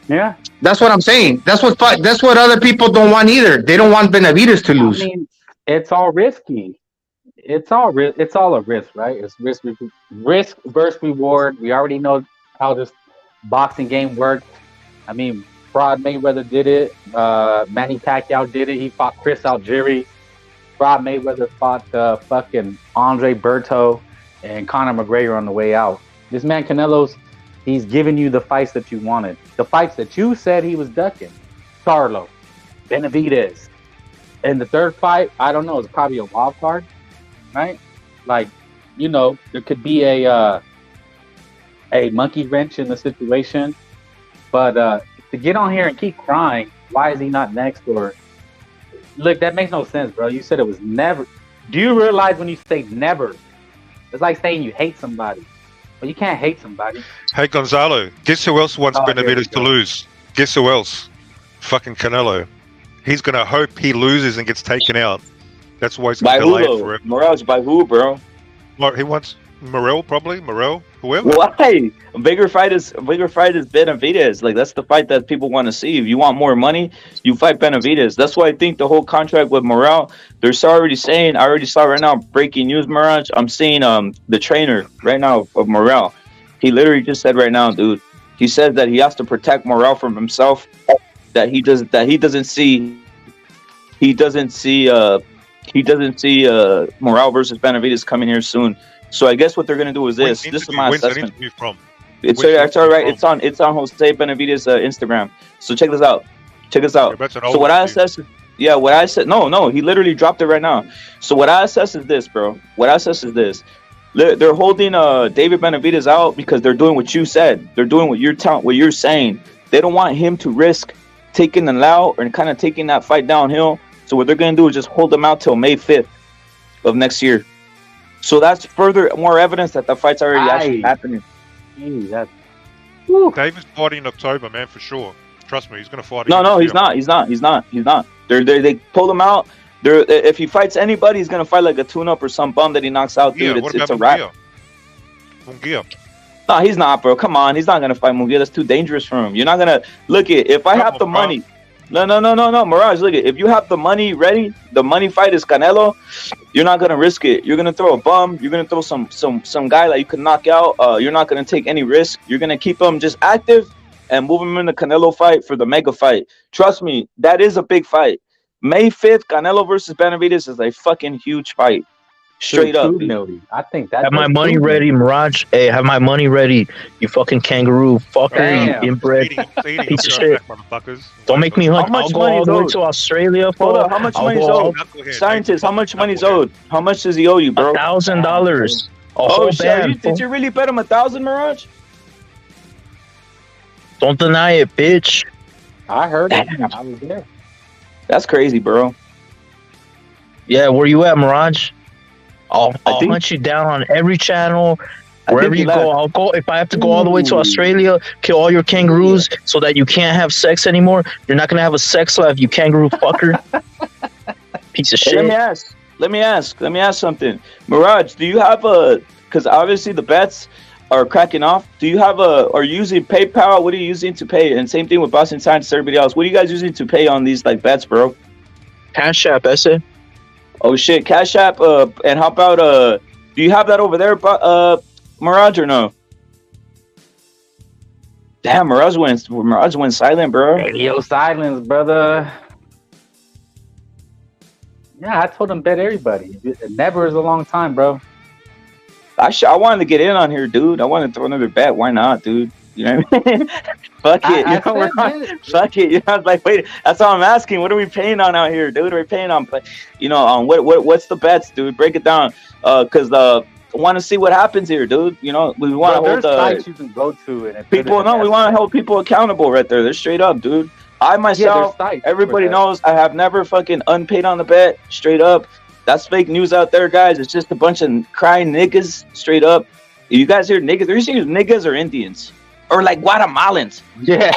Yeah. That's what I'm saying. That's what other people don't want either. They don't want Benavidez to lose. I mean, it's all risky. It's all a risk, right? It's risk versus reward. We already know how this boxing game works. I mean, Fraud Mayweather did it. Manny Pacquiao did it. He fought Chris Algieri. Fraud Mayweather fought fucking Andre Berto and Conor McGregor on the way out. This man Canelo's, he's giving you the fights that you wanted. The fights that you said he was ducking. Charlo, Benavidez. And the third fight, I don't know, it's probably a wild card. Right? Like, you know, there could be a monkey wrench in the situation. But to get on here and keep crying, why is he not next? Or look, that makes no sense, bro. You said it was never. Do you realize when you say never, it's like saying you hate somebody. But you can't hate somebody. Hey, Gonzalo, guess who else wants Benavidez to lose? Guess who else? Fucking Canelo. He's going to hope he loses and gets taken out. That's why he's going to delay it forever. Morales, by who, bro? He wants Morel, probably. Morel, whoever. Why? Bigger fight is Benavidez. Like that's the fight that people want to see. If you want more money, you fight Benavidez. That's why I think the whole contract with Morel. They're already saying. I already saw right now breaking news, Mirage. I'm seeing the trainer right now of Morel. He literally just said right now, dude. He said that he has to protect Morel from himself. That he doesn't see Morel versus Benavidez coming here soon. So I guess what they're gonna do is this. This is my assessment. It's all right. It's on Jose Benavidez Instagram. So check this out. So what I assess, no, he literally dropped it right now. So what I assess is this, bro. They're holding David Benavidez out because they're doing what you said. They're doing what you're saying. They don't want him to risk taking the Lau and kind of taking that fight downhill. So what they're gonna do is just hold him out till May 5th of next year. So that's more evidence that the fight's already actually happening. David's fighting in October, man, for sure. Trust me, he's going to fight. No, he's not. They pulled him out. If he fights anybody, he's going to fight like a tune-up or some bum that he knocks out, dude. It's a wrap. Munguia. No, he's not, bro. Come on, he's not going to fight Munguia. That's too dangerous for him. You're not going to look at if I have the money. No, Mirage, look, if you have the money ready, the money fight is Canelo, you're not gonna risk it. You're gonna throw a bum, you're gonna throw some guy that you can knock out. You're not gonna take any risk. You're gonna keep him just active and move him in the Canelo fight for the mega fight. Trust me, that is a big fight. May 5th, Canelo versus Benavidez is a fucking huge fight. Straight up. I think that. Have my money ready, Mirage. Hey, have my money ready. You fucking kangaroo fucker. You inbred piece of shit. Don't make me hunt. I'll go all the way to Australia. Hold up. How much money's owed? Scientist, how much money's owed? How much does he owe you, bro? $1,000. Oh shit! Did you really bet him 1,000, Mirage? Don't deny it, bitch. I heard it. I was there. That's crazy, bro. Yeah, where you at, Mirage? I'll hunt you down on every channel. Wherever you go, I'll go. If I have to go all the way to Australia, kill all your kangaroos so that you can't have sex anymore. You're not gonna have a sex life, you kangaroo fucker. Piece of shit. Let me ask something. Mirage, do you have because obviously the bets are cracking off. Do you have are you using PayPal? What are you using to pay? And same thing with Boston Science, everybody else. What are you guys using to pay on these like bets, bro? Cash App, ese. Oh shit, Cash App. And how about do you have that over there, Mirage, or no? Damn, Mirage went silent, bro. Radio silence, brother. Yeah, I told him bet everybody. Never is a long time, bro. I wanted to get in on here, dude. I wanted to throw another bet. Why not, dude? You know what I mean? Fuck it. Fuck it. You know, like, wait, that's all I'm asking. What are we paying on out here, dude? Are we paying on, what's the bets, dude? Break it down. Because I want to see what happens here, dude. You know, we want to hold sites you can go to and people. No, we want to hold people accountable right there. They're straight up, dude. I myself, everybody knows I have never fucking unpaid on the bet. Straight up. That's fake news out there, guys. It's just a bunch of crying niggas. Straight up. You guys hear niggas? Are you saying niggas or Indians? Or like Guatemalans? Yeah.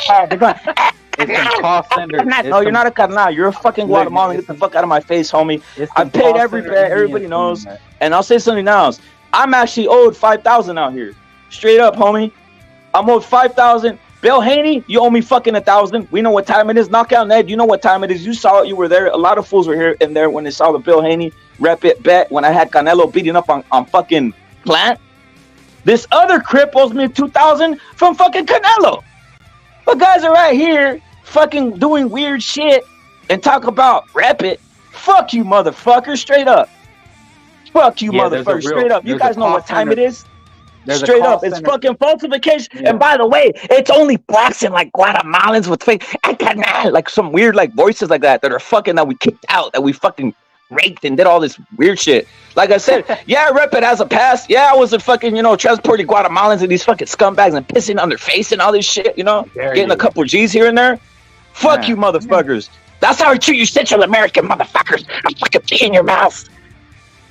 It's call center. No, you're not a Carnal. You're a fucking Guatemalan. Get the fuck out of my face, homie. I paid every bet. Everybody knows. And I'll say something else. I'm actually owed 5,000 out here. Straight up, homie. I'm owed 5,000. Bill Haney, you owe me fucking 1,000. We know what time it is. Knockout Ned, you know what time it is. You saw it. You were there. A lot of fools were here and there when they saw the Bill Haney rep it bet when I had Canelo beating up on fucking Plant. This other crip owes me 2,000 from fucking Canelo. But guys are right here fucking doing weird shit and talk about rep it. Fuck you, motherfucker. Straight up. Fuck you, motherfucker. Straight up. You guys know what time it is. Straight up, it's fucking falsification. Yeah. And by the way, it's only blacks and like Guatemalans with fake, like some weird like voices like that are fucking that we kicked out, that we fucking raped and did all this weird shit. Like I said, yeah, Rep It has a past. Yeah, I was a fucking, transporting Guatemalans and these fucking scumbags and pissing on their face and all this shit, getting a couple G's here and there. Fuck you, motherfuckers. That's how I treat you Central American motherfuckers. I'm fucking pee in your mouth.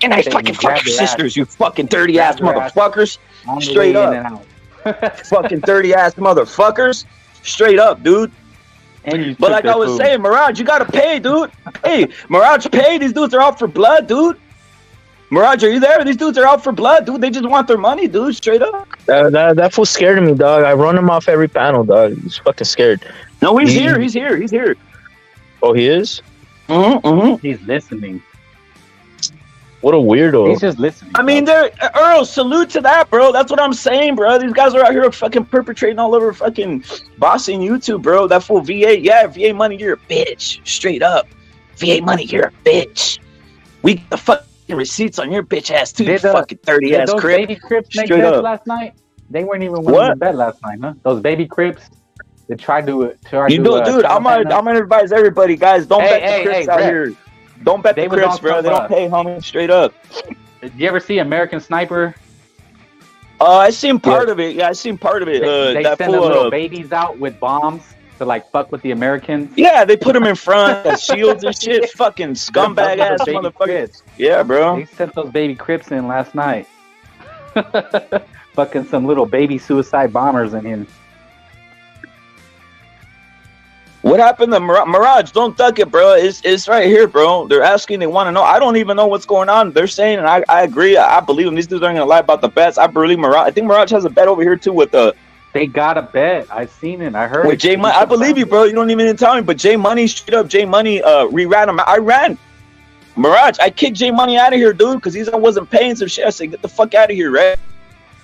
And I fucking fuck your sisters, you fucking dirty ass motherfuckers. Straight up. Fucking dirty ass motherfuckers. Straight up, dude. But like I was saying, Mirage, you gotta pay, dude. Hey, Mirage, pay. These dudes are out for blood, dude. Mirage, are you there? These dudes are out for blood, dude. They just want their money, dude. Straight up. That fool scared of me, dog. I run him off every panel, dog. He's fucking scared. No, he's here. He's here. He's here. Oh, he is? He's listening. What a weirdo. He's just listening. I mean, Errol, salute to that, bro. That's what I'm saying, bro. These guys are out here fucking perpetrating all over fucking bossing YouTube, bro. That fool VA. Yeah, VA money, you're a bitch. Straight up. VA money, you're a bitch. We get the fucking receipts on your bitch ass, too. You fucking 30-ass those crip. baby Crips make Straight bets up. last night? They weren't even winning the bet last night, huh? Those baby Crips. They tried to dude, I'm gonna advise everybody, guys. Don't bet the Crips out Brett. here. Don't bet the They was Crips, on bro. some, They don't pay, homie. Straight up. Did you ever see American Sniper? I seen part of it. Yeah, I seen part of it. They That send fool, the little babies out with bombs to like fuck with the Americans. yeah, they put them in front as shields and shit. Fucking scumbag ass Those baby motherfuckers. Crips. Yeah, bro. They sent those baby Crips in last night. Fucking some little baby suicide bombers in here. What happened to Mirage? Don't duck it, bro. It's right here, bro. They're asking. They want to know. I don't even know what's going on. They're saying, and I agree. I believe them. These dudes aren't gonna lie about the bets. I believe Mirage. I think Mirage has a bet over here too with the. They got a bet. I seen it. I heard With it. J Money. I believe you, bro. You don't even tell me, but J Money straight up. J Money re-ran him. I ran. Mirage. I kicked J Money out of here, dude, because he wasn't paying some shit. I said, get the fuck out of here, right?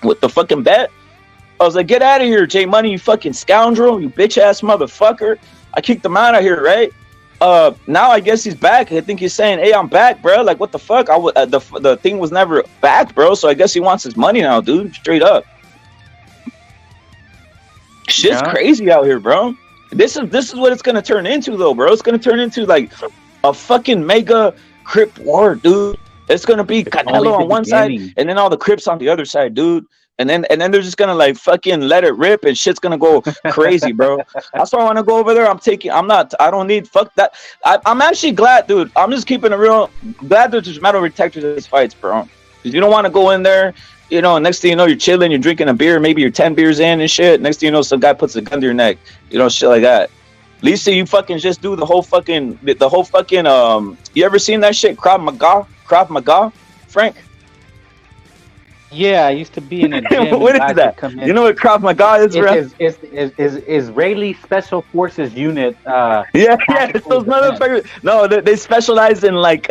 With the fucking bet. I was like, get out of here, J Money, you fucking scoundrel, you bitch ass motherfucker. I kicked him out of here, right? Now I guess he's back. I think he's saying, hey, I'm back, bro. Like, what the fuck? The thing was never back, bro. So I guess he wants his money now, dude. Straight up. Shit's crazy out here, bro. This is what it's gonna turn into, though, bro. It's gonna turn into like a fucking mega Crip war, dude. It's gonna be Canelo on one side and then all the Crips on the other side, dude. And then they're just gonna like fucking let it rip and shit's gonna go crazy, bro. That's why I want to go over there. I don't need fuck that. I'm actually glad, dude. I'm just keeping it real. Glad there's metal detectors in these fights, bro. Because you don't want to go in there, you know. Next thing you know, you're chilling, you're drinking a beer, maybe you're 10 beers in and shit. Next thing you know, some guy puts a gun to your neck, you know, shit like that. At least you fucking just do the whole fucking. You ever seen that shit, Krav Maga, Frank? Yeah, I used to be in a gym. What is that? You know what Krav Maga is, bro? It's Israeli Special Forces Unit. Yeah, it's those motherfuckers. No, they specialize in like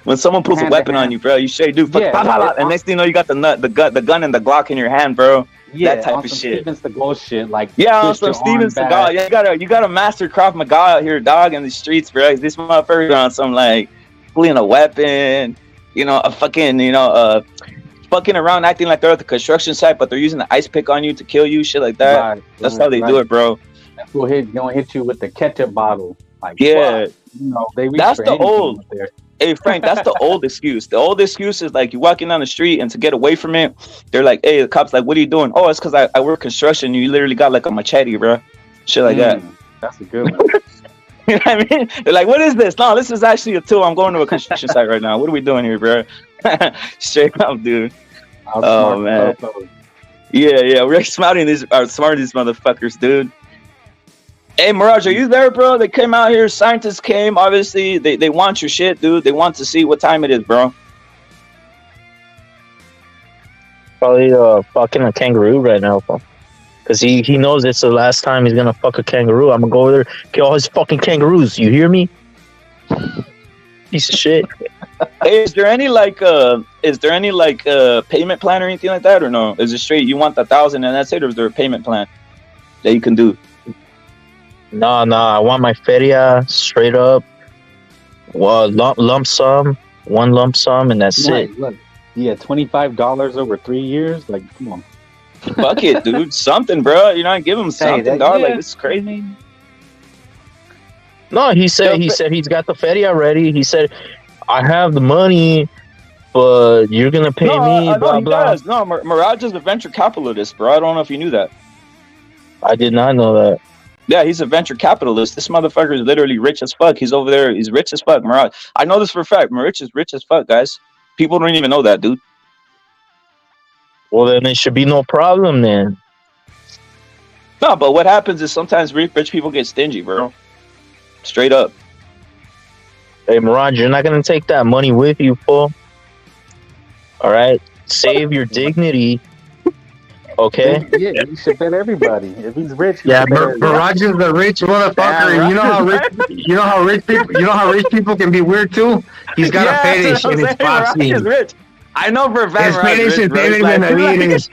when someone pulls a weapon on you, bro. You say, dude, and next thing you know, you got the gun and the Glock in your hand, bro. Yeah, that type of shit. Stevens Seagal shit, like also Steven Seagal. Yeah, you gotta master Krav Maga out here, dog, in the streets, bro. This motherfucker on some like pulling a weapon. You know, fucking around, acting like they're at the construction site, but they're using the ice pick on you to kill you, shit like that. Right, that's how they do it, bro. That's gonna hit you with the ketchup bottle. Like, yeah, fuck. You know, they reach that's for the old. There. Hey, Frank, that's the old excuse. The old excuse is like you walking down the street and to get away from it, they're like, hey, the cops like, what are you doing? Oh, it's because I work construction. You literally got like a machete, bro. Shit like that. That's a good one. You know what I mean? They're like, what is this? No, this is actually a tool. I'm going to a construction site right now. What are we doing here, bro? Straight up, dude. Oh, man. Yeah. We're smarting these motherfuckers, dude. Hey, Mirage, are you there, bro? They came out here. Scientists came. Obviously, they want your shit, dude. They want to see what time it is, bro. Probably fucking a kangaroo right now, bro. Because he knows it's the last time he's gonna fuck a kangaroo. I'm gonna go over there, kill all his fucking kangaroos. You hear me? Piece of shit. Hey, is there any payment plan or anything like that, or no? Is it straight? You want the 1,000 and that's it, or is there a payment plan that you can do? Nah. I want my feria straight up. Well, lump sum, one lump sum, and that's it. Look, yeah, $25 over 3 years. Like, come on. Fuck it, dude. Something, bro. You know, give him something, dog. Like, this is crazy. No, he said he's got the feria ready. He said, I have the money, but you're gonna pay me. Blah he blah. Does. No, Mirage is a venture capitalist, bro. I don't know if you knew that. I did not know that. Yeah, he's a venture capitalist. This motherfucker is literally rich as fuck. He's over there. He's rich as fuck, Mirage. I know this for a fact. Mirage is rich as fuck, guys. People don't even know that, dude. Well, then it should be no problem, then. No, but what happens is sometimes rich people get stingy, bro. Straight up. Hey, Mirage, you're not gonna take that money with you, fool. All right, save your dignity. Okay. Yeah, you should bet everybody. If he's rich, Yeah, Mirage is the rich motherfucker. Damn, You know how rich, rich people can be weird too. He's got a fetish in his Mirage boxing. is rich. I know for a fact His Mirage fetish is is rich, bro. David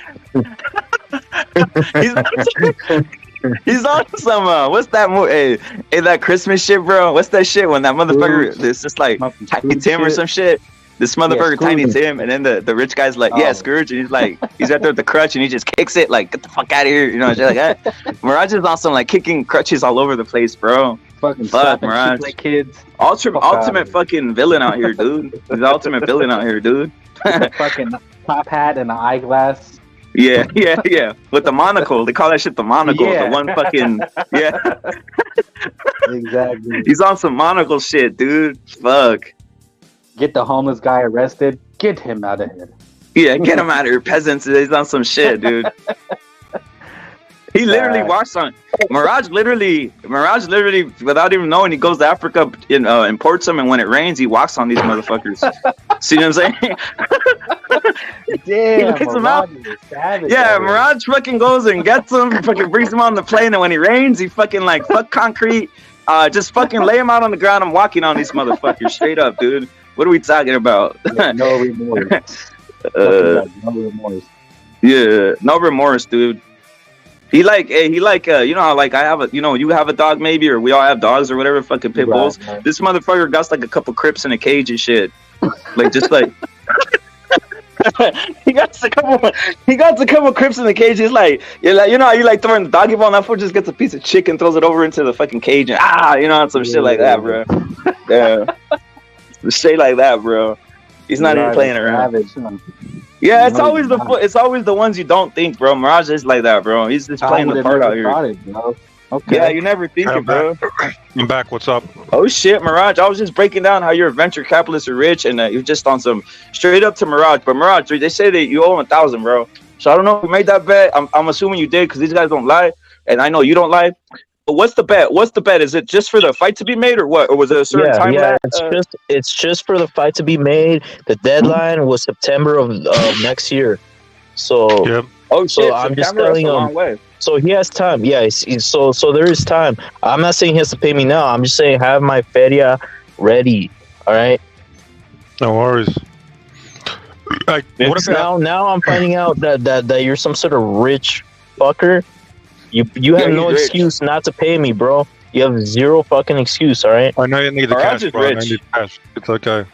Benavidez. He's on some what's that movie? Hey, that Christmas shit, bro. What's that shit when that motherfucker? It's just like Tiny Tim or some shit. This motherfucker, Tiny Tim, and then the rich guy's like, yeah, Scrooge, and he's like, he's right there with the crutch, and he just kicks it, like, get the fuck out of here, you know, shit like that. Mirage is awesome, like kicking crutches all over the place, bro. Fuck, Mirage. Kids. Ultimate fucking villain out here, dude. He's the ultimate villain out here, dude. Fucking top hat and an eyeglass. Yeah. With the monocle, they call that shit the monocle. Yeah. The one fucking Exactly. He's on some monocle shit, dude. Fuck. Get the homeless guy arrested. Get him out of here. Yeah, get him out of here, peasants. He's on some shit, dude. He literally walks on Mirage. Literally, without even knowing, he goes to Africa and imports them. And when it rains, he walks on these motherfuckers. See what I'm saying? Damn, He lays them out. Savage, Yeah, Mirage fucking goes and gets them, fucking brings them on the plane, and when he rains, he fucking like fuck concrete, just fucking lay him out on the ground. I'm walking on these motherfuckers straight up, dude. What are we talking about? No remorse. No remorse. Yeah, no remorse, dude. He you know how like I have a, you know, you have a dog maybe, or we all have dogs or whatever, fucking pit bulls. Right. This motherfucker got like a couple Crips in a cage and shit, like just like. he got a couple Crips in the cage. He's like, you know how you like throwing the doggy ball, and that fool just gets a piece of chicken, throws it over into the fucking cage, and you know, some shit like that, bro. Yeah, shit like that, bro. He's not even playing around. Yeah, it's always the ones you don't think, bro. Mirage is like that, bro. He's just playing the part out here. Okay. Yeah, you never think it, bro. I'm back. What's up? Oh shit, Mirage! I was just breaking down how you're a venture capitalist or rich, and you're just on some straight up to Mirage. But Mirage, they say that you owe 1,000, bro. So I don't know if you made that bet. I'm assuming you did because these guys don't lie, and I know you don't lie. But what's the bet? Is it just for the fight to be made, or what? Or was it a certain time? Yeah, it's just for the fight to be made. The deadline was September of next year. So oh shit! So I'm just telling him. So he has time. Yeah, so there is time. I'm not saying he has to pay me now. I'm just saying have my feria ready. All right. No worries. What about now? I'm finding out that you're some sort of rich fucker. You have no excuse not to pay me, bro. You have zero fucking excuse. All right. I know you need the Mirage cash, bro. I need cash. It's okay.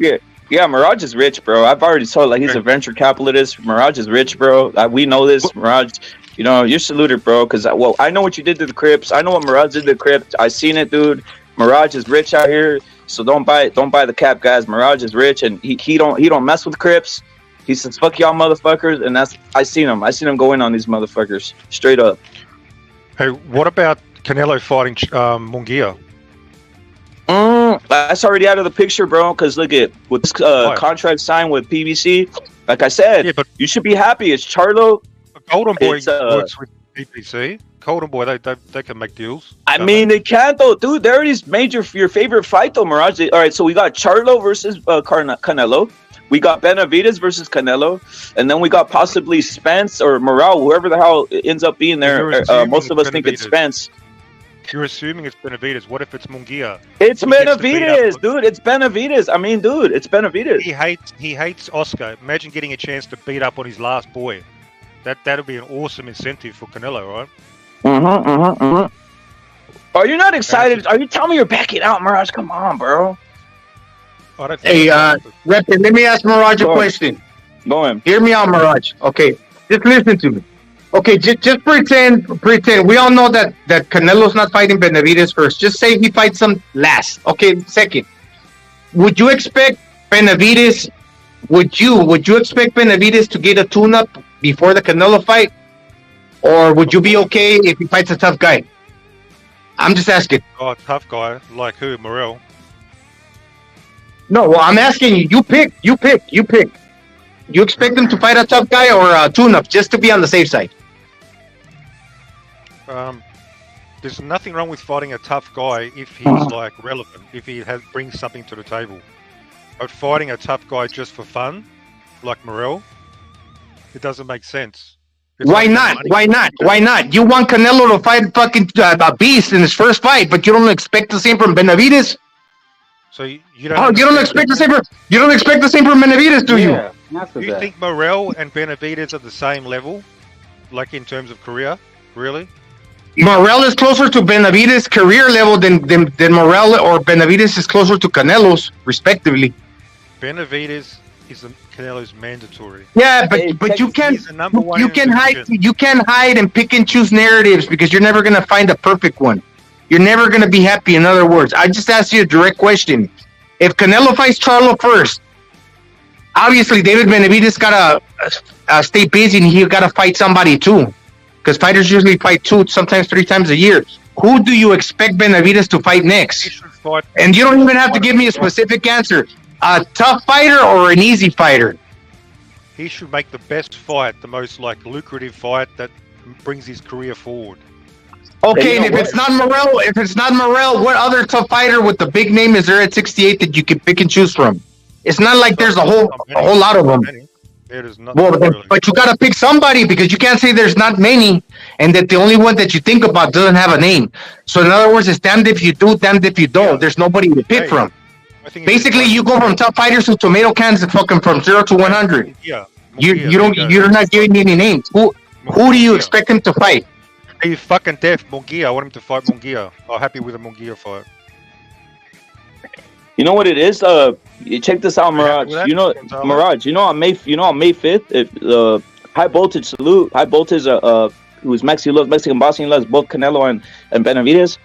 Yeah, Mirage is rich, bro. I've already told, like, he's a venture capitalist. Mirage is rich, bro. We know this. Mirage, you know, you're saluted, bro, because, I know what you did to the Crips. I know what Mirage did to the Crips. I seen it, dude. Mirage is rich out here, so don't buy the cap, guys. Mirage is rich, and he don't mess with Crips. He says, fuck y'all motherfuckers, and I seen him go in on these motherfuckers, straight up. Hey, what about Canelo fighting Munguia? That's already out of the picture, bro. Because look at with this contract signed with PBC. Like I said, you should be happy. It's Charlo. Golden Boy works with PBC. Golden Boy, they can make deals. I mean, they can't though, dude. They already made your favorite fight though, Mirage. All right, so we got Charlo versus Canelo. We got Benavidez versus Canelo, and then we got possibly Spence or Morale, whoever the hell ends up being there. Most of us think it's Spence. You're assuming it's Benavidez. What if it's Munguia? It's Benavidez, dude. It's Benavidez. I mean, dude, it's Benavidez. He hates Oscar. Imagine getting a chance to beat up on his last boy. That'd be an awesome incentive for Canelo, right? Are you not excited? Are you telling me you're backing out, Mirage? Come on, bro. Hey, Repton, let me ask Mirage a question. Go on. Hear me out, Mirage. Okay, just listen to me. Okay, just pretend. We all know that Canelo's not fighting Benavidez first. Just say he fights him last. Okay, second. Would you expect Benavidez? Would you expect Benavidez to get a tune-up before the Canelo fight, or would you be okay if he fights a tough guy? I'm just asking. Oh, a tough guy like who? Morel. No, well, I'm asking you. You pick. You expect him to fight a tough guy or a tune-up just to be on the safe side? There's nothing wrong with fighting a tough guy if he's like relevant, if he brings something to the table. But fighting a tough guy just for fun, like Morrell, it doesn't make sense. Why not? Why not? Why not? You want Canelo to fight fucking a beast in his first fight, but you don't expect the same from Benavidez? So you don't. Oh, you don't expect the same from Benavidez, do you? Do you think Morrell and Benavidez are the same level, like in terms of career? Really? Morrell is closer to Benavidez' career level than Morrell, or Benavidez is closer to Canelo's, respectively. Benavidez is Canelo's mandatory. Yeah, but you can't hide and pick and choose narratives because you're never gonna find a perfect one. You're never gonna be happy. In other words, I just asked you a direct question. If Canelo fights Charlo first, obviously David Benavidez gotta stay busy and he gotta fight somebody too. Because fighters usually fight 2, sometimes 3 times a year. Who do you expect Benavidez to fight next? And you don't even have to give me a specific answer. A tough fighter or an easy fighter? He should make the best fight, the most like lucrative fight that brings his career forward. Okay, and if it's not Morrell, what other tough fighter with the big name is there at 68 that you can pick and choose from? It's not like there's a whole lot of them. But you gotta pick somebody because you can't say there's not many and that the only one that you think about doesn't have a name. So in other words, it's damned if you do, damned if you don't. There's nobody to pick from. Basically, you go from tough fighters to tomato cans and fucking from 0 to 100. Yeah. You're not giving me any names. Who do you expect him to fight? Are you fucking deaf, Munguia? I want him to fight Munguia. I'm happy with a Munguia fight. You know what it is? You check this out, Mirage. Mirage. On May 5th, if High Voltage salute, High Voltage, who's Mexican boxing, loves both Canelo and Benavidez.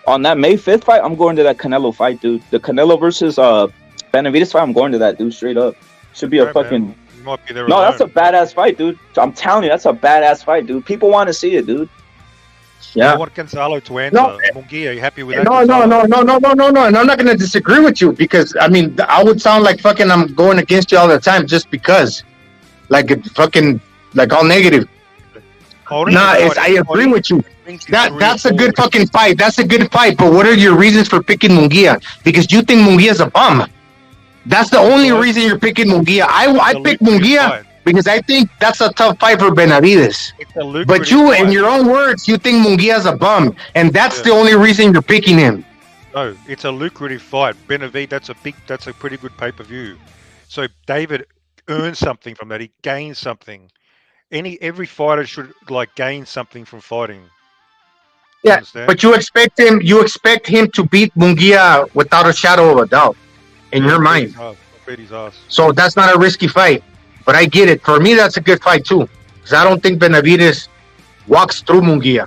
On that May 5th fight, I'm going to that Canelo fight, dude. The Canelo versus Benavidez fight, I'm going to that, dude. Straight up, should be a fucking. No, that's a badass fight, dude. I'm telling you, that's a badass fight, dude. People want to see it, dude. Yeah. I want Gonzalo to answer. Munguia, are you happy with that? No. And I'm not going to disagree with you because, I mean, I would sound like fucking I'm going against you all the time just because. Like, it's fucking, like, all negative. I agree with you. That's a good fucking fight. That's a good fight. But what are your reasons for picking Munguia? Because you think Munguia's a bum. That's the only reason you're picking Munguia. I picked Munguia because I think that's a tough fight for Benavidez. But you, in your own words, you think Munguia's a bum, and that's the only reason you're picking him. No, it's a lucrative fight. Benavidez, that's a pretty good pay-per-view. So David earned something from that. He gained something. Every fighter should like gain something from fighting. Yeah, but you expect him to beat Munguia without a shadow of a doubt in your mind. So that's not a risky fight. But I get it. For me, that's a good fight too. Because I don't think Benavidez walks through Munguia.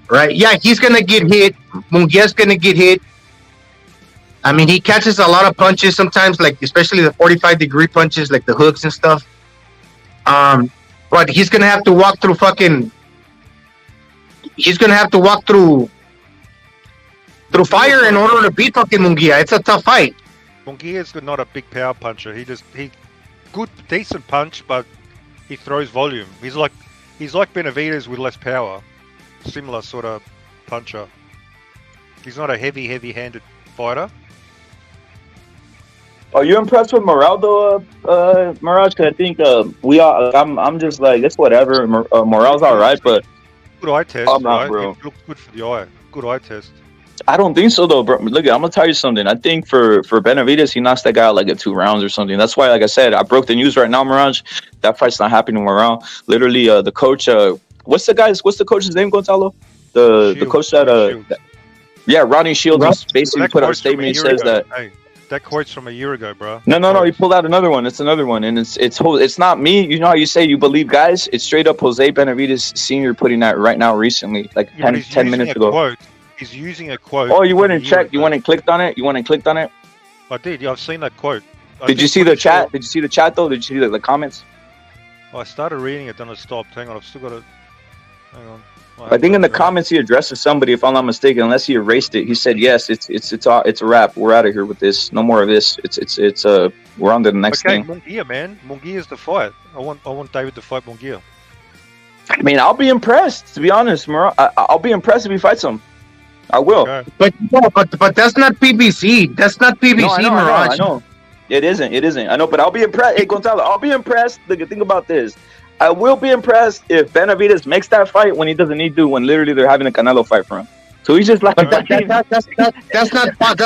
Right? Yeah, he's going to get hit. Munguia's going to get hit. I mean, he catches a lot of punches sometimes, like especially the 45-degree punches, like the hooks and stuff. But he's going to have to walk through fire in order to beat fucking Munguia. It's a tough fight. Munguia's not a big power puncher. Good, decent punch, but he throws volume. He's like Benavidez with less power. Similar sort of puncher. He's not a heavy-handed fighter. Are you impressed with Morrell though, Mirage? Because I think I'm just like it's whatever. Morrell's all right, but good eye test. I'm not, right? bro. It looks good for the eye. Good eye test. I don't think so though, bro. Look, I'm gonna tell you something. I think for Benavidez, he knocks that guy out like in 2 rounds or something. That's why, like I said, I broke the news right now, Mirage. That fight's not happening Morrell. Literally, the coach. What's the coach's name, Gonzalo? The coach that Ronnie Shields basically put out a statement. He says that. Hey, that quote's from a year ago, bro. No. He pulled out another one. It's another one, and it's not me. You know how you say you believe guys? It's straight up Jose Benavidez Sr. putting that right now recently, like 10 minutes ago. Quote. He's using a quote. Oh, you went and checked. You went and clicked on it. I did. Yeah, I've seen that quote. Did you see the chat? Did you see the chat though? Did you see the comments? I started reading it, then I stopped. Hang on, I've still got it. Hang on. I think in the comments he addresses somebody, if I'm not mistaken, unless he erased it. He said, "Yes, it's a wrap. We're out of here with this. No more of this. We're on to the next thing." Munguia, man. Munguia is the fight. I want David to fight Munguia. I mean, I'll be impressed, to be honest, I'll be impressed if he fights him. I will. Okay. But that's not PBC. That's not PBC, No, Mirage. I know. It isn't. I know, but I'll be impressed. Hey, Gonzalo, I'll be impressed. Look, think about this. I will be impressed if Benavidez makes that fight when he doesn't need to, when literally they're having a Canelo fight for him. So he's just like, but that's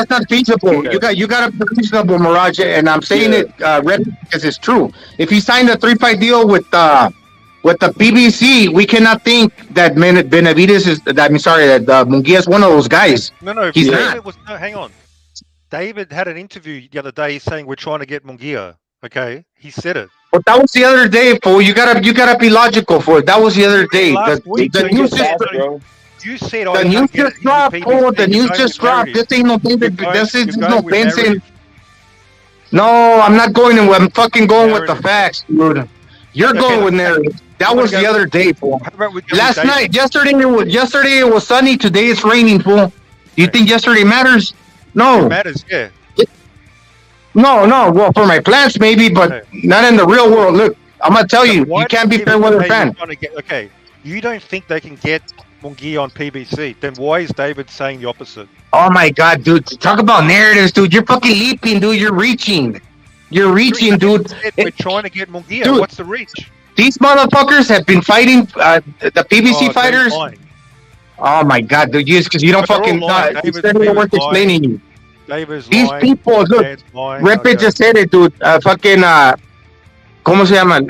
not feasible. You got to be reasonable, Mirage, and I'm saying it because it's true. If he signed a 3-fight deal with the PBC, we cannot think that Benavidez is. That Munguia is one of those guys. No, he's David not. hang on. David had an interview the other day saying we're trying to get Munguia. Okay, he said it. But that was the other day, fool. You gotta be logical for it. That was the other day. The news just dropped, fool. The news just dropped. This ain't no David. This is no Benson. No, I'm not going to. I'm fucking going with the facts, dude. You're going with narrative. That was the other day, fool. Yesterday it was sunny. Today it's raining, fool. You think yesterday matters? No. It matters, yeah. No. Well, for my plants, maybe, but not in the real world. Look, I'm gonna tell you, you can't be fair weather fan. Okay, you don't think they can get Munguia on PBC? Then why is David saying the opposite? Oh my God, dude! Talk about narratives, dude. You're fucking leaping, dude. You're reaching, dude. We're trying to get Munguia. Dude, what's the reach? These motherfuckers have been fighting the PBC fighters. Oh my God, dude! Because you don't fucking. It's not even worth explaining you. These people, look, Repit just said it, dude. Fucking, ¿cómo se llaman?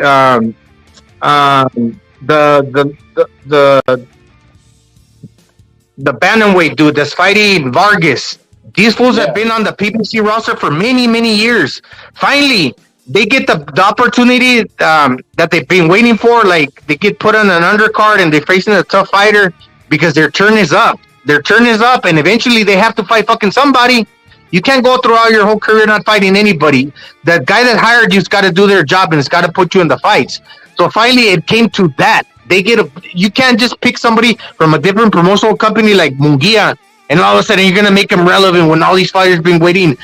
The bantamweight dude that's fighting Vargas. These fools have been on the PBC roster for many, many years. Finally, they get the opportunity that they've been waiting for. Like, they get put on an undercard and they're facing a tough fighter because their turn is up. And eventually they have to fight fucking somebody. You can't go throughout your whole career not fighting anybody. The guy that hired you's got to do their job and it's got to put you in the fights. So finally, it came to that. You can't just pick somebody from a different promotional company like Munguia, and all of a sudden you're gonna make them relevant when all these fighters been waiting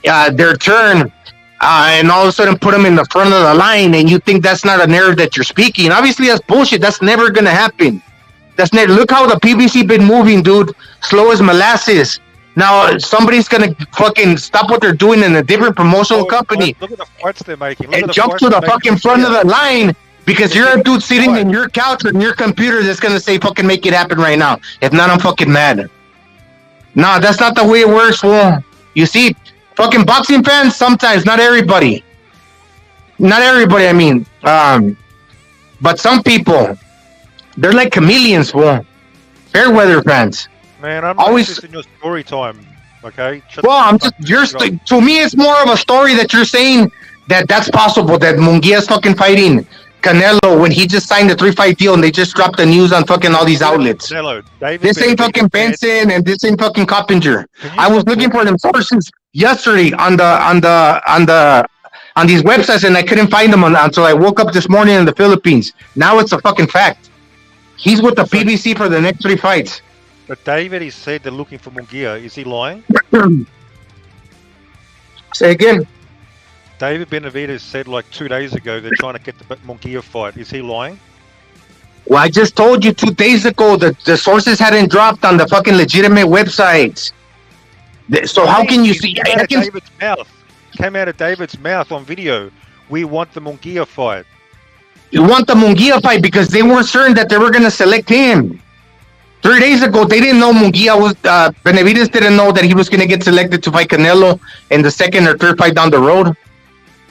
their turn, and all of a sudden put them in the front of the line, and you think that's not a narrative that you're speaking. Obviously, that's bullshit. That's never gonna happen. Look how the PBC been moving, dude. Slow as molasses. Now somebody's gonna fucking stop what they're doing in a different promotional company. Look at the fights they're making. And jump to the fucking front of the line because you're a dude sitting in your couch and your computer that's gonna say fucking make it happen right now. If not, I'm fucking mad. No, that's not the way it works, fool. You see, fucking boxing fans, sometimes, not everybody. I mean. But some people, they're like chameleons, fool. Fairweather fans. Man, I'm always interested in your story time. Okay. To me, it's more of a story that you're saying that's possible. That Munguia's fucking fighting Canelo when he just signed a 3-fight deal and they just dropped the news on fucking all these outlets. This ain't fucking Benson and this ain't fucking Coppinger. I was looking for them sources yesterday on these websites and I couldn't find them until I woke up this morning in the Philippines. Now it's a fucking fact. He's with the PBC for the next 3 fights. But David, he said they're looking for Munguia. Is he lying? Say again. David Benavidez said like 2 days ago they're trying to get the Munguia fight. Is he lying? Well, I just told you 2 days ago that the sources hadn't dropped on the fucking legitimate websites. So how can you see? Came out of David's mouth on video. We want the Munguia fight. You want the Munguia fight because they weren't certain that they were going to select him. 3 days ago, they didn't know Munguia was. Benavidez didn't know that he was going to get selected to fight Canelo in the 2nd or 3rd fight down the road.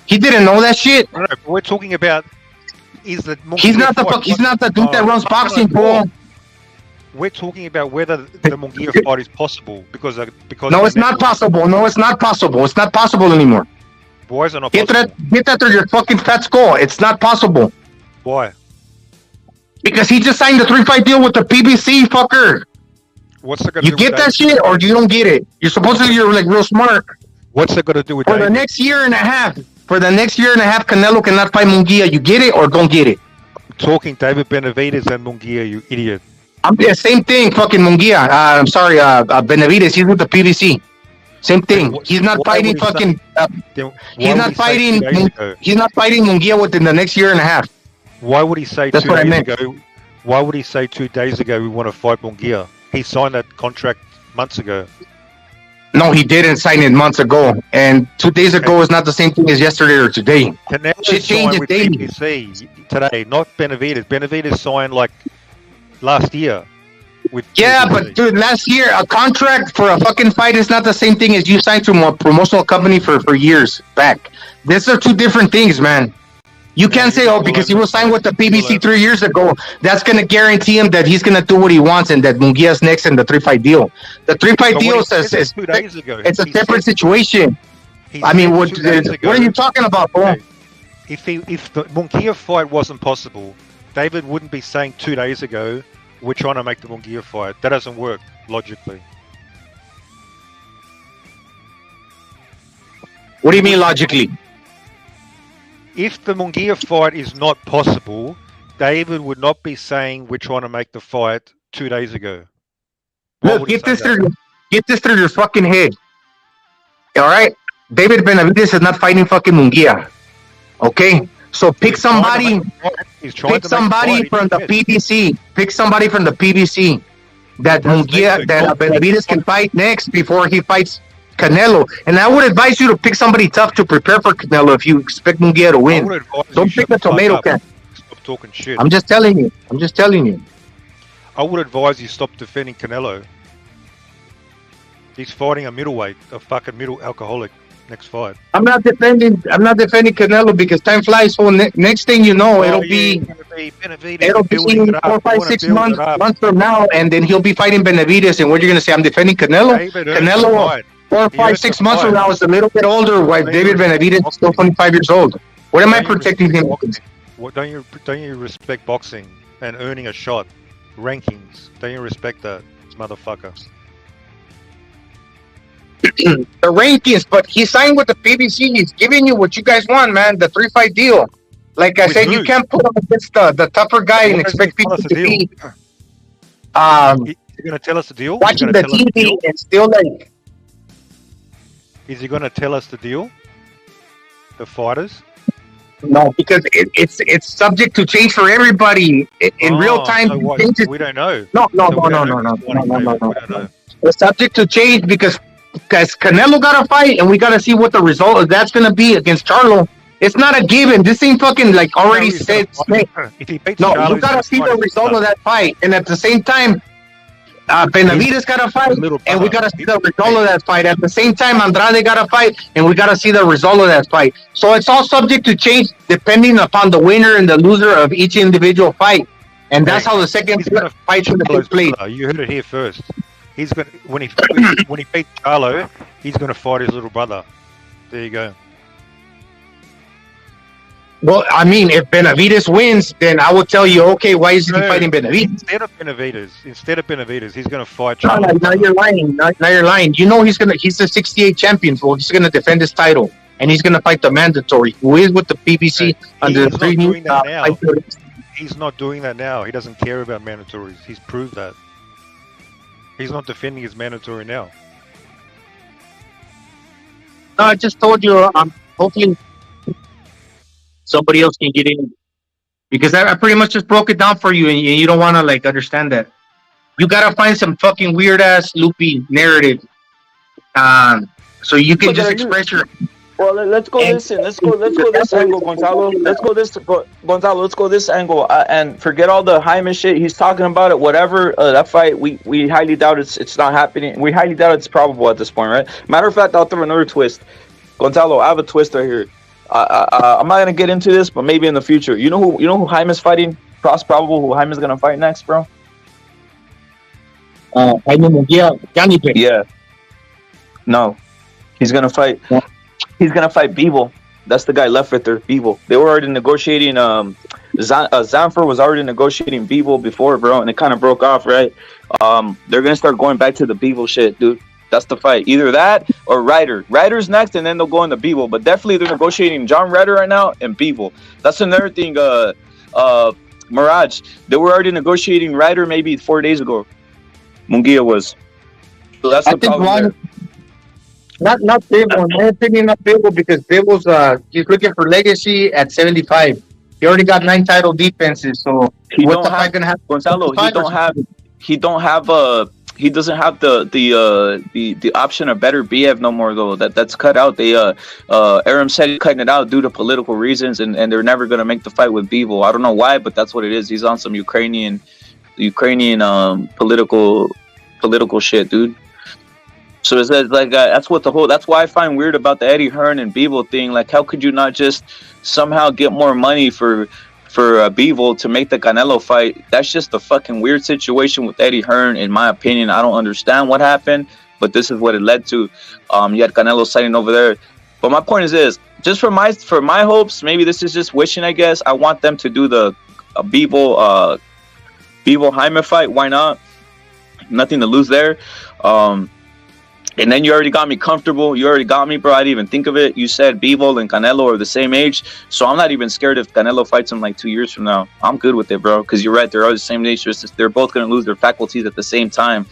He didn't know that shit. No, we're talking about he's not the dude that runs boxing, Paul. We're talking about whether the Munguia fight is possible because no, it's not possible. No, it's not possible. It's not possible anymore. Why is it not possible? Get that through your fucking fat skull. It's not possible. Why? Because he just signed a 3-fight deal with the PBC, fucker. What's it gonna you get that shit or you don't get it? You're supposedly you're like real smart. What's it gonna do with for the next year and a half? For the next year and a half, Canelo cannot fight Munguia. You get it or don't get it? I'm talking David Benavidez and Munguia, you idiot. Same thing, fucking Munguia. I'm sorry, Benavidez. He's with the PBC. Same thing. He's not fighting fucking. He's not fighting. He's not fighting Munguia within the next year and a half. Why would he say That's 2 days ago? Why would he say 2 days ago we want to fight Munguia? He signed that contract months ago. No, he didn't sign it months ago. And 2 days ago is not the same thing as yesterday or today. Canelo Shit signed changes with daily. PBC today, not Benavidez. Benavidez signed like last year. With Yeah, PBC. but dude, last year a contract for a fucking fight is not the same thing as you signed to a promotional company for years back. These are two different things, man. You can't say, oh, because he was signed with the PBC 3 years ago, that's going to guarantee him that he's going to do what he wants and that Munguia's next in the 3-fight deal. The 3-fight deal says it's a different situation. I mean, what are you talking about, bro? If the Munguia fight wasn't possible, David wouldn't be saying 2 days ago, we're trying to make the Munguia fight. That doesn't work logically. What do you mean logically? If the Munguia fight is not possible, David would not be saying we're trying to make the fight 2 days ago. Look, get this through your fucking head. All right? David Benavidez is not fighting fucking Munguia. Okay? So pick somebody from the PBC. Pick somebody from the PBC that Benavidez can fight next before he fights Canelo. And I would advise you to pick somebody tough to prepare for Canelo if you expect Munguia to win. Don't pick a tomato can. Stop talking shit. I'm just telling you. I would advise you stop defending Canelo. He's fighting a middleweight, a fucking middle alcoholic next fight. I'm not defending Canelo because time flies. So next thing you know, it'll be 4, 5, 6 months from now, and then he'll be fighting Benavidez. And what you're gonna say? I'm defending Canelo. Canelo 4, 5, 6 months from now is a little bit older. While David Benavidez is still 25 years old. What am I protecting him? What don't you respect boxing and earning a shot, rankings? Don't you respect that, motherfucker? The rankings, but he signed with the PBC. He's giving you what you guys want, man. The 3-fight deal. Like I said, you can't put him against the tougher guy and expect people to be. You're gonna tell us the deal? Watching the TV and still like. Is he gonna tell us the deal? The fighters? No, because it's subject to change for everybody in real time. So we don't know. No. It's subject to change because Canelo got a fight, and we got to see what the result of that's going to be against Charlo. It's not a given. This ain't fucking like already said. No, you got to see the result of that fight, and at the same time, Benavidez got a fight, and we got to see the result of that fight. At the same time, Andrade got a fight, and we got to see the result of that fight. So it's all subject to change depending upon the winner and the loser of each individual fight, and that's how the second fight should be played. You heard it here first. He's gonna when he beats Charlo, he's gonna fight his little brother. There you go. Well, I mean, if Benavidez wins, then I will tell you, okay, why is he fighting Benavidez? Instead of Benavidez, he's gonna fight Charlo. No, now you're lying. Now you're lying. You know he's the 68 champion, so he's gonna defend his title, and he's gonna fight the mandatory, who is with the PBC under the 3 new. He's not doing that now. He doesn't care about mandatories. He's proved that. He's not defending his mandatory now. No, I just told you. Hopefully, somebody else can get in because I pretty much just broke it down for you, and you don't want to like understand that. You gotta find some fucking weird ass loopy narrative, so you can just express your. Well, let's go this angle, Gonzalo. Let's go this angle, and forget all the Hyman shit. He's talking about it. Whatever that fight, we highly doubt it's not happening. We highly doubt it's probable at this point, right? Matter of fact, I'll throw another twist. Gonzalo, I have a twist right here. I'm not gonna get into this, but maybe in the future. You know who Hyman's fighting? Probable who Hyman's gonna fight next, bro? Yeah. No, he's gonna fight. Yeah. He's gonna fight Bivol. That's the guy left right there, Bivol. They were already negotiating. Zanfer was already negotiating Bivol before, bro, and it kind of broke off, right? They're gonna start going back to the Bivol shit, dude. That's the fight. Either that or Ryder. Ryder's next, and then they'll go into Bivol. But definitely they're negotiating John Ryder right now and Bivol. That's another thing. Mirage. They were already negotiating Ryder maybe 4 days ago. Munguia was. So that's the problem there. Not Bivol. In my opinion, not Bivol because Bivol's he's looking for legacy at 75. He already got 9 title defenses. So what's the fight gonna have? Gonzalo, he doesn't have the option of better BF no more though. That's cut out. Aram said he's cutting it out due to political reasons, and they're never gonna make the fight with Bivol. I don't know why, but that's what it is. He's on some Ukrainian political shit, dude. So it's like that's why I find weird about the Eddie Hearn and Bivol thing. Like, how could you not just somehow get more money for Bivol to make the Canelo fight? That's just a fucking weird situation with Eddie Hearn, in my opinion. I don't understand what happened, but this is what it led to. You had Canelo signing over there. But my point is this: just for my hopes, maybe this is just wishing, I guess. I want them to do the Bivol Jaime fight. Why not? Nothing to lose there. And then you already got me comfortable. You already got me, bro. I didn't even think of it. You said Bivol and Canelo are the same age. So I'm not even scared if Canelo fights him like 2 years from now. I'm good with it, bro. Because you're right. They're all the same age. They're both going to lose their faculties at the same time.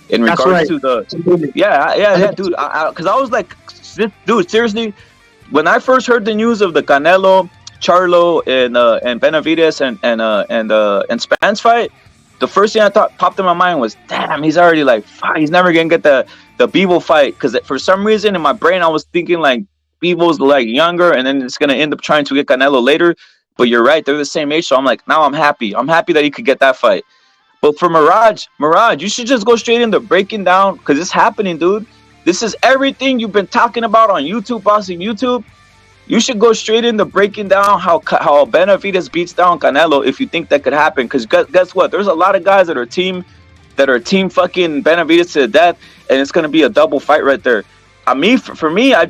In regards to the... Yeah, dude. Because I was like, dude, seriously, when I first heard the news of the Canelo, Charlo, and Benavidez and Spence fight, the first thing I thought popped in my mind was, damn, he's already like, fuck, he's never going to get the Bivol fight. Because for some reason in my brain, I was thinking like Bivol's like younger and then it's going to end up trying to get Canelo later. But you're right. They're the same age. So I'm like, now I'm happy. I'm happy that he could get that fight. But for Mirage, you should just go straight into breaking down, because it's happening, dude. This is everything you've been talking about on YouTube, bossing YouTube. You should go straight into breaking down how Benavidez beats down Canelo if you think that could happen. Because guess what? There's a lot of guys that are team fucking Benavidez to death, and it's gonna be a double fight right there. For me, I'm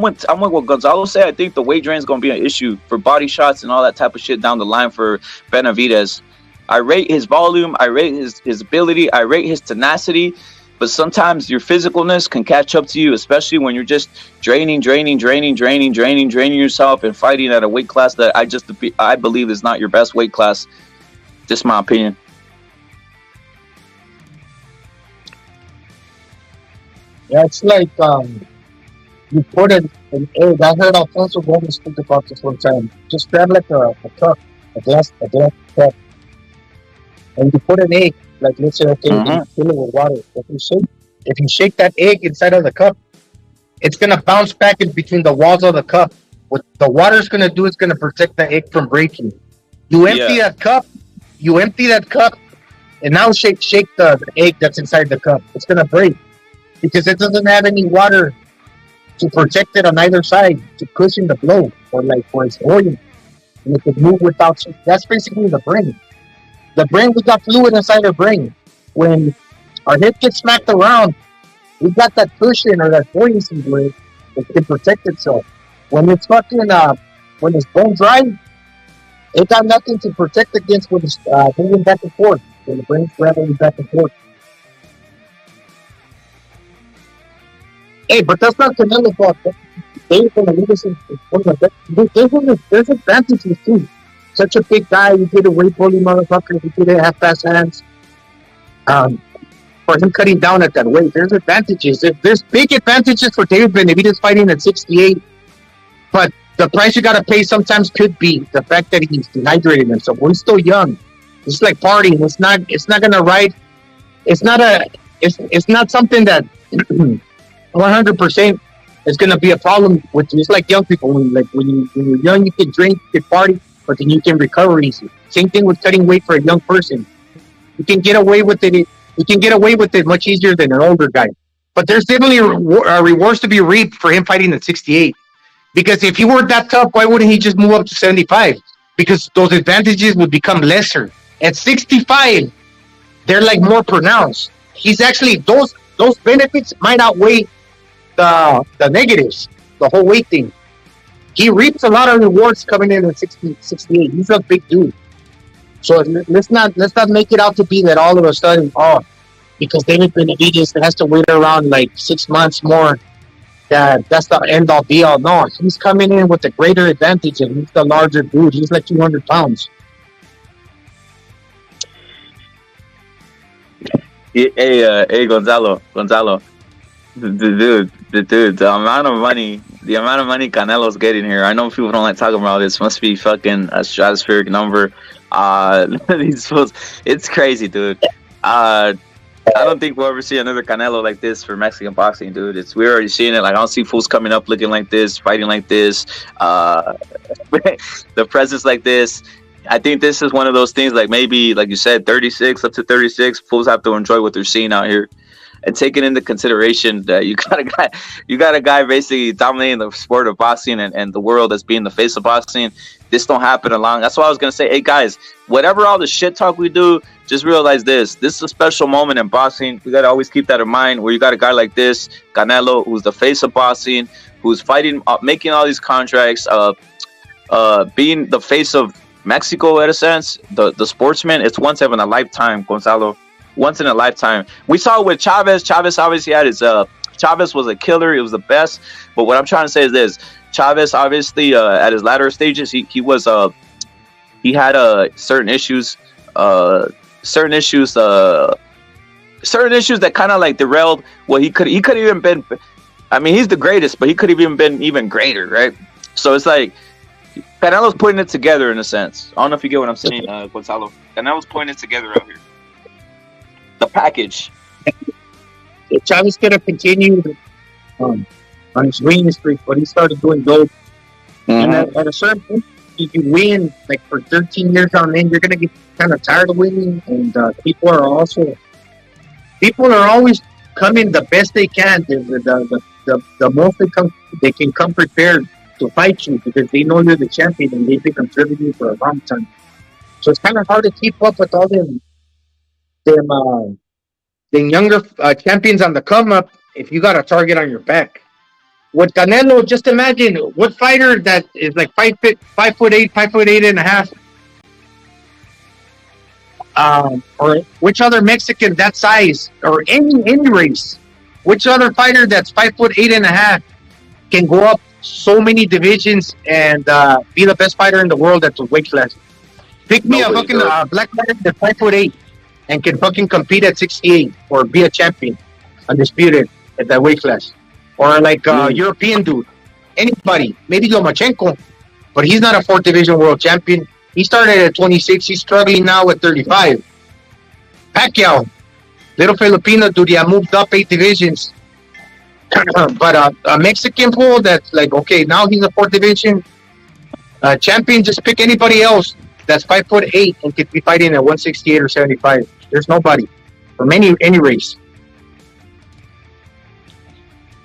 with what Gonzalo said. I think the weight drain is gonna be an issue for body shots and all that type of shit down the line for Benavidez. I rate his volume, I rate his ability, I rate his tenacity. But sometimes your physicalness can catch up to you, especially when you're just draining yourself and fighting at a weight class that I believe is not your best weight class. Just my opinion. Yeah, it's like you put an egg. I heard Alfonso Gomez speak about this one time. Just grab like a cup, a glass cup, and you put an egg. Like, let's say, okay, you fill it with water. If you shake that egg inside of the cup, it's gonna bounce back in between the walls of the cup. What the water's gonna do is gonna protect the egg from breaking. You empty that cup, and now shake the egg that's inside the cup. It's gonna break because it doesn't have any water to protect it on either side to cushion the blow or like for its volume. And it could move without. That's basically the brain. The brain, we got fluid inside our brain. When our head gets smacked around, we got that cushion or that buoyancy where it can protect itself. When it's when it's bone dry, it got nothing to protect against when it's moving back and forth. When the brain's traveling back and forth. Hey, but that's not Canelo's fault. They're going to leave us in there's advantages too. Such a big guy, you did a weight bully motherfucker, you did it half-ass hands. For him cutting down at that weight, there's advantages. There's big advantages for David Benavidez fighting at 68, but the price you gotta pay sometimes could be the fact that he's dehydrated himself. Well, he's still young. It's like partying. It's not gonna ride. It's not something that 100% is gonna be a problem with you. It's like young people. When you're young, you can drink, you can party, but then you can recover easy. Same thing with cutting weight for a young person. You can get away with it. You can get away with it much easier than an older guy. But there's definitely rewards to be reaped for him fighting at 68. Because if he were that tough, why wouldn't he just move up to 75? Because those advantages would become lesser. At 65, they're like more pronounced. He's actually those benefits might outweigh the negatives, the whole weight thing. He reaps a lot of rewards coming in at 68. He's a big dude. So let's not make it out to be that all of a sudden, because David Benavidez has to wait around like 6 months more, that's the end all be all. No, he's coming in with a greater advantage, and he's the larger dude. He's like 200 pounds. Hey, Gonzalo. the amount of money Canelo's getting here. I know people don't like talking about this. Must be fucking a stratospheric number. These fools, it's crazy, dude. I don't think we'll ever see another Canelo like this for Mexican boxing, dude. We're already seeing it. Like, I don't see fools coming up looking like this, fighting like this, the presence like this. I think this is one of those things, like maybe, like you said, 36 up to 36, fools have to enjoy what they're seeing out here. And taking into consideration that you got a guy basically dominating the sport of boxing and the world as being the face of boxing. This don't happen along. That's why I was gonna say, hey guys, whatever all the shit talk we do, just realize this is a special moment in boxing. We gotta always keep that in mind, where you got a guy like this, Canelo, who's the face of boxing, who's fighting, making all these contracts, being the face of Mexico in a sense, the sportsman. It's once in a lifetime, Gonzalo. Once in a lifetime. We saw with Chavez. Chavez obviously had his Chavez was a killer. He was the best. But what I'm trying to say is this: Chavez obviously at his latter stages, he had certain issues that kind of like derailed what he could even been. I mean, he's the greatest, but he could have even been even greater, right? So it's like Canelo's putting it together in a sense. I don't know if you get what I'm saying, Gonzalo. Canelo's putting it together out here. The package. Chavez could have continued on his winning streak, but he started doing dope. And at a certain point, if you win like for 13 years on end, you're gonna get kind of tired of winning, and people are always coming the best they can. The most they can come prepared to fight you because they know you're the champion and they've been contributing for a long time. So it's kind of hard to keep up with all them younger champions on the come up if you got a target on your back. With Canelo, just imagine what fighter that is like 5'8", 5'8.5", or which other Mexican that size, or any race, which other fighter that's 5'8.5" can go up so many divisions and be the best fighter in the world at the weight class. Pick me a fucking black fighter that's 5'8" and can fucking compete at 68 or be a champion, undisputed at that weight class. Or like European dude, anybody, maybe Lomachenko, but he's not a 4th division world champion. He started at 26, he's struggling now at 35. Pacquiao, little Filipino dude, he moved up 8 divisions. But a Mexican fool that's like, okay, now he's a 4th division champion. Just pick anybody else that's 5'8" and could be fighting at 168 or 75. There's nobody from any race.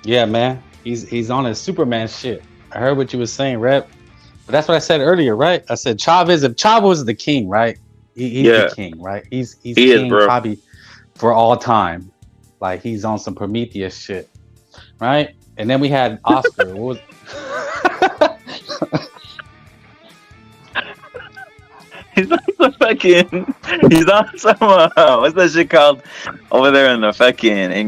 Yeah, man, he's on his Superman shit. I heard what you was saying, Rep. But that's what I said earlier, right? I said Chavez. If Chavez is the king, right? He's the king, right? He's king probably for all time. Like he's on some Prometheus shit, right? And then we had Oscar. What was? He's on some fucking. He's on some. What's that shit called over there in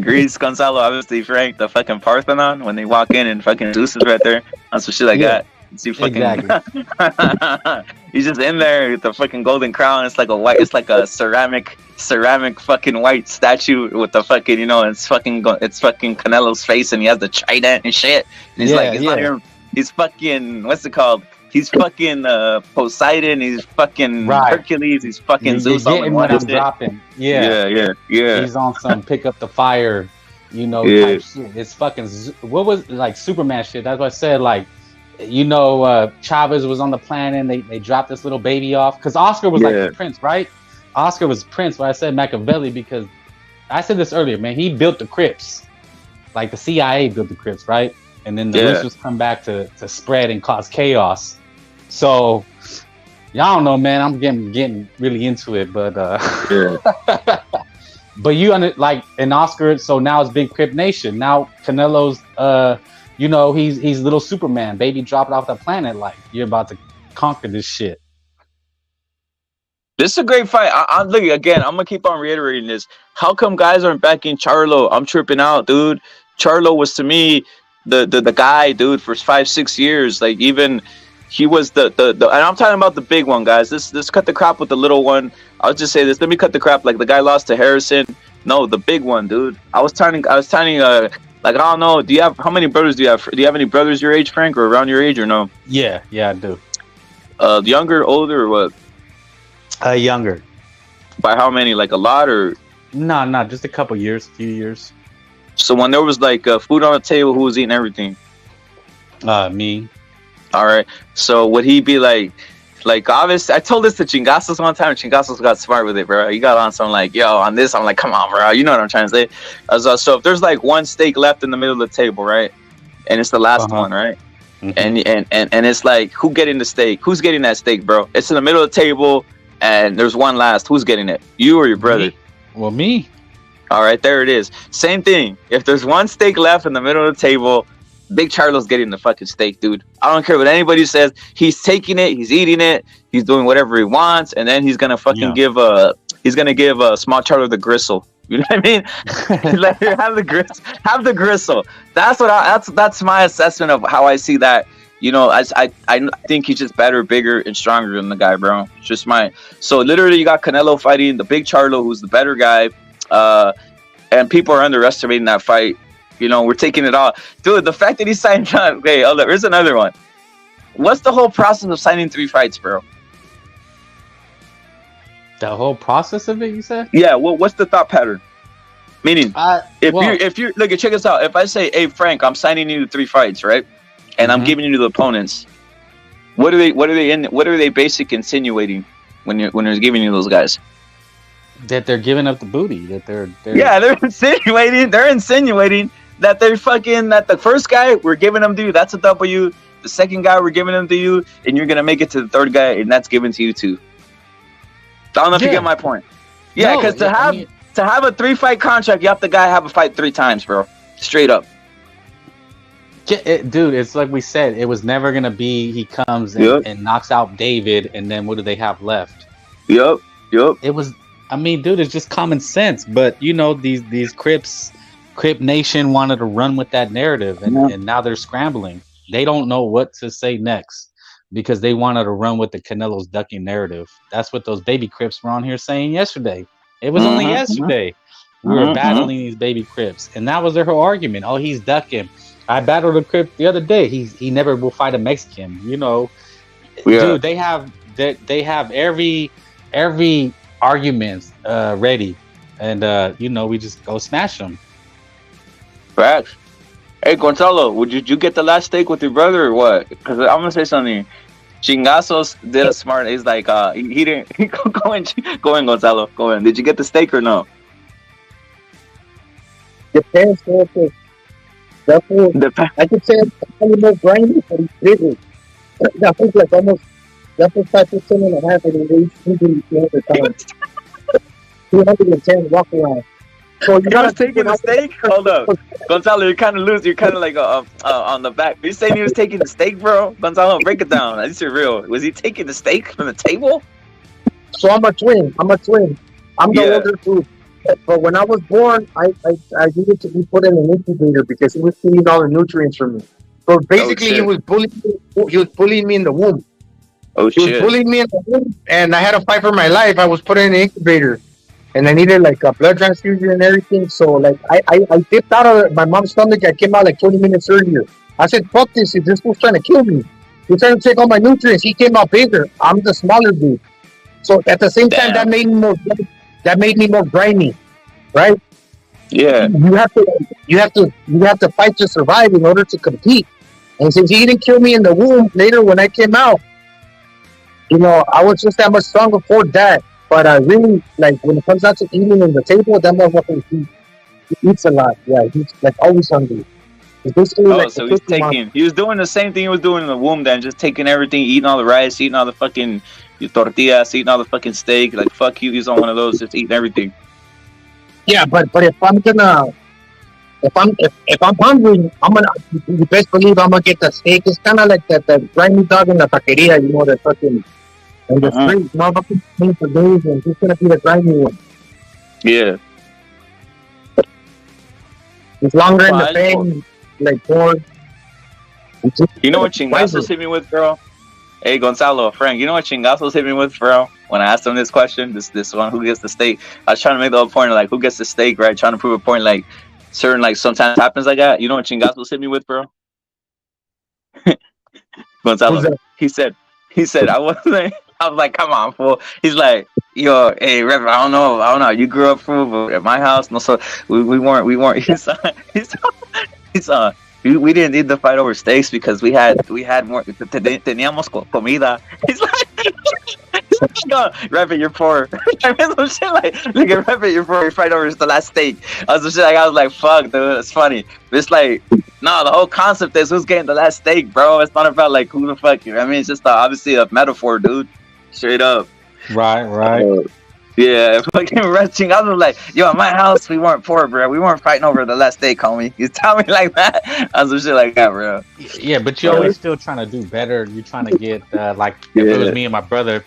Greece? Gonzalo, obviously Frank, the fucking Parthenon, when they walk in and fucking Zeus is right there on some shit like that. See fucking. Exactly. He's just in there with the fucking golden crown. It's like a ceramic fucking white statue with the fucking, it's fucking Canelo's face, and he has the trident and shit. And he's not even. He's fucking. What's it called? He's fucking Poseidon. He's fucking Hercules. He's fucking Zeus. You're getting what I'm dropping. Yeah. He's on some pick up the fire, type shit. It's fucking. What was like Superman shit? That's what I said. Like, Chavez was on the planet. And they dropped this little baby off because Oscar was like the prince, right? Oscar was prince. But I said Machiavelli because I said this earlier, man. He built the Crips, like the CIA built the Crips, right? And then the Roosters come back to spread and cause chaos. So, y'all don't know, man. I'm getting really into it, but but you like in Oscar. So now it's Big Crip Nation. Now Canelo's, he's little Superman, baby, dropped off the planet. Like you're about to conquer this shit. This is a great fight. Look again. I'm gonna keep on reiterating this. How come guys aren't backing Charlo? I'm tripping out, dude. Charlo was to me the guy, dude, for 5-6 years. Like even. He was the and I'm talking about the big one, guys. This cut the crap with the little one. I'll just say this. Let me cut the crap. Like the guy lost to Harrison. No, the big one, dude. I was telling Like, I don't know. How many brothers do you have? Do you have any brothers your age, Frank, or around your age, or no? Yeah, I do. Younger, older, or what? Younger. By how many? Like a lot, or? No, just a few years. So when there was like food on the table, who was eating everything? Me. All right. So would he be like obviously? I told this to Chingasos one time, and Chingasos got smart with it, bro. He got on some like, yo, on this, I'm like, come on, bro. You know what I'm trying to say? So if there's like one steak left in the middle of the table, right, and it's the last one, right, and it's like, who getting the steak? Who's getting that steak, bro? It's in the middle of the table, and there's one last. Who's getting it? You or your brother? Me. Well, me. All right, there it is. Same thing. If there's one steak left in the middle of the table, Big Charlo's getting the fucking steak, dude. I don't care what anybody says. He's taking it. He's eating it. He's doing whatever he wants, and then he's gonna fucking give Small Charlo the gristle. You know what I mean? Like, have the gristle. That's my assessment of how I see that. You know, I think he's just better, bigger, and stronger than the guy, bro. It's just so literally you got Canelo fighting the Big Charlo, who's the better guy, and people are underestimating that fight. You know, we're taking it all. Dude, the fact that he signed on. Okay, hold up, here's another one. What's the whole process of signing 3 fights, bro? The whole process of it, you said? Yeah, well, what's the thought pattern? Meaning, if you're look, check this out. If I say, hey Frank, I'm signing you 3 fights, right? And I'm giving you the opponents. What are they basically insinuating when they're giving you those guys? That they're giving up the booty. That they're insinuating that they're fucking, that the first guy we're giving them to you, that's a W. The second guy we're giving them to you, and you're gonna make it to the third guy, and that's given to you too. I don't know if you get my point. Yeah, because to have a 3-fight contract, you have to have a fight 3 times, bro. Straight up. Dude, it's like we said, it was never gonna be he comes and knocks out David, and then what do they have left? Yep. It was, I mean, dude, it's just common sense. But you know, these Crip Nation wanted to run with that narrative, and now they're scrambling. They don't know what to say next because they wanted to run with the Canelo's ducking narrative. That's what those baby Crips were on here saying yesterday. It was only yesterday. We were battling these baby Crips, and that was their whole argument. Oh, he's ducking. I battled a Crip the other day. He never will fight a Mexican. You know, dude. They have every argument ready, and you know, we just go smash them. Facts. Hey Gonzalo, would you get the last steak with your brother or what? Because I'm gonna say something. Chingasos did a smart. He's like, he didn't. Go in, Gonzalo. Go in. Did you get the steak or no? Depends. I could say it's probably more grimy, but it's bigger. That was like almost. That was 5'10.5", and they usually 210 walk around. So you was taking the steak? Hold up, Gonzalo, you're kind of loose. You're kind of like on the back. You saying he was taking the steak, bro? Gonzalo, break it down. This is real. Was he taking the steak from the table? So I'm a twin. I'm the older two. But when I was born, I needed to be put in an incubator because he was feeding all the nutrients from me. So basically, he was bullying me in the womb. He was bullying me in the womb, and I had to fight for my life. I was put in an incubator, and I needed like a blood transfusion and everything. So like I dipped out of my mom's stomach. I came out like 20 minutes earlier. I said, "Fuck this! If this was trying to kill me, he's trying to take all my nutrients." He came out bigger. I'm the smaller dude. So at the same time, that made me more grimy, right? Yeah. You have to fight to survive in order to compete. And since he didn't kill me in the womb, later when I came out, you know, I was just that much stronger for that. But I really, like, when it comes down to eating in the table, that motherfucker, he eats a lot. Yeah, he's like always hungry. So he was doing the same thing he was doing in the womb, then just taking everything, eating all the rice, eating all the fucking tortillas, eating all the fucking steak. Like, fuck you, he's on one of those, just eating everything. Yeah, but if I'm hungry, you best believe I'm gonna get the steak. It's kind of like the grimy dog in the taqueria, you know, the fucking and the street. Motherfucking clean for days, and it's gonna be the grimy one. Yeah. It's longer in the pain, like more. You know what Chingasos hit me with, bro? Hey, Gonzalo, Frank, you know what Chingasos hit me with, bro? When I asked him this question, this one, who gets the steak? I was trying to make the whole point, like, who gets the steak, right? Trying to prove a point, like, certain like sometimes happens like that. You know what Chingazos hit me with, bro? Gonzalo. He said, I was like, come on, fool. He's like, yo, hey, Reverend, I don't know. You grew up, fool, but at my house, no, so we weren't. We didn't need to fight over steaks because we had more. Teníamos comida. He's like, no, Reverend, you're poor. I mean, some shit like, look at Reverend, you're poor. You fight over the last steak. I was like, fuck, dude, it's funny. But it's like, no, the whole concept is who's getting the last steak, bro. It's not about like who the fuck. I mean, it's just obviously a metaphor, dude. Straight up. Right. Yeah, fucking wretching. I was like, yo, at my house, we weren't poor, bro. We weren't fighting over the last steak, homie. You tell me like that. I was some shit like that, bro. Yeah, but you're always still trying to do better. You're trying to get, like, if it was me and my brother,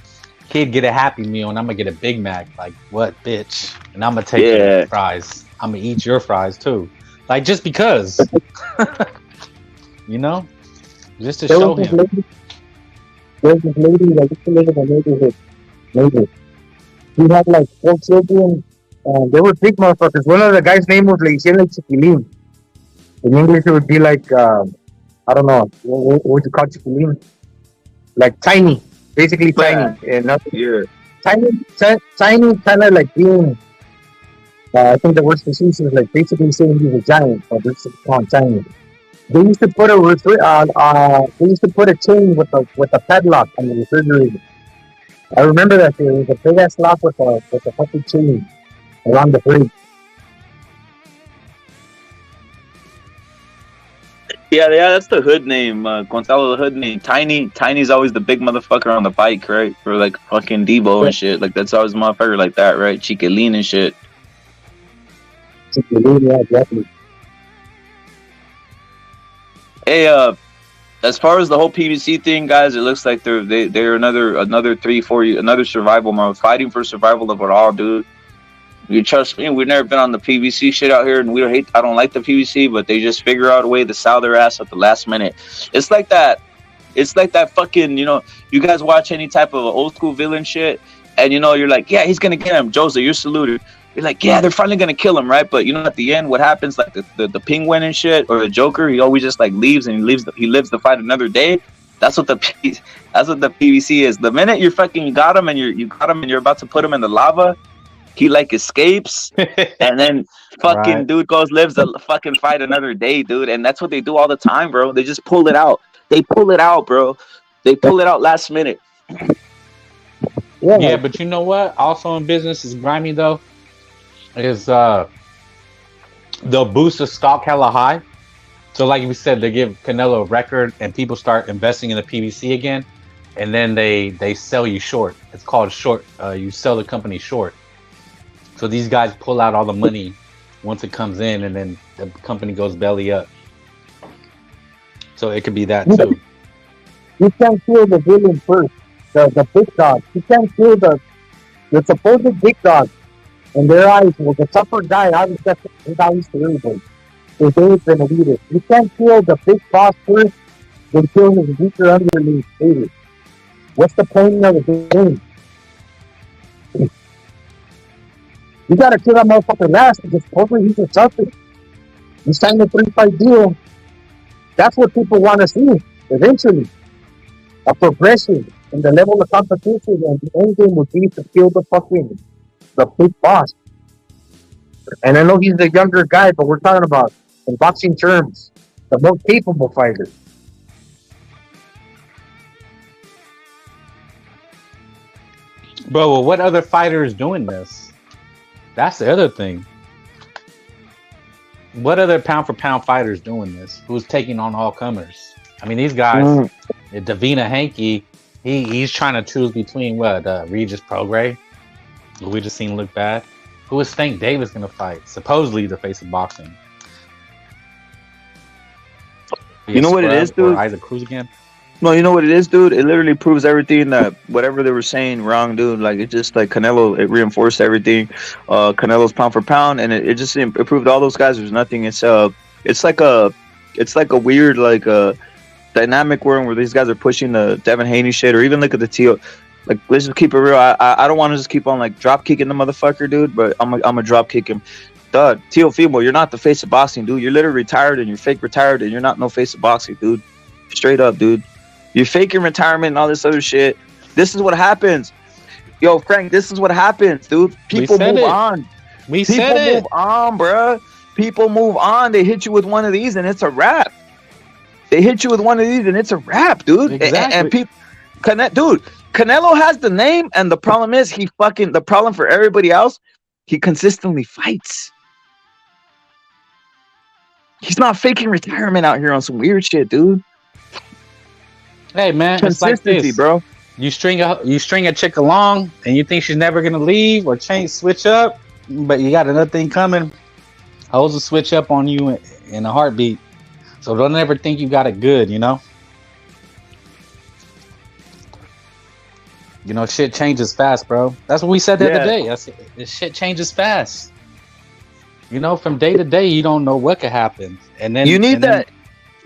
he'd get a Happy Meal and I'm going to get a Big Mac. Like, what, bitch? And I'm going to take your fries. I'm going to eat your fries, too. Like, just because. You know? Just to show him. There's this lady that used to live in the neighborhood. He had like 4 children, and they were big motherfuckers. One of the guys' name was like Chiquilin. In English, it would be like, I don't know, what would you call Chiquilin? Like tiny, basically tiny. And tiny, kind of like being, I think the word facetious is like basically saying he's a giant, but it's called tiny. They used to put a chain with a padlock on the refrigerator. I remember that there was a big ass lock with a fucking chain around the fridge. Yeah, that's the hood name, Gonzalo. The hood name, Tiny's always the big motherfucker on the bike, right? For like fucking Debo and shit. Like that's always a motherfucker like that, right? Chiquilin and shit. Chiquilin, yeah, definitely. Hey, as far as the whole PBC thing, guys, it looks like they're another 3-4 years, another survival mode, fighting for survival of it all, dude. You trust me? We've never been on the PBC shit out here, and I don't like the PBC, but they just figure out a way to sell their ass at the last minute. It's like that fucking, you know, you guys watch any type of old school villain shit, and you know, you're like, yeah, he's gonna get him. Joseph, you're saluted. You're like, yeah, they're finally gonna kill him, right? But you know, at the end, what happens? Like the Penguin and shit, or the Joker, he always just like leaves, and he lives to fight another day. That's what the PBC is. The minute you got him, and you're about to put him in the lava, he like escapes, and then fucking dude lives to fucking fight another day, dude. And that's what they do all the time, bro. They just pull it out. They pull it out, bro. They pull it out last minute. Yeah, but you know what? Also in business is grimy though. Is they'll boost the stock hella high. So like we said, they give Canelo a record and people start investing in the PBC again, and then they sell you short. It's called short. You sell the company short. So these guys pull out all the money once it comes in, and then the company goes belly up. So it could be that too. You can't kill the villain first, the big dog. You can't kill the supposed big dog. In their eyes, was a tougher guy. Obviously, that's how he's everybody. So David Benavidez. You can't kill the big boss first, then kill his weaker underneath David. What's the point of the game? You gotta kill that motherfucker last because hopefully he's a toughest. You signed a 3-fight deal. That's what people want to see eventually. A progression in the level of competition, and the end game would be to kill the big boss. And I know he's the younger guy, but we're talking about, in boxing terms, the most capable fighter. Bro, well, what other fighter is doing this? That's the other thing. What other pound for pound fighter is doing this? Who's taking on all comers? I mean, these guys, Davina Hanke, he's trying to choose between Regis Prograis, who we just seen look bad. Who is Stank Davis going to fight? Supposedly the face of boxing. You know what it is, dude? Isaac Cruz again? No, you know what it is, dude? It literally proves everything that whatever they were saying wrong, dude. Like, it just, like, Canelo, it reinforced everything. Canelo's pound for pound, and it just proved all those guys there's nothing. It's like a weird, like, dynamic where these guys are pushing the Devin Haney shit, or even look at the T.O. Like, let's just keep it real. I don't want to just keep on, like, drop kicking the motherfucker, dude, but I'm a drop kick him. Teofimo, you're not the face of boxing, dude. You're literally retired and you're fake retired and you're not no face of boxing, dude. Straight up, dude. You're faking retirement and all this other shit. This is what happens. Yo, Frank, this is what happens, dude. People move on. People move on, bruh. People move on. They hit you with one of these and it's a wrap. They hit you with one of these and it's a wrap, dude. Exactly. And people, Canelo has the name, and the problem is the problem for everybody else, he consistently fights. He's not faking retirement out here on some weird shit, dude. Hey man, Consistency, it's like this, bro. You string a chick along, and you think she's never gonna leave or switch up, but you got another thing coming. Hoes will switch up on you in a heartbeat. So don't ever think you got it good, you know. You know, shit changes fast, bro. That's what we said the other day. This shit changes fast. You know, from day to day, you don't know what could happen, and then you need that,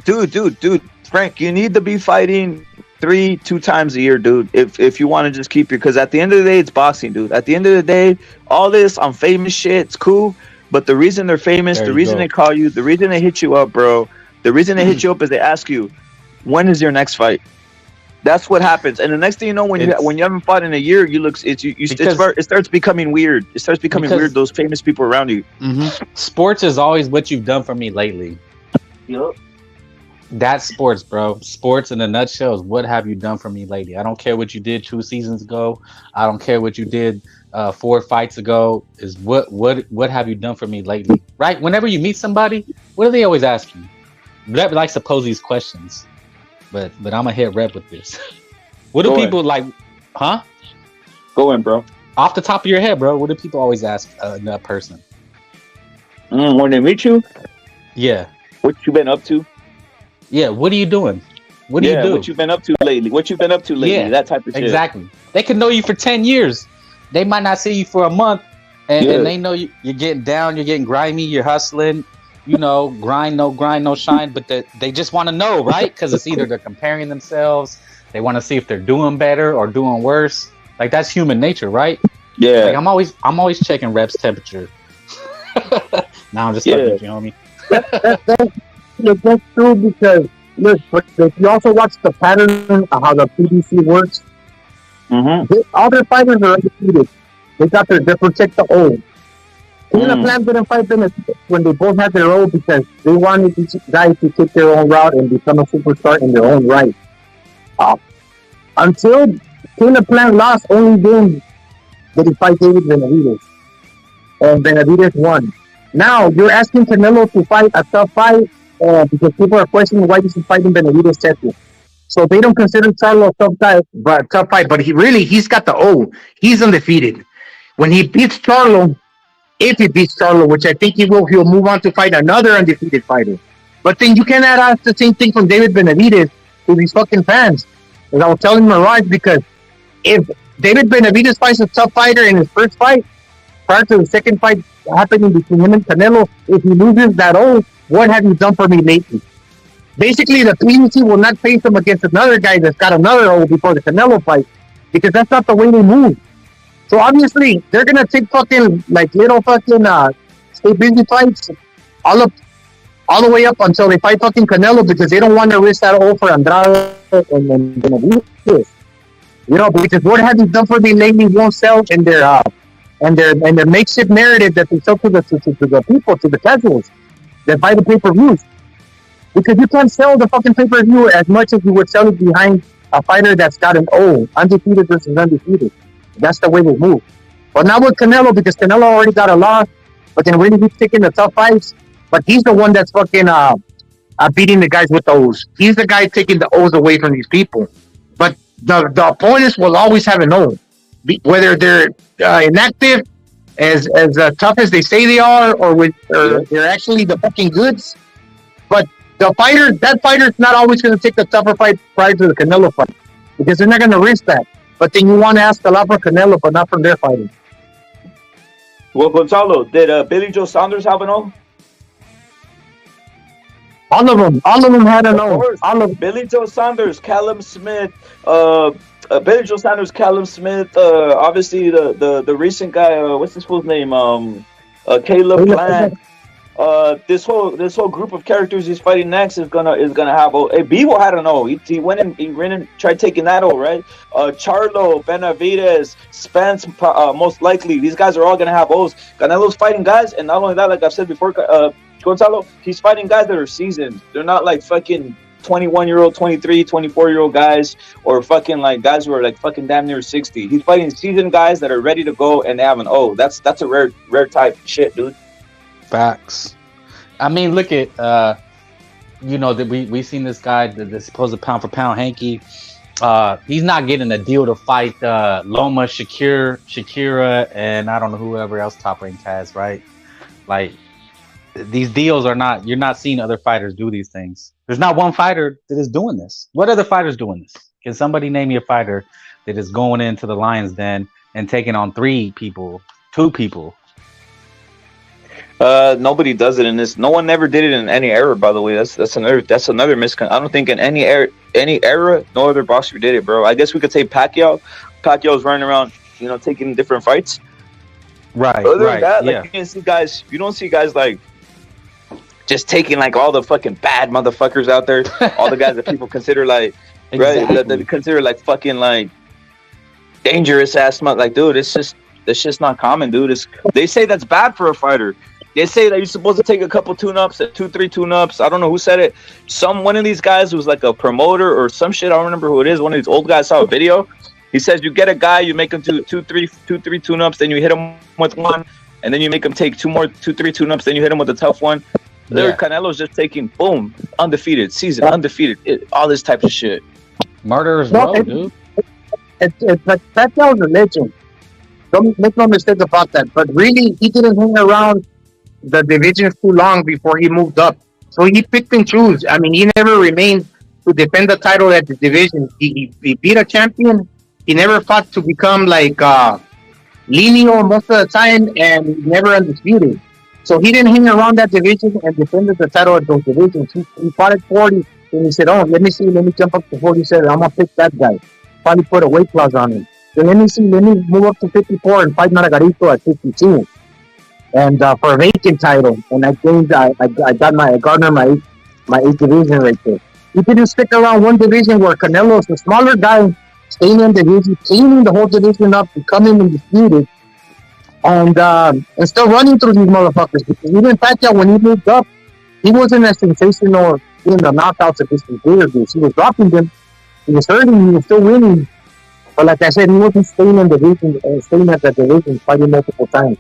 dude. Frank, you need to be fighting 2 times a year, dude. If you want to just keep your, because at the end of the day, it's boxing, dude. At the end of the day, all this I'm famous shit, it's cool. But the reason they're famous, the reason they call you, the reason they hit you up, bro, the reason they hit you up is they ask you, when is your next fight? That's what happens. And the next thing you know, when you haven't fought in a year, it starts becoming weird. It starts becoming weird. Those famous people around you. Mm-hmm. Sports is always what you've done for me lately. Yep. That's sports, bro. Sports in a nutshell is what have you done for me lately. I don't care what you did 2 seasons ago. I don't care what you did 4 fights ago. Is what have you done for me lately? Right? Whenever you meet somebody, what do they always ask you? Rep likes to pose these questions, but I'm gonna hit Rep with this. What do people like? Huh? Go in, bro. Off the top of your head, bro. What do people always ask that person? When they meet you? Yeah. What you been up to? Yeah, what are you doing? What do you do? What you been up to lately? Yeah, that type of shit. Exactly. They could know you for 10 years. They might not see you for a month, and they know you're getting down, you're getting grimy, you're hustling, you know, grind, no shine, but they just want to know, right? Because it's either they're comparing themselves, they want to see if they're doing better or doing worse. Like, that's human nature, right? Yeah. Like, I'm always checking Rep's temperature. Now I'm just fucking with you, homie. That's true, because look, if you also watch the pattern of how the PBC works, all their fighters are undefeated. They protect the O. Tina Plan didn't fight them when they both had their O because they wanted these guys to take their own route and become a superstar in their own right. Until Tina Plan lost, only then did he fight David Benavidez, and Benavidez won. Now you're asking Canelo to fight a tough fight. Because people are questioning why he's fighting Benavidez Tetu. So they don't consider Charlo a tough fight, but he's got the O. He's undefeated. When he beats Charlo, if he beats Charlo, which I think he will, he'll move on to fight another undefeated fighter. But then you cannot ask the same thing from David Benavidez to these fucking fans. As I was telling Mirage, because if David Benavidez fights a tough fighter in his first fight, prior to the second fight happening between him and Canelo, if he loses that O, what have you done for me lately? Basically, the PBC will not face him against another guy that's got another O before the Canelo fight, because that's not the way they move. So obviously, they're gonna take fucking like little fucking stay busy fights all the way up until they fight fucking Canelo, because they don't want to risk that O for Andrade and Benavidez. You know, because what have you done for me lately won't sell in their makeshift narrative that they sell to the people, to the casuals that buy the pay-per-views. Because you can't sell the fucking pay-per-view as much as you would sell it behind a fighter that's got an O, undefeated versus undefeated. That's the way they move. But not with Canelo, because Canelo already got a loss, but then really he's taking the tough fights. But he's the one that's fucking beating the guys with the O's. He's the guy taking the O's away from these people. But the opponents will always have an O. Whether they're inactive, as tough as they say they are, or they're actually the fucking goods. But that fighter's not always going to take the tougher fight prior to the Canelo fight, because they're not going to risk that. But then you want to ask a lot from Canelo, but not from their fighters. Well, Gonzalo, did Billy Joe Saunders have an O? All of them had an O. All of Billy Joe Saunders, Callum Smith, Billy Joe Saunders, Callum Smith, obviously the recent guy, what's this fool's name? Caleb Plant. This whole group of characters he's fighting next is gonna have. Bevo had to know. He went and tried taking that over, right? Charlo, Benavidez, Spence, most likely. These guys are all gonna have O's. Canelo's fighting guys, and not only that, like I've said before, Gonzalo, he's fighting guys that are seasoned. They're not like fucking 21-year-old, 23, 24-year-old guys, or fucking like guys who are like fucking damn near 60. He's fighting seasoned guys that are ready to go and they have an O. That's a rare type of shit, dude. Facts. I mean, look at that we seen this guy, the supposed pound for pound Hanky. He's not getting a deal to fight Loma, Shakira, and I don't know whoever else top ranked has, right? Like these deals are not. You're not seeing other fighters do these things. There's not one fighter that is doing this. What other fighters doing this? Can somebody name me a fighter that is going into the Lions Den and taking on 2 people? Nobody does it in this. No one ever did it in any era, by the way. That's another miscon. I don't think in any era, no other boxer did it, bro. I guess we could say Pacquiao. Pacquiao's running around, taking different fights. Right. Other than that, like, you don't see guys like just taking like all the fucking bad motherfuckers out there, all the guys that people consider like exactly. Right, that consider like fucking like dangerous ass like, dude, it's just not common, dude. They say that's bad for a fighter. They say that you're supposed to take a couple tune-ups, 2-3 tune-ups. I don't know who said it. One of these guys was like a promoter or some shit. I don't remember who it is. One of these old guys saw a video. He says you get a guy, you make him do 2-3 tune-ups, then you hit him with one, and then you make him take 2-3 tune-ups, then you hit him with a tough one. Yeah. Canelo's just taking boom, undefeated, season, undefeated, all this type of shit. Murderers row, dude. It's like Pacquiao's a legend. Don't make no mistake about that. But really, he didn't hang around the division too long before he moved up. So he picked and chose. I mean, he never remained to defend the title at the division. He beat a champion. He never fought to become like lineal most of the time, and never undisputed. So he didn't hang around that division and defended the title at those divisions. He fought at 40, and he said, let me jump up to 40. He said, I'm going to pick that guy. Probably put a weight class on him. Then let me move up to 54 and fight Margarito at 52. And for a vacant title. And I think I garnered my 8th division right there. He didn't stick around one division where Canelo's a smaller guy, staying in the division, cleaning the whole division up, becoming undisputed. And still running through these motherfuckers, because even Pacquiao, when he moved up, he wasn't as sensational in the knockouts against the bigger dudes. He was dropping them, he was hurting, he was still winning. But like I said, he wasn't staying in the division, staying at the division, fighting multiple times.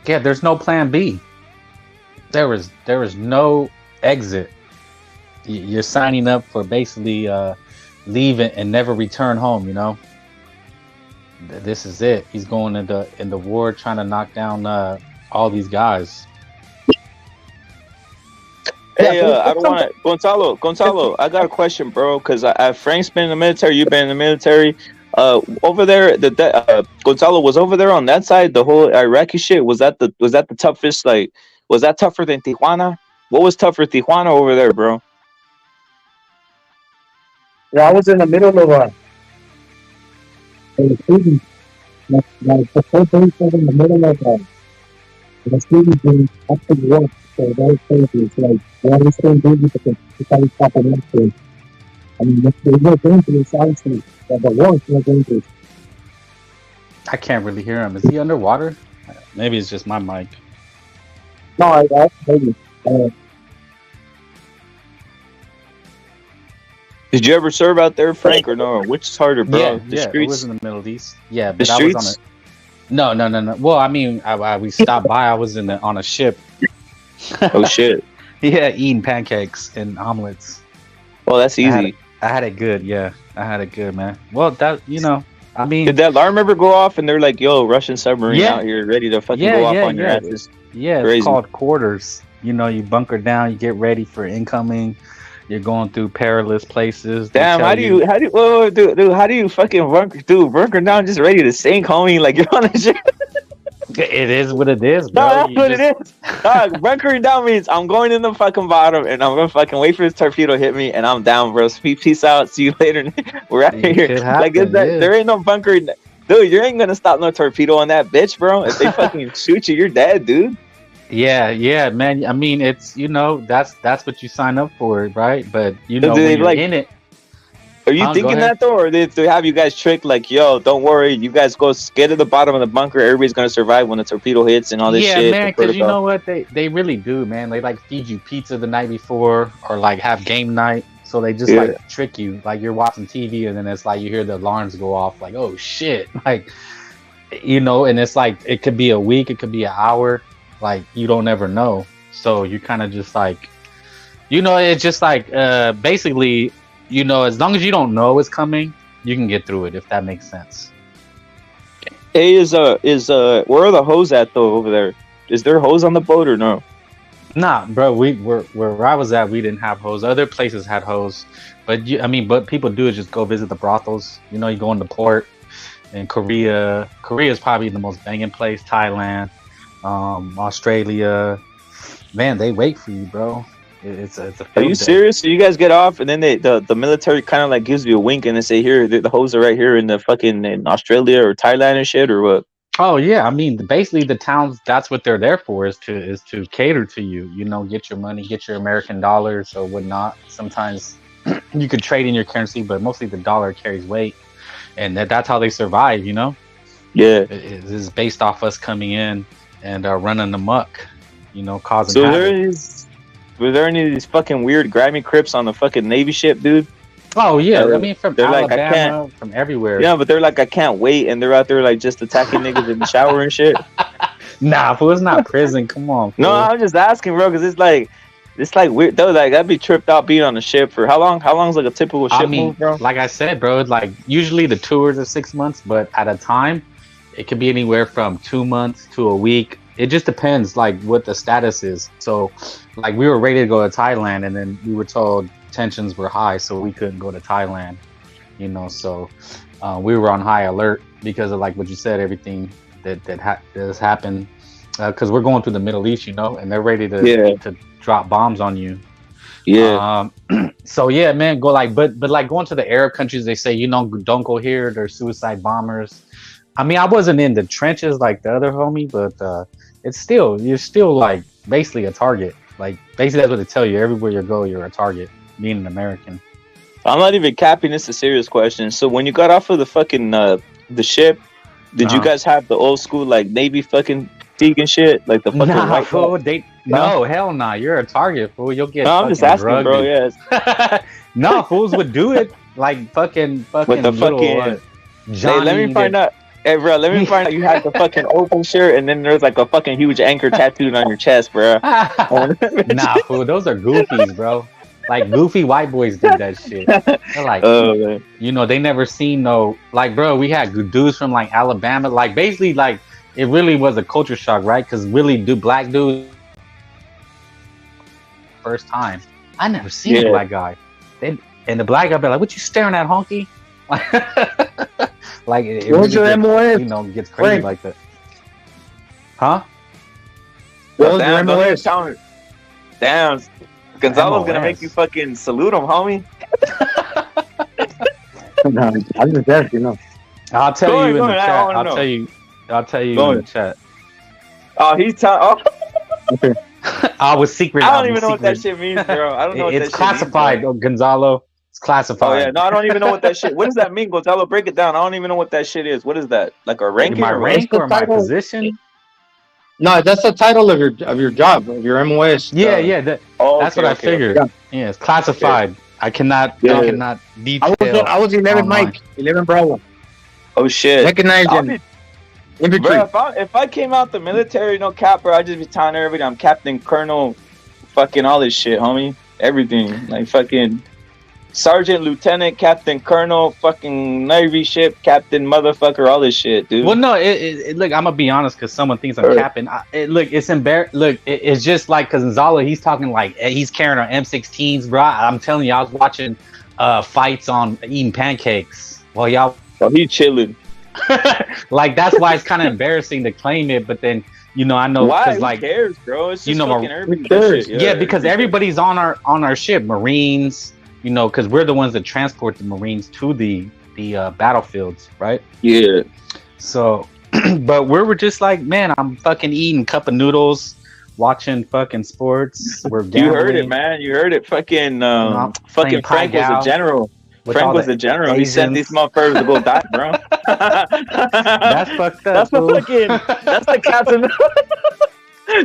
Yeah, there's no plan B. There is no exit. You're signing up for basically leave and never return home. This is it. He's going in the war, trying to knock down all these guys. Hey, I don't want to, Gonzalo. I got a question, bro. Because Frank's been in the military. You've been in the military. Over there, Gonzalo was over there on that side. The whole Iraqi shit, was that the toughest? Like, was that tougher than Tijuana? What was tougher, Tijuana over there, bro? Yeah, I was in the middle of the student, like the whole thing was in the middle of the student being up to work. So that was crazy. It's like, yeah, we're still busy because it's always popping up. So, I mean, there's no dangerous, obviously. The war is no dangerous. I can't really hear him. Is he underwater? Maybe it's just my mic. No, maybe. Did you ever serve out there, Frank, or no? Which is harder, bro? Yeah, it was in the Middle East. Yeah, but I was on a... No. Well, I mean, we stopped by. I was on a ship. Oh, shit. Yeah, eating pancakes and omelets. Well, that's easy. I had it good, yeah. I had it good, man. Well, that, I mean... Did that alarm ever go off and they're like, yo, Russian submarine out here ready to fucking go off on your asses? Yeah, it's crazy. Called quarters. You bunker down, you get ready for incoming. You're going through perilous places. Damn, how do you fucking bunker down just ready to sink, homie? Like, you're on a ship. It is what it is, bro. No, that's what it is. Bunkering down means I'm going in the fucking bottom and I'm gonna fucking wait for this torpedo to hit me and I'm down, bro. Peace out. See you later. We're out here. Happen, like, there ain't no bunkering. Dude, you ain't gonna stop no torpedo on that bitch, bro. If they fucking shoot you, you're dead, dude. Yeah, man. I mean, it's that's what you sign up for, right? But when you're in it, are you thinking that though, or they have you guys tricked? Like, yo, don't worry, you guys go get to the bottom of the bunker. Everybody's gonna survive when the torpedo hits and all this shit. Yeah, man. Because you know what, they really do, man. They like feed you pizza the night before, or like have game night. So they just like trick you, like you're watching TV, and then it's like you hear the alarms go off, like, oh shit, like and it's like it could be a week, it could be an hour, like you don't ever know. So you kind of just like, it's just like basically, as long as you don't know it's coming, you can get through it, if that makes sense. Hey, is where are the hose at though over there? Is there hose on the boat or no? Nah, bro. Where I was at, we didn't have hose. Other places had hose, but but people do is just go visit the brothels. You go into port. In Korea is probably the most banging place. Thailand, Australia, man, they wait for you, bro. It's a. Are you serious? So you guys get off, and then the military kind of like gives you a wink, and they say, "Here, the hose are right here in the fucking in Australia or Thailand and shit," or what? Oh yeah, I mean, basically the towns, that's what they're there for, is to cater to you. Get your money, get your American dollars or whatnot. Sometimes you could trade in your currency, but mostly the dollar carries weight, and that's how they survive. Yeah, it is based off us coming in and running amok, causing. So were there any of these fucking weird grimy Crips on the fucking Navy ship, dude? Oh yeah, I mean from Alabama, from everywhere. Yeah, but they're like, I can't wait, and they're out there like just attacking niggas in the shower and shit. Nah, fool, it's not prison. Come on. Fool. No, I'm just asking, bro, because it's like weird though. Like I'd be tripped out being on the ship for how long? How long is like a typical ship move, bro? Like I said, bro, like usually the tours are 6 months, but at a time, it could be anywhere from 2 months to a week. It just depends, like what the status is. So, like we were ready to go to Thailand, and then we were told tensions were high, so we couldn't go to Thailand. So we were on high alert because of like what you said, everything that has happened. Because we're going through the Middle East, and they're ready to drop bombs on you. Yeah. So yeah, man, go but like going to the Arab countries, they say don't go here. They're suicide bombers. I mean, I wasn't in the trenches like the other homie, but you're still like basically a target. Like basically that's what they tell you. Everywhere you go, you're a target. Being an American. I'm not even capping. This a serious question. So when you got off of the fucking the ship, did you guys have the old school like Navy fucking fatigue and shit, like the fucking white fool? No, hell nah. You're a target, fool. You'll get. No, I'm just asking, bro. Yes. No, fools would do it like fucking with the little, fucking. Hey, let me find out. Hey, bro, let me find out you had the fucking open shirt, and then there's like a fucking huge anchor tattooed on your chest, bro. Nah, fool. Those are goofies, bro. Like goofy white boys did that shit. They're like, they never seen like, bro. We had dudes from like Alabama, like basically like it really was a culture shock, right? Because really, black dudes first time. I never seen a black guy. And the black guy be like, "What you staring at, honky?" Like it What's your MOS? Gets crazy like that. Huh? What's your MOS? Damn. Gonzalo's gonna make you fucking salute him, homie. No, I'm just asking. I'll tell you in the chat. I'll tell you in the chat. Oh, he's telling. Okay. I was secret. I don't even know what that shit means, bro. I don't know. It's classified, Gonzalo. It's classified. Oh yeah, no, I don't even know what that shit. What does that mean, Gonzalo? Break it down. I don't even know what that shit is. What is that? Like a ranking? My rank or my position? No, that's the title of your job, of your MOS. Yeah. That's what I figured. Yeah, it's classified. Okay. I cannot detail. I was 11 Mike, 11 Bravo. Oh shit. Mechanized infantry. Bro, if I came out the military, no cap, bro, I'd just be telling everybody I'm Captain Colonel, fucking all this shit, homie. Everything. Like fucking Sergeant, Lieutenant, Captain, Colonel, fucking Navy ship, Captain, motherfucker, all this shit, dude. Well, no, look, I'm gonna be honest, because someone thinks I'm Captain. It's embarrassing. Look, it's just like, because Zala, he's talking like he's carrying our M16s, bro. I'm telling you, I was watching fights on eating pancakes while y'all. Oh, he chilling. Like that's why it's kind of embarrassing to claim it, but then I know why. Who like cares, bro? It's just fucking everybody. Yeah, because everybody's on our ship, Marines. Because we're the ones that transport the Marines to the the battlefields, right? Yeah. So, but we were just like, man, I'm fucking eating cup of noodles, watching fucking sports. We're gambling. You heard it, man. You heard it. Fucking Frank was a general. Frank was a general. He sent these motherfuckers to go die, bro. That's fucked up. That's the captain.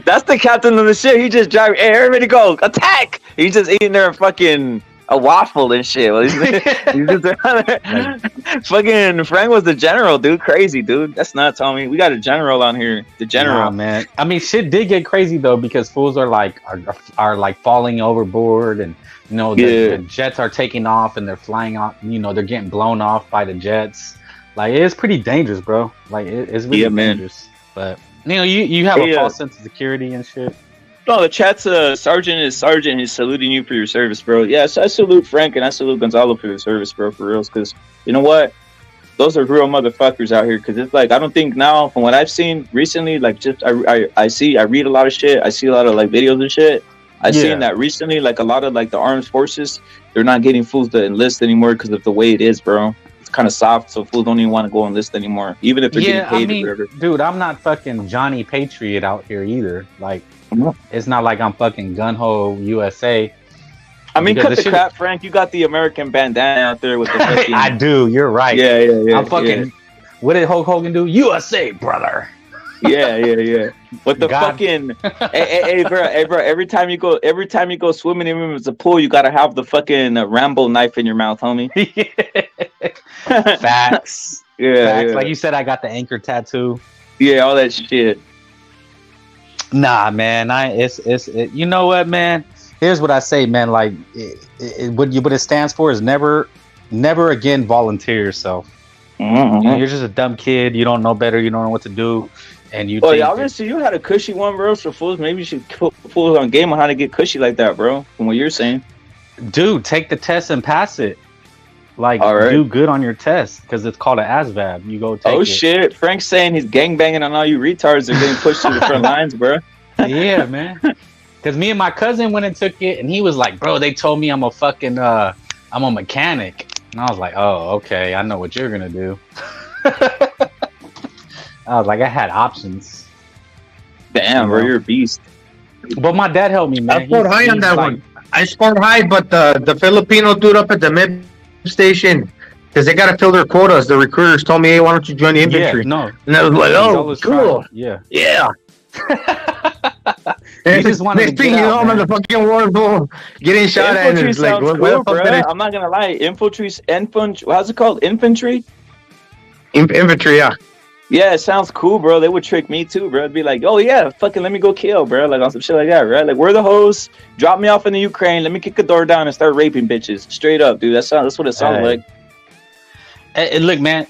That's the captain of the ship. He just drive. Hey, everybody go attack. He's just eating their fucking a waffle and shit. He's just fucking Frank was the general, dude. Crazy, dude. That's nuts, homie. We got a general on here. The general, nah, man. I mean, shit did get crazy though because fools are like falling overboard, and you know the jets are taking off and they're flying off. You know they're getting blown off by the jets. Like it's pretty dangerous, bro. Like it's really dangerous. But you know you have a false sense of security and shit. No, the chat's sergeant is sergeant. He's saluting you for your service, bro. Yes, I salute Frank and I salute Gonzalo for your service, bro, for reals. Because you know what? Those are real motherfuckers out here. Because it's like, I don't think now, from what I've seen recently, like just I read a lot of shit. I see a lot of like videos and shit. I've seen that recently, like a lot of like the armed forces, they're not getting fools to enlist anymore because of the way it is, bro. It's kind of soft, so fools don't even want to go enlist anymore, even if they're getting paid or whatever. Dude, I'm not fucking Johnny Patriot out here either. Like, it's not like I'm fucking gun-ho USA. I mean, cut the crap, Frank. You got the American bandana out there with the fucking... I do. You're right. Yeah. I'm fucking... What did Hulk Hogan do? USA, brother. Yeah. With the fucking... hey, bro. Every time you go swimming in the pool, you gotta have the fucking Rambo knife in your mouth, homie. Facts. Yeah. Like you said, I got the anchor tattoo. Yeah, all that shit. Nah, man. You know what, man? Here's what I say, man. Like, what it stands for is never again volunteer yourself. Mm-hmm. You're just a dumb kid. You don't know better. You don't know what to do, and you. Oh yeah, obviously you had a cushy one, bro. So fools, maybe you should put fools on game on how to get cushy like that, bro. From what you're saying, dude, take the test and pass it. Like, do good on your test because it's called an ASVAB. You go take it. Oh shit, Frank's saying he's gangbanging on all you retards that are getting pushed to the front lines, bro. Yeah, man. Because me and my cousin went and took it, and he was like, "Bro, they told me I'm a fucking I'm a mechanic." And I was like, "Oh, okay, I know what you're gonna do." I was like, I had options. Damn, bro, you're a beast. But my dad helped me, man. I scored high on that one. I scored high, but the Filipino dude up at the mid station, because they got to fill their quotas. The recruiters told me, "Hey, why don't you join the infantry?" Yeah, no. And I was like, "Oh, cool." Yeah. And just wanted to get out, man. The fucking war zone, getting shot at. Infantry It's like, sounds cool, bro. I'm not gonna lie. Infantry. How's it called? Infantry. Infantry, yeah. Yeah, it sounds cool, bro. They would trick me too, bro. It'd be like, "Oh yeah, fucking let me go kill, bro." Like on some shit like that, right? Like, we're the hosts. Drop me off in the Ukraine. Let me kick the door down and start raping bitches. Straight up, dude. That's what it sounds like. Hey, look, man.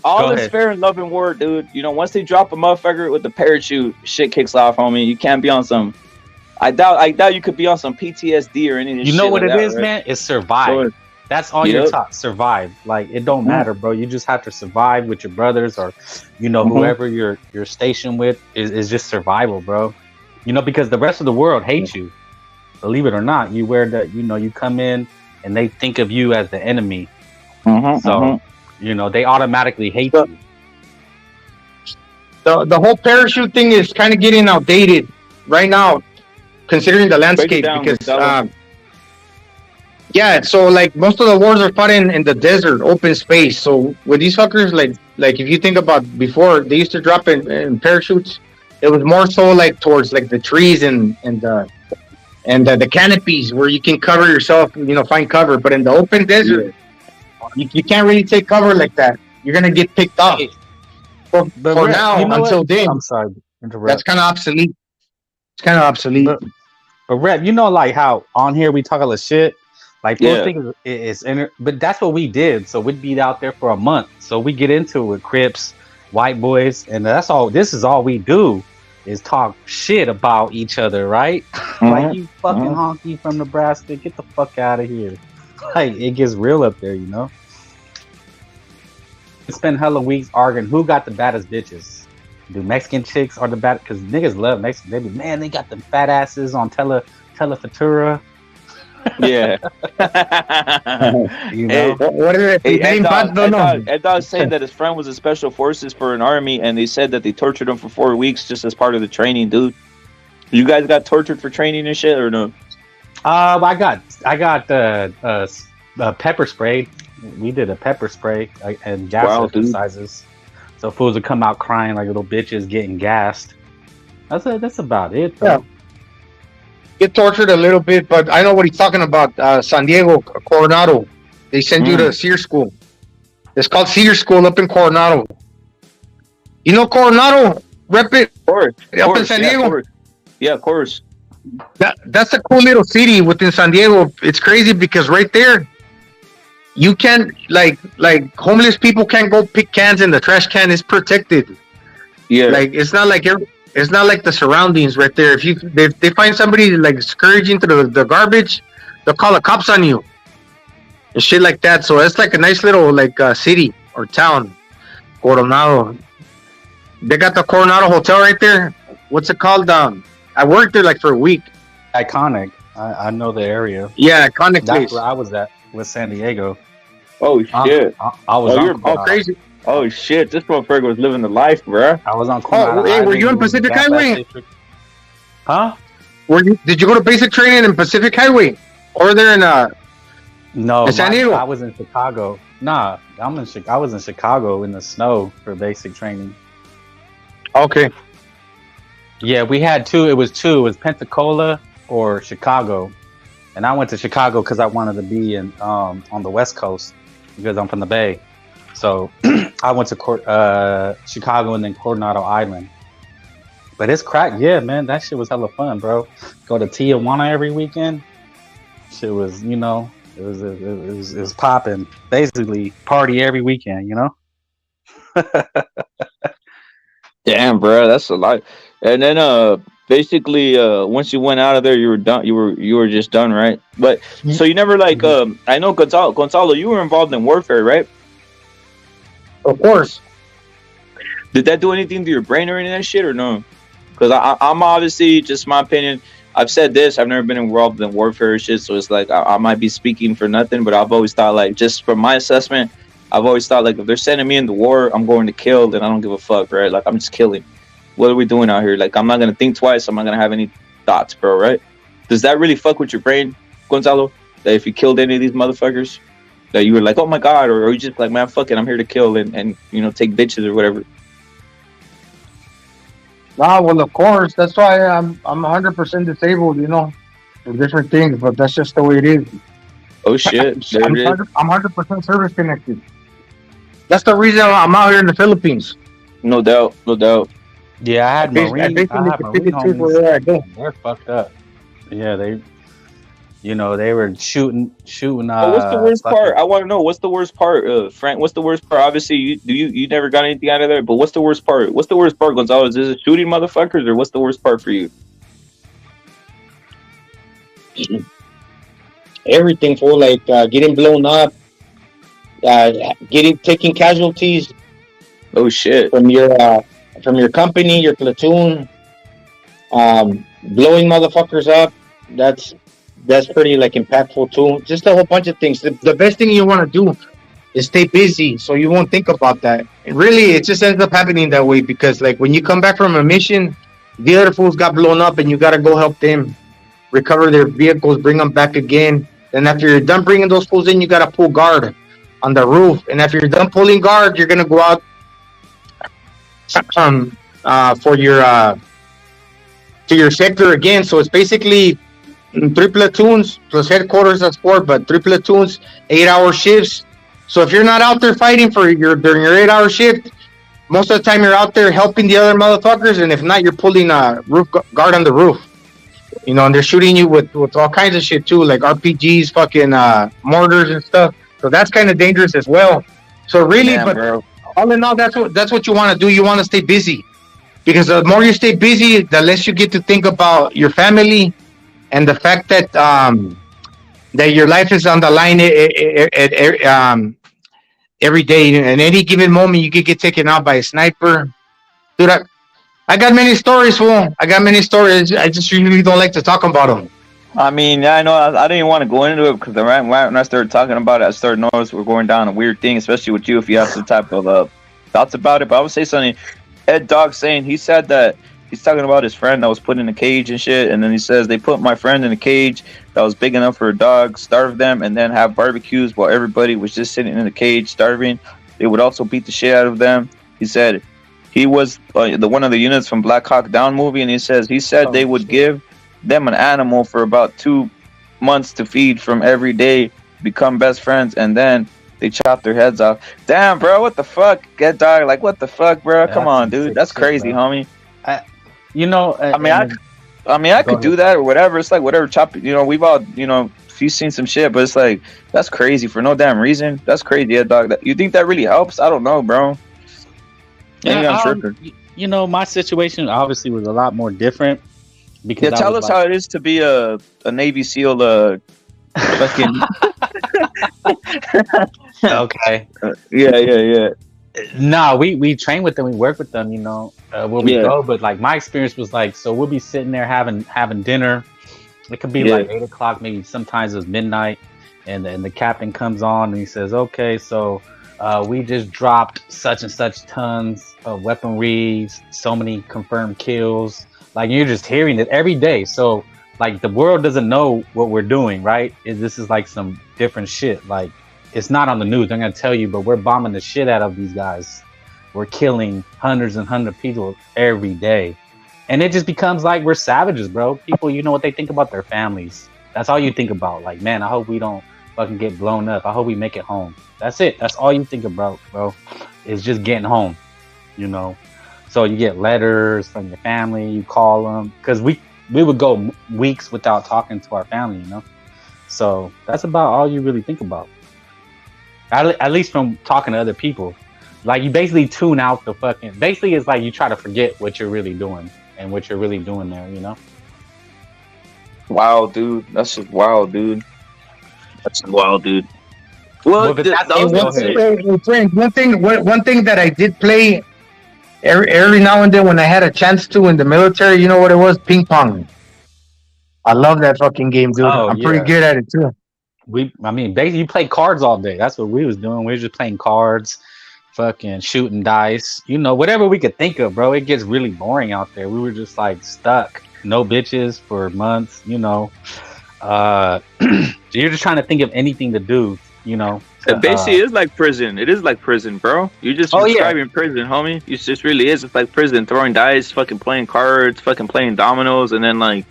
All is fair in love and war, dude. You know, once they drop a motherfucker with the parachute, shit kicks off, homie. You can't be on some. I doubt you could be on some PTSD or anything. You know what it is, man? It's survive. That's all you're taught. Survive. Like, it don't matter, bro. You just have to survive with your brothers or, you know, whoever you're stationed with is just survival, bro. You know, because the rest of the world hates you. Believe it or not, you wear the, you know, you come in and they think of you as the enemy. So, you know, they automatically hate you. The whole parachute thing is kind of getting outdated right now, considering the landscape. Because, yeah, so like most of the wars are fought in the desert, open space. So with these fuckers, like if you think about before, they used to drop in parachutes. It was more so like towards like the trees and the canopies where you can cover yourself, you know, find cover. But in the open desert, you can't really take cover like that. You're gonna get picked off. For now, you know until then, I'm sorry, that's kind of obsolete. It's kind of obsolete. But Rep, you know, like how on here we talk all the shit. Like, those things is but that's what we did. So we'd be out there for a month. So we get into it with Crips, white boys, and that's all. This is all we do is talk shit about each other, right? Like, you fucking honky from Nebraska, get the fuck out of here. Like, it gets real up there, you know. We spend hella weeks arguing who got the baddest bitches. Do Mexican chicks are the bad? Because niggas love Mexican. They be, man, they got the fat asses on Telefutura. Yeah. You know? What is it? Ed Dog said that his friend was in special forces for an army, and they said that they tortured him for 4 weeks just as part of the training, dude. You guys got tortured for training and shit, or no? I got pepper sprayed. We did a pepper spray and gas exercises. So fools would come out crying like little bitches getting gassed. That's about it, bro. Yeah. Get tortured a little bit, but I know what he's talking about. San Diego, Coronado. They send you to SEER school. It's called SEER school up in Coronado. You know Coronado? Rep it. Up in San Diego. Yeah, of course. That's a cool little city within San Diego. It's crazy because right there, you can't like homeless people can't go pick cans in the trash can. It's protected. Yeah, like it's not like the surroundings right there. If they find somebody like scourging through the garbage, they'll call the cops on you and shit like that. So it's like a nice little like city or town, Coronado. They got the Coronado Hotel right there. What's it called? I worked there like for a week. Iconic. I know the area. Yeah, iconic place. That's where I was at with San Diego. Oh shit! I was you're all crazy. Oh shit! This motherfucker was living the life, bro. I was on. Were you on Pacific Highway? Huh? Did you go to basic training in Pacific Highway, or there in No, in San Diego? I was in Chicago. Nah, I was in Chicago in the snow for basic training. Okay. Yeah, we had two. It was two. It was Pensacola or Chicago, and I went to Chicago because I wanted to be in on the West Coast because I'm from the Bay. So I went to Chicago and then Coronado Island. But it's crack, yeah, man. That shit was hella fun, bro. Go to Tijuana every weekend. Shit was, it was popping. Basically, party every weekend, you know. Damn, bro, that's a lot. And then, basically, once you went out of there, you were done. You were just done, right? But so you never like. I know Gonzalo, you were involved in warfare, right? Of course. Did that do anything to your brain or any of that shit, or no? Because I'm obviously, just my opinion. I've said this. I've never been involved in warfare or shit, so it's like I might be speaking for nothing. But I've always thought, like, just from my assessment, I've always thought, like, if they're sending me into war, I'm going to kill, then I don't give a fuck, right? Like, I'm just killing. What are we doing out here? Like, I'm not gonna think twice. I'm not gonna have any thoughts, bro, right? Does that really fuck with your brain, Gonzalo? That if you killed any of these motherfuckers, that you were like, oh my god, or you just like, man, fuck it, I'm here to kill and take bitches or whatever. Nah, well, of course. That's why I'm 100% disabled, for different things, but that's just the way it is. Oh shit! I'm 100% service connected. That's the reason I'm out here in the Philippines. No doubt. Yeah, I had Marine homies. They're fucked up. Yeah, they were shooting. What's the worst part? I want to know. What's the worst part, Frank? What's the worst part? Obviously, you never got anything out of there. But what's the worst part? What's the worst part, Gonzalo? Is it shooting motherfuckers, or what's the worst part for you? Everything, for like getting blown up, taking casualties. Oh shit! From your company, your platoon, blowing motherfuckers up. That's pretty like impactful too. Just a whole bunch of things. The best thing you want to do is stay busy, so you won't think about that. And really, it just ends up happening that way because like when you come back from a mission, the other fools got blown up, and you gotta go help them recover their vehicles, bring them back again. Then after you're done bringing those fools in, you gotta pull guard on the roof. And after you're done pulling guard, you're gonna go out for your to your sector again. So it's basically 3 platoons plus headquarters at 4, but 3 platoons, 8-hour shifts. So if you're not out there fighting during your 8-hour shift, most of the time you're out there helping the other motherfuckers, and if not, you're pulling roof guard on the roof. And they're shooting you with all kinds of shit too, like RPGs, fucking mortars and stuff. So that's kind of dangerous as well. So really, bro. All in all, that's what you want to do. You want to stay busy, because the more you stay busy, the less you get to think about your family and the fact that that your life is on the line every day. In any given moment, you could get taken out by a sniper. Dude, I got many stories, fool. I just usually don't like to talk about them. I mean, yeah, I know. I didn't want to go into it because when I started talking about it, I started noticing we're going down a weird thing, especially with you if you have some type of thoughts about it. But I would say something. Ed Dog saying he said that he's talking about his friend that was put in a cage and shit, and then he says they put my friend in a cage that was big enough for a dog, starve them, and then have barbecues while everybody was just sitting in the cage starving. They would also beat the shit out of them. He said he was the one of the units from Black Hawk Down movie, and he said they would give them an animal for about 2 months to feed from every day, become best friends, and then they chop their heads off. Damn, bro, what the fuck? Get dog, like what the fuck, bro? Come on, dude, that's crazy, homie. I could do that or whatever. It's like whatever, chop. We've all, you've seen some shit, but it's like that's crazy for no damn reason. That's crazy, yeah, dog. You think that really helps? I don't know, bro. My situation obviously was a lot more different. Because tell us how it is to be a Navy SEAL. Fucking. Okay. Yeah. No, we train with them. We work with them. Where we go. But like my experience was like, so we'll be sitting there having dinner. It could be like 8 o'clock, maybe sometimes it's midnight, and then the captain comes on and he says, "Okay, so we just dropped such and such tons of weaponry, so many confirmed kills." Like you're just hearing it every day. So like the world doesn't know what we're doing, right? This is like some different shit. Like it's not on the news. I'm gonna tell you, but we're bombing the shit out of these guys. We're killing hundreds and hundreds of people every day. And it just becomes like we're savages, bro. People, what they think about their families. That's all you think about. Like, man, I hope we don't fucking get blown up. I hope we make it home. That's it. That's all you think about, bro. It's just getting home, So you get letters from your family, you call them, because we would go weeks without talking to our family, So that's about all you really think about. At least from talking to other people. Like you basically tune out the fucking, basically it's like you try to forget what you're really doing and what you're really doing there, Wow, dude. That's just wild, dude. Well, one thing that I did play every now and then when I had a chance to in the military, you know what it was? Ping pong. I love that fucking game, dude. I'm pretty good at it too. Basically you play cards all day. That's what we was doing. We were just playing cards, fucking shooting dice, whatever we could think of, bro. It gets really boring out there. We were just like stuck, no bitches for months, You're just trying to think of anything to do, Basically, it's like prison. It is like prison, bro. You're just describing prison, homie. It just really is. It's like prison, throwing dice, fucking playing cards, fucking playing dominoes, and then like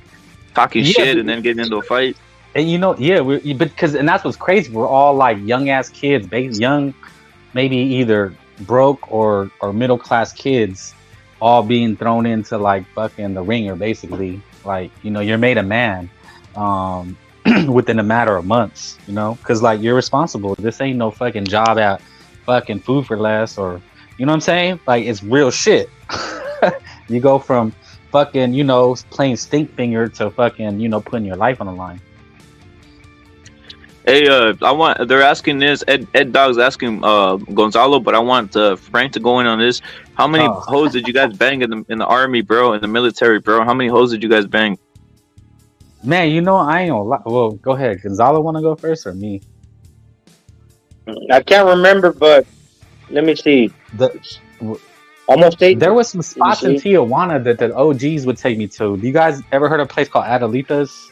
talking shit, and then getting into a fight. And and that's what's crazy. We're all like young ass kids, young, maybe either broke or middle class kids, all being thrown into like fucking the ringer, basically. Like you're made a man. Within a matter of months, because like you're responsible. This ain't no fucking job at fucking Food for Less or what I'm saying? Like it's real shit. You go from fucking playing stink finger to fucking putting your life on the line. Hey, they're asking this. Ed Dog's asking Gonzalo, but I want Frank to go in on this. How many hoes did you guys bang in the army, bro? In the military, bro? How many hoes did you guys bang? Man, I ain't gonna lie. Well, go ahead. Gonzalo want to go first or me? I can't remember, but let me see. Almost 8. There was some spots in Tijuana that the OGs would take me to. Do you guys ever heard of a place called Adelitas?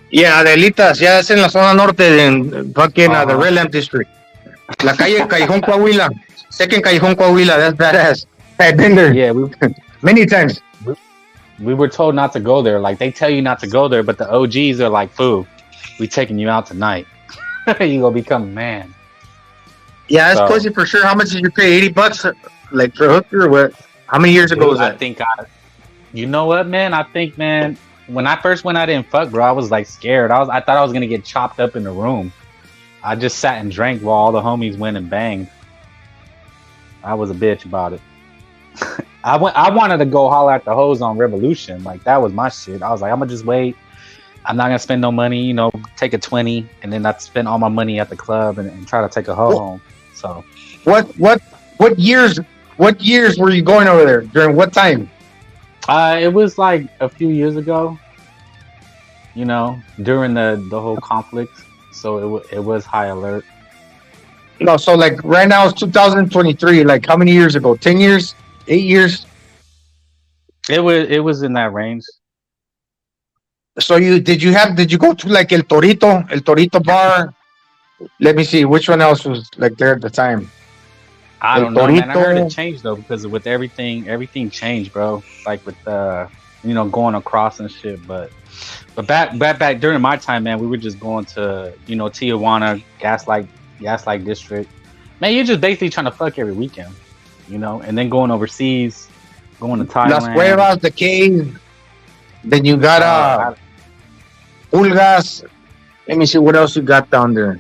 Yeah, Adelitas. Yeah, it's in la zona norte in fucking the Red Lamp district. La calle Callejón Coahuila. Second Callejón Coahuila. That's badass. I've been there. Yeah, many times. We were told not to go there. Like they tell you not to go there, but the OGs are like, "Foo, we taking you out tonight. You gonna become a man." Yeah, that's pussy for sure. How much did you pay? $80, like for a hooker or what? How many years ago was that? You know what, man? I think, man, when I first went, I didn't fuck, bro. I was like scared. I thought I was gonna get chopped up in the room. I just sat and drank while all the homies went and banged. I was a bitch about it. I wanted to go holler at the hoes on Revolution. Like that was my shit. I was like, I'm gonna just wait. I'm not gonna spend no money, take a 20 and then I'd spend all my money at the club and try to take a hoe home. So what years were you going over there? During what time? It was like a few years ago. you know, during the whole conflict. So it was high alert. No, so like right now it's 2023. Like how many years ago? 10 years? 8 years? It was in that range. So did you go to like El Torito bar? Let me see which one else was like there at the time. I don't know, man. I heard it changed though, because with everything changed, bro. Like with you know, going across and shit. But back during my time, man, we were just going to, you know, Tijuana, Gaslight District. Man, you're just basically trying to fuck every weekend, you know, and then going overseas, going to Thailand. Las Cuevas, the cave. Then you got Pulgas. Let me see what else you got down there.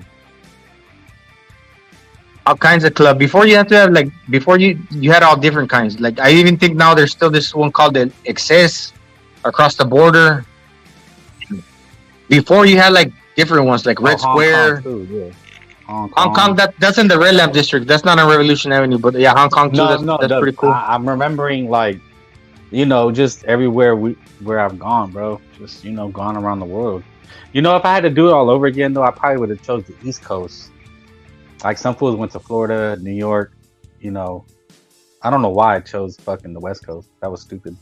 All kinds of club. Before you have to have like you had all different kinds. Like I even think now there's still this one called the Excess across the border. Before you had like different ones like Red Square. Hong Kong too, yeah. Hong Kong, that's in the Red Lamp district. That's not on Revolution Avenue, but yeah, Hong Kong too. That's pretty cool. I'm remembering like, you know, just everywhere where I've gone, bro. Just, you know, gone around the world. You know, if I had to do it all over again, though, I probably would have chose the East Coast. Like some fools went to Florida, New York. You know, I don't know why I chose fucking the West Coast. That was stupid.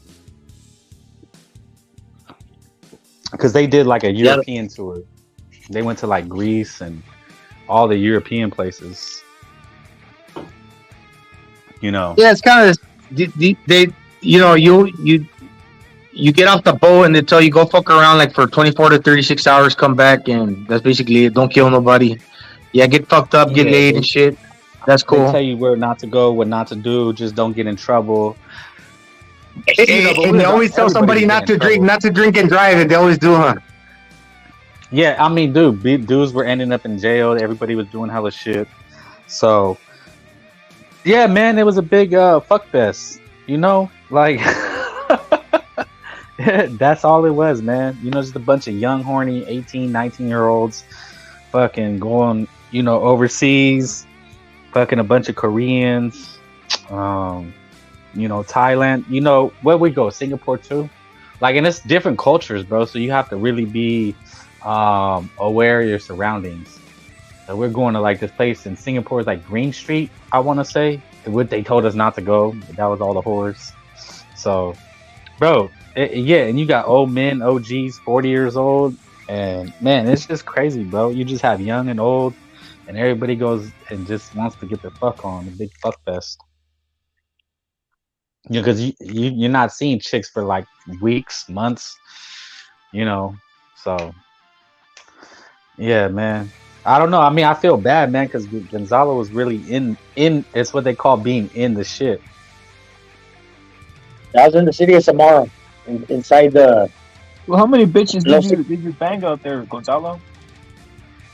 Because they did like a European tour. They went to like Greece and all the European places. You know. Yeah, it's kind of they. You know, you get off the boat and they tell you go fuck around like for 24 to 36 hours, come back, and that's basically it. Don't kill nobody. Yeah, get fucked up, get laid and shit. That's cool. They tell you where not to go, what not to do. Just don't get in trouble. And they always tell somebody not to drink and drive, and they always do, huh? Yeah, I mean, dudes were ending up in jail. Everybody was doing hella shit. So, yeah, man, it was a big fuck fest. You know, like that's all it was, man. You know, just a bunch of young, horny 18, 19-year-olds fucking going, you know, overseas, fucking a bunch of Koreans, you know, Thailand, you know, where we go, Singapore too. Like, and it's different cultures, bro. So you have to really be aware of your surroundings. So we're going to like this place in Singapore, is like Green Street, I want to say. What they told us not to go. That was all the whores. So, bro, yeah, and you got old men, OGs, 40 years old. And man, it's just crazy, bro. You just have young and old, and everybody goes and just wants to get the fuck on, a big fuck fest. You know, because you're not seeing chicks for like weeks, months, you know. So, yeah, man. I don't know. I mean, I feel bad, man, because Gonzalo was really in. It's what they call being in the shit. I was in the city of Samara, inside the. Well, how many bitches did you bang out there, Gonzalo?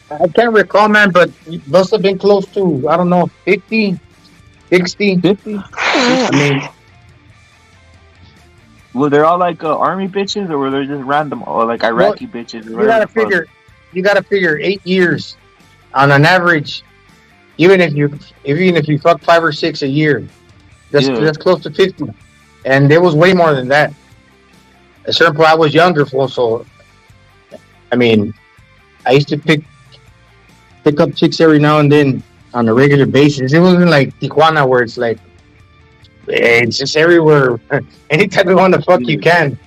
I can't recall, man, but it must have been close to, I don't know, 50, 60. 50? I mean, were they all like army bitches, or were they just random, or like Iraqi bitches? Or you gotta figure 8 years on an average. Even if you fuck 5 or 6 a year, that's close to 50, and there was way more than that. At a certain point, I was younger, so I mean, I used to pick up chicks every now and then on a regular basis. It wasn't like Tijuana where it's like it's just everywhere. Anytime you want to fuck, you can.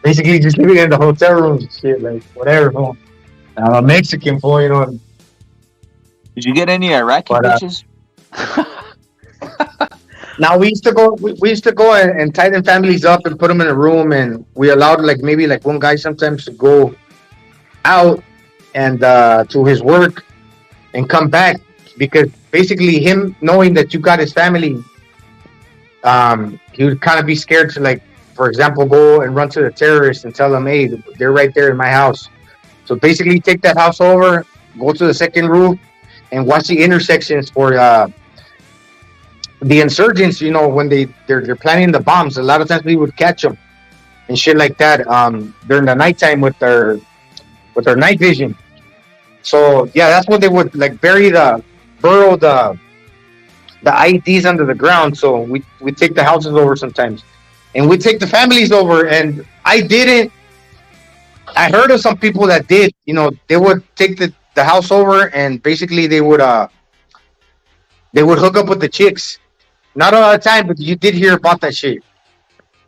Basically, just living in the hotel rooms and shit, like whatever. I'm a Mexican boy, you know. Did you get any Iraqi bitches? Now we used to go and tie them families up and put them in a room, and we allowed like maybe like one guy sometimes to go out and to his work and come back, because basically him knowing that you got his family, he would kind of be scared to, like, for example, go and run to the terrorists and tell them, hey, they're right there in my house. So basically take that house over, go to the second roof, and watch the intersections for the insurgents. You know, when they're planning the bombs, a lot of times we would catch them and shit like that during the nighttime with their night vision. So yeah, that's when they would like burrow the IEDs under the ground. So we take the houses over sometimes, and we take the families over. And I didn't I heard of some people that did. You know, they would take the house over and basically they would hook up with the chicks. Not all the time, but you did hear about that shit.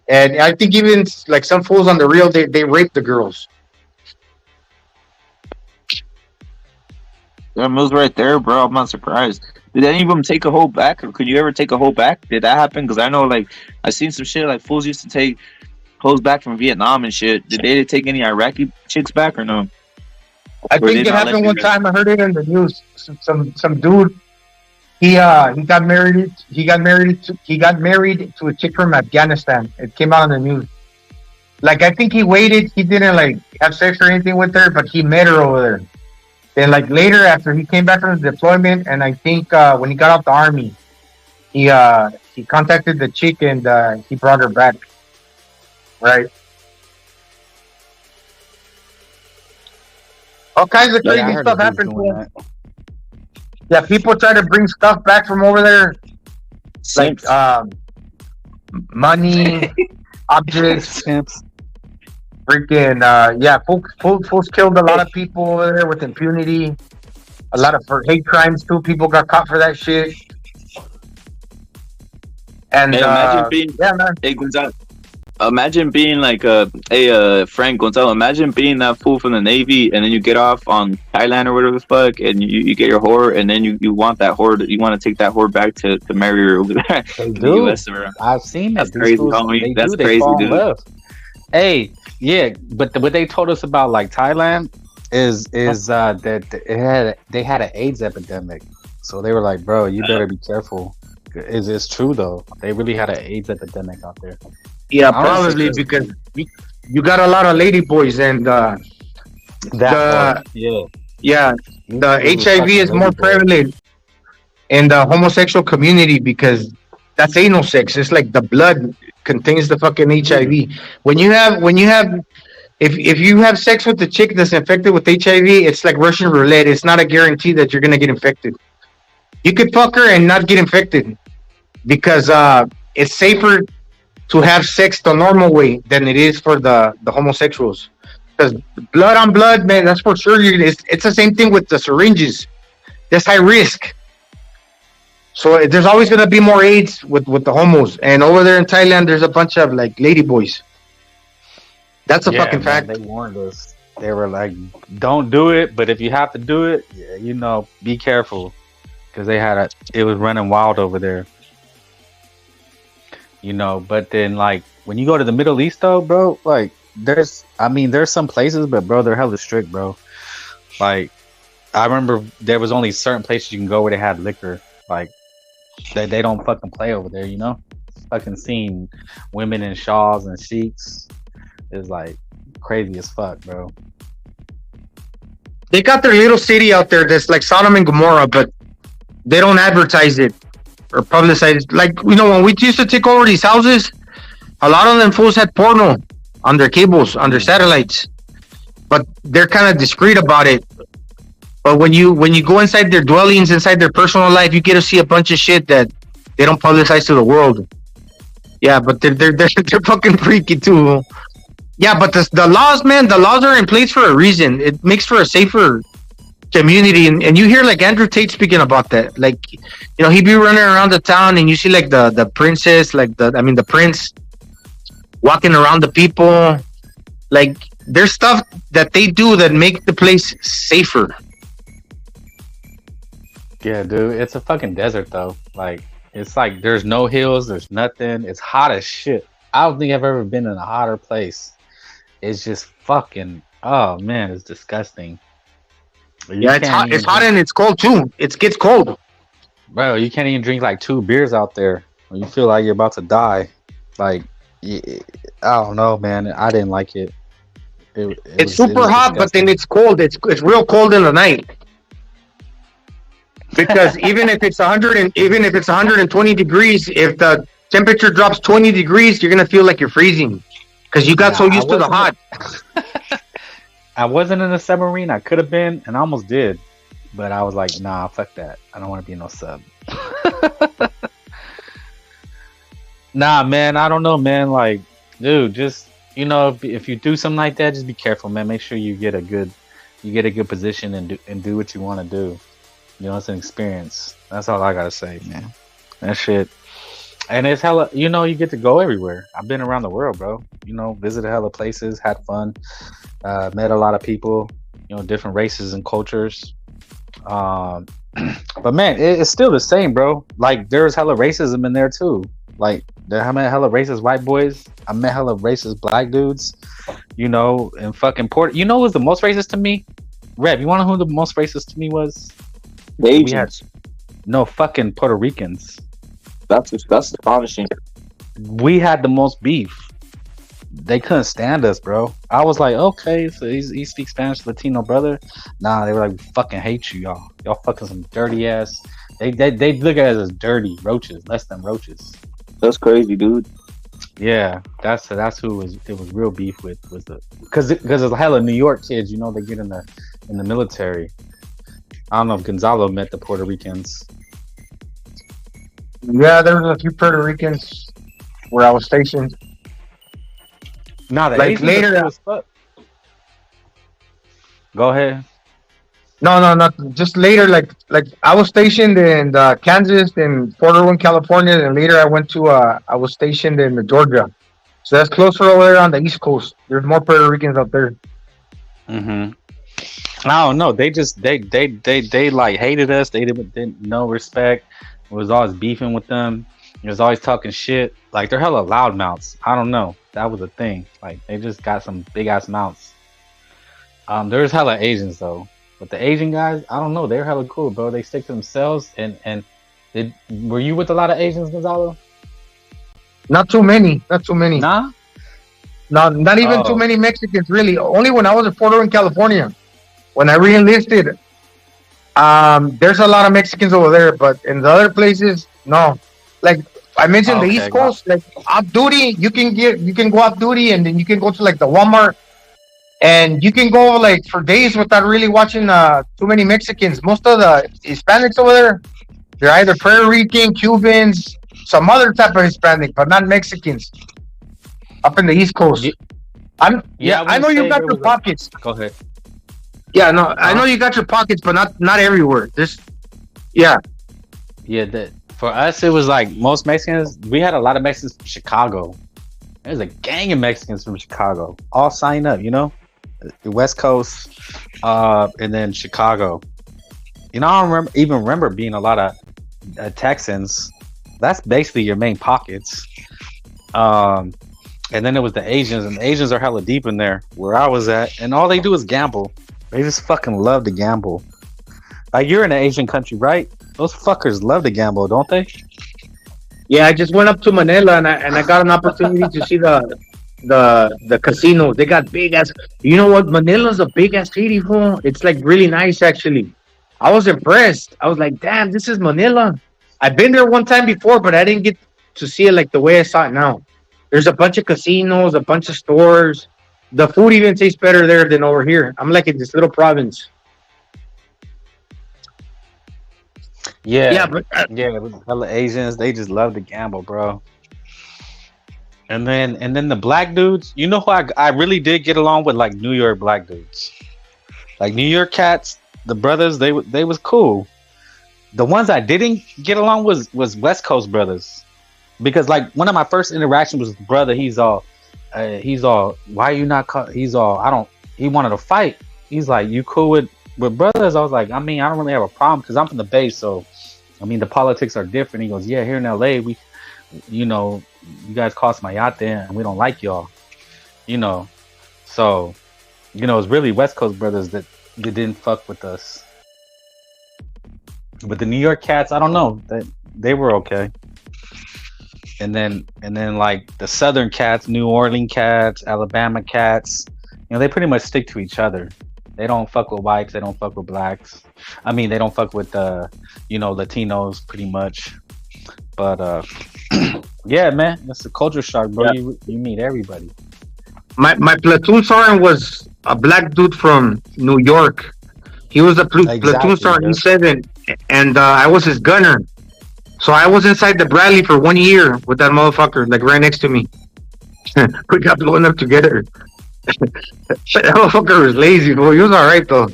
And I think even like some fools on the real, they rape the girls. That moves right there, bro. I'm not surprised. Did any of them take a hold back, or could you ever take a hold back? Did that happen? Because I know, like, I seen some shit like fools used to take hoes back from Vietnam and shit. Did they take any Iraqi chicks back or no? I think it happened one time. I heard it in the news. Some dude. He got married. He got married to a chick from Afghanistan. It came out on the news. Like, I think he waited. He didn't like have sex or anything with her, but he met her over there. Then, like, later, after he came back from the deployment, and I think when he got out the army, he contacted the chick and he brought her back. Right. All kinds of crazy stuff happened to him. Yeah, people try to bring stuff back from over there, like money, objects. Freaking fools killed a lot of people over there with impunity. A lot of hate crimes too. People got caught for that shit. And hey, imagine being, hey, Gonzalo, imagine being like Frank Gonzalo. Imagine being that fool from the Navy, and then you get off on Thailand or whatever the fuck, and you get your whore, and then you want that whore. You want to take that whore back to marry her over there in the US. I've seen that. That's crazy, homie. That's crazy, dude. Hey, yeah, but what they told us about like Thailand is that they had an AIDS epidemic, so they were like, bro, you better be careful. Is this true though? They really had an AIDS epidemic out there. Yeah, probably because you got a lot of lady boys and the HIV is more prevalent in the homosexual community because that's anal sex. It's like the blood contains the fucking HIV. When you have if you have sex with the chick that's infected with HIV, it's like Russian roulette. It's not a guarantee that you're gonna get infected. You could fuck her and not get infected because it's safer to have sex the normal way than it is for the homosexuals. Because blood on blood, man, that's for sure. It's the same thing with the syringes. That's high risk. So there's always going to be more AIDS with the homos. And over there in Thailand, there's a bunch of like lady boys. That's a fucking fact. They warned us. They were like, don't do it. But if you have to do it, be careful. Because it was running wild over there. But then like when you go to the Middle East though, bro, like there's some places, but bro, they're hella strict, bro. Like I remember there was only certain places you can go where they had liquor. Like they don't fucking play over there, Fucking seeing women in shawls and sheets is like crazy as fuck, bro. They got their little city out there that's like Sodom and Gomorrah, but they don't advertise it or publicize it. Like, when we used to take over these houses, a lot of them fools had porno on their cables, on their satellites. But they're kind of discreet about it. But when you go inside their dwellings, inside their personal life, you get to see a bunch of shit that they don't publicize to the world. Yeah, but they're fucking freaky too. Yeah, but the laws, man, the laws are in place for a reason. It makes for a safer community, and you hear like Andrew Tate speaking about that. Like, he'd be running around the town, and you see like the princess, the prince walking around the people. Like, there's stuff that they do that make the place safer. Yeah, dude, it's a fucking desert though. Like, it's like there's no hills, there's nothing. It's hot as shit. I don't think I've ever been in a hotter place. It's just fucking, oh man, it's disgusting. Yeah, it's hot and it's cold too. It gets cold. Bro, you can't even drink like 2 beers out there when you feel like you're about to die. Like, I don't know, man. I didn't like it. It's super hot, but then it's cold. It's real cold in the night. Because even if it's 120 degrees, if the temperature drops 20 degrees, you're gonna feel like you're freezing because you got so used to the hot. I wasn't in a submarine. I could have been, and I almost did, but I was like, nah, fuck that. I don't want to be in no sub. Nah, man, I don't know, man. Like, dude, just you know, if you do something like that, just be careful, man. Make sure you get a good position and do what you want to do. You know, it's an experience. That's all I gotta say, man. That shit. And it's hella, you know, you get to go everywhere. I've been around the world, bro. You know, visited hella places, had fun, met a lot of people, you know, different races and cultures. But man, it's still the same, bro. Like there's hella racism in there too. Like I met hella racist white boys. I met hella racist black dudes. You know, and fucking you know who was the most racist to me? Rev, you wanna know who the most racist to me was? The Asians. No, fucking Puerto Ricans. That's astonishing. We had the most beef. They couldn't stand us, bro. I was like, okay, so he speaks Spanish, Latino brother. Nah, they were like, we fucking hate you, y'all. Y'all fucking some dirty ass. They look at us as dirty roaches, less than roaches. That's crazy, dude. Yeah, that's who it was real beef with, was the because there's hella New York kids, you know, they get in the military. I don't know if Gonzalo met the Puerto Ricans. Yeah, there was a few Puerto Ricans where I was stationed. Nah, the like Asians later. are cool as fuck. Go ahead. No, not just later. Like I was stationed in Kansas, and Puerto Rico, California, and later I went to I was stationed in Georgia. So that's closer over there on the East Coast. There's more Puerto Ricans out there. Mm-hmm. I don't know. They just they like hated us. They didn't no respect. Was always beefing with them. He was always talking shit. Like they're hella loudmouths. I don't know. That was a thing. Like they just got some big ass mouths. There's hella Asians though. But the Asian guys, I don't know. They're hella cool, bro. They stick to themselves. And were you with a lot of Asians, Gonzalo? Not too many. Nah? No, not even too many Mexicans, really. Only when I was in Puerto Rico, California. When I re-enlisted, there's a lot of Mexicans over there, but in the other places, no. Like I mentioned, the East Coast, like off duty, you can go off duty, and then you can go to like the Walmart, and you can go like for days without really watching too many Mexicans. Most of the Hispanics over there, they're either Puerto Rican, Cubans, some other type of Hispanic, but not Mexicans. Up in the East Coast, I know you got your pockets. Go ahead. Yeah, no, I know you got your pockets, but not everywhere. Yeah. For us, it was like most Mexicans. We had a lot of Mexicans from Chicago. There's a gang of Mexicans from Chicago, all sign up. You know, the West Coast, and then Chicago. You know, I don't remember being a lot of Texans. That's basically your main pockets. And then it was the Asians, and the Asians are hella deep in there where I was at, and all they do is gamble. They just fucking love to gamble. Like you're in an Asian country, right? Those fuckers love to gamble, don't they? Yeah, I just went up to Manila and I got an opportunity to see the casino. They got big ass. You know what? Manila's a big ass city, fool. It's like really nice, actually. I was impressed. I was like, damn, this is Manila. I've been there one time before, but I didn't get to see it like the way I saw it now. There's a bunch of casinos, a bunch of stores. The food even tastes better there than over here. I'm like in this little province. Yeah, but hella Asians, they just love to gamble, bro. And then the black dudes, you know who I really did get along with, like New York black dudes. Like New York cats, the brothers, they was cool. The ones I didn't get along was West Coast brothers. Because like one of my first interactions was with brother, he's all, why are you not he wanted to fight. He's like, you cool with brothers? I was like, I mean, I don't really have a problem because I'm from the Bay, so I mean the politics are different. He goes, yeah, here in LA, we, you know, you guys cost mayate and we don't like y'all. You know. So, you know, it's really West Coast brothers that didn't fuck with us. But the New York cats, I don't know. They were okay. And then like the Southern cats, New Orleans cats, Alabama cats, you know, they pretty much stick to each other. They don't fuck with whites. They don't fuck with blacks. I mean, they don't fuck with you know, Latinos pretty much. But yeah, man, it's a culture shock, bro. Yeah. You meet everybody. My platoon sergeant was a black dude from New York. He was a platoon sergeant E7, and I was his gunner. So I was inside the Bradley for 1 year with that motherfucker, like right next to me. We got blown up together. That motherfucker was lazy, bro. He was alright though.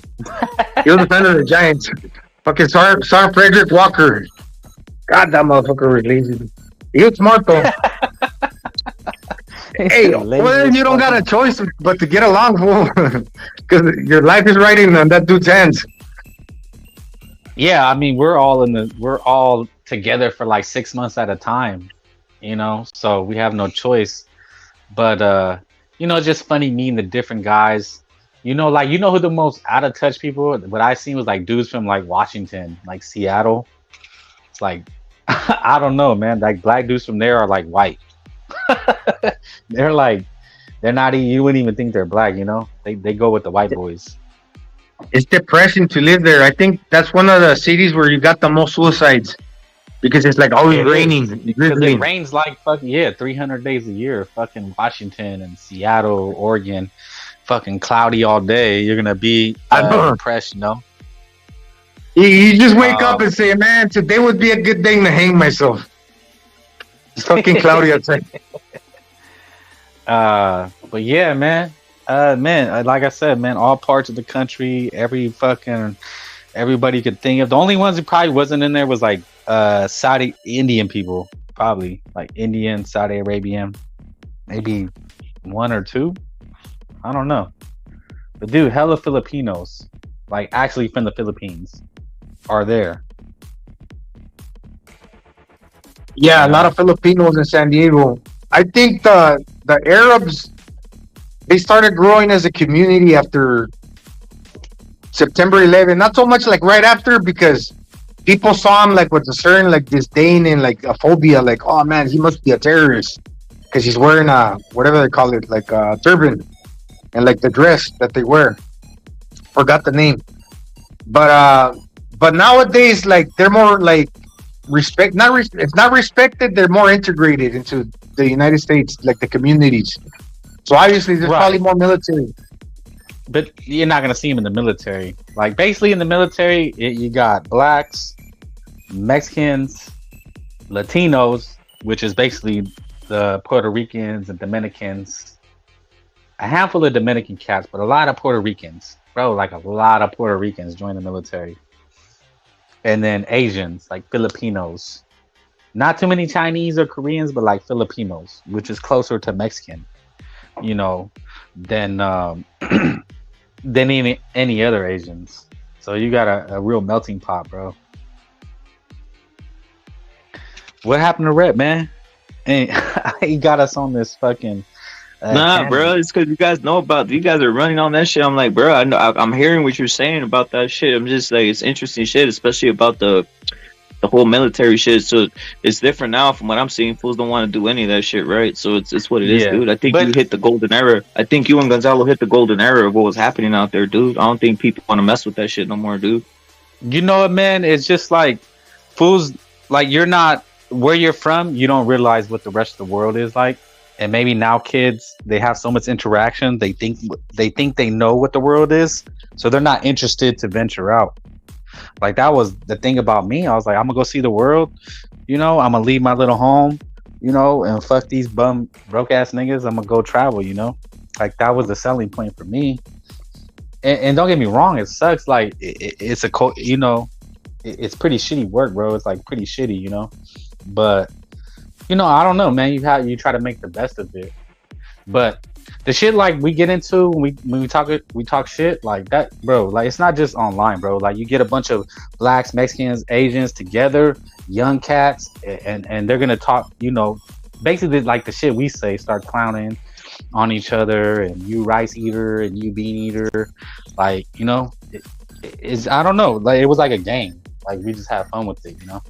He was a fan of the Giants. Fucking Sergeant Frederick Walker. God, that motherfucker was lazy. He was smart though. Hey, well, you don't got a choice but to get along, fool. Because your life is riding on that dude's hands. Yeah, I mean, we're all together for like 6 months at a time, you know, so we have no choice. But you know, it's just funny meeting the different guys. You know, like, you know who the most out of touch people, what I seen was like dudes from like Washington, like Seattle. It's like, I don't know, man. Like black dudes from there are like white. They're like, they're not, you wouldn't even think they're black, you know? They go with the white boys. It's depressing to live there. I think that's one of the cities where you got the most suicides because it's like always raining. Because it rains like fucking 300 days a year. Fucking Washington and Seattle, Oregon, fucking cloudy all day. You're gonna be depressed, you know. You just wake up and say, "Man, today would be a good day to hang myself." It's fucking cloudy outside. But yeah, man. Like I said, man, all parts of the country, everybody could think of. The only ones who probably wasn't in there was like Saudi Indian people, probably like Indian, Saudi Arabian, maybe one or two. I don't know. But dude, hella Filipinos, like actually from the Philippines, are there. Yeah, a lot of Filipinos in San Diego. I think the Arabs, they started growing as a community after September 11. Not so much like right after, because people saw him like with a certain like disdain and like a phobia, like, oh man, he must be a terrorist because he's wearing a whatever they call it, like a turban and like the dress that they wear. Forgot the name, but nowadays, like, they're more like it's not respected. They're more integrated into the United States, like the communities. So obviously, there's probably more military. But you're not gonna see them in the military. Like basically in the military, you got blacks, Mexicans, Latinos, which is basically the Puerto Ricans and Dominicans. A handful of Dominican cats, but a lot of Puerto Ricans, bro. Like a lot of Puerto Ricans join the military. And then Asians, like Filipinos. Not too many Chinese or Koreans, but like Filipinos, which is closer to Mexican, you know, than any other Asians. So you got a real melting pot, bro. What happened to Rep, man? And he got us on this fucking nah, bro, it's because you guys know about, you guys are running on that shit. I'm like, bro, I know, I'm hearing what you're saying about that shit. I'm just like, it's interesting shit, especially about the whole military shit. So it's different now from what I'm seeing. Fools don't want to do any of that shit, right? So it's what it is, dude. I think you hit the golden era. I think you and Gonzalo hit the golden era of what was happening out there, dude. I don't think people want to mess with that shit no more, dude. You know what, man? It's just like fools, like, you're not where you're from. You don't realize what the rest of the world is like. And maybe now kids, they have so much interaction. They think they know what the world is. So they're not interested to venture out. Like, that was the thing about me. I was like, I'm gonna go see the world, you know, I'm gonna leave my little home, you know, and fuck these broke ass niggas. I'm gonna go travel, you know. Like, that was the selling point for me. And don't get me wrong, it sucks. Like, it's a, you know, it's pretty shitty work, bro. It's like pretty shitty, you know. But, you know, I don't know, man. You try to make the best of it. But the shit like we get into when we talk shit like that, bro. Like, it's not just online, bro. Like, you get a bunch of blacks, Mexicans, Asians together, young cats, and they're gonna talk, you know, basically like the shit we say, start clowning on each other, and you rice eater and you bean eater, like, you know, it's, I don't know, like, it was like a game. Like, we just have fun with it, you know.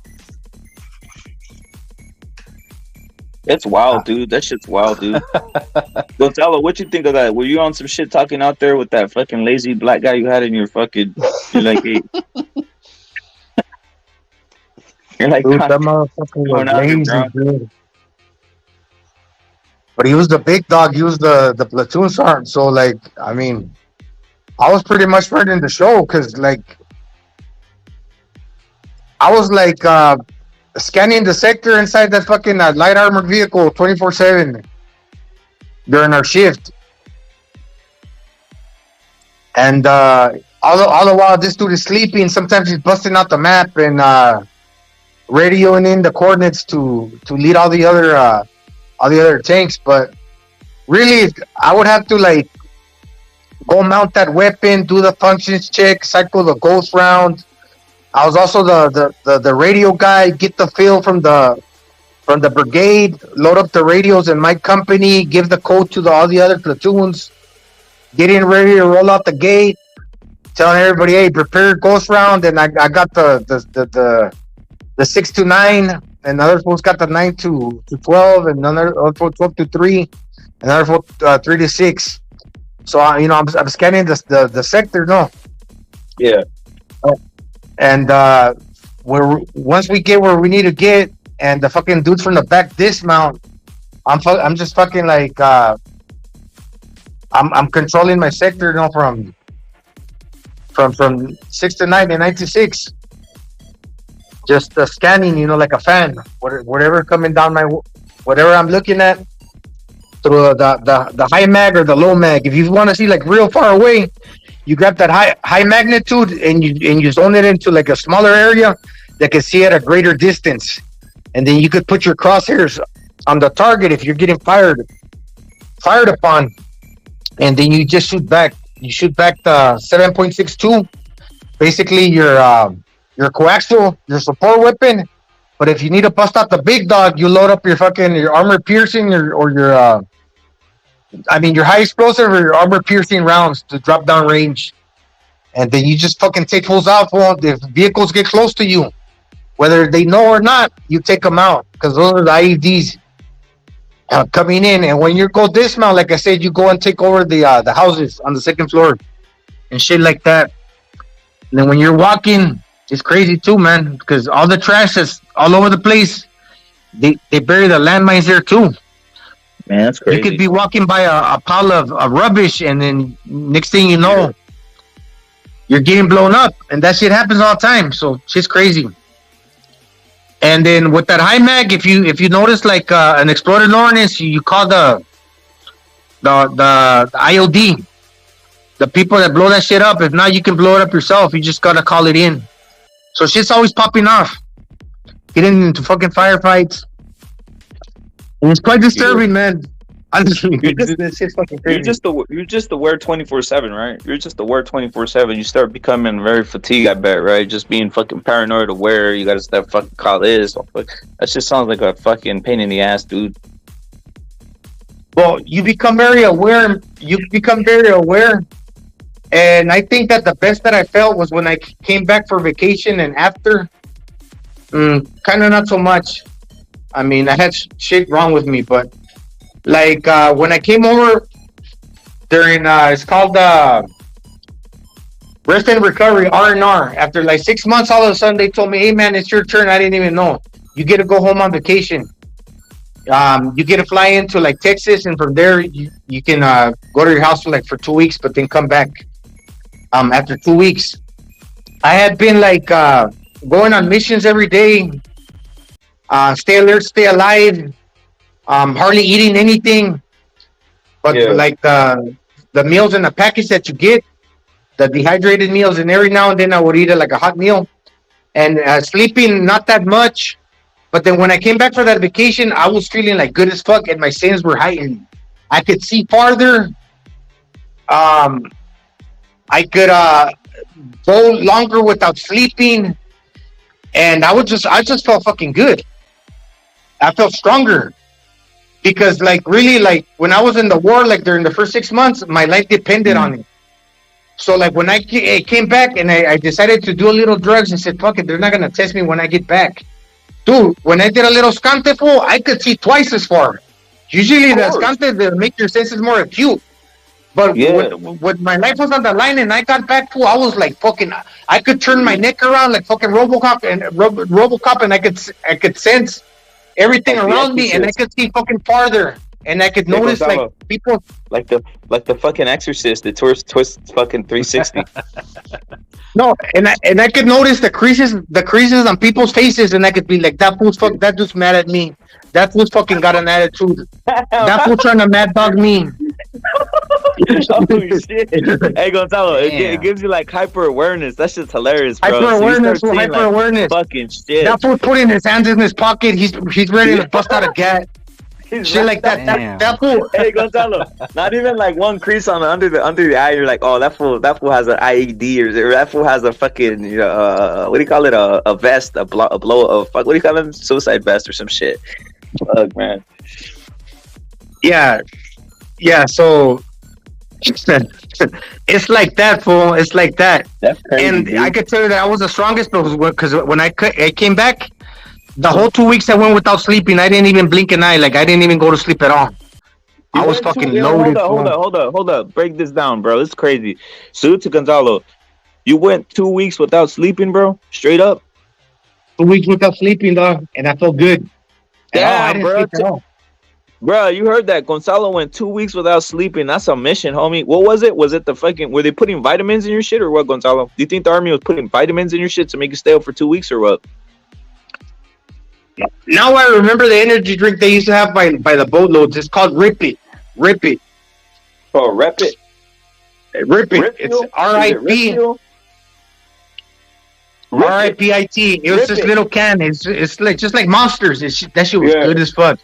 That's wild, dude. That shit's wild, dude. Gonzalo, what you think of that? Were you on some shit talking out there with that fucking lazy black guy you had in your fucking? You're like, hey. You're like, dude, that motherfucker was lazy, dude. But he was the big dog. He was the platoon sergeant. So, like, I mean, I was pretty much running the show because, like, I was like scanning the sector inside that fucking light armored vehicle 24/7. during our shift. And all the while, this dude is sleeping. Sometimes he's busting out the map and radioing in the coordinates to lead all the other tanks. But really, I would have to like go mount that weapon, do the functions check, cycle the ghost round. I was also the radio guy, get the feel from the brigade, load up the radios in my company, give the code to all the other platoons, getting ready to roll out the gate, telling everybody, hey, prepare ghost round. And I got the 6 to 9, and other folks got the 9 to 12, and another folks 12 to 3, and other folks 3 to 6. So I'm scanning the sector, no. Yeah. And once we get where we need to get, and the fucking dudes from the back dismount, I'm just fucking like I'm controlling my sector, from 6 to 9 and 9 to 6. Just scanning, like a fan, whatever coming down whatever I'm looking at through the high mag or the low mag. If you want to see like real far away, you grab that high magnitude and you zone it into like a smaller area that can see at a greater distance, and then you could put your crosshairs on the target if you're getting fired upon, and then you just shoot back. You shoot back the 7.62, basically your coaxial, your support weapon. But if you need to bust out the big dog, you load up your armor piercing or your high explosive or your armor piercing rounds to drop down range. And then you just fucking take fools out. If vehicles get close to you, whether they know or not, you take them out, because those are the IEDs coming in. And when you go dismount, like I said, you go and take over the houses on the second floor and shit like that. And then when you're walking, it's crazy too, man, because all the trash is all over the place. They bury the landmines there too. Man, that's crazy. You could be walking by a pile of rubbish, and then next thing you know, you're getting blown up, and that shit happens all the time. So shit's crazy. And then with that high mag, if you notice like an exploded ordnance, you call the IOD, the people that blow that shit up. If not, you can blow it up yourself. You just gotta call it in. So shit's always popping off, getting into fucking firefights. And it's quite disturbing, man. Honestly, this shit's fucking crazy. You're just aware 24/7, right? You're just aware 24/7. You start becoming very fatigued, I bet, right? Just being fucking paranoid aware. You gotta start fucking call this. That just sounds like a fucking pain in the ass, dude. Well, you become very aware. And I think that the best that I felt was when I came back for vacation, and after, kind of not so much. I mean, I had shit wrong with me, but like when I came over during, it's called Rest and Recovery, R&R. After like 6 months, all of a sudden they told me, hey man, it's your turn. I didn't even know. You get to go home on vacation. You get to fly into like Texas, and from there you can go to your house for 2 weeks, but then come back after 2 weeks. I had been like going on missions every day, stay alert, stay alive, hardly eating anything, but like the meals in the package that you get, the dehydrated meals, and every now and then I would eat like a hot meal, and sleeping not that much. But then when I came back for that vacation, I was feeling like good as fuck, and my senses were heightened. I could see farther. I could go longer without sleeping, and I just felt fucking good. I felt stronger, because like really, like when I was in the war, like during the first 6 months, my life depended on it. So like when I came back and I decided to do a little drugs, and said, fuck it, they're not gonna test me when I get back. Dude, when I did a little scante, fool, I could see twice as far. Usually the scante, they make your senses more acute. But when my life was on the line and I got back, fool, I was like fucking, I could turn my neck around like fucking RoboCop, and I could sense everything around me, and I could see fucking farther, and I could notice like people like the fucking Exorcist, the twist fucking 360. No, and I could notice the creases on people's faces, and I could be like, that fool's that dude's mad at me. That fool's fucking got an attitude. That fool trying to mad dog me. Holy shit. Hey, Gonzalo, it gives you like hyper awareness. That shit's hilarious, bro. Hyper awareness. Fucking shit. That fool putting his hands in his pocket. He's ready to bust out a gat. Shit like that. That fool. Hey, Gonzalo, not even like one crease on under the eye. You're like, oh, that fool has an IED or that fool has a fucking what do you call it? A vest, a blow, fuck. What do you call it? Suicide vest or some shit. Fuck, man. Yeah. So it's like that, fool. It's like that. That's crazy. And dude. I could tell you that I was the strongest because when I came back, the whole 2 weeks I went without sleeping. I didn't even blink an eye. Like I didn't even go to sleep at all. I was fucking loaded. Hold up. Break this down, bro. It's crazy. Salute to Gonzalo. You went 2 weeks without sleeping, bro? Straight up? 2 weeks without sleeping, dog. And I felt good. Yeah, I didn't bro. sleep at all. Bro, you heard that. Gonzalo went 2 weeks without sleeping. That's a mission, homie. What was it? Was it the fucking... Were they putting vitamins in your shit or what, Gonzalo? Do you think the army was putting vitamins in your shit to make you stay up for 2 weeks or what? Now I remember the energy drink they used to have by the boatloads. It's called Rip It. Oh, Rip It? It's R-I-P. R-I-P-I-T. It was this little can. It's like just like Monsters. That shit was good as fuck.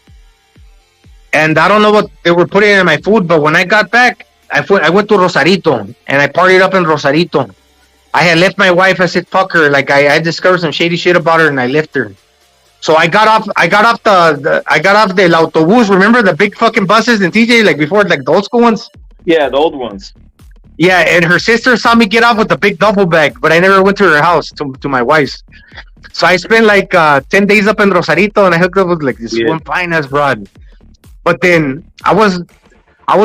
And I don't know what they were putting in my food, but when I got back, I went to Rosarito and I partied up in Rosarito. I had left my wife. I said, "Fuck her." Like I discovered some shady shit about her, and I left her. So I got off the autobus. Remember the big fucking buses in TJ, like before, like the old school ones? Yeah, the old ones. Yeah, and her sister saw me get off with the big duffel bag, but I never went to her house, to my wife's. So I spent like 10 days up in Rosarito, and I hooked up with like this one fine ass broad. But then I was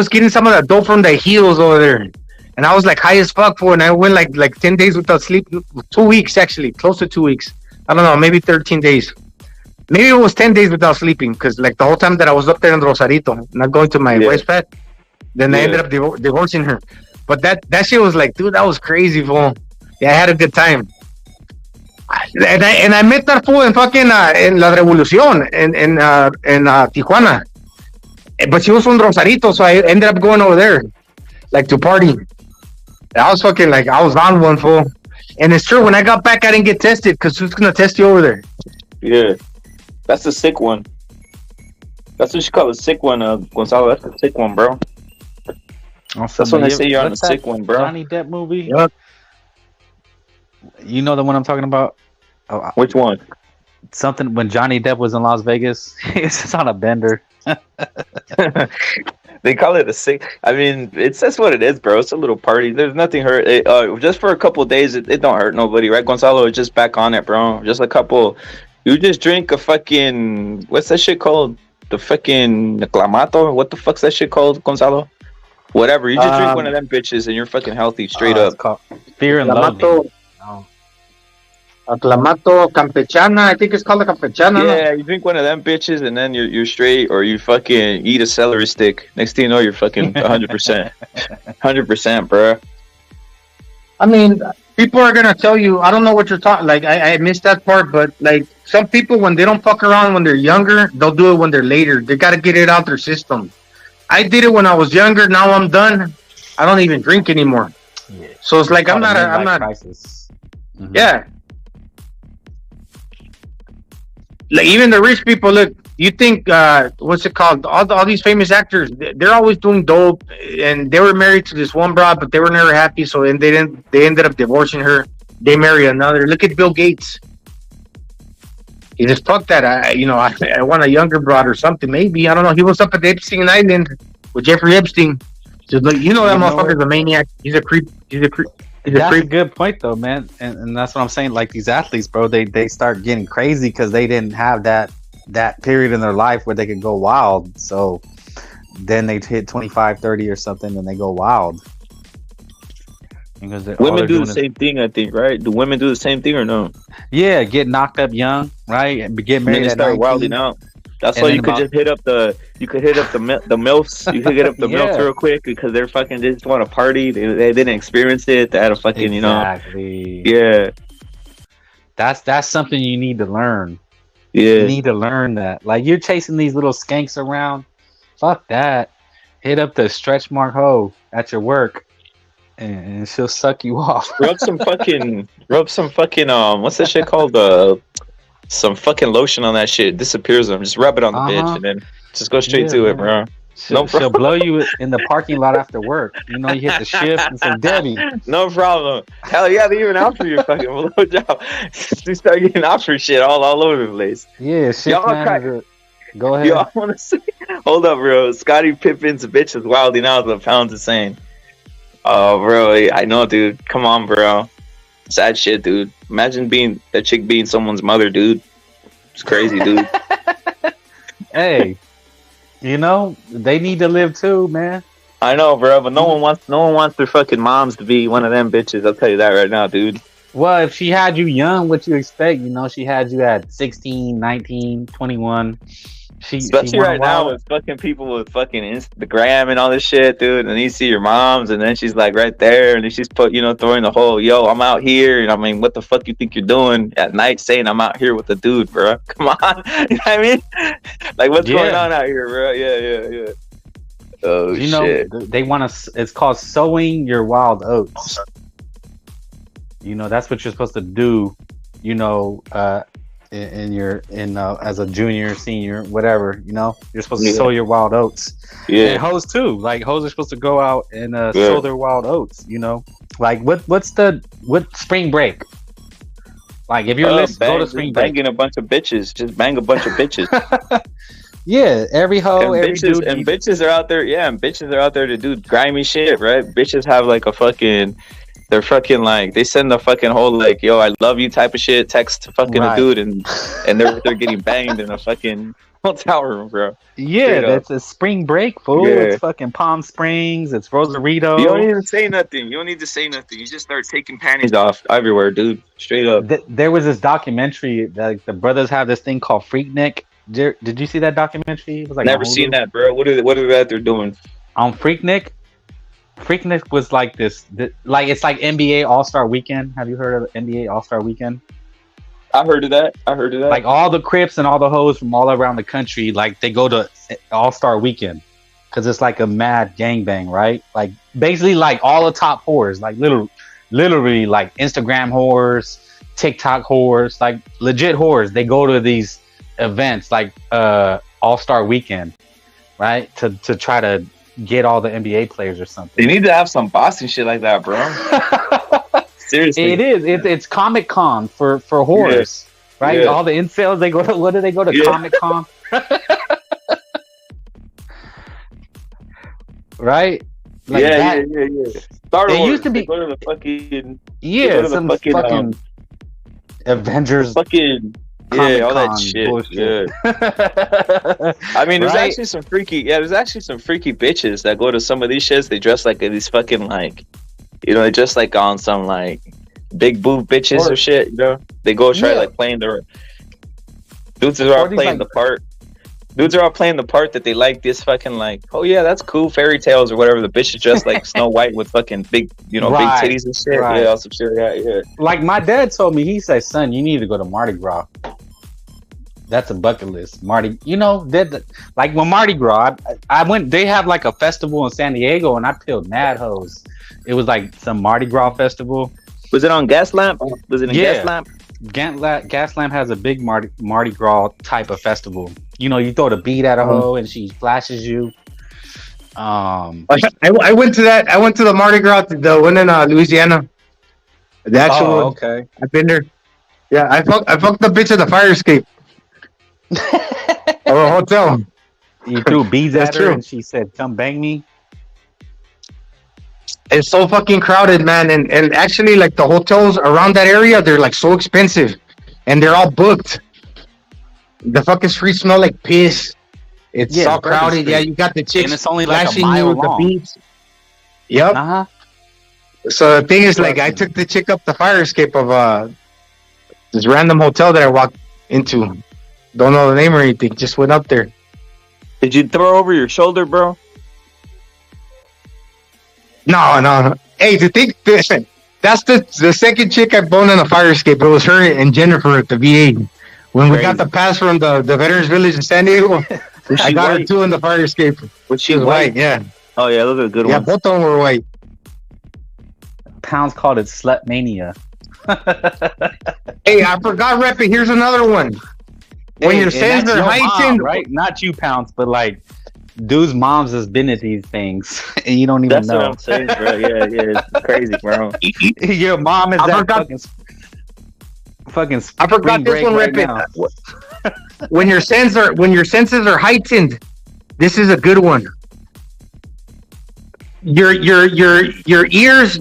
getting some of that dope from the heels over there, and I was like high as fuck for, and I went like 10 days without sleep, 2 weeks actually, close to 2 weeks. I don't know, maybe 13 days. Maybe it was 10 days without sleeping, because like the whole time that I was up there in Rosarito, not going to my wife's pet, then I ended up divorcing her. But that shit was like, dude, that was crazy, fool. Yeah, I had a good time. And I met that fool in fucking in La Revolución in Tijuana. But she was from Rosarito, so I ended up going over there, like to party. I was fucking like, I was on one, fool. And it's true, when I got back, I didn't get tested, because who's gonna test you over there? Yeah. That's a sick one. That's what you call a sick one, Gonzalo. That's a sick one, bro. That's when they say you're on a sick one, bro. Johnny Depp movie? Yep. You know the one I'm talking about? Oh, which one? Something when Johnny Depp was in Las Vegas. It's just on a bender. They call it a sick. I mean, that's what it is, bro. It's a little party. There's nothing hurt. Just for a couple of days, it don't hurt nobody, right, Gonzalo? It's just back on it, bro. Just a couple. You just drink a fucking, what's that shit called? The fucking Clamato? What the fuck's that shit called, Gonzalo? Whatever. You just drink one of them bitches and you're fucking healthy, straight up. Fear and Loathing. Clamato Campechana. I think it's called a Campechana. Yeah, you drink one of them bitches and then you're straight, or you fucking eat a celery stick. Next thing you know, you're fucking 100%. 100%, bro. I mean, people are gonna tell you, I don't know what you're talking. Like, I missed that part, but like some people, when they don't fuck around when they're younger, they'll do it when they're later. They gotta get it out their system. I did it when I was younger. Now I'm done. I don't even drink anymore. Yeah. So it's like I'm not. Crisis. Mm-hmm. Yeah. Like even the rich people, look. You think what's it called? All these famous actors, they're always doing dope, and they were married to this one broad, but they were never happy. So then they ended up divorcing her. They marry another. Look at Bill Gates. He just fuck that. I want a younger broad or something. Maybe, I don't know. He was up at the Epstein Island with Jeffrey Epstein. Just like, that motherfucker's a maniac. He's a creep. That's a good point, though, man. And that's what I'm saying. Like these athletes, bro, they start getting crazy because they didn't have that period in their life where they could go wild. So then they hit 25, 30 or something, and they go wild. Because women do the same thing, I think, right? Do women do the same thing or no? Yeah, get knocked up young, right? And get married at 19. Start wilding out. That's why you could just hit up the MILFs. You could hit up the MILFs real quick because they're fucking, they just want to party. They didn't experience it. They had a fucking, exactly. Yeah. That's something you need to learn. You need to learn that. Like you're chasing these little skanks around. Fuck that. Hit up the stretch mark hoe at your work, and she'll suck you off. rub some fucking, what's that shit called? Some fucking lotion on that shit. It disappears them. Just rub it on the bitch, and then just go straight to it, bro. She'll blow you in the parking lot after work. You know, you hit the shift and say, Debbie. No problem. Hell yeah, they even offer you fucking blowjob. They start getting offered shit all over the place. Yeah, shit. Go ahead. Yo, I want to say, hold up, bro. Scottie Pippen's bitch is wilding out. The Pounds is saying, oh, bro, I know, dude. Come on, bro. Sad shit, dude. Imagine that chick being someone's mother, dude. It's crazy, dude. Hey. You know, they need to live too, man. I know, bro, but no one wants their fucking moms to be one of them bitches. I'll tell you that right now, dude. Well, if she had you young, what you expect? You know, she had you at 16, 19, 21. Especially right now with fucking people with fucking Instagram and all this shit, dude. And you see your moms, and then she's like right there, and then she's throwing the whole, yo, I'm out here. And I mean, what the fuck you think you're doing at night saying I'm out here with a dude, bro? Come on. You know what I mean? Like, what's going on out here, bro? Yeah. Oh, shit. Know, they want to, it's called sowing your wild oats. You know, that's what you're supposed to do, you know, as a junior, senior, whatever, you know, you're supposed to sow your wild oats. Yeah. And hoes too. Like hoes are supposed to go out and sow their wild oats, you know. Like what's spring break? Like if you're listening, go to spring break. Banging a bunch of bitches. Just bang a bunch of bitches. Yeah, every hoe, every dude. And bitches are out there, and bitches are out there to do grimy shit, right? Bitches have like a fucking, they're fucking like, they send the fucking whole like, yo, I love you type of shit text to fucking a dude, and they're getting banged in a fucking hotel room, bro. Yeah, that's a spring break, fool. Yeah. It's fucking Palm Springs, it's Rosarito. You don't even say nothing. You don't need to say nothing. You just start taking panties off everywhere, dude. Straight up. There was this documentary that the brothers have this thing called Freaknik. Did you see that documentary? It was like never seen that, bro. What are that they're doing on Freaknik? Freaknik was like this, like it's like NBA All-Star Weekend. Have you heard of NBA All-Star Weekend? I heard of that. Like all the Crips and all the hoes from all around the country, like they go to All-Star Weekend because it's like a mad gangbang, right? Like basically like all the top whores, like literally like Instagram whores, TikTok whores, like legit whores. They go to these events like All-Star Weekend, right? To try to get all the NBA players or something. They need to have some Boston shit like that, bro. Seriously, it is. It's Comic Con for whores, right? Yeah. All the incels, they go to, what do they go to? Comic Con, right? Like yeah. Star Wars, they used to be. They go to the fucking some fucking Avengers. Fucking. Comic-Con all that shit. Bullshit. Yeah. I mean, there's actually some freaky bitches that go to some of these shits. They dress like these fucking like, you know, they dress like on some like big boob bitches or shit. You know, they go try like playing their dudes are all playing the part. Dudes are all playing the part that they like this fucking like, oh yeah, that's cool, fairy tales or whatever. The bitch is dressed like Snow White with fucking big, you know, big titties and shit. Right. Yeah, all some shit. Yeah. Like my dad told me, he said, son, you need to go to Mardi Gras. That's a bucket list. Mardi, you know, like when Mardi Gras, I went, they have like a festival in San Diego and I peeled mad hoes. It was like some Mardi Gras festival. Was it on Gaslamp? Was it in Gaslamp? Gaslamp has a big Mardi Gras type of festival. You know, you throw the bead at a hoe and she flashes you. I went to that. I went to the Mardi Gras, the one in Louisiana. The actual one. Okay. I've been there. Yeah, I fucked the bitch at the fire escape. Or a hotel. You threw beads at her and she said, come bang me. It's so fucking crowded, man. And actually, like, the hotels around that area, they're, like, so expensive. And they're all booked. The fucking streets smell like piss. It's so crowded. Yeah, you got the chicks and it's only flashing like you with the beats. Yep. Uh-huh. So the thing is, like, I took the chick up the fire escape of this random hotel that I walked into. Don't know the name or anything. Just went up there. Did you throw over your shoulder, bro? No. Hey, that's the second chick I boned on a fire escape. It was her and Jennifer at the VA. When we got the pass from the Veterans Village in San Diego, I got her 2 in the fire escape. Was she was white? Yeah. Oh yeah, those are good ones. Yeah, both of them were white. Pounds called it Slut Mania. Hey, I forgot, Rep it. Here's another one. When your sins are heightened, right? Not you, Pounds, but like dude's moms has been at these things, and you don't even know. That's what I'm saying, bro. Yeah, it's crazy, bro. Your mom is that fucking. I forgot this one, Rep it. When your senses are heightened, this is a good one. Your ears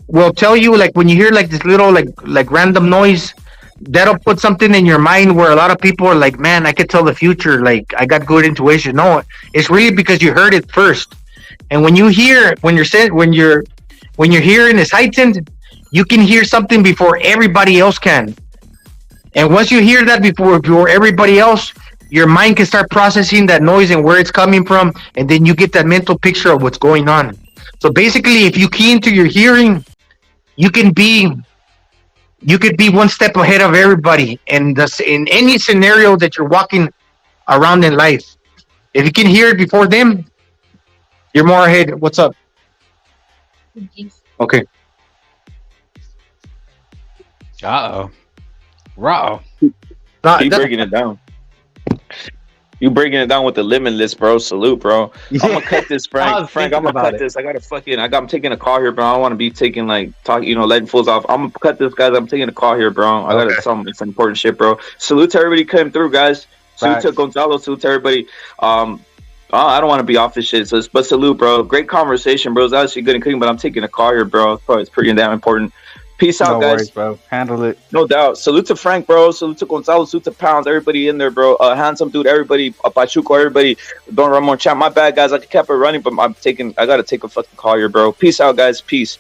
will tell you, like, when you hear like this little like random noise, that'll put something in your mind where a lot of people are like, man, I could tell the future, like I got good intuition. No, it's really because you heard it first. And when your hearing is heightened, you can hear something before everybody else can. And once you hear that before everybody else, your mind can start processing that noise and where it's coming from, and then you get that mental picture of what's going on. So basically, if you key into your hearing, you could be one step ahead of everybody in any scenario that you're walking around in life. If you can hear it before them, you're more ahead. What's up? Okay. Uh-oh. Raw. You breaking it down. You breaking it down with the limitless, bro. Salute, bro. Yeah. I'm gonna cut this, Frank. I'm gonna cut this. I'm taking a call here, bro. I don't want to be taking letting fools off. I'm gonna cut this, guys. I'm taking a call here, bro. I got it's important shit, bro. Salute to everybody came through, guys. Salute to Gonzalo. Salute to everybody. I don't want to be off this shit, but salute, bro. Great conversation, bro. It's actually good and cooking, but I'm taking a call here, bro. It's pretty damn important. Peace out, guys. Worries, bro. Handle it. No doubt. Salute to Frank, bro. Salute to Gonzalo. Salute to Pounds. Everybody in there, bro. Handsome dude. Everybody. Pachuco. Everybody. Don Ramon. Chat. My bad, guys. I kept it running, but I gotta take a fucking call here, bro. Peace out, guys. Peace.